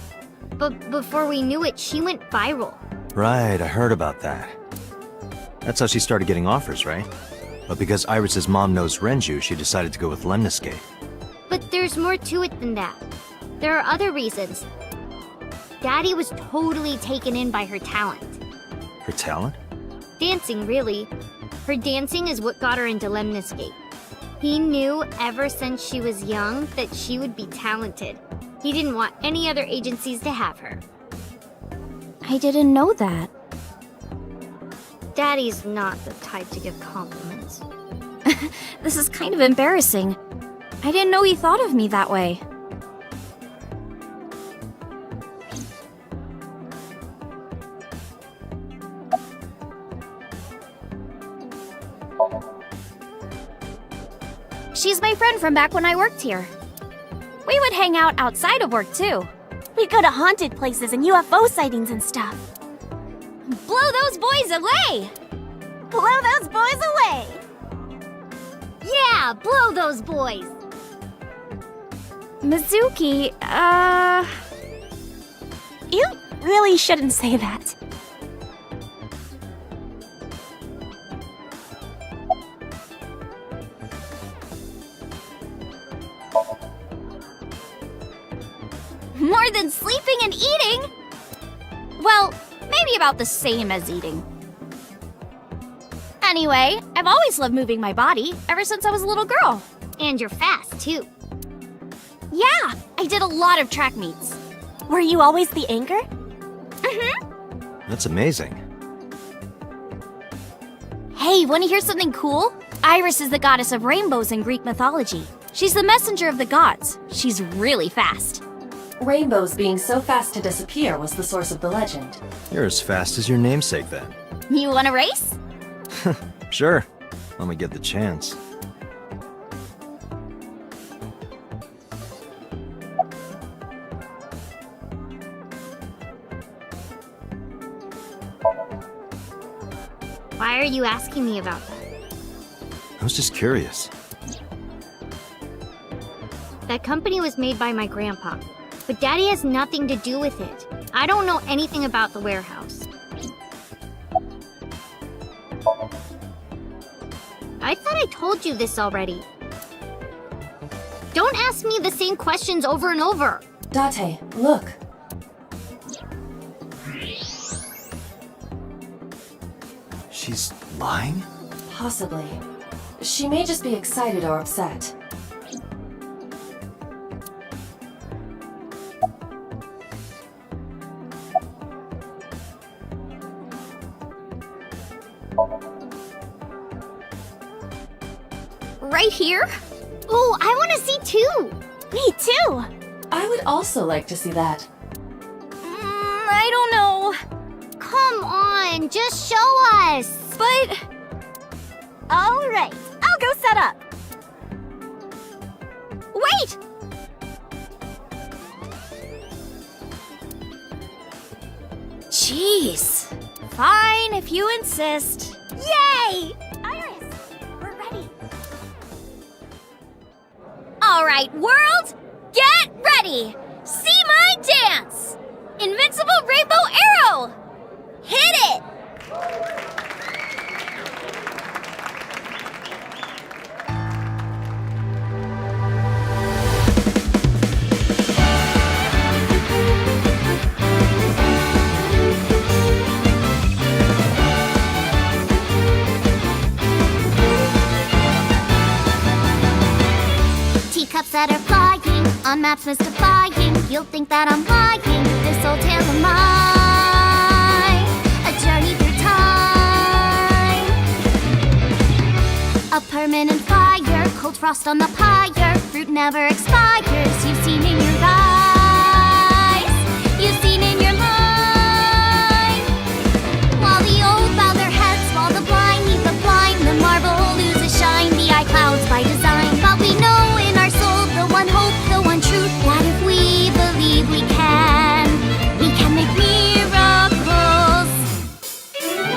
But before we knew it, she went viral. Right, I heard about that. That's how she started getting offers, right? But because Iris's mom knows Renju, she decided to go with Lemniscate. But there's more to it than that. There are other reasons. Daddy was totally taken in by her talent. Her talent? Dancing, really. Her dancing is what got her into Lemniscate. He knew ever since she was young that she would be talented. He didn't want any other agencies to have her. I didn't know that. Daddy's not the type to give compliments. This is kind of embarrassing. I didn't know he thought of me that way. She's my friend from back when I worked here. We would hang out outside of work, too. We go to haunted places and UFO sightings and stuff. Blow those boys away! Blow those boys away! Yeah, blow those boys! Mizuki, You really shouldn't say that. More than sleeping and eating? Well, Maybe about the same as eating. Anyway, I've always loved moving my body, ever since I was a little girl. And you're fast, too. Yeah, I did a lot of track meets. Were you always the anchor? Mm-hmm. That's amazing. Hey, want to hear something cool? Iris is the goddess of rainbows in Greek mythology. She's the messenger of the gods. She's really fast. Rainbows being so fast to disappear was the source of the legend. You're as fast as your namesake then. You want to race? Sure. Let me get the chance. Why are you asking me about that? I was just curious. That company was made by my grandpa, but Daddy has nothing to do with it. I don't know anything about the warehouse. I thought I told you this already. Don't ask me the same questions over and over. Date, look. She's lying? Possibly. She may just be excited or upset. Right here? Oh, I want to see too! Me too! I would also like to see that. I don't know. Come on, just show us! But... Alright, I'll go set up. Wait! Jeez. Fine, if you insist. Yay! Iris, we're ready. Alright, world, get ready! See my dance! Invincible Rainbow Arrow! Hit it! Teacups that are flying, on maps mystifying. You'll think that I'm lying, this old tale of mine. A journey through time. A permanent fire, cold frost on the pyre. Fruit never expires, you've seen in your eyes. You've seen in your life. While the old bow their heads, while the blind meet the blind, the marble loses shine, the eye clouds by design. But we know in our soul the one hope, the one truth, that if we believe we can make miracles.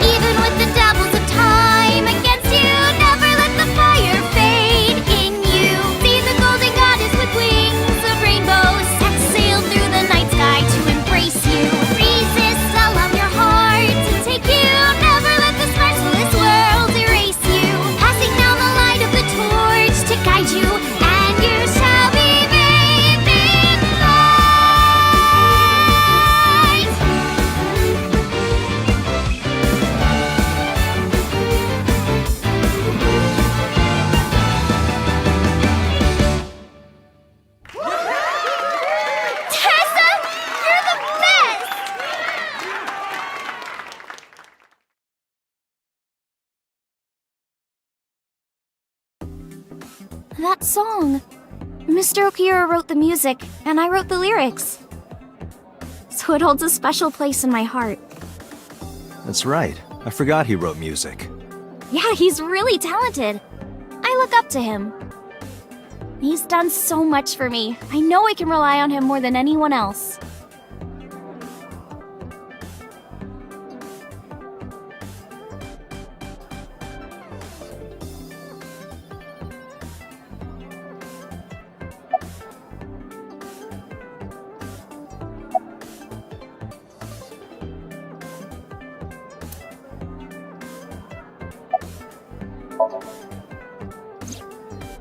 Even with the devils of time against you, never let the fire fade in you. See the golden goddess with wings of rainbows, set sail through the night sky to embrace you. Resist, allow your heart to take you. Never let this merciless world erase you. Passing down the light of the torch to guide you, and you shall be bathed in light. Tessa, you're the best! That song. Mr. Okira wrote the music, and I wrote the lyrics. So it holds a special place in my heart. That's right. I forgot he wrote music. Yeah, he's really talented. I look up to him. He's done so much for me. I know I can rely on him more than anyone else.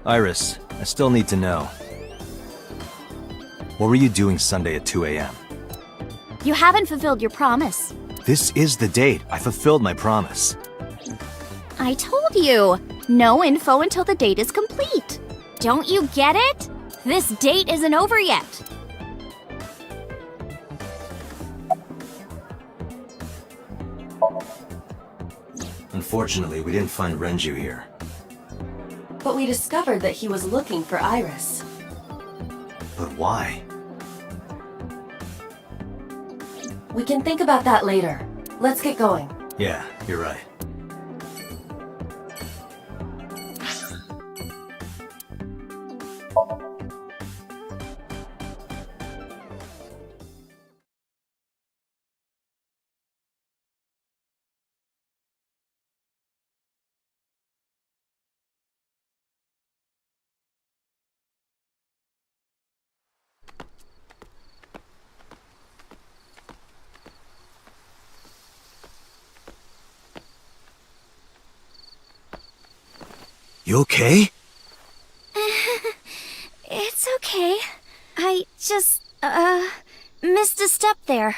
Iris, I still need to know. What were you doing Sunday at 2 a.m.? You haven't fulfilled your promise. This is the date. I fulfilled my promise. I told you! No info until the date is complete. Don't you get it? This date isn't over yet. Unfortunately, we didn't find Renju here. But we discovered that he was looking for Iris. But why? We can think about that later. Let's get going. Yeah, you're right. You okay? It's okay. I just, missed a step there.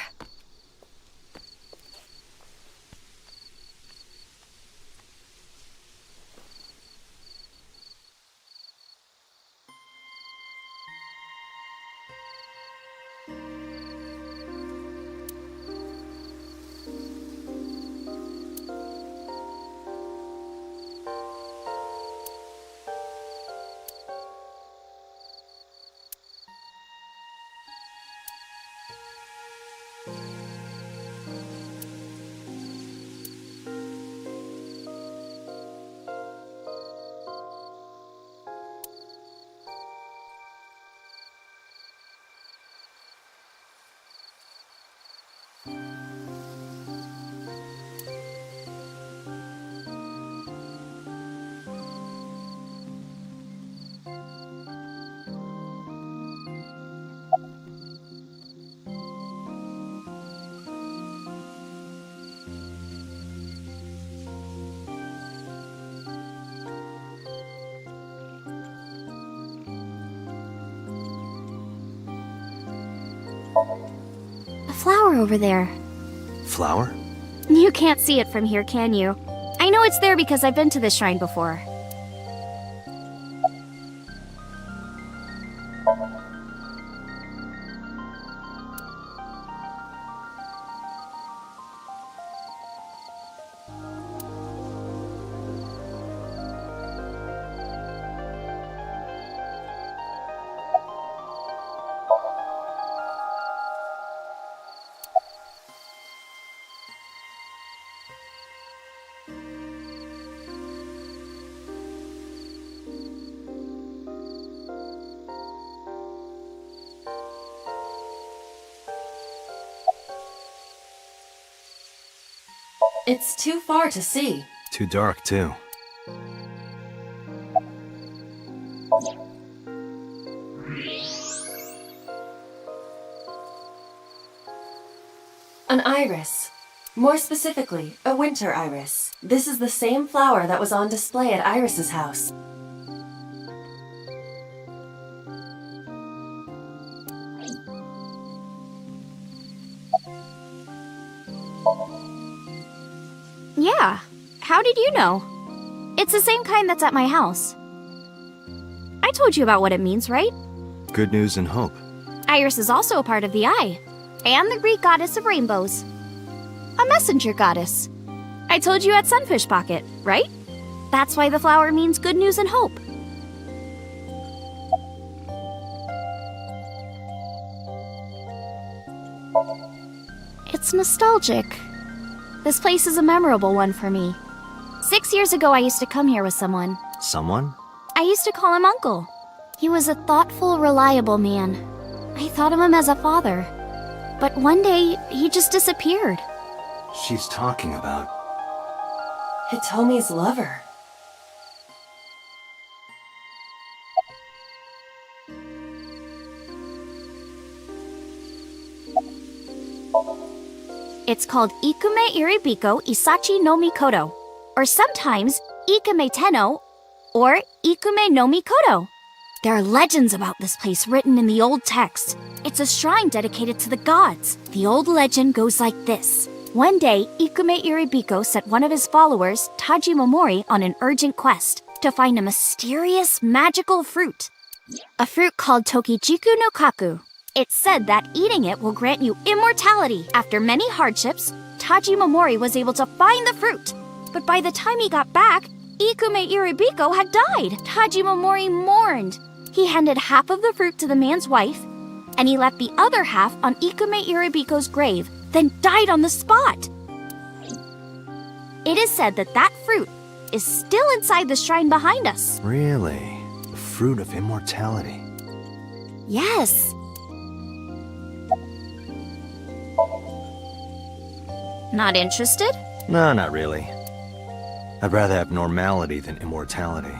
A flower over there. Flower? You can't see it from here, can you? I know it's there because I've been to this shrine before. It's too far to see. Too dark, too. An iris. More specifically, a winter iris. This is the same flower that was on display at Iris's house. Yeah. How did you know? It's the same kind that's at my house. I told you about what it means, right? Good news and hope. Iris is also a part of the eye, and the Greek goddess of rainbows. A messenger goddess. I told you at Sunfish Pocket, right? That's why the flower means good news and hope. It's nostalgic. This place is a memorable one for me. 6 years ago, I used to come here with someone. Someone? I used to call him Uncle. He was a thoughtful, reliable man. I thought of him as a father. But one day, he just disappeared. She's talking about... Hitomi's lover. It's called Ikume Iribiko Isachi no Mikoto, or sometimes Ikume Tenno, or Ikume no Mikoto. There are legends about this place written in the old text. It's a shrine dedicated to the gods. The old legend goes like this. One day, Ikume Iribiko set one of his followers, Taji Momori, on an urgent quest to find a mysterious magical fruit. A fruit called Tokichiku no Kaku. It's said that eating it will grant you immortality. After many hardships, Taji Momori was able to find the fruit. But by the time he got back, Ikume Iribiko had died. Taji Momori mourned. He handed half of the fruit to the man's wife, and he left the other half on Ikume Iribiko's grave, then died on the spot. It is said that that fruit is still inside the shrine behind us. Really? The fruit of immortality. Yes. Not interested? No, not really. I'd rather have normality than immortality.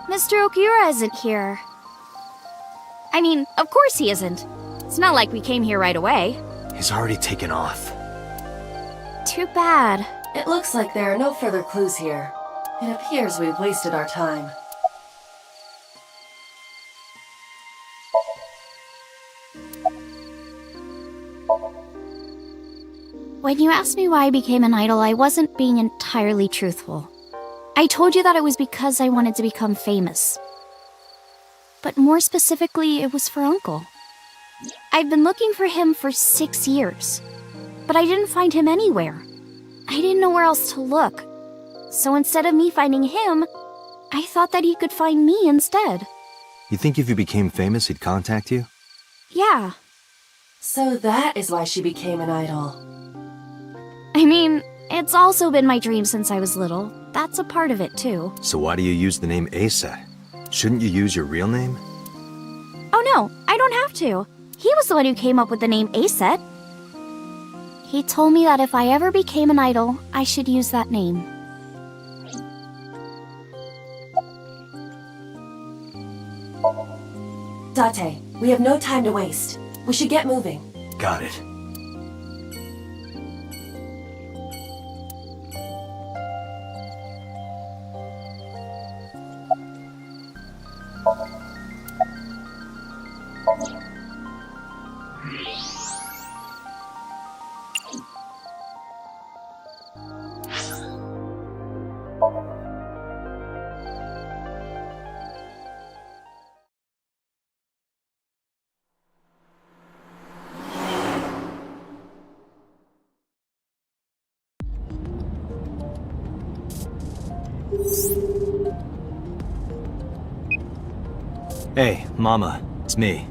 Mr. Okiura isn't here. I mean, of course he isn't. It's not like we came here right away. He's already taken off. Too bad. It looks like there are no further clues here. It appears we've wasted our time. When you asked me why I became an idol, I wasn't being entirely truthful. I told you that it was because I wanted to become famous. But more specifically, it was for Uncle. I've been looking for him for 6 years, but I didn't find him anywhere. I didn't know where else to look. So instead of me finding him, I thought that he could find me instead. You think if you became famous, he'd contact you? Yeah. So that is why she became an idol. I mean, it's also been my dream since I was little. That's a part of it, too. So why do you use the name Aset? Shouldn't you use your real name? Oh no, I don't have to. He was the one who came up with the name Aset. He told me that if I ever became an idol, I should use that name. Date, we have no time to waste. We should get moving. Got it. Hey, Mama, it's me.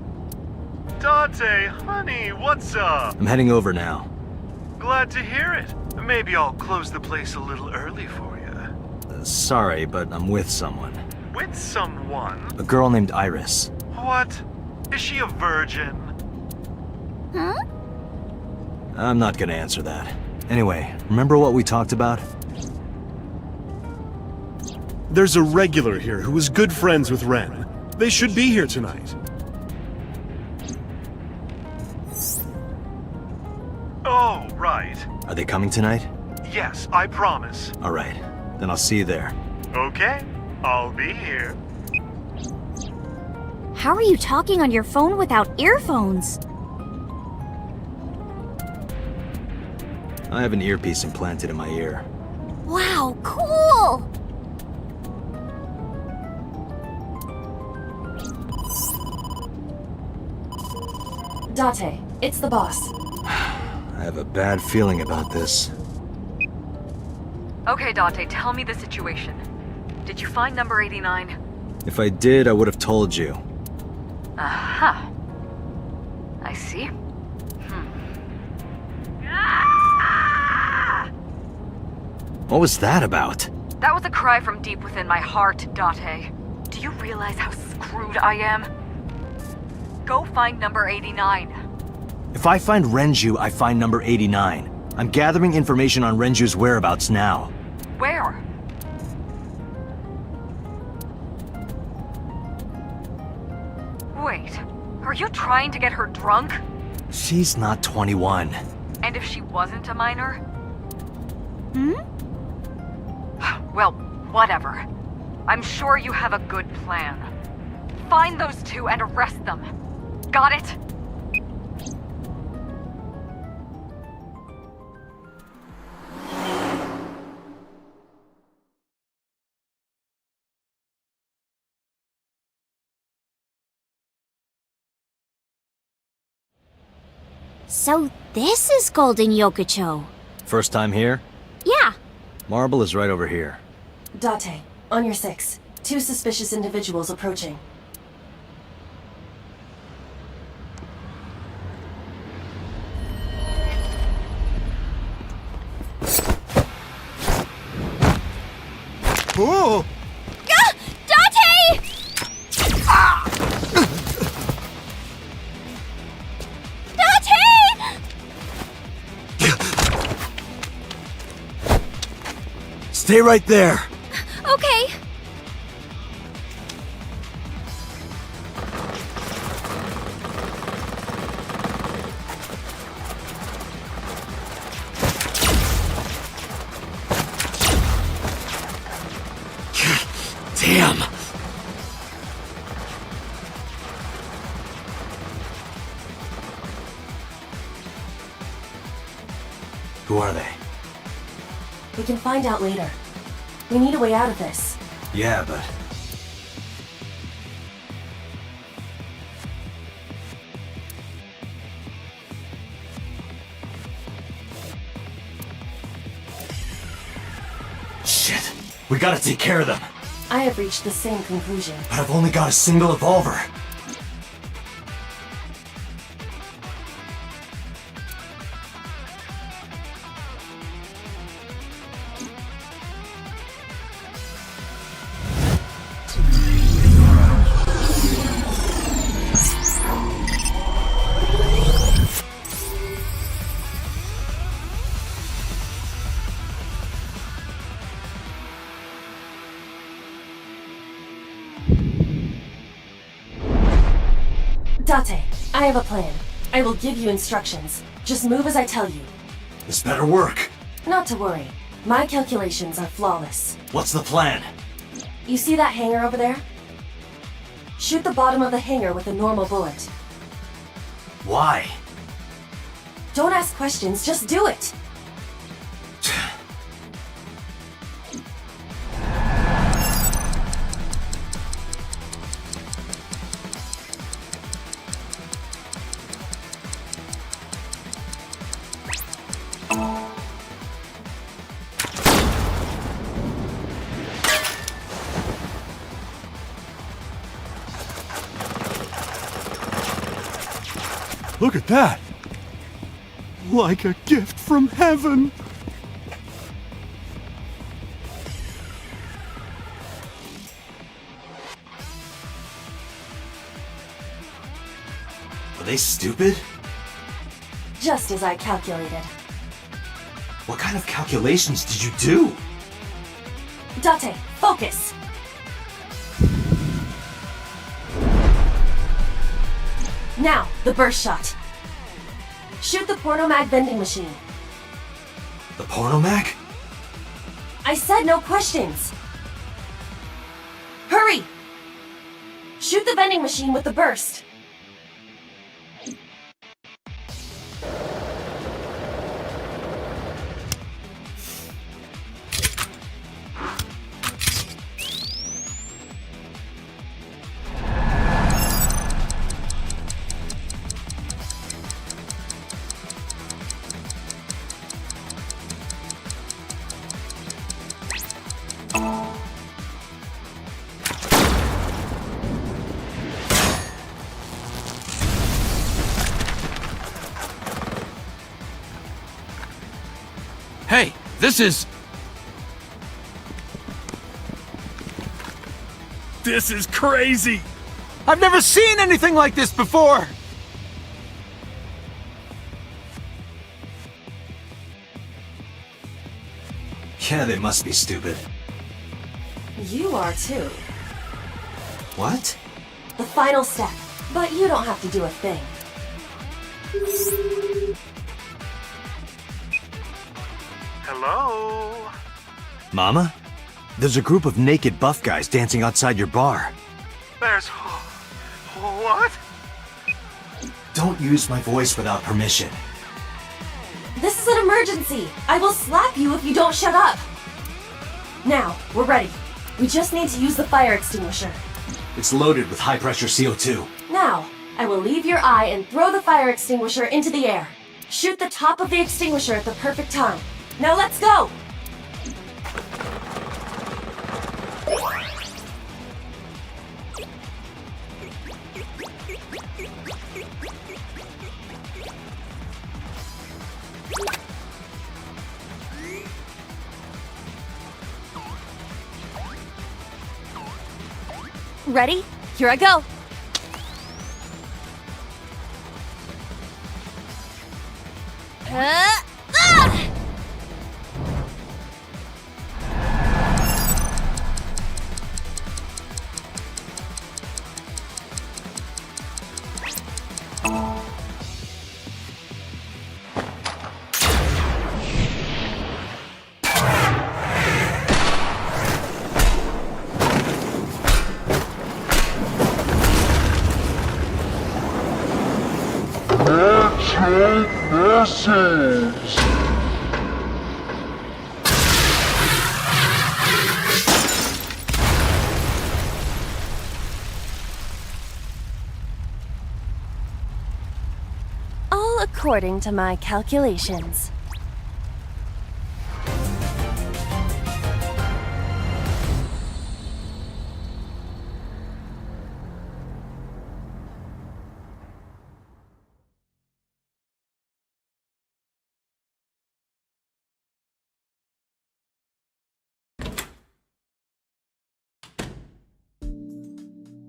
Date, honey, what's up? I'm heading over now. Glad to hear it. Maybe I'll close the place a little early for you. Sorry, but I'm with someone. With someone? A girl named Iris. What? Is she a virgin? Huh? I'm not gonna answer that. Anyway, remember what we talked about? There's a regular here who was good friends with Ren. They should be here tonight. Oh, right. Are they coming tonight? Yes, I promise. Alright, then I'll see you there. Okay, I'll be here. How are you talking on your phone without earphones? I have an earpiece implanted in my ear. Wow, cool! Date, it's the boss. I have a bad feeling about this. Okay, Date, tell me the situation. Did you find number 89? If I did, I would have told you. Aha. I see. What was that about? That was a cry from deep within my heart, Date. Do you realize how screwed I am? Go find number 89. If I find Renju, I find number 89. I'm gathering information on Renju's whereabouts now. Where? Wait, are you trying to get her drunk? She's not 21. And if she wasn't a minor? Hmm? Well, whatever. I'm sure you have a good plan. Find those two and arrest them. Got it? So this is Golden Yokocho. First time here? Yeah. Marble is right over here. Date, on your 6. 2 suspicious individuals approaching. Oh! Ah! Date! Stay right there! Okay. Damn! Who are they? We can find out later. We need a way out of this. Yeah, but... Shit! We gotta take care of them! I have reached the same conclusion. But I've only got a single revolver. Date, I have a plan. I will give you instructions. Just move as I tell you. This better work. Not to worry. My calculations are flawless. What's the plan? You see that hangar over there? Shoot the bottom of the hangar with a normal bullet. Why? Don't ask questions, just do it! Look at that! Like a gift from heaven! Are they stupid? Just as I calculated. What kind of calculations did you do? Date, focus! Now, the burst shot. Shoot the pornomag vending machine. The pornomag? I said no questions. Hurry! Shoot the vending machine with the burst. Hey, this is... This is crazy! I've never seen anything like this before! Yeah, they must be stupid. You are too. What? The final step. But you don't have to do a thing. Hello? Mama? There's a group of naked buff guys dancing outside your bar. There's... what? Don't use my voice without permission. This is an emergency! I will slap you if you don't shut up! Now, we're ready. We just need to use the fire extinguisher. It's loaded with high-pressure CO2. Now, I will leave your eye and throw the fire extinguisher into the air. Shoot the top of the extinguisher at the perfect time. Now let's go! Ready? Here I go. Ah! Message. All according to my calculations.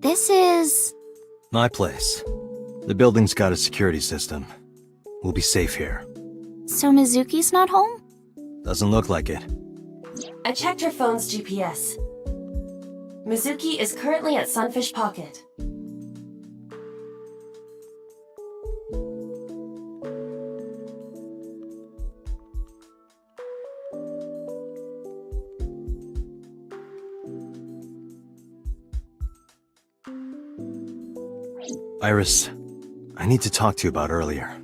This is... My place. The building's got a security system. We'll be safe here. So Mizuki's not home? Doesn't look like it. I checked her phone's GPS. Mizuki is currently at Sunfish Pocket. Iris, I need to talk to you about earlier.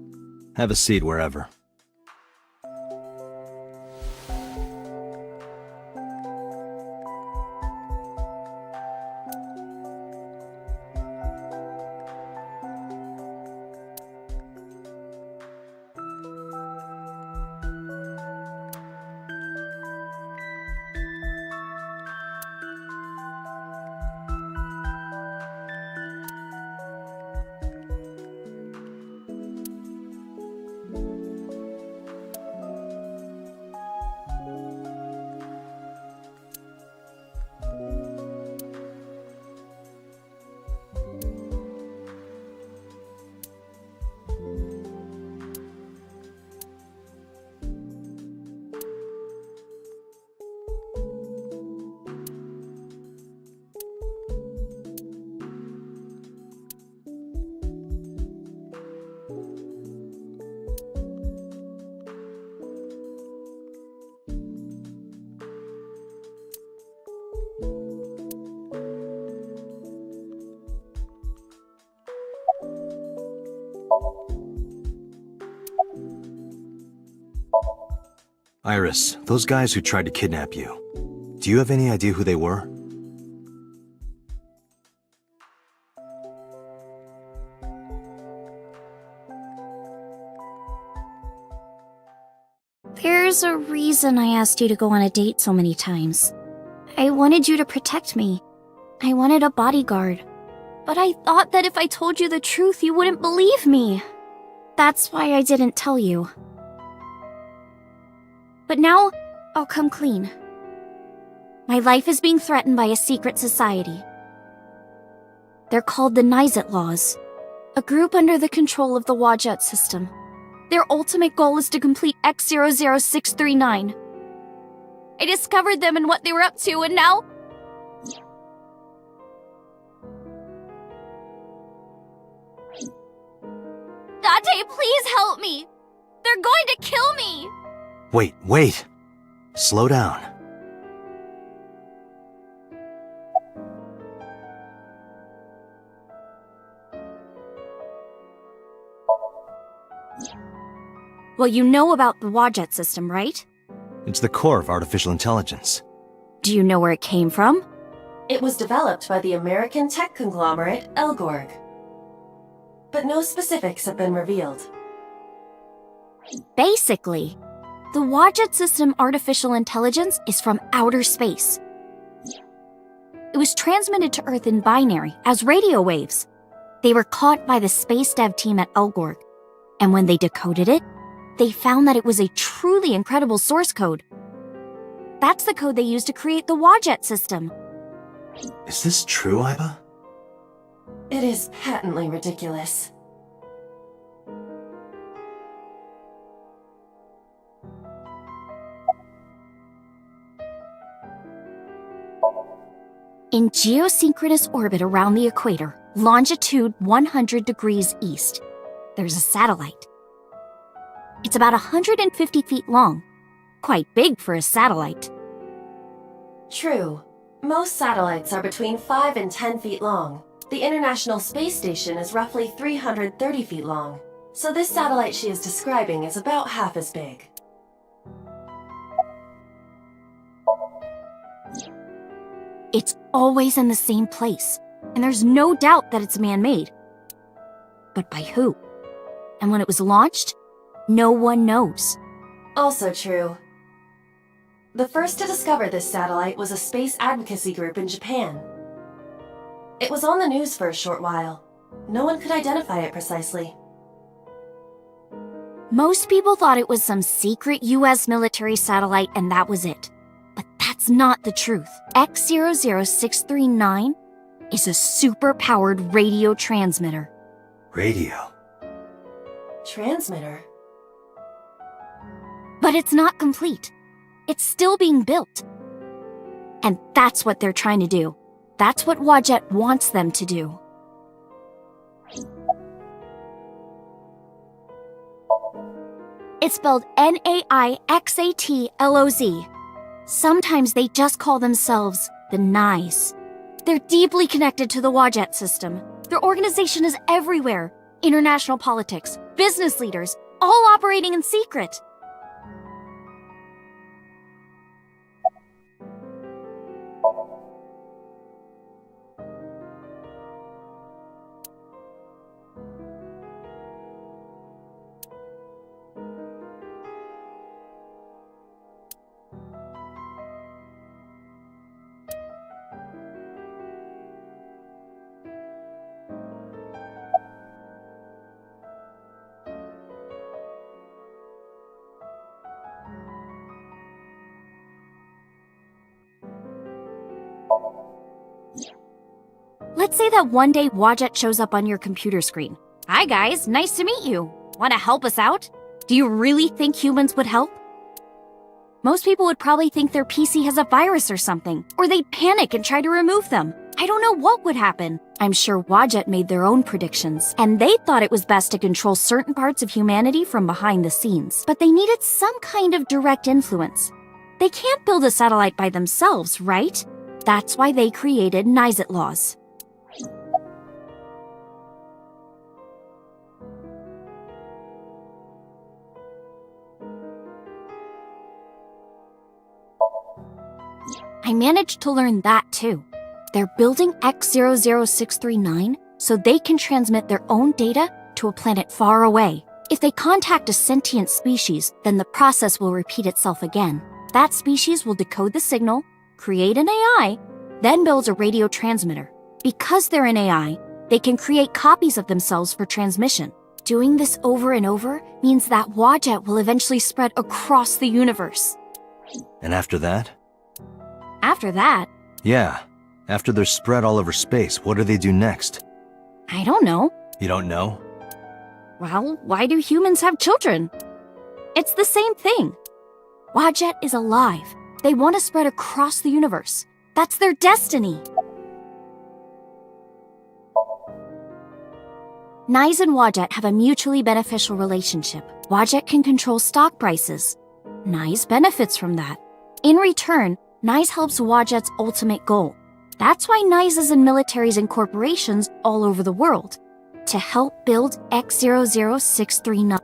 Have a seat wherever. Iris, those guys who tried to kidnap you, do you have any idea who they were? There's a reason I asked you to go on a date so many times. I wanted you to protect me. I wanted a bodyguard. But I thought that if I told you the truth, you wouldn't believe me. That's why I didn't tell you. But now, I'll come clean. My life is being threatened by a secret society. They're called the Nizet Laws, a group under the control of the Wadjet system. Their ultimate goal is to complete X00639. I discovered them and what they were up to, and now... Date, please help me! They're going to kill me! Wait. Slow down. Well, you know about the Wadjet system, right? It's the core of artificial intelligence. Do you know where it came from? It was developed by the American tech conglomerate Elgorg. But no specifics have been revealed. Basically, the Wadjet system artificial intelligence is from outer space. It was transmitted to Earth in binary, as radio waves. They were caught by the space dev team at Elgorg, and when they decoded it, they found that it was a truly incredible source code. That's the code they used to create the Wadjet system. Is this true, Iba? It is patently ridiculous. In geosynchronous orbit around the equator, longitude 100 degrees east, there's a satellite. It's about 150 feet long, quite big for a satellite. True. Most satellites are between 5 and 10 feet long. The International Space Station is roughly 330 feet long, so this satellite she is describing is about half as big. It's always in the same place, and there's no doubt that it's man-made. But by who? And when it was launched, no one knows. Also true. The first to discover this satellite was a space advocacy group in Japan. It was on the news for a short while. No one could identify it precisely. Most people thought it was some secret US military satellite and that was it. But that's not the truth. X00639 is a super-powered radio transmitter. Radio? Transmitter? But it's not complete. It's still being built. And that's what they're trying to do. That's what Wadjet wants them to do. It's spelled Naixatloz. Sometimes they just call themselves the Nais. They're deeply connected to the Wadjet system. Their organization is everywhere. International politics, business leaders, all operating in secret. Let's say that one day Wadjet shows up on your computer screen. Hi guys, nice to meet you. Want to help us out? Do you really think humans would help? Most people would probably think their PC has a virus or something, or they'd panic and try to remove them. I don't know what would happen. I'm sure Wadjet made their own predictions, and they thought it was best to control certain parts of humanity from behind the scenes. But they needed some kind of direct influence. They can't build a satellite by themselves, right? That's why they created Naixatloz. I managed to learn that too. They're building X00639 so they can transmit their own data to a planet far away. If they contact a sentient species, then the process will repeat itself again. That species will decode the signal, create an AI, then build a radio transmitter. Because they're an AI, they can create copies of themselves for transmission. Doing this over and over means that Wadjet will eventually spread across the universe. And after that? After that, Yeah. After they're spread all over space, what do they do next? I don't know. You don't know? Well, why do humans have children? It's the same thing. Wadjet is alive. They want to spread across the universe. That's their destiny. Nais and Wadjet have a mutually beneficial relationship. Wadjet can control stock prices. Nais benefits from that. In return, Nais helps Wadjet's ultimate goal. That's why Nais is in militaries and corporations all over the world. To help build X00639.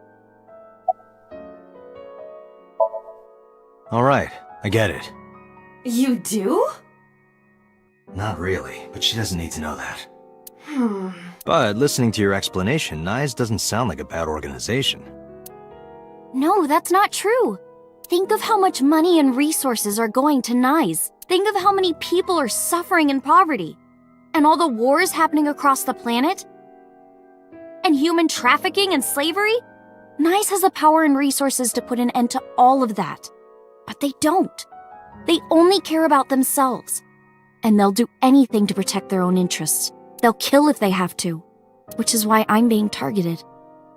Alright, I get it. You do? Not really, but she doesn't need to know that. But listening to your explanation, Nais doesn't sound like a bad organization. No, that's not true. Think of how much money and resources are going to Nyes. Think of how many people are suffering in poverty. And all the wars happening across the planet. And human trafficking and slavery. Nyes has the power and resources to put an end to all of that. But they don't. They only care about themselves. And they'll do anything to protect their own interests. They'll kill if they have to. Which is why I'm being targeted.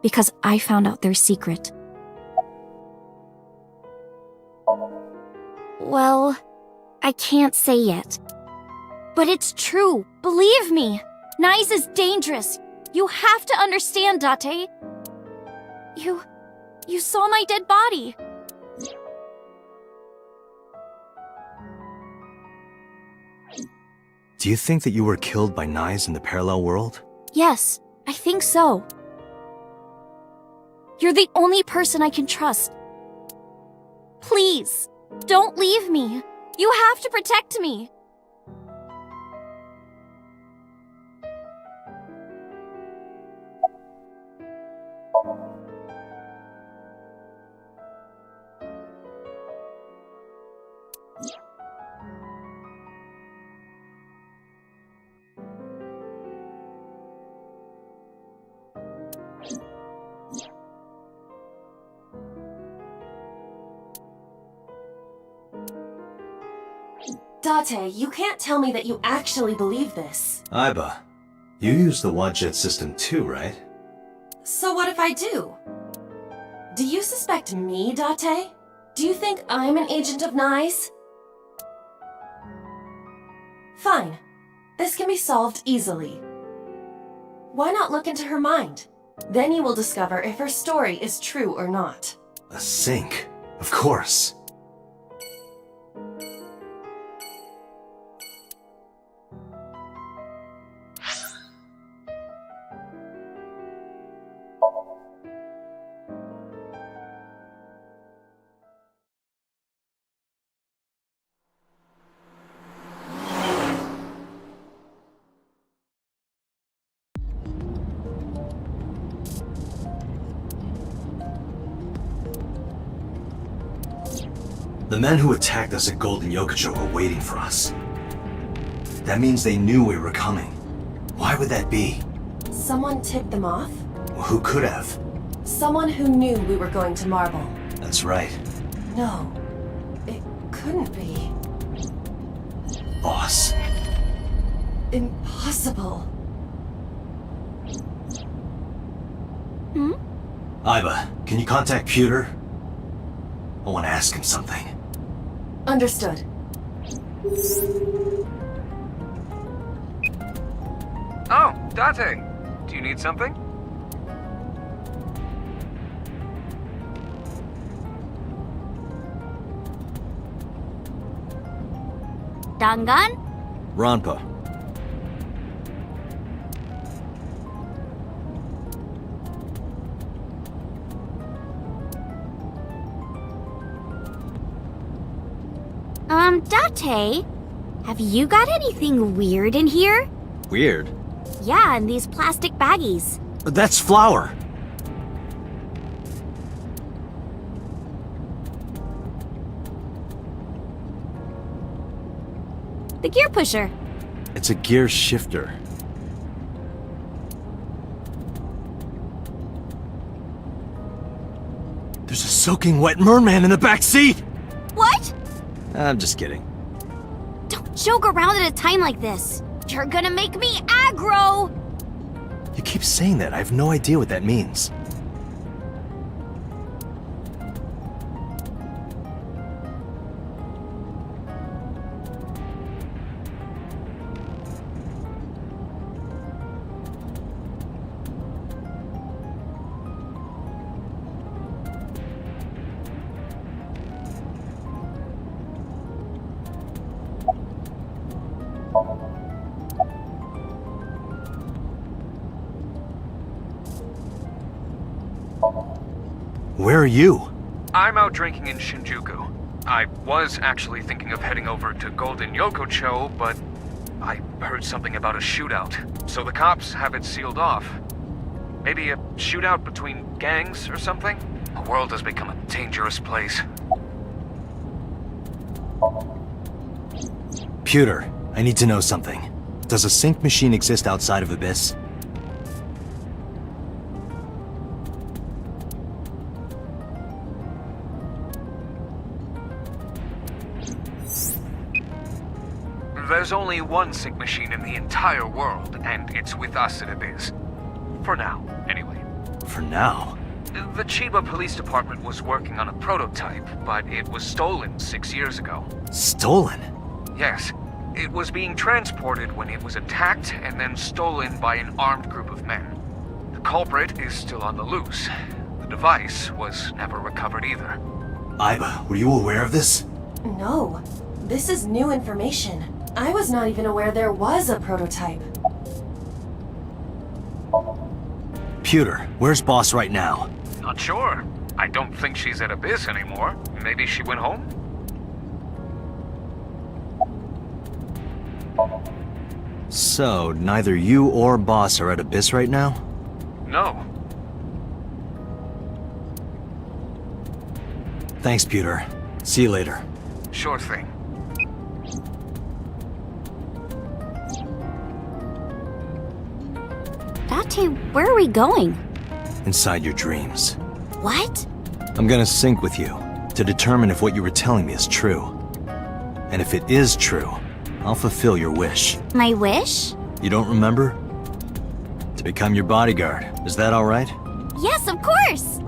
Because I found out their secret. Well, I can't say yet. But it's true. Believe me. Nyes is dangerous. You have to understand, Date. You saw my dead body. Do you think that you were killed by Nyes in the parallel world? Yes, I think so. You're the only person I can trust. Please, don't leave me. You have to protect me. Date, you can't tell me that you actually believe this. Aiba, you use the Wadjet system too, right? So what if I do? Do you suspect me, Date? Do you think I'm an agent of Nyes? Fine. This can be solved easily. Why not look into her mind? Then you will discover if her story is true or not. A sync? Of course. The men who attacked us at Golden Yokocho were waiting for us. That means they knew we were coming. Why would that be? Someone tipped them off? Well, who could have? Someone who knew we were going to Marble. That's right. No, it couldn't be. Boss. Impossible. Hmm? Aiba, can you contact Pewter? I want to ask him something. Understood. Oh, Date! Do you need something? Dangan? Ronpa. Date? Have you got anything weird in here? Weird. Yeah, in these plastic baggies. That's flour. The gear pusher. It's a gear shifter. There's a soaking wet merman in the back seat! What? I'm just kidding. Don't joke around at a time like this. You're gonna make me aggro! You keep saying that. I have no idea what that means. Where are you? I'm out drinking in Shinjuku. I was actually thinking of heading over to Golden Yokocho, but I heard something about a shootout, so the cops have it sealed off. Maybe a shootout between gangs or something? The world has become a dangerous place. Pewter, I need to know something. Does a sync machine exist outside of Abyss? There's only one sync machine in the entire world, and it's with us at Abyss. For now, anyway. For now? The Chiba Police Department was working on a prototype, but it was stolen 6 years ago. Stolen? Yes. It was being transported when it was attacked and then stolen by an armed group of men. The culprit is still on the loose. The device was never recovered either. Aiba, were you aware of this? No. This is new information. I was not even aware there was a prototype. Pewter, where's Boss right now? Not sure. I don't think she's at Abyss anymore. Maybe she went home? So, neither you or Boss are at Abyss right now? No. Thanks, Pewter. See you later. Sure thing. Date, where are we going? Inside your dreams. What? I'm gonna sync with you to determine if what you were telling me is true. And if it is true, I'll fulfill your wish. My wish? You don't remember? To become your bodyguard. Is that all right? Yes, of course!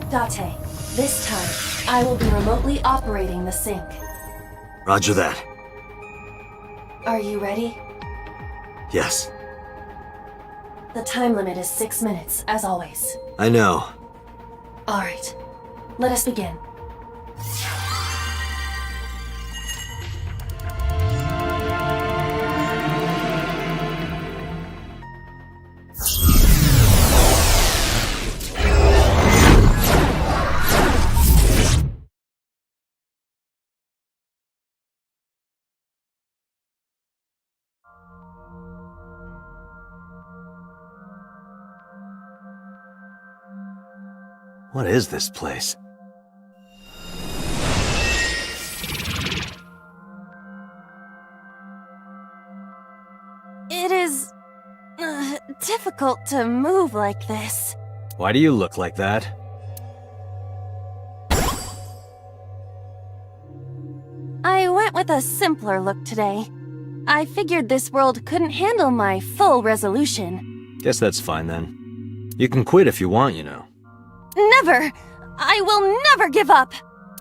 Date, this time, I will be remotely operating the sync. Roger that. Are you ready? Yes. The time limit is 6 minutes, as always. I know. Alright, let us begin. What is this place? It is difficult to move like this. Why do you look like that? I went with a simpler look today. I figured this world couldn't handle my full resolution. Guess that's fine then. You can quit if you want, you know. Never! I will never give up!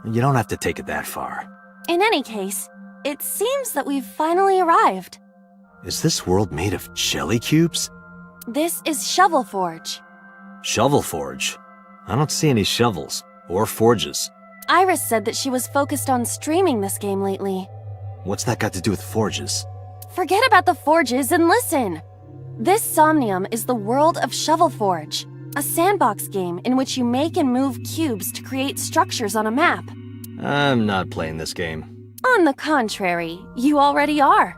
You don't have to take it that far. In any case, it seems that we've finally arrived. Is this world made of jelly cubes? This is Shovel Forge. Shovel Forge? I don't see any shovels, or forges. Iris said that she was focused on streaming this game lately. What's that got to do with forges? Forget about the forges and listen! This Somnium is the world of Shovel Forge. A sandbox game in which you make and move cubes to create structures on a map. I'm not playing this game. On the contrary, you already are.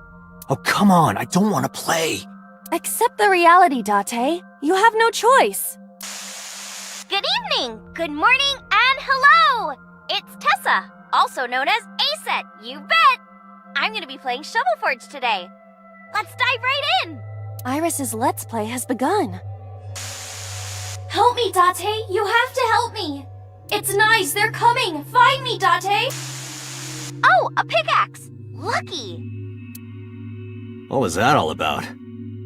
Oh, come on, I don't want to play. Accept the reality, Date. You have no choice. Good evening, good morning, and hello! It's Tessa, also known as Aset, you bet! I'm gonna be playing Shovel Forge today. Let's dive right in! Iris's Let's Play has begun. Help me, Date! You have to help me! It's nice, they're coming! Find me, Date! Oh, a pickaxe! Lucky! What was that all about?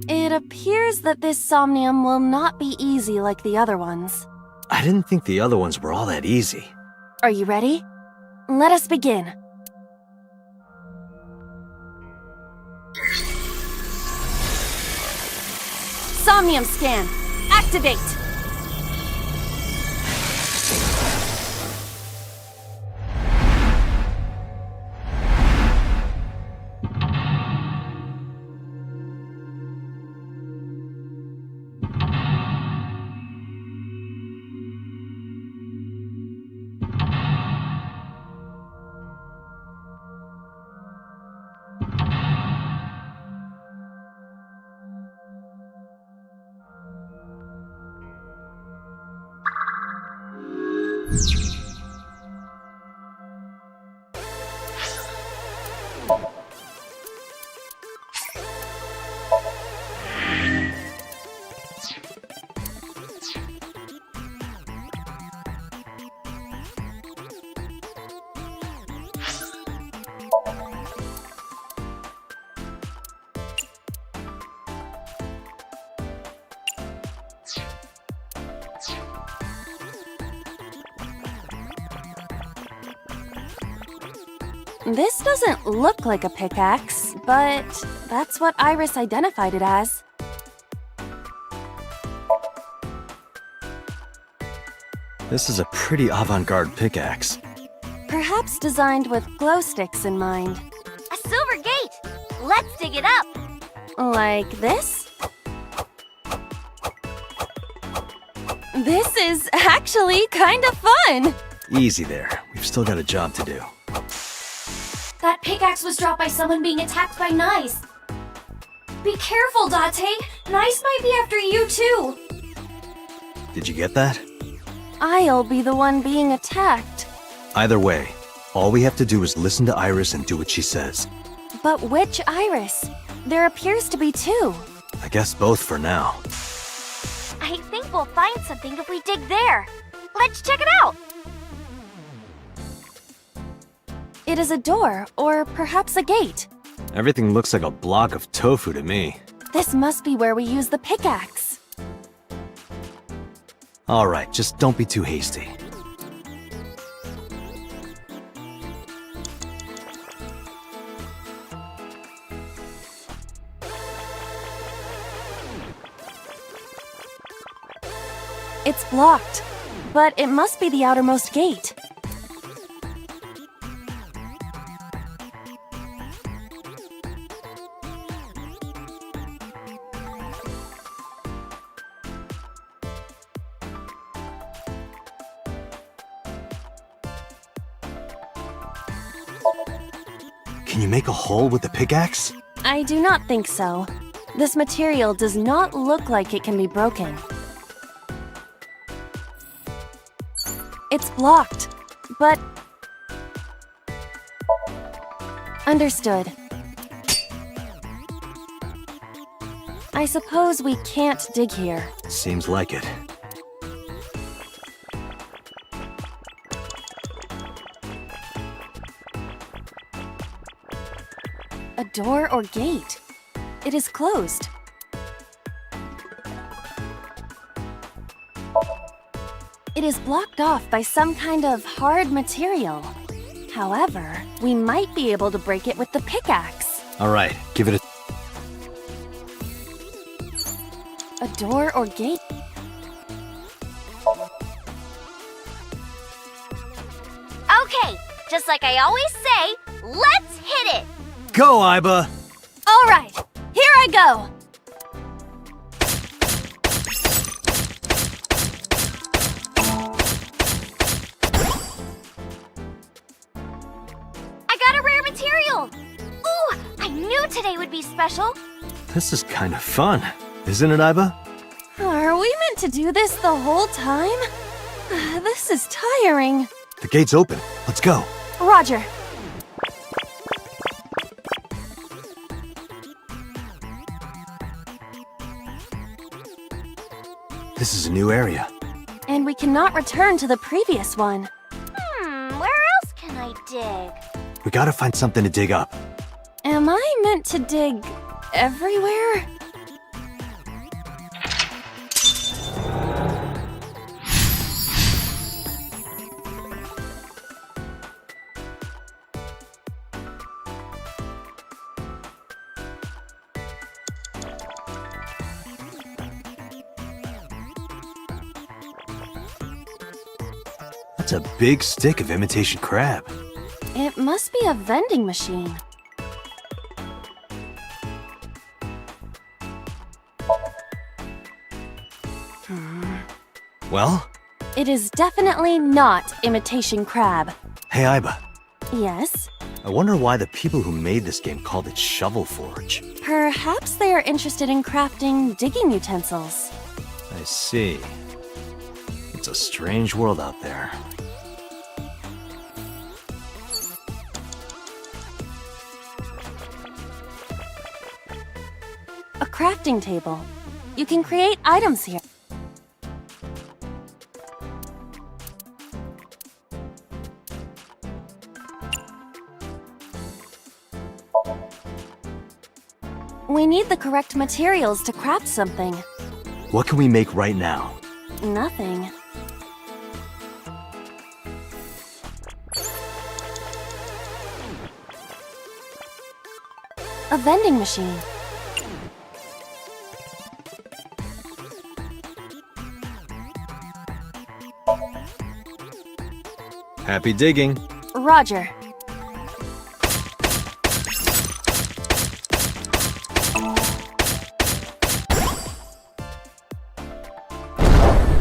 It appears that this Somnium will not be easy like the other ones. I didn't think the other ones were all that easy. Are you ready? Let us begin. Somnium scan. Activate. This doesn't look like a pickaxe, but that's what Iris identified it as. This is a pretty avant-garde pickaxe. Perhaps designed with glow sticks in mind. A silver gate! Let's dig it up! Like this? This is actually kind of fun! Easy there. We've still got a job to do. That pickaxe was dropped by someone being attacked by Nice. Be careful, Date. Nice might be after you too. Did you get that? I'll be the one being attacked. Either way, all we have to do is listen to Iris and do what she says. But which Iris? There appears to be two. I guess both for now. I think we'll find something if we dig there. Let's check it out! It is a door, or perhaps a gate. Everything looks like a block of tofu to me. This must be where we use the pickaxe. Alright, just don't be too hasty. It's blocked, but it must be the outermost gate. Can you make a hole with the pickaxe? I do not think so. This material does not look like it can be broken. It's blocked, but... Understood. I suppose we can't dig here. Seems like it. A door or gate. It is closed. It is blocked off by some kind of hard material. However, we might be able to break it with the pickaxe. Alright, give it a... A door or gate. Okay, just like I always say, let's hit it! Go, Iba! All right, here I go! I got a rare material! Ooh, I knew today would be special! This is kind of fun, isn't it, Iba? Are we meant to do this the whole time? This is tiring. The gate's open. Let's go. Roger. This is a new area. And we cannot return to the previous one. Where else can I dig? We gotta find something to dig up. Am I meant to dig everywhere? That's a big stick of imitation crab. It must be a vending machine. Well? It is definitely not imitation crab. Hey, Iba. Yes? I wonder why the people who made this game called it Shovel Forge. Perhaps they are interested in crafting digging utensils. I see. It's a strange world out there. A crafting table. You can create items here. We need the correct materials to craft something. What can we make right now? Nothing. A vending machine. Happy digging. Roger.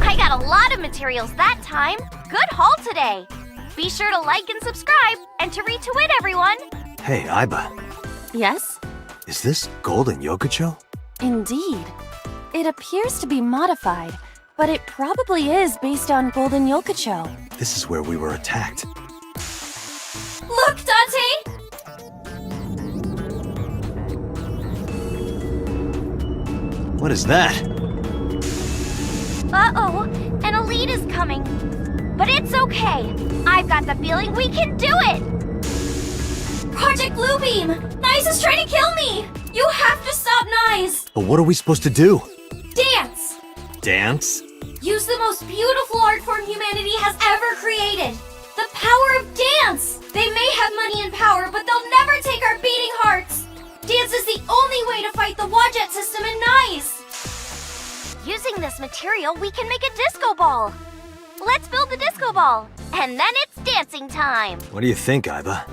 I got a lot of materials that time. Good haul today. Be sure to like and subscribe, and to retweet everyone. Hey, Aiba. Yes? Is this Golden Yokocho? Indeed. It appears to be modified, but it probably is based on Golden Yokocho. This is where we were attacked. Look, Dante! What is that? Uh-oh, an elite is coming. But it's okay. I've got the feeling we can do it! Project Bluebeam! Nyes is trying to kill me! You have to stop Nyes! But what are we supposed to do? Dance! Dance? Use the most beautiful art form humanity has ever created! The power of dance! They may have money and power, but they'll never take our beating hearts! Dance is the only way to fight the Wadjet system and Nyes! Using this material, we can make a disco ball. Let's build the disco ball, and then it's dancing time. What do you think, Aiba?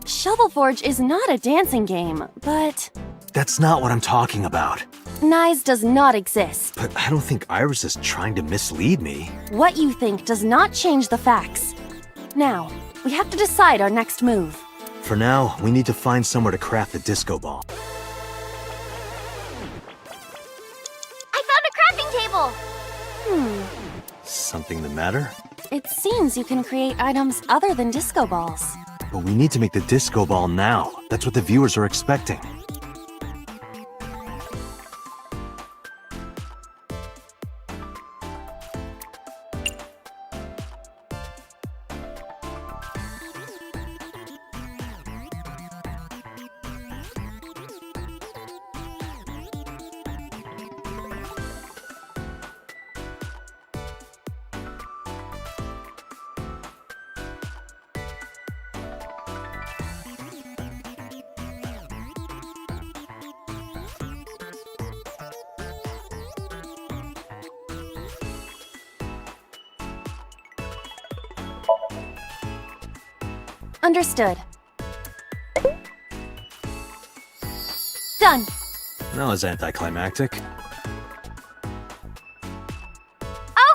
Shovel Forge is not a dancing game, but That's not what I'm talking about. Nyes does not exist. But I don't think Iris is trying to mislead me. What you think does not change the facts. Now, we have to decide our next move. For now, we need to find somewhere to craft the disco ball. I found a crafting table. Something the matter? It seems you can create items other than disco balls. But we need to make the disco ball now. That's what the viewers are expecting. Understood. Done. That was anticlimactic.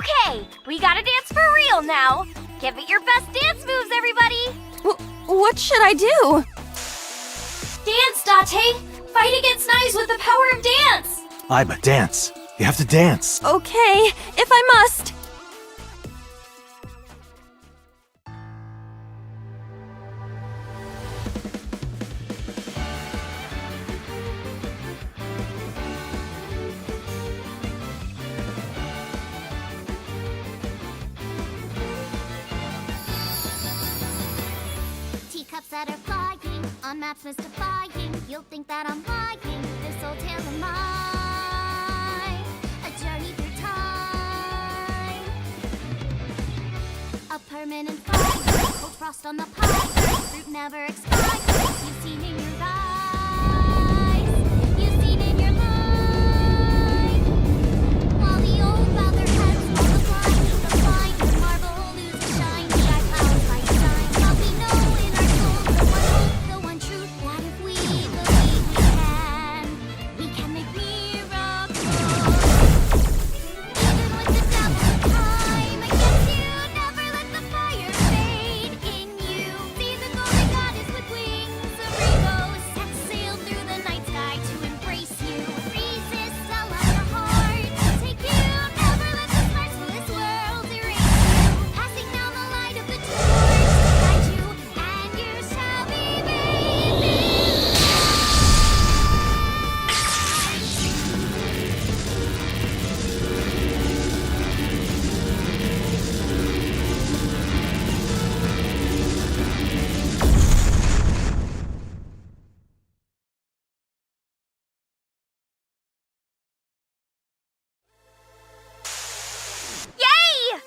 Okay, we gotta dance for real now. Give it your best dance moves, everybody. What should I do? Dance, Date! Fight against Nyes with the power of dance! Aiba, dance! You have to dance! Okay, if I must. Teacups that are flying, on maps mystifying. You'll think that I'm lying. This old tale of mine, a journey through time. A permanent fire, cold frost on the pie. Fruit never expires. You've seen in your eyes, you've seen in your mind. While the old bow their heads, while the blind, the marble loses shine. The eye clouds by design. While we know in our souls the one truth that if we believe we can make miracles. Even with the doubts of time against you, never let the fire fade in you. See the golden goddess with wings of rainbows set sail through the night sky to embrace you. Resist, allow your heart to take you. Never let the sparks fill this world erase you. Passing down the light of the torch to guide you, and you shall be made. Yay!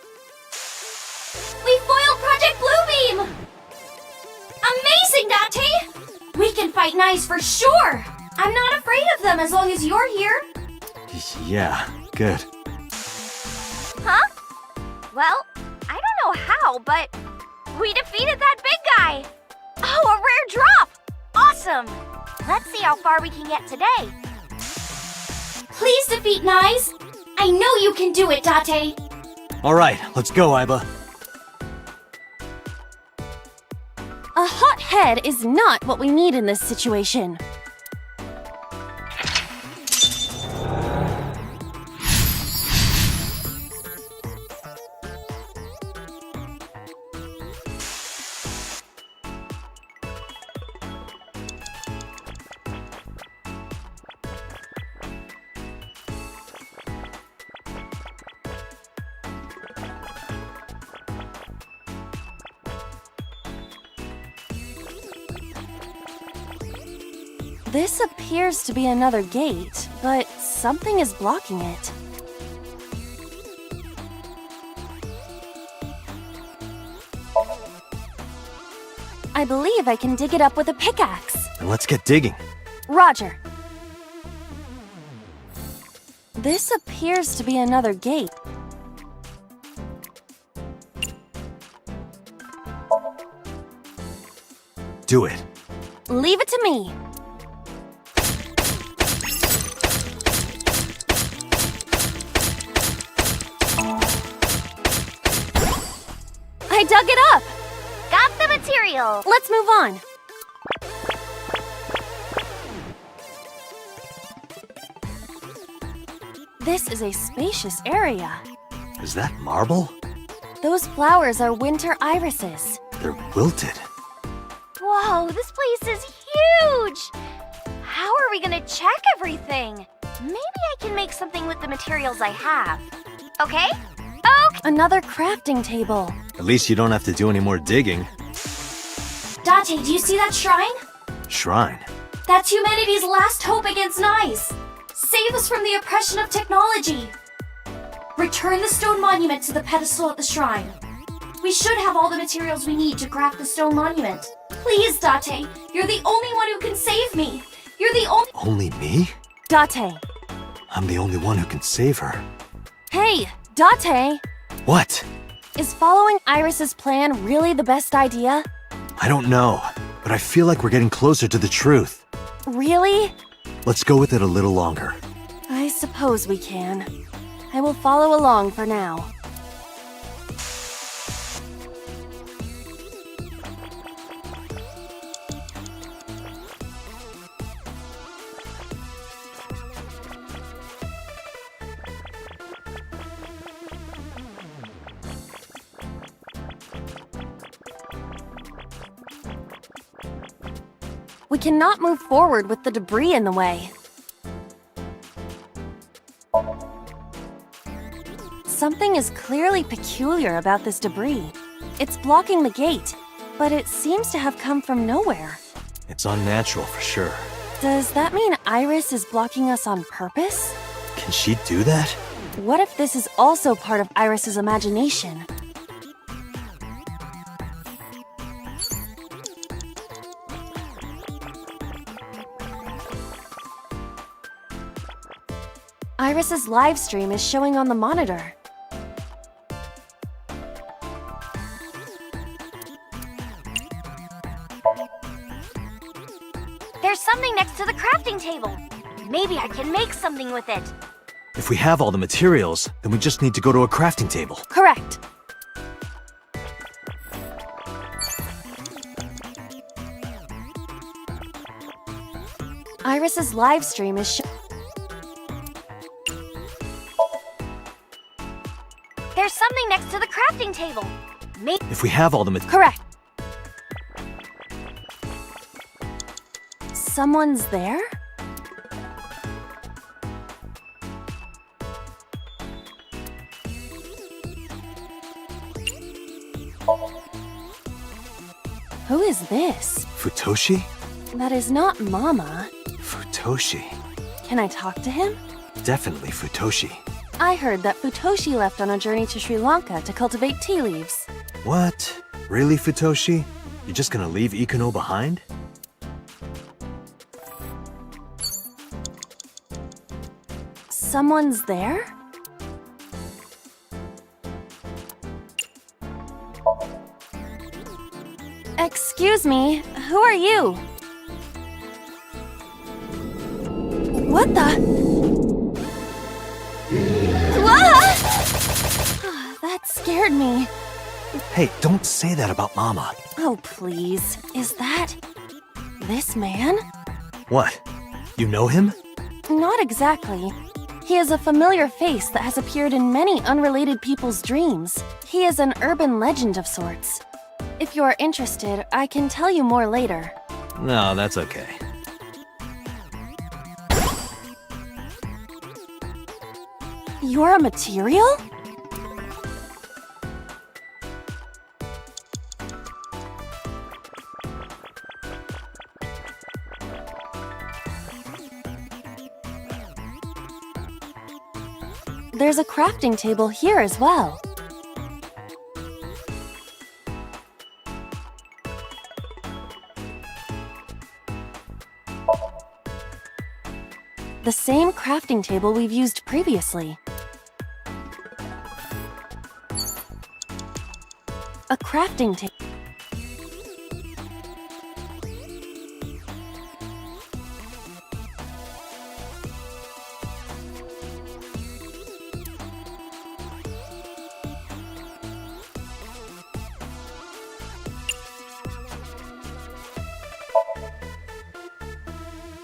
We foiled Project Bluebeam! Amazing, Date! We can fight Nyes for sure! I'm not afraid of them as long as you're here. Yeah, good. Huh? Well, I don't know how, but we defeated that big guy. Oh, a rare drop! Awesome! Let's see how far we can get today. Please defeat Nyes. I know you can do it, Date. Alright, let's go, Iba. A hot head is not what we need in this situation. This appears to be another gate, but something is blocking it. I believe I can dig it up with a pickaxe. Then let's get digging. Roger. This appears to be another gate. Do it. Leave it to me. I dug it up! Got the material! Let's move on. This is a spacious area. Is that marble? Those flowers are winter irises. They're wilted. Whoa, this place is huge! How are we gonna check everything? Maybe I can make something with the materials I have. Okay? Okay! Another crafting table. At least you don't have to do any more digging. Date, do you see that shrine? Shrine. That's humanity's last hope against Nyes. Save us from the oppression of technology. Return the stone monument to the pedestal at the shrine. We should have all the materials we need to craft the stone monument. Please, Date, you're the only one who can save me. You're the only— Only me? Date. I'm the only one who can save her. Hey, Date. What? Is following Iris's plan really the best idea? I don't know, but I feel like we're getting closer to the truth. Really? Let's go with it a little longer. I suppose we can. I will follow along for now. We cannot move forward with the debris in the way. Something is clearly peculiar about this debris. It's blocking the gate, but it seems to have come from nowhere. It's unnatural for sure. Does that mean Iris is blocking us on purpose? Can she do that? What if this is also part of Iris's imagination? Iris's live stream is showing on the monitor. There's something next to the crafting table. Maybe I can make something with it. If we have all the materials, then we just need to go to a crafting table. Correct. Iris's live stream is There's something next to the crafting table. If we have all the materials. Correct. Someone's there? Who is this? Futoshi? That is not Mama. Futoshi. Can I talk to him? Definitely Futoshi. I heard that Futoshi left on a journey to Sri Lanka to cultivate tea leaves. What? Really, Futoshi? You're just gonna leave Ikuno behind? Someone's there? Excuse me, who are you? What the? Ah! That scared me. Hey, don't say that about Mama. Oh, please. Is that this man? What? You know him? Not exactly. He is a familiar face that has appeared in many unrelated people's dreams. He is an urban legend of sorts. If you're interested, I can tell you more later. No, that's okay. You're a material? There's a crafting table here as well. The same crafting table we've used previously. A crafting table.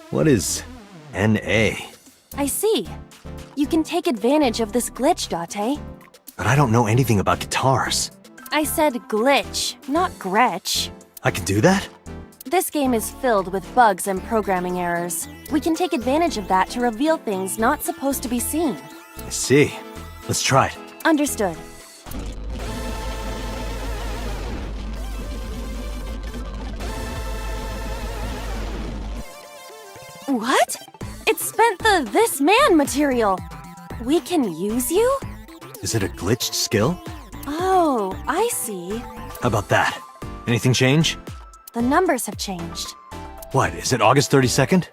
What is NA? I see. You can take advantage of this glitch, Date. But I don't know anything about guitars. I said glitch, not Gretch. I can do that? This game is filled with bugs and programming errors. We can take advantage of that to reveal things not supposed to be seen. I see. Let's try it. Understood. What? It spent the this man material. We can use you? Is it a glitched skill? Oh, I see. How about that? Anything change? The numbers have changed. What, is it August 32nd?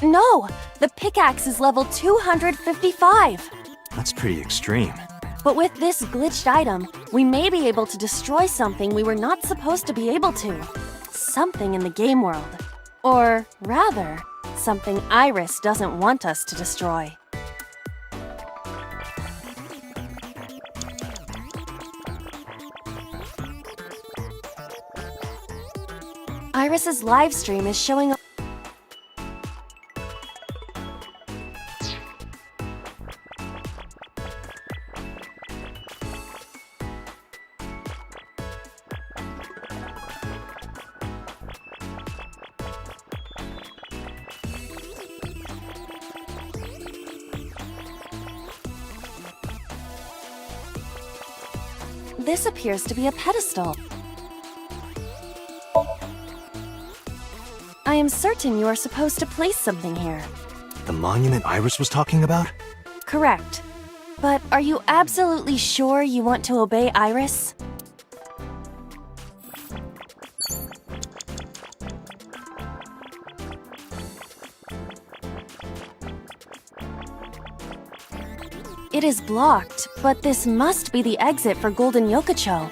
No, the pickaxe is level 255. That's pretty extreme. But with this glitched item, we may be able to destroy something we were not supposed to be able to. Something in the game world. Or rather, something Iris doesn't want us to destroy. Iris's live stream is showing up. This appears to be a pedestal. I am certain you are supposed to place something here. The monument Iris was talking about? Correct. But are you absolutely sure you want to obey Iris? It is blocked, but this must be the exit for Golden Yokocho.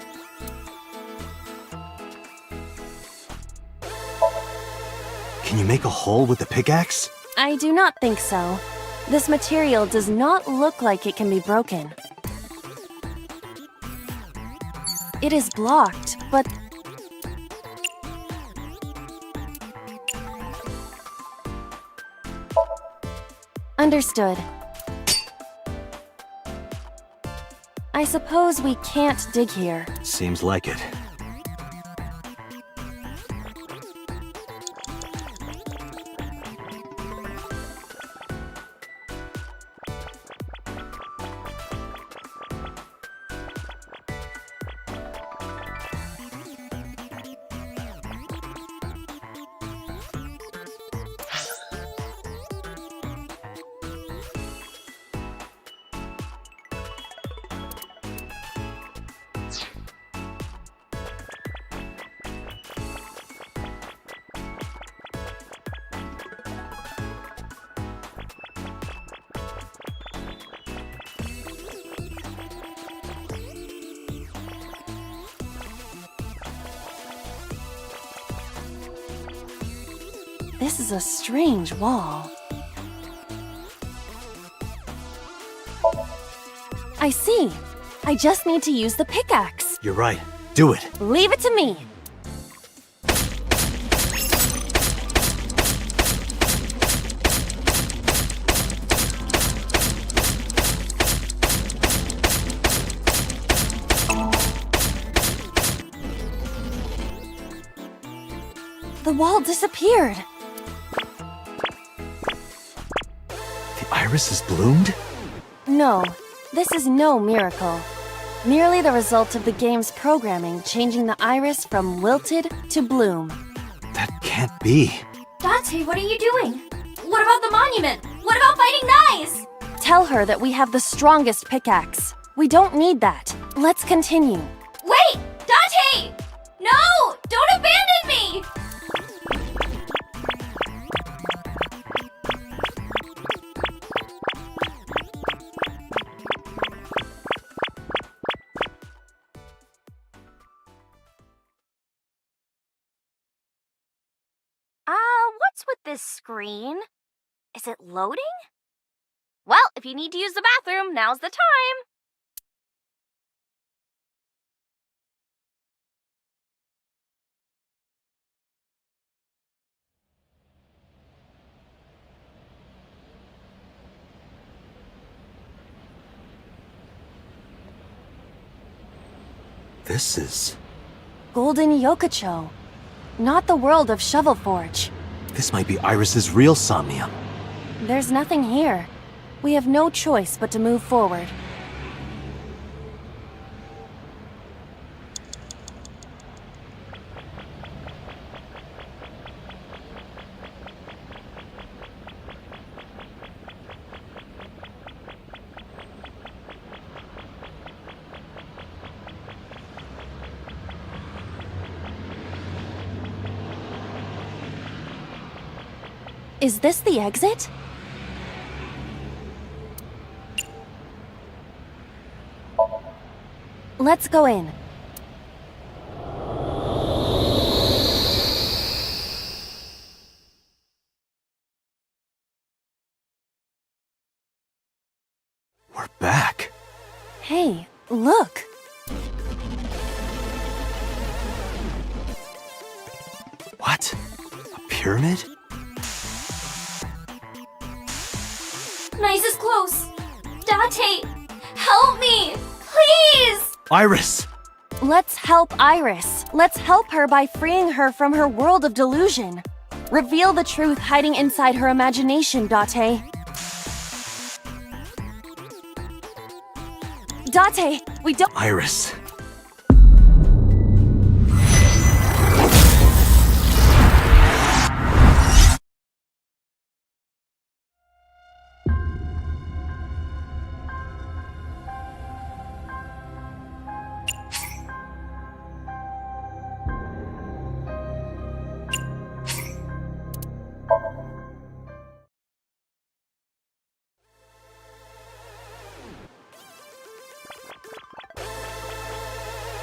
Can you make a hole with the pickaxe? I do not think so. This material does not look like it can be broken. It is blocked, but... Understood. I suppose we can't dig here. Seems like it. This is a strange wall. I see. I just need to use the pickaxe. You're right. Do it. Leave it to me. The wall disappeared. The iris has bloomed? No, this is no miracle. Merely the result of the game's programming changing the iris from wilted to bloom. That can't be. Date, what are you doing? What about the monument? What about fighting Knives? Tell her that we have the strongest pickaxe. We don't need that. Let's continue. Wait! Date! No! Don't abandon me! What's with this screen? Is it loading? Well, if you need to use the bathroom, now's the time. This is... Golden Yokocho. Not the world of Shovelforge. This might be Iris's real Somnium. There's nothing here. We have no choice but to move forward. Is this the exit? Let's go in. We're back. Hey, look! What? A pyramid? Nice is close. Date, help me! Please! Iris! Let's help Iris. Let's help her by freeing her from her world of delusion. Reveal the truth hiding inside her imagination, Date. Date, we don't— Iris.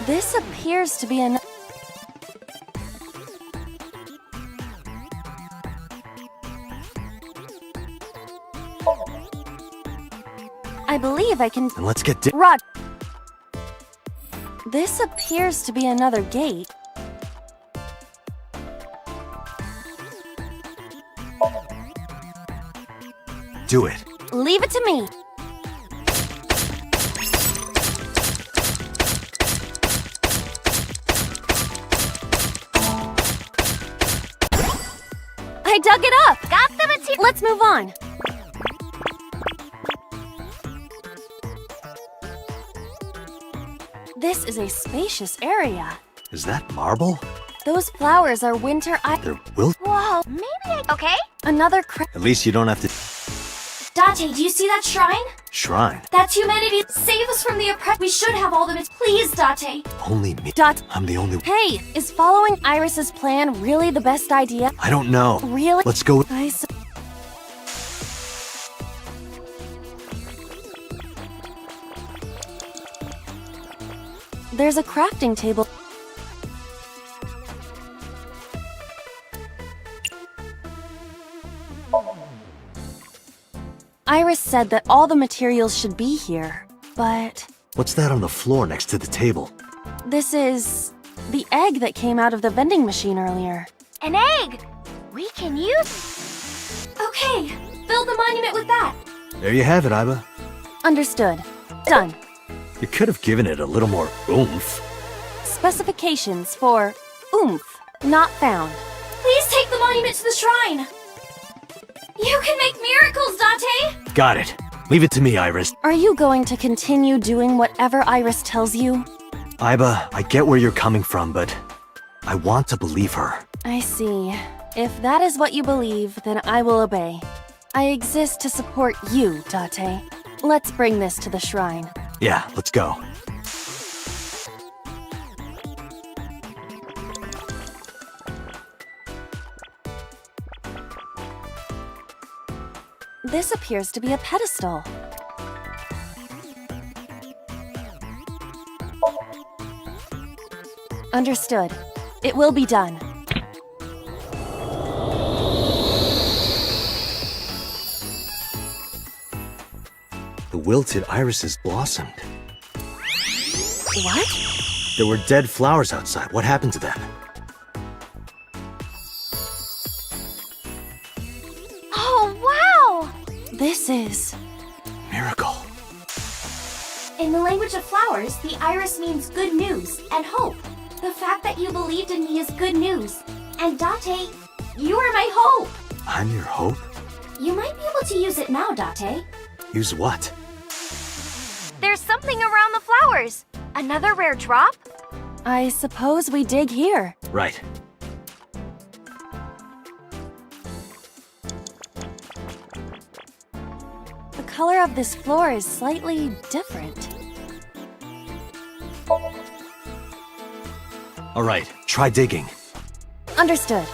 This appears to be an— I believe I can— And let's get Rod! This appears to be another gate. Do it. Leave it to me. I dug it up! Got the material. Let's move on. This is a spacious area. Is that marble? Those flowers are winter They're wilt. Whoa, maybe I... Okay? Another At least you don't have to... Date, do you see that shrine? Shrine. That's humanity. Save us from the oppressed. We should have all the Please, Date. Only me. I'm the only... Hey, is following Iris's plan really the best idea? I don't know. Really? Let's go... There's a crafting table. Iris said that all the materials should be here, but What's that on the floor next to the table? this is the egg that came out of the vending machine earlier. An egg! We can use... Okay, fill the monument with that. There you have it, Iba. Understood. Done. You could have given it a little more oomph. Specifications for oomph not found. Please take the monument to the shrine. You can make miracles, Date! Got it. Leave it to me, Iris. Are you going to continue doing whatever Iris tells you? Iba, I get where you're coming from, but I want to believe her. I see. If that is what you believe, then I will obey. I exist to support you, Date. Let's bring this to the shrine. Yeah, let's go. This appears to be a pedestal. Understood. It will be done. The wilted irises blossomed. What? There were dead flowers outside. What happened to them? Oh, wow! This is... Miracle. In the language of flowers, the iris means good news and hope. The fact that you believed in me is good news. And Date, you are my hope! I'm your hope? You might be able to use it now, Date. Use what? There's something around the flowers. Another rare drop? I suppose we dig here. Right. The color of this floor is slightly different. All right, try digging. Understood.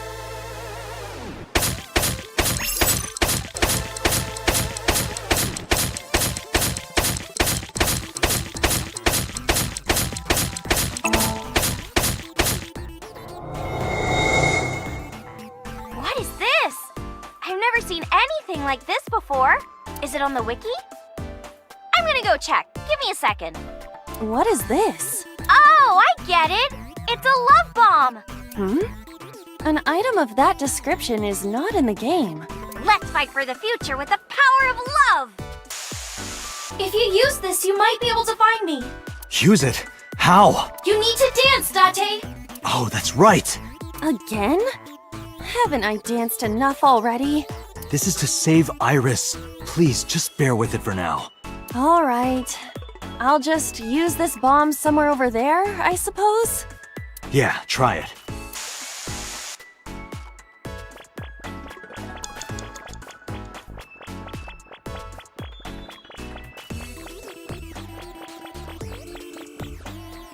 What is this? I've never seen anything like this before. Is it on the wiki? I'm gonna go check. Give me a second. What is this? Oh, I get it! It's a love bomb! Hmm? An item of that description is not in the game. Let's fight for the future with the power of love! If you use this, you might be able to find me. Use it? How? You need to dance, Date! Oh, that's right. Again? Haven't I danced enough already? This is to save Iris. Please, just bear with it for now. All right. I'll just use this bomb somewhere over there, I suppose? Yeah, try it.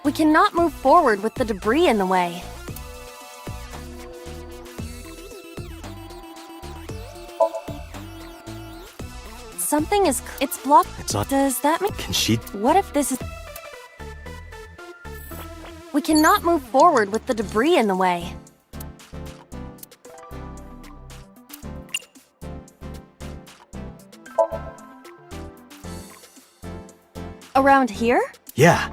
We cannot move forward with the debris in the way. Something is... It's blocked. It's not... Does that mean... Can she... What if this is... We cannot move forward with the debris in the way. Around here? Yeah,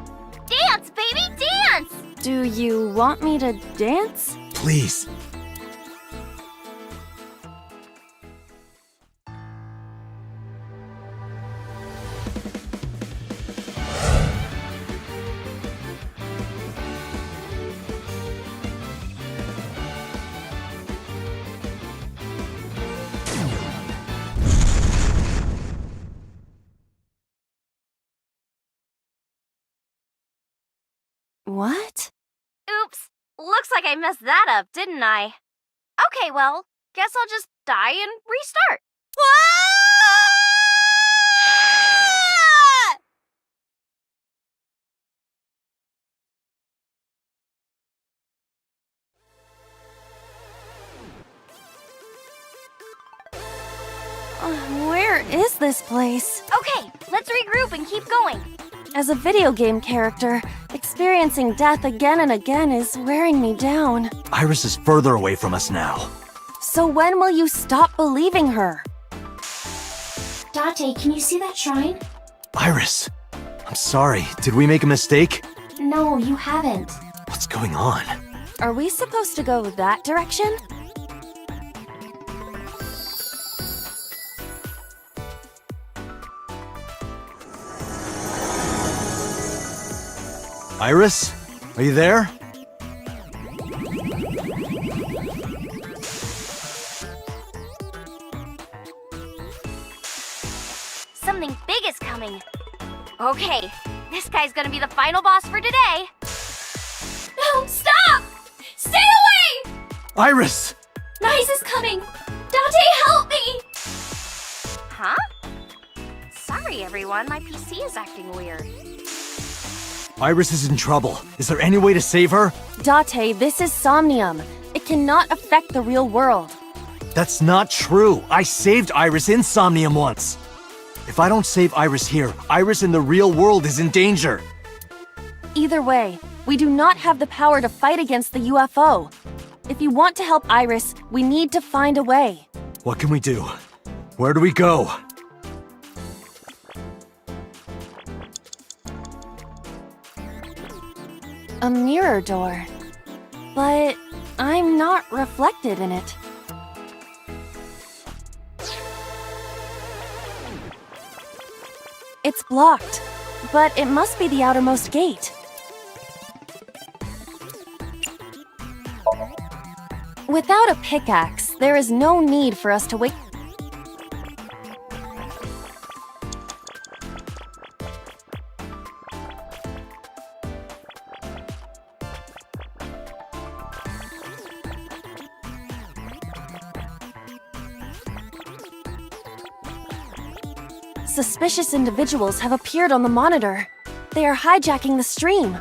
Dance, baby, dance! Do you want me to dance? please. What? Oops. Looks like I messed that up, didn't I? Okay, well, guess I'll just die and restart. Where is this place? Okay, let's regroup and keep going. As a video game character, experiencing death again and again is wearing me down. Iris is further away from us now. So when will you stop believing her? Date, Date, can you see that shrine? Iris! I'm sorry, did we make a mistake? No, you haven't. What's going on? Are we supposed to go that direction? Iris? Are you there? Something big is coming. Okay, this guy's gonna be the final boss for today. No, stop! Stay away! Iris! Nice is coming! Date, help me! Huh? Sorry, everyone. My PC is acting weird. Iris is in trouble. Is there any way to save her? Date, this is Somnium. It cannot affect the real world. That's not true. I saved Iris in Somnium once. If I don't save Iris here, Iris in the real world is in danger. Either way, we do not have the power to fight against the UFO. If you want to help Iris, we need to find a way. What can we do? Where do we go? A mirror door. But I'm not reflected in it. It's blocked, but it must be the outermost gate. Without a pickaxe, there is no need for us to wait. Suspicious individuals have appeared on the monitor. They are hijacking the stream.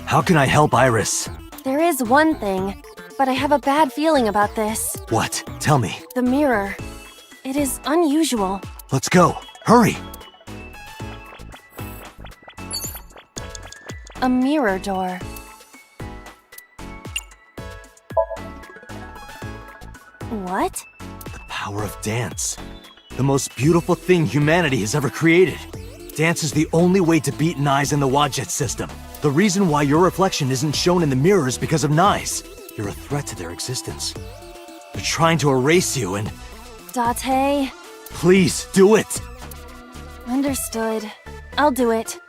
How can I help Iris? There is one thing, but I have a bad feeling about this. What? Tell me. The mirror. It is unusual. Let's go. Hurry! A mirror door. What? The power of dance. The most beautiful thing humanity has ever created. Dance is the only way to beat Nyes in the Wadjet system. The reason why your reflection isn't shown in the mirror is because of Nyes. You're a threat to their existence. They're trying to erase you and... Date. Please, do it! Understood. I'll do it.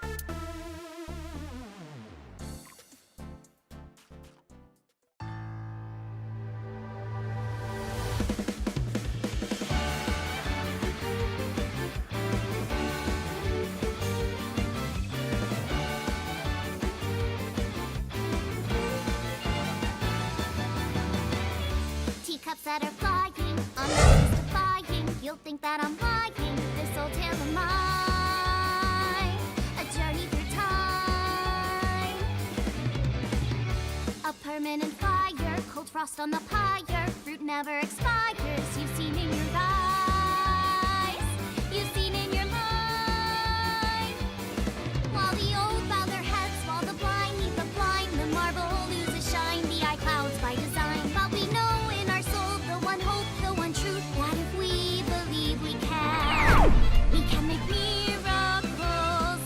Teacups that are flying, I'm not defying. You'll think that I'm lying. This old tale of mine, a journey through time. A permanent fire, cold frost on the pyre. Fruit never expires. You've seen in your eyes, you've seen in your mind. While the old bow their heads, while the blind meet the blind, the marble loses shine. The eye clouds by design, but we know. The one hope, the one truth, that if we believe we can make miracles.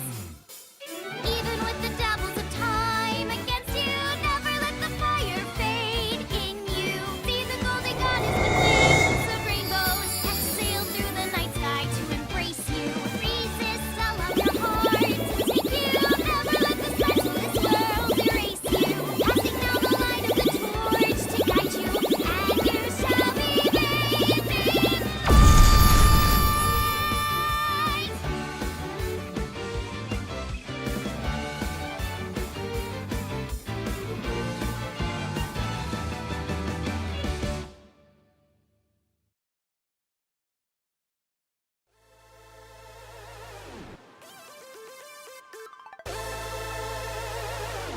Even with the devils of time against you, never let the fire fade in you. See the golden goddess with wings of rainbows, set sail through the night sky to embrace you. Resist, allow your heart to take you. Never let the scars of this world erase you. Passing down the light of the torch to guide you, and you shall be made big.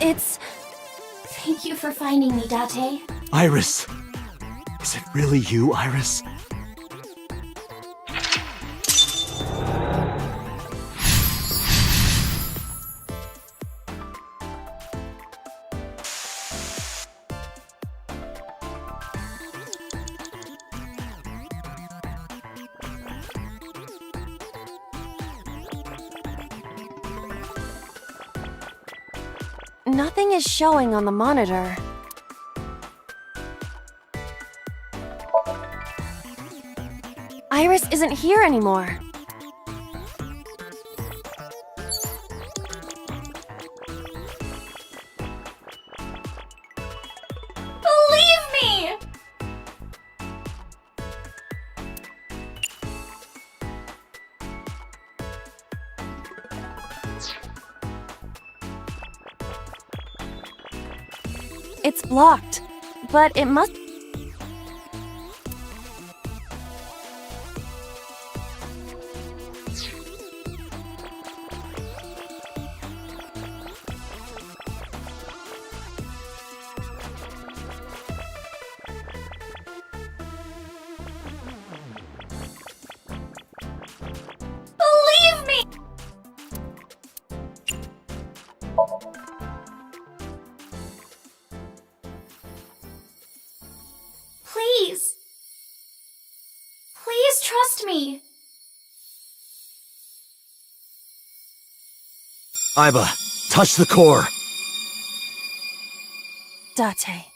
It's... Thank you for finding me, Date. Iris! Is it really you, Iris? Nothing is showing on the monitor. Iris isn't here anymore. Believe me! It's blocked, but it must. Believe me! Please. Please trust me. Iba, touch the core. Date.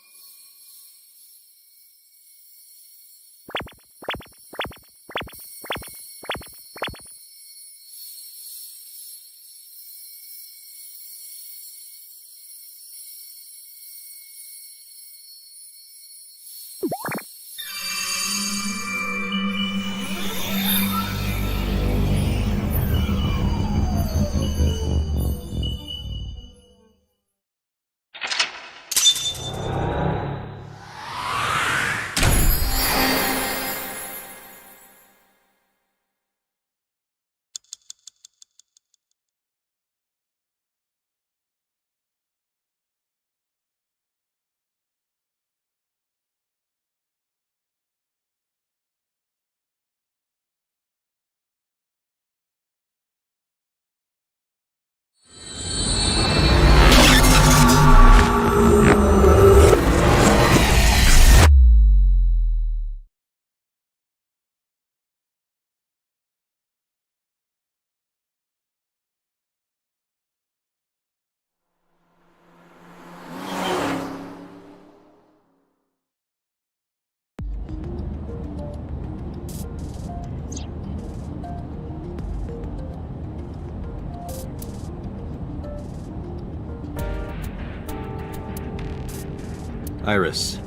Iris,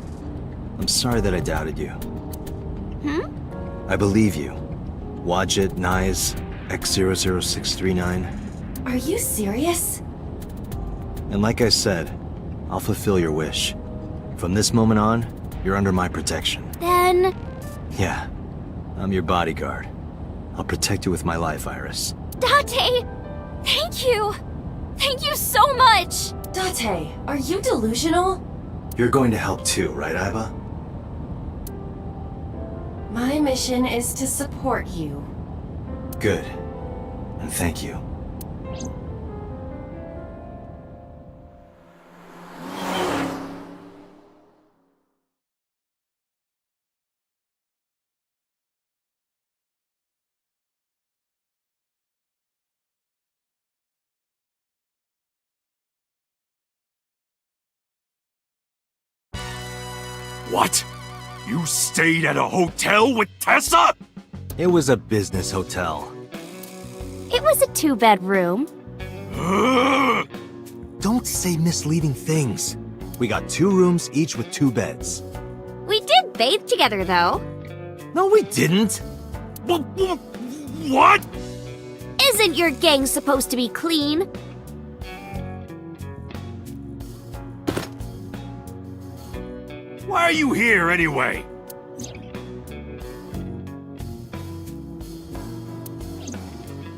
I'm sorry that I doubted you. I believe you. Wadjet, Nyes, X00639. Are you serious? And like I said, I'll fulfill your wish. From this moment on, you're under my protection. Then... Yeah, I'm your bodyguard. I'll protect you with my life, Iris. Date! Thank you! Thank you so much! Date, are you delusional? You're going to help too, right, Iba? My mission is to support you. Good. And thank you. What? You stayed at a hotel with Tessa? It was a business hotel. It was a 2-bedroom. Don't say misleading things. We got 2 rooms, each with 2 beds. We did bathe together, though. No, we didn't. What? Isn't your gang supposed to be clean? Why are you here anyway?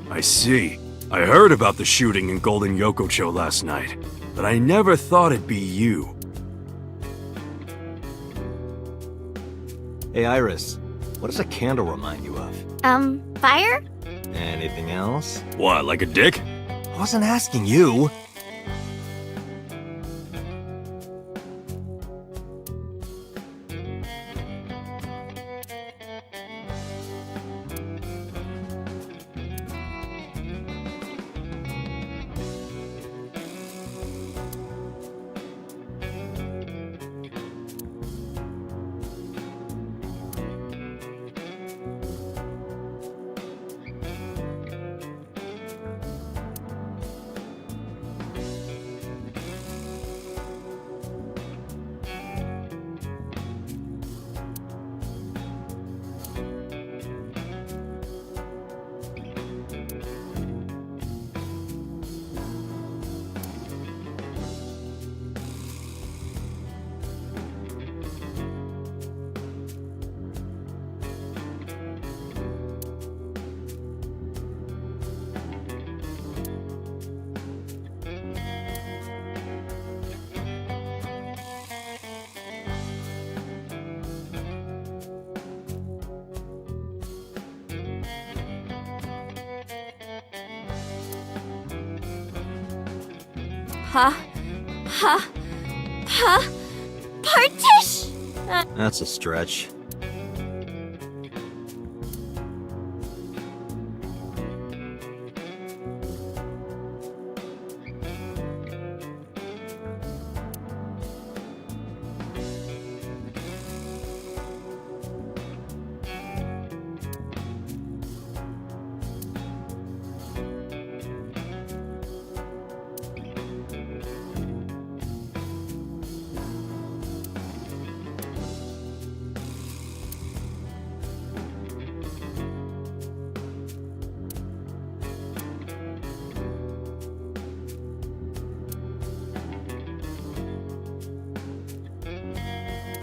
I see. I heard about the shooting in Golden Yokocho last night, but I never thought it'd be you. Hey, Iris, what does a candle remind you of? Fire? Anything else? What, like a dick? I wasn't asking you. Partition! That's a stretch.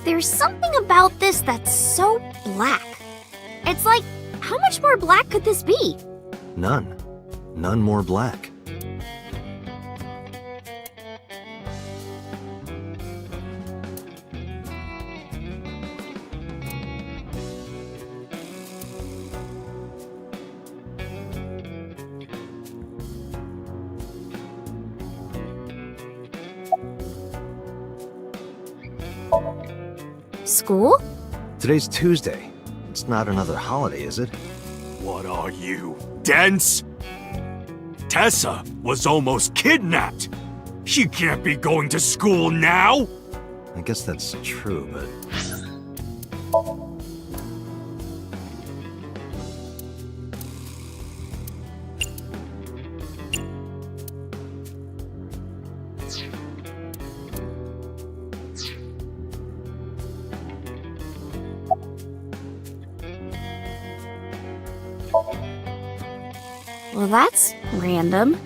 There's something about this that's so black. It's like, how much more black could this be? None. None more black. School? Today's Tuesday. It's not another holiday, is it? What are you, dense? Tessa was almost kidnapped. She can't be going to school now. I guess that's true, but... Well, that's random.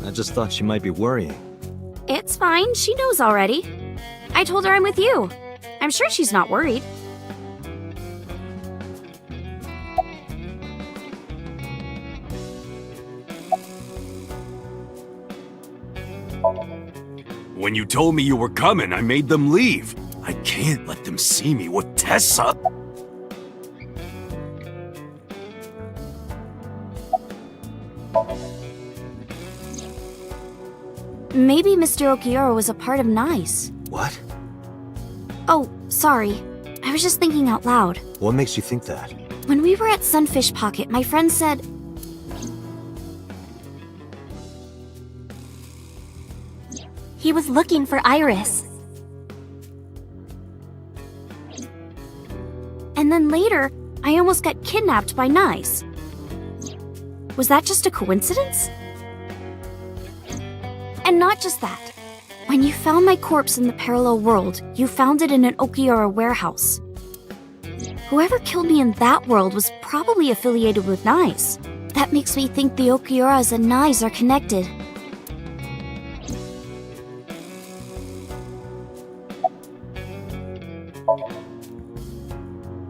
I just thought she might be worrying. It's fine, she knows already. I told her I'm with you. I'm sure she's not worried. When you told me you were coming, I made them leave. I can't let them see me with Tessa. Maybe Mr. Okiura was a part of NICE. What? Oh, sorry. I was just thinking out loud. What makes you think that? When we were at Sunfish Pocket, my friend said... He was looking for Iris. And then later, I almost got kidnapped by NICE. Was that just a coincidence? And not just that. When you found my corpse in the parallel world, you found it in an Okiura warehouse. Whoever killed me in that world was probably affiliated with NICE. That makes me think the Okiuras and NICE are connected.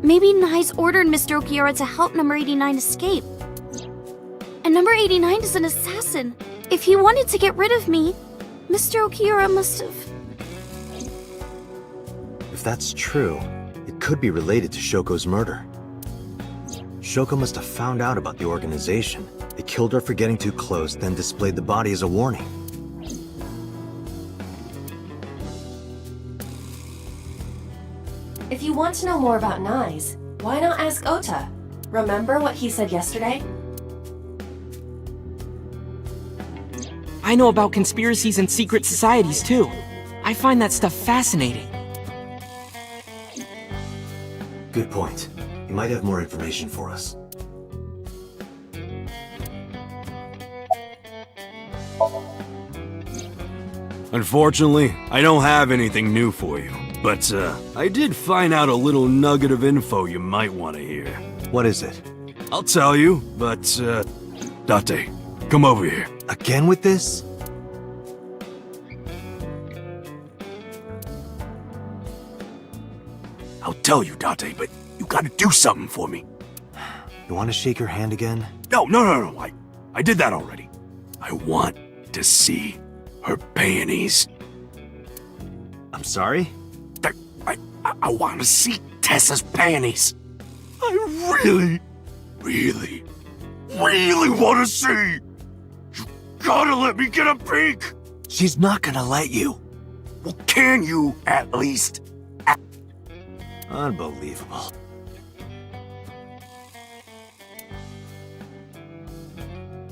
Maybe NICE ordered Mr. Okiura to help Number 89 escape. And Number 89 is an assassin. If he wanted to get rid of me, Mr. Okiura must have... If that's true, it could be related to Shoko's murder. Shoko must have found out about the organization. They killed her for getting too close, then displayed the body as a warning. If you want to know more about NICE, why not ask Ota? Remember what he said yesterday? I know about conspiracies and secret societies, too. I find that stuff fascinating. Good point. You might have more information for us. Unfortunately, I don't have anything new for you. But, I did find out a little nugget of info you might want to hear. What is it? I'll tell you, but, Date, come over here. Again with this? I'll tell you, Date, but you gotta do something for me. You want to shake her hand again? No, I did that already. I want to see her panties. I'm sorry? I want to see Tessa's panties. I really want to see. You gotta let me get a peek. She's not gonna let you. Well, can you, at least? Unbelievable.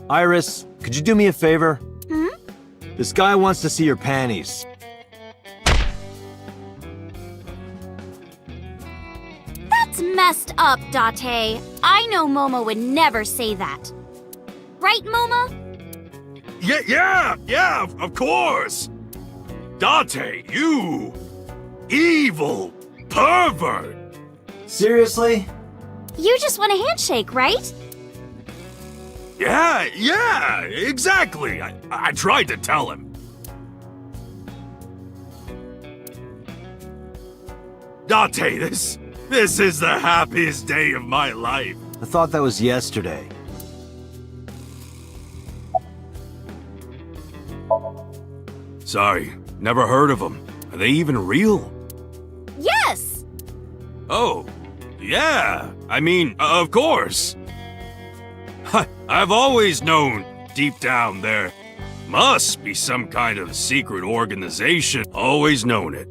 Iris, could you do me a favor? Hmm? This guy wants to see your panties. That's messed up, Date. I know Momo would never say that. Right, Momo? Yeah, of course! Date, you! Evil pervert! Seriously? You just want a handshake, right? Yeah, exactly! I tried to tell him. Date, this is the happiest day of my life. I thought that was yesterday. Sorry, never heard of them. Are they even real? Yes! Oh, yeah. I mean, of course. I've always known, deep down there, must be some kind of secret organization. Always known it.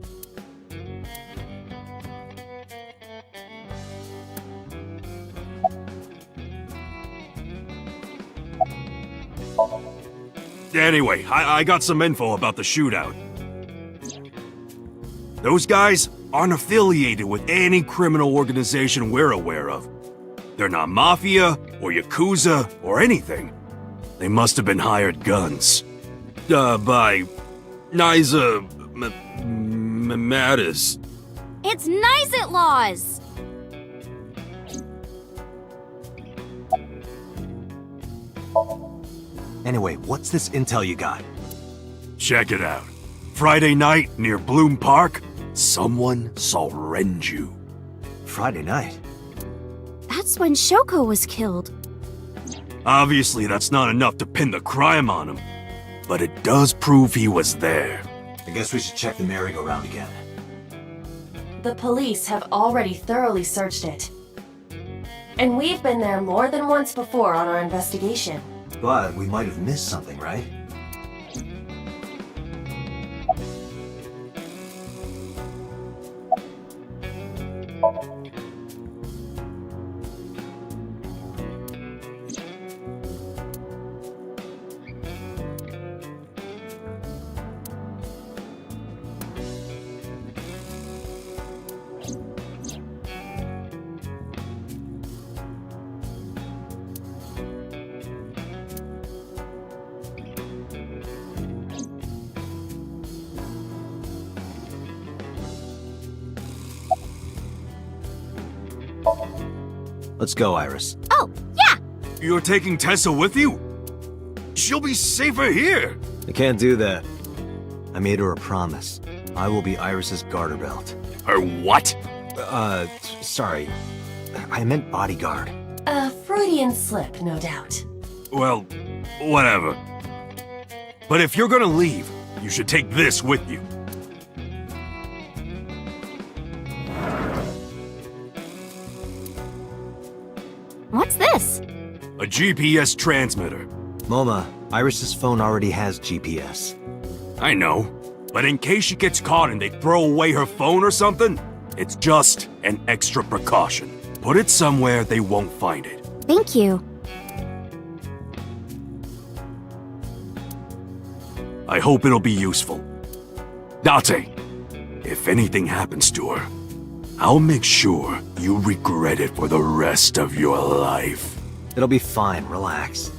Anyway, I got some info about the shootout. Those guys aren't affiliated with any criminal organization we're aware of. They're not mafia or yakuza or anything. They must have been hired guns. By Niza Mattis. It's Nizit laws! Anyway, what's this intel you got? Check it out. Friday night near Bloom Park, someone saw Renju. Friday night? That's when Shoko was killed. Obviously, that's not enough to pin the crime on him, but it does prove he was there. I guess we should check the merry-go-round again. The police have already thoroughly searched it. And we've been there more than once before on our investigation. But we might have missed something, right? Let's go, Iris. Oh, yeah! You're taking Tessa with you? She'll be safer here. I can't do that. I made her a promise. I will be Iris's garter belt. Her what? Sorry. I meant bodyguard. A Freudian slip, no doubt. Well, whatever. But if you're gonna leave, you should take this with you. What's this? A GPS transmitter. Moma, Iris's phone already has GPS. I know, but in case she gets caught and they throw away her phone or something, it's just an extra precaution. Put it somewhere they won't find it. Thank you. I hope it'll be useful. Date, if anything happens to her, I'll make sure you regret it for the rest of your life. It'll be fine, relax.